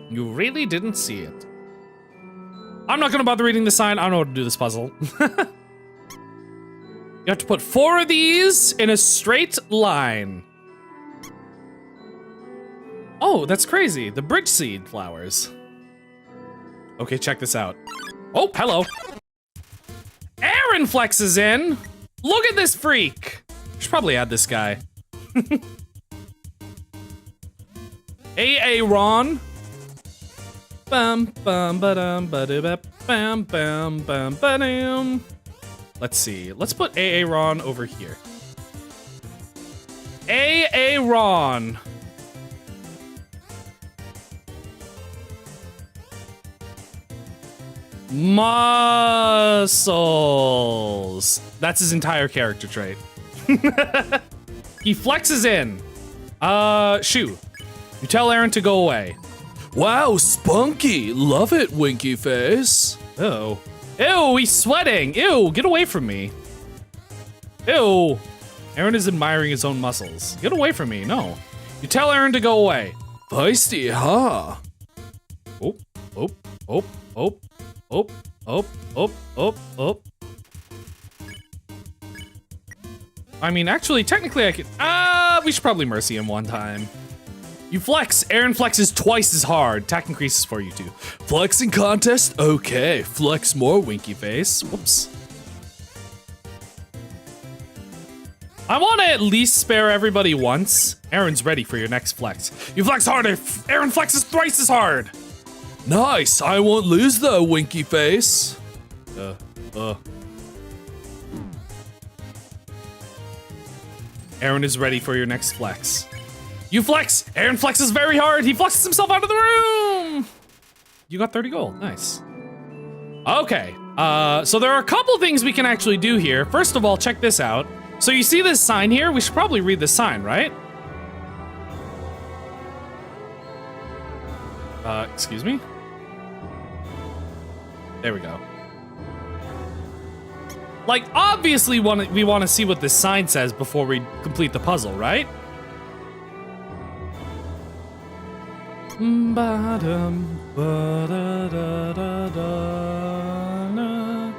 You really didn't see it. I'm not gonna bother reading the sign. I don't know how to do this puzzle. You have to put 4 of these in a straight line. Oh, that's crazy. The bridge seed flowers. Okay, check this out. Oh, hello. Aaron Flex is in. Look at this freak. Should probably add this guy. AA Ron. Bam bam ba-dum ba-da-bap, bam bam bam ba-dum. Let's see. Let's put AA Ron over here. AA Ron. Muscles. That's his entire character trait. He flexes in. Shoo. You tell Aaron to go away. Wow, spunky. Love it, winky face. Ew. Ew, he's sweating. Ew, get away from me. Ew. Aaron is admiring his own muscles. Get away from me, no. You tell Aaron to go away. Feisty, huh? Oh, oh, oh, oh, oh, oh, oh, oh, oh. I mean, actually, technically I could, we should probably mercy him one time. You flex. Aaron flexes twice as hard. Attack increases for you too. Flexing contest? Okay, flex more, winky face. Whoops. I want to at least spare everybody once. Aaron's ready for your next flex. You flex harder. Aaron flexes thrice as hard. Nice, I won't lose though, winky face. Aaron is ready for your next flex. You flex. Aaron flexes very hard. He flexes himself out of the room. You got 30 gold. Nice. Okay. So there are a couple things we can actually do here. First of all, check this out. So you see this sign here? We should probably read the sign, right? Excuse me? There we go. Like, obviously we want to see what this sign says before we complete the puzzle, right? Ba-dum, ba-da-da-da-da, na,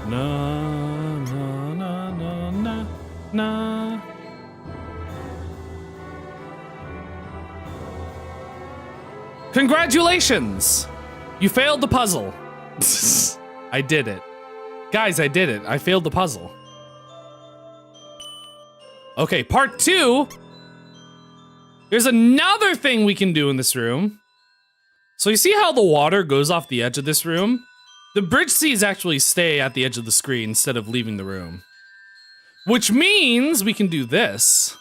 na, na, na, na, na. Congratulations! You failed the puzzle. I did it. Guys, I did it. I failed the puzzle. Okay, part 2. There's another thing we can do in this room. So you see how the water goes off the edge of this room? The bridge seeds actually stay at the edge of the screen instead of leaving the room. Which means we can do this.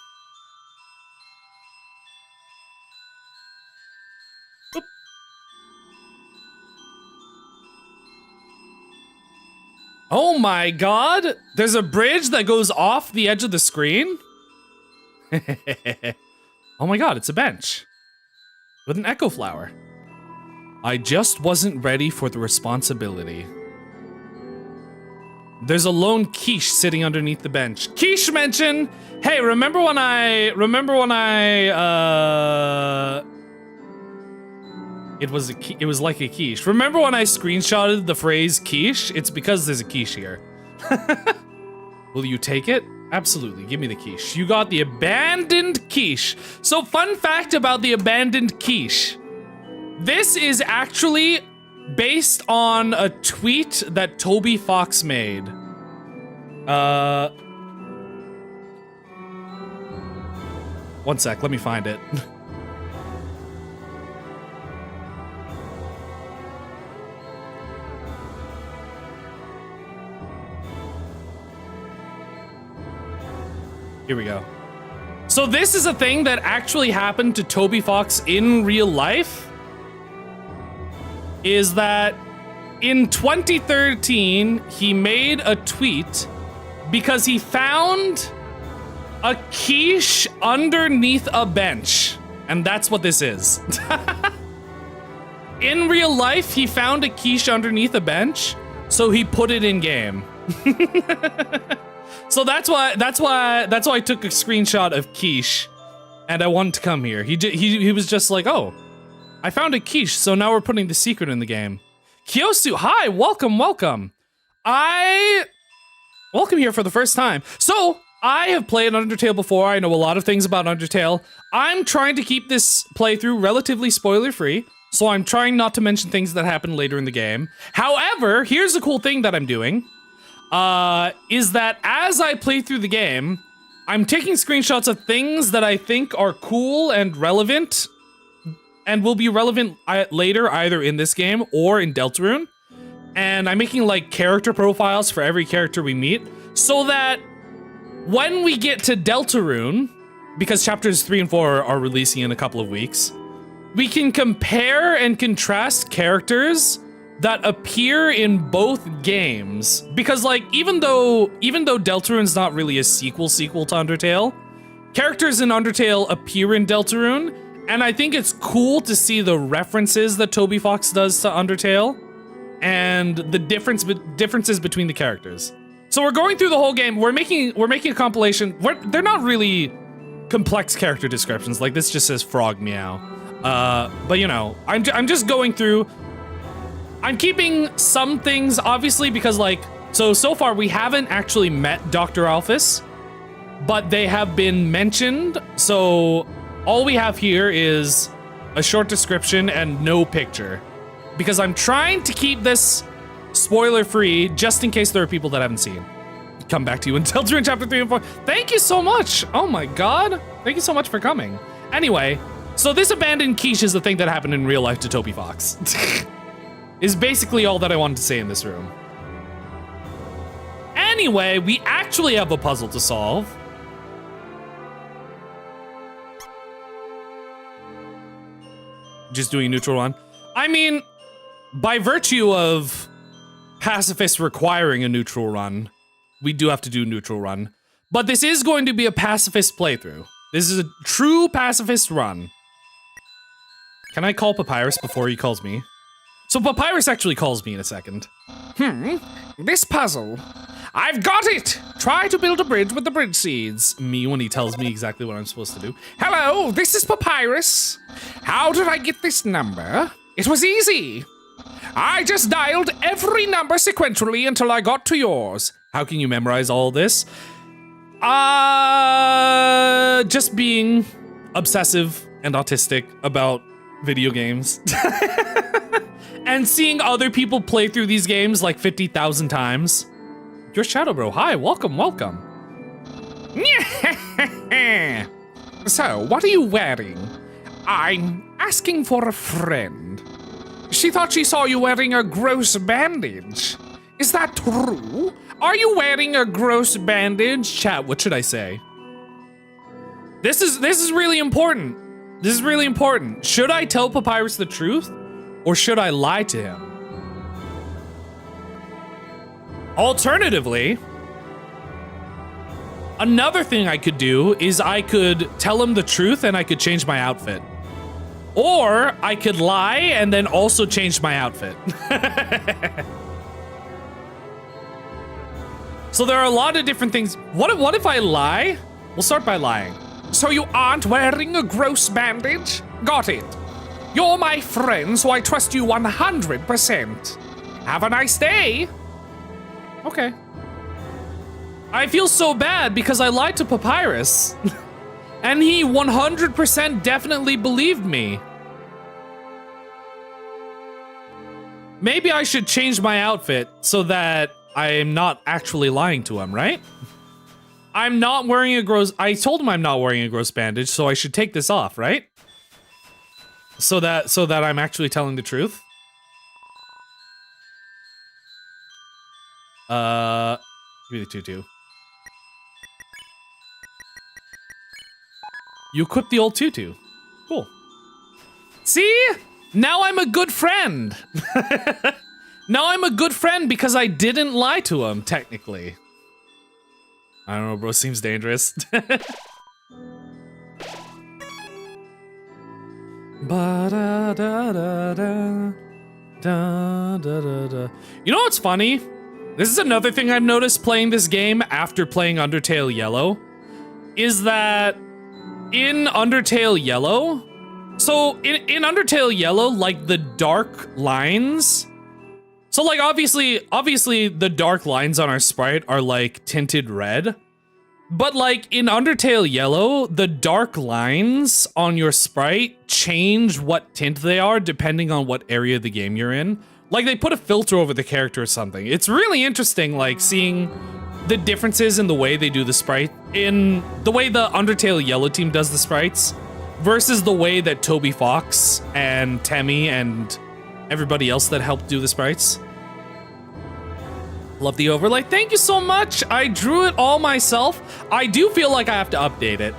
Oop. Oh my god! There's a bridge that goes off the edge of the screen? Oh my god, it's a bench. With an echo flower. I just wasn't ready for the responsibility. There's a lone quiche sitting underneath the bench. Quiche mention! Hey, remember when I it was like a quiche. Remember when I screenshotted the phrase quiche? It's because there's a quiche here. Will you take it? Absolutely, give me the quiche. You got the abandoned quiche. So fun fact about the abandoned quiche. This is actually based on a tweet that Toby Fox made. One sec, let me find it. Here we go. So this is a thing that actually happened to Toby Fox in real life. Is that in 2013, he made a tweet because he found a quiche underneath a bench. And that's what this is. In real life, he found a quiche underneath a bench, so he put it in game. So that's why I took a screenshot of quiche, and I wanted to come here. He was just like, oh, I found a quiche, so now we're putting the secret in the game. Kyosu, hi, welcome. Welcome here for the first time. So I have played Undertale before. I know a lot of things about Undertale. I'm trying to keep this playthrough relatively spoiler-free, so I'm trying not to mention things that happen later in the game. However, here's the cool thing that I'm doing. Is that as I play through the game, I'm taking screenshots of things that I think are cool and relevant, and will be relevant later either in this game or in Deltarune. And I'm making like character profiles for every character we meet, so that when we get to Deltarune, because chapters 3 and 4 are releasing in a couple of weeks, we can compare and contrast characters that appear in both games. Because like, even though Deltarune's not really a sequel to Undertale, characters in Undertale appear in Deltarune, and I think it's cool to see the references that Toby Fox does to Undertale and the differences between the characters. So we're going through the whole game. We're making a compilation. They're not really complex character descriptions. Like this just says frog meow. But you know, I'm just going through. I'm keeping some things, obviously, because like, so far we haven't actually met Dr. Alphys, but they have been mentioned. So all we have here is a short description and no picture, because I'm trying to keep this spoiler-free just in case there are people that haven't seen. Come back to you in Deltarune Chapter 3 and 4. Thank you so much. Oh my god. Thank you so much for coming. Anyway, so this abandoned quiche is the thing that happened in real life to Toby Fox. Is basically all that I wanted to say in this room. Anyway, we actually have a puzzle to solve. Just doing a neutral run. I mean, by virtue of pacifist requiring a neutral run, we do have to do a neutral run. But this is going to be a pacifist playthrough. This is a true pacifist run. Can I call Papyrus before he calls me? So Papyrus actually calls me in a second. This puzzle. I've got it! Try to build a bridge with the bridge seeds. Me when he tells me exactly what I'm supposed to do. Hello, this is Papyrus. How did I get this number? It was easy. I just dialed every number sequentially until I got to yours. How can you memorize all this? Just being obsessive and autistic about video games. And seeing other people play through these games like 50,000 times. You're Shadow Bro. Hi, welcome. So, what are you wearing? I'm asking for a friend. She thought she saw you wearing a gross bandage. Is that true? Are you wearing a gross bandage? Chat, what should I say? This is really important. This is really important. Should I tell Papyrus the truth? Or should I lie to him? Alternatively, another thing I could do is I could tell him the truth and I could change my outfit. Or I could lie and then also change my outfit. So there are a lot of different things. What if I lie? We'll start by lying. So you aren't wearing a gross bandage? Got it. You're my friend, so I trust you 100%. Have a nice day. Okay. I feel so bad because I lied to Papyrus. And he 100% definitely believed me. Maybe I should change my outfit so that I am not actually lying to him, right? I'm not wearing a gross... I told him I'm not wearing a gross bandage, so I should take this off, right? So that I'm actually telling the truth. Give me the tutu. You equipped the old tutu. Cool. See? Now I'm a good friend. Now I'm a good friend because I didn't lie to him, technically. I don't know, bro. Seems dangerous. You know what's funny? This is another thing I've noticed playing this game after playing Undertale Yellow. Is that in Undertale Yellow... So, in Undertale Yellow, like, the dark lines... So, like, obviously, the dark lines on our sprite are, like, tinted red. But, like, in Undertale Yellow, the dark lines on your sprite change what tint they are depending on what area of the game you're in. Like, they put a filter over the character or something. It's really interesting, like, seeing the differences in the way they do the sprite, in the way the Undertale Yellow team does the sprites, versus the way that Toby Fox and Temmie and everybody else that helped do the sprites. Love the overlay. Thank you so much. I drew it all myself. I do feel like I have to update it.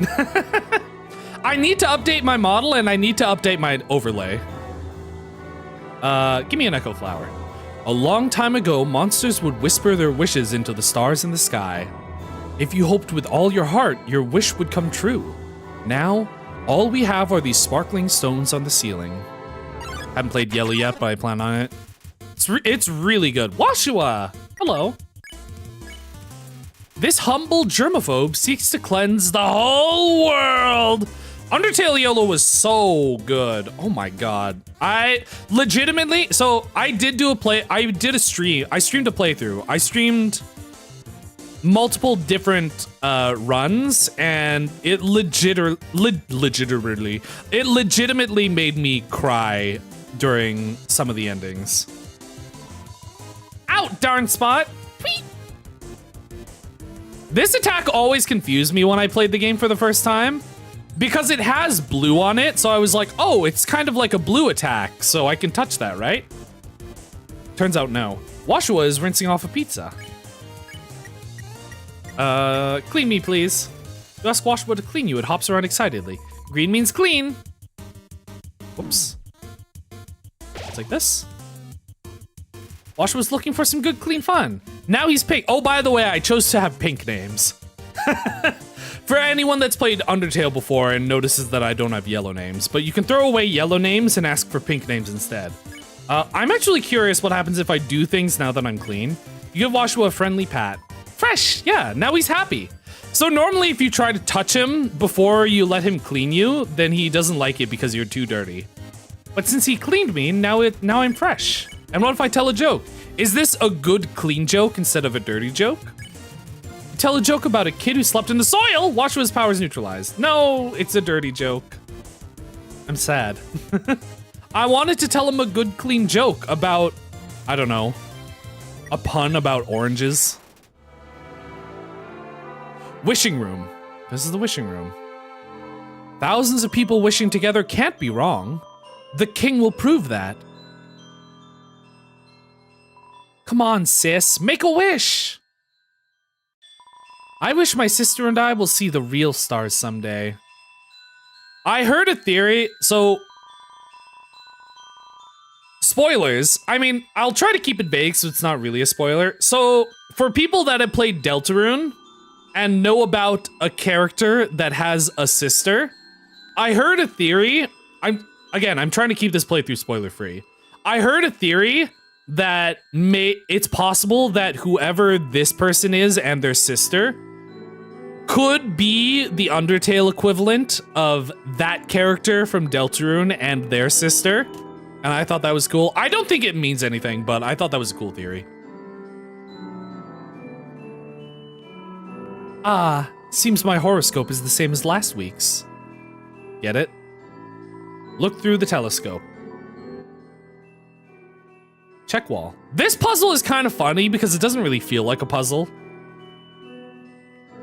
I need to update my model and I need to update my overlay. Give me an echo flower. A long time ago, monsters would whisper their wishes into the stars in the sky. If you hoped with all your heart, your wish would come true. Now, all we have are these sparkling stones on the ceiling. Haven't played Yellow yet, but I plan on it. It's really good. Washua! Hello. This humble germaphobe seeks to cleanse the whole world! Undertale Yellow was so good. Oh my god. I legitimately, so I did a stream. I streamed a playthrough. I streamed multiple different runs, and it legitimately made me cry during some of the endings. Out, darn spot! Whee! This attack always confused me when I played the game for the first time, because it has blue on it, so I was like, oh, it's kind of like a blue attack, so I can touch that, right? Turns out no. Washua is rinsing off a pizza. Clean me, please. You ask Washua to clean you, it hops around excitedly. Green means clean. Whoops. It's like this. Washua's looking for some good, clean fun. Now he's pink. Oh, by the way, I chose to have pink names. For anyone that's played Undertale before and notices that I don't have yellow names, but you can throw away yellow names and ask for pink names instead. I'm actually curious what happens if I do things now that I'm clean. You give Washua a friendly pat. Fresh, yeah, now he's happy. So normally if you try to touch him before you let him clean you, then he doesn't like it because you're too dirty. But since he cleaned me, now I'm fresh. And what if I tell a joke? Is this a good clean joke instead of a dirty joke? Tell a joke about a kid who slept in the soil. Washua's powers neutralized. No, it's a dirty joke. I'm sad. I wanted to tell him a good, clean joke about, I don't know, a pun about oranges. Wishing room. This is the wishing room. Thousands of people wishing together can't be wrong. The king will prove that. Come on, sis, make a wish. I wish my sister and I will see the real stars someday. I heard a theory, so... Spoilers. I mean, I'll try to keep it vague so it's not really a spoiler. So, for people that have played Deltarune and know about a character that has a sister, I heard a theory. I'm trying to keep this playthrough spoiler free. I heard a theory that it's possible that whoever this person is and their sister could be the Undertale equivalent of that character from Deltarune and their sister. And I thought that was cool. I don't think it means anything, but I thought that was a cool theory. Ah, seems my horoscope is the same as last week's. Get it? Look through the telescope. Check wall. This puzzle is kind of funny because it doesn't really feel like a puzzle.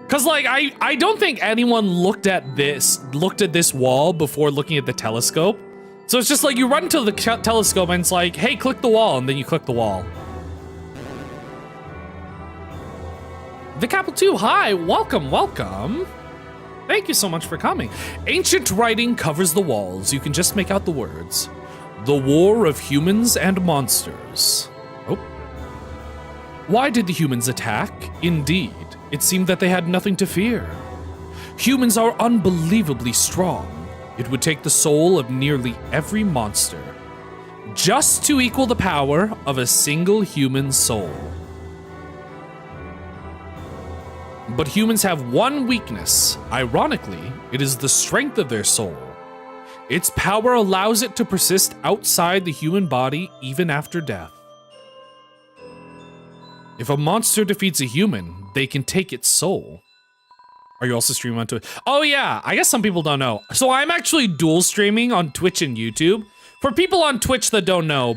Cause like, I don't think anyone looked at this wall before looking at the telescope. So it's just like you run to the telescope and it's like, hey, click the wall, and then you click the wall. The Capital 2, hi, welcome, welcome. Thank you so much for coming. Ancient writing covers the walls. You can just make out the words. The war of humans and monsters. Oh. Why did the humans attack? Indeed, it seemed that they had nothing to fear. Humans are unbelievably strong. It would take the soul of nearly every monster just to equal the power of a single human soul. But humans have one weakness. Ironically, it is the strength of their soul. Its power allows it to persist outside the human body even after death. If a monster defeats a human, they can take its soul. Are you also streaming on Twitch? Oh yeah, I guess some people don't know. So I'm actually dual streaming on Twitch and YouTube. For people on Twitch that don't know,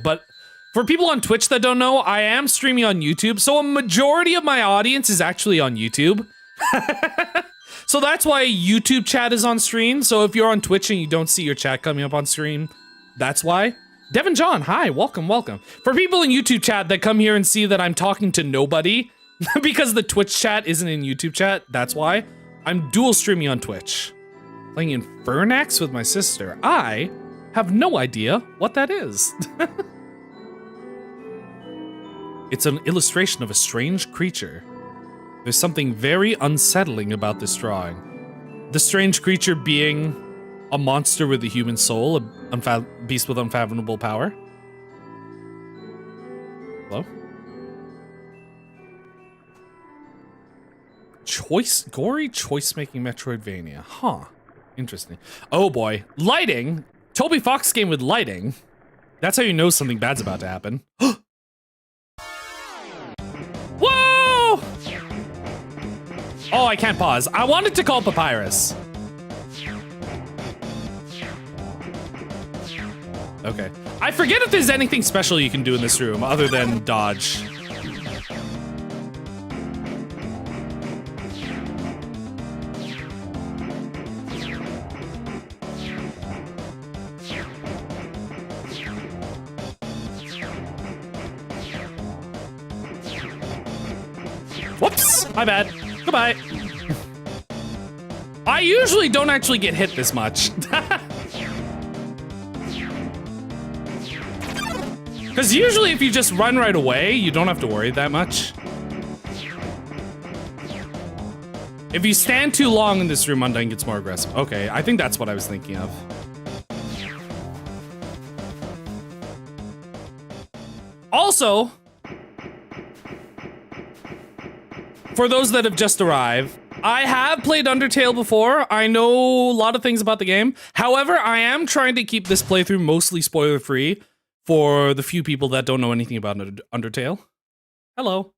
I am streaming on YouTube, so a majority of my audience is actually on YouTube. So that's why YouTube chat is on screen. So if you're on Twitch and you don't see your chat coming up on screen, that's why. Devin John, hi, welcome, welcome. For people in YouTube chat that come here and see that I'm talking to nobody because the Twitch chat isn't in YouTube chat, that's why. I'm dual streaming on Twitch. Playing Infernax with my sister. I have no idea what that is. It's an illustration of a strange creature. There's something very unsettling about this drawing. The strange creature being a monster with a human soul, a beast with unfathomable power. Hello? Gory choice-making Metroidvania. Huh. Interesting. Oh boy. Lighting? Toby Fox game with lighting? That's how you know something bad's about to happen. Whoa! Oh, I can't pause. I wanted to call Papyrus. Okay. I forget if there's anything special you can do in this room other than dodge. Whoops, my bad. Goodbye. I usually don't actually get hit this much. Because usually if you just run right away, you don't have to worry that much. If you stand too long in this room, Undyne gets more aggressive. Okay, I think that's what I was thinking of. Also, for those that have just arrived, I have played Undertale before. I know a lot of things about the game. However, I am trying to keep this playthrough mostly spoiler-free for the few people that don't know anything about Undertale. Hello.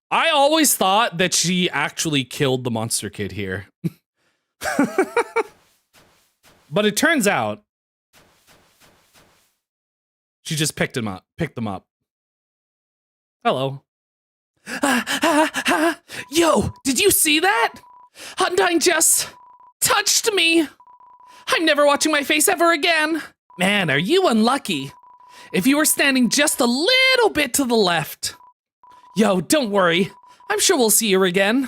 I always thought that she actually killed the monster kid here. But it turns out she just picked them up. Hello. Yo, did you see that? Undyne just touched me. I'm never watching my face ever again. Man, are you unlucky. If you were standing just a little bit to the left. Yo, don't worry. I'm sure we'll see her again.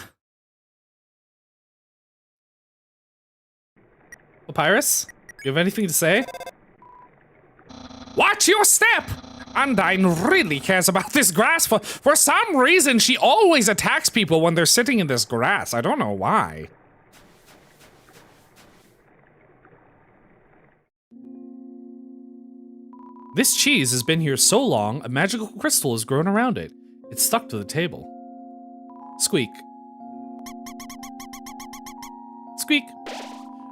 Papyrus, you have anything to say? Watch your step! Undyne really cares about this grass. For some reason, she always attacks people when they're sitting in this grass. I don't know why. This cheese has been here so long, a magical crystal has grown around it. It's stuck to the table. Squeak. Squeak.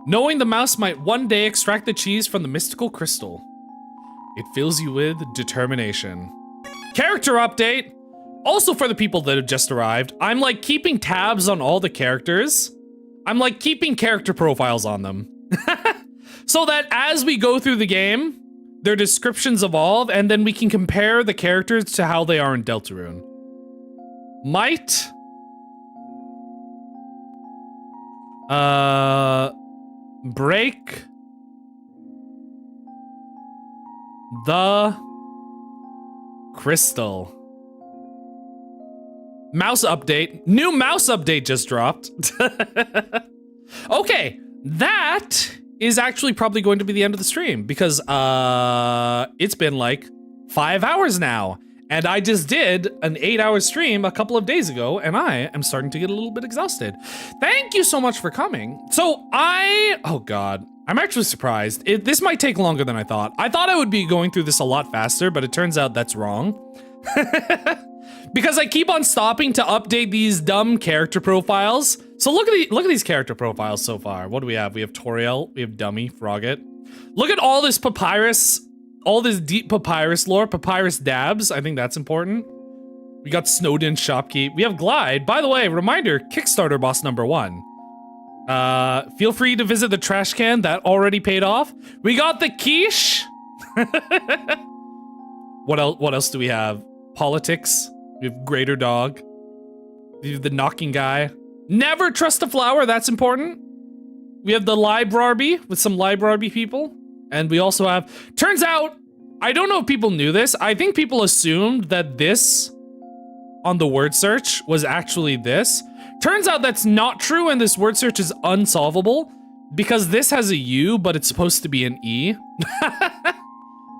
Knowing the mouse might one day extract the cheese from the mystical crystal. It fills you with determination. Character update! Also for the people that have just arrived, I'm like keeping tabs on all the characters. I'm like keeping character profiles on them. So that as we go through the game, their descriptions evolve, and then we can compare the characters to how they are in Deltarune. Might. Break. The. Crystal. Mouse update. New mouse update just dropped. Okay, that is actually probably going to be the end of the stream because it's been like 5 hours now, and I just did an 8-hour stream a couple of days ago, and I am starting to get a little bit exhausted. Thank you so much for coming. So oh god, I'm actually surprised. This might take longer than I thought. I thought I would be going through this a lot faster, but it turns out that's wrong. Because I keep on stopping to update these dumb character profiles. So look at these character profiles so far. What do we have? We have Toriel, we have Dummy, Frogget. Look at all this Papyrus, all this deep Papyrus lore, Papyrus dabs. I think that's important. We got Snowden Shopkeep. We have Glide. By the way, reminder, Kickstarter boss number 1. Feel free to visit the trash can. That already paid off. We got the quiche. What else do we have? Politics. We have Greater Dog. We have the knocking guy. Never trust a flower, that's important. We have the Librarby with some Librarby people. And we also have, turns out, I don't know if people knew this. I think people assumed that this on the word search was actually this. Turns out that's not true, and this word search is unsolvable because this has a U, but it's supposed to be an E.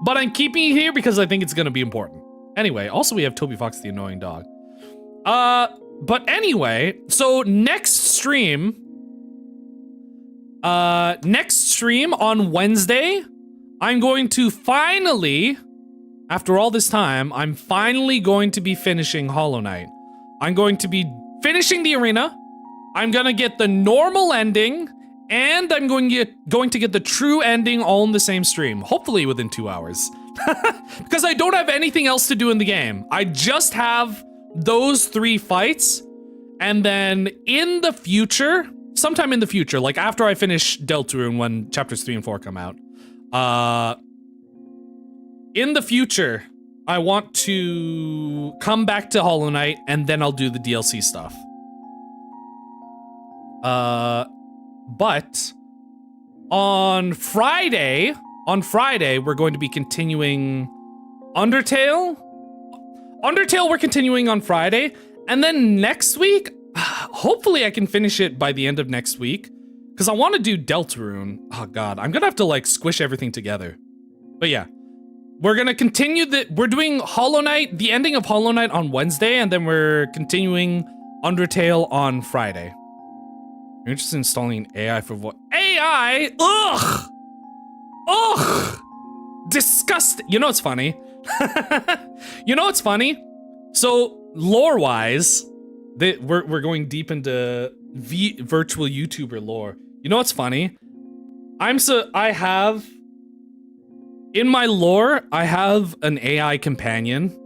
But I'm keeping it here because I think it's gonna be important. Anyway, also we have Toby Fox the Annoying Dog. But anyway, so next stream on Wednesday, I'm going to finally, after all this time, I'm finally going to be finishing Hollow Knight. I'm going to be finishing the arena. I'm gonna get the normal ending, and I'm going to get the true ending all in the same stream, hopefully within 2 hours. Because I don't have anything else to do in the game. I just have those 3 fights, and then in the future, sometime in the future, like after I finish Deltarune when chapters 3 and 4 come out, in the future, I want to come back to Hollow Knight, and then I'll do the DLC stuff. But on Friday, we're going to be continuing Undertale. Undertale we're continuing on Friday, and then next week, hopefully I can finish it by the end of next week, because I want to do Deltarune. Oh god, I'm gonna have to like squish everything together. But yeah, we're gonna continue we're doing Hollow Knight, the ending of Hollow Knight on Wednesday, and then we're continuing Undertale on Friday. You're interested in installing AI for what? AI? Ugh! Ugh! Disgusting. You know what's funny? You know what's funny? So, lore-wise, we're going deep into virtual YouTuber lore. You know what's funny? I have... In my lore, I have an AI companion.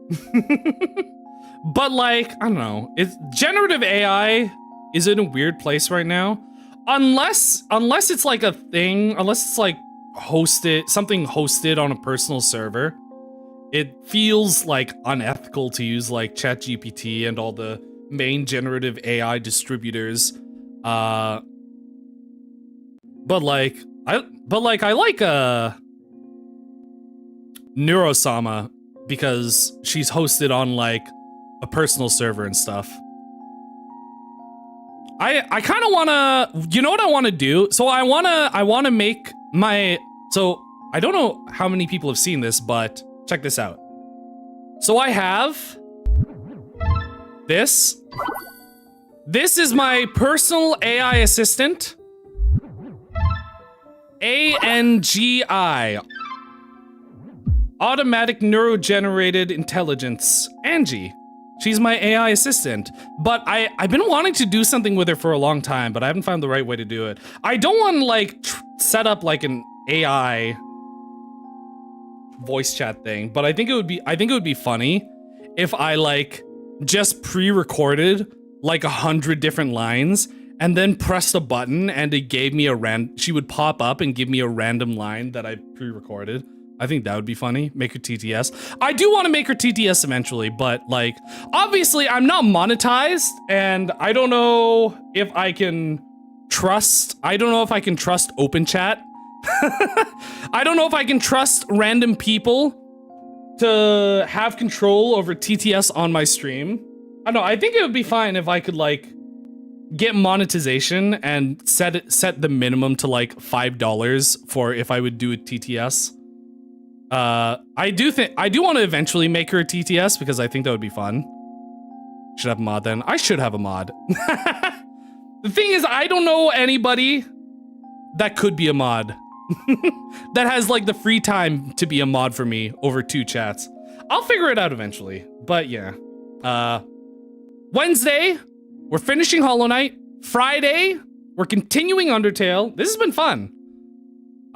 But like, I don't know. Generative AI is in a weird place right now. Unless it's like a thing, unless it's like something hosted on a personal server, it feels like unethical to use like ChatGPT and all the main generative AI distributors But like I like Neurosama because she's hosted on like a personal server and stuff. I kind of want to, you know what I want to do? So I want to make my, so I don't know how many people have seen this, but check this out. So I have this. This is my personal AI assistant. ANGI. Automatic Neurogenerated Intelligence. Angie. She's my AI assistant. But I've been wanting to do something with her for a long time, but I haven't found the right way to do it. I don't want to like set up like an AI voice chat thing, but I think it would be funny if I like just pre-recorded like 100 different lines and then pressed a button and it gave me she would pop up and give me a random line that I pre-recorded. I think that would be funny. Make her TTS. I do want to make her TTS eventually, but like, obviously I'm not monetized and I don't know if I can trust open chat. I don't know if I can trust random people to have control over TTS on my stream. I don't know, I think it would be fine if I could like get monetization and set the minimum to like $5 for if I would do a TTS. I do want to eventually make her a TTS because I think that would be fun. Should have a mod then. I should have a mod. The thing is, I don't know anybody that could be a mod. That has like the free time to be a mod for me over 2 chats. I'll figure it out eventually, but yeah. Wednesday, we're finishing Hollow Knight. Friday, we're continuing Undertale. This has been fun.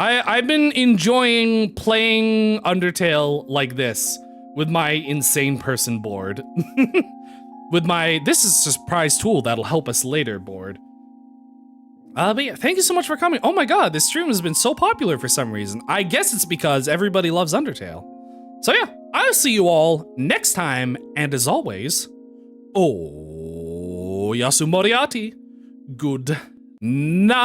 I've been enjoying playing Undertale like this with my insane person board. With my, this is a surprise tool that'll help us later board. But yeah, thank you so much for coming. Oh my god, this stream has been so popular for some reason. I guess it's because everybody loves Undertale. So yeah, I'll see you all next time, and as always, Yasu Moriarty, good night.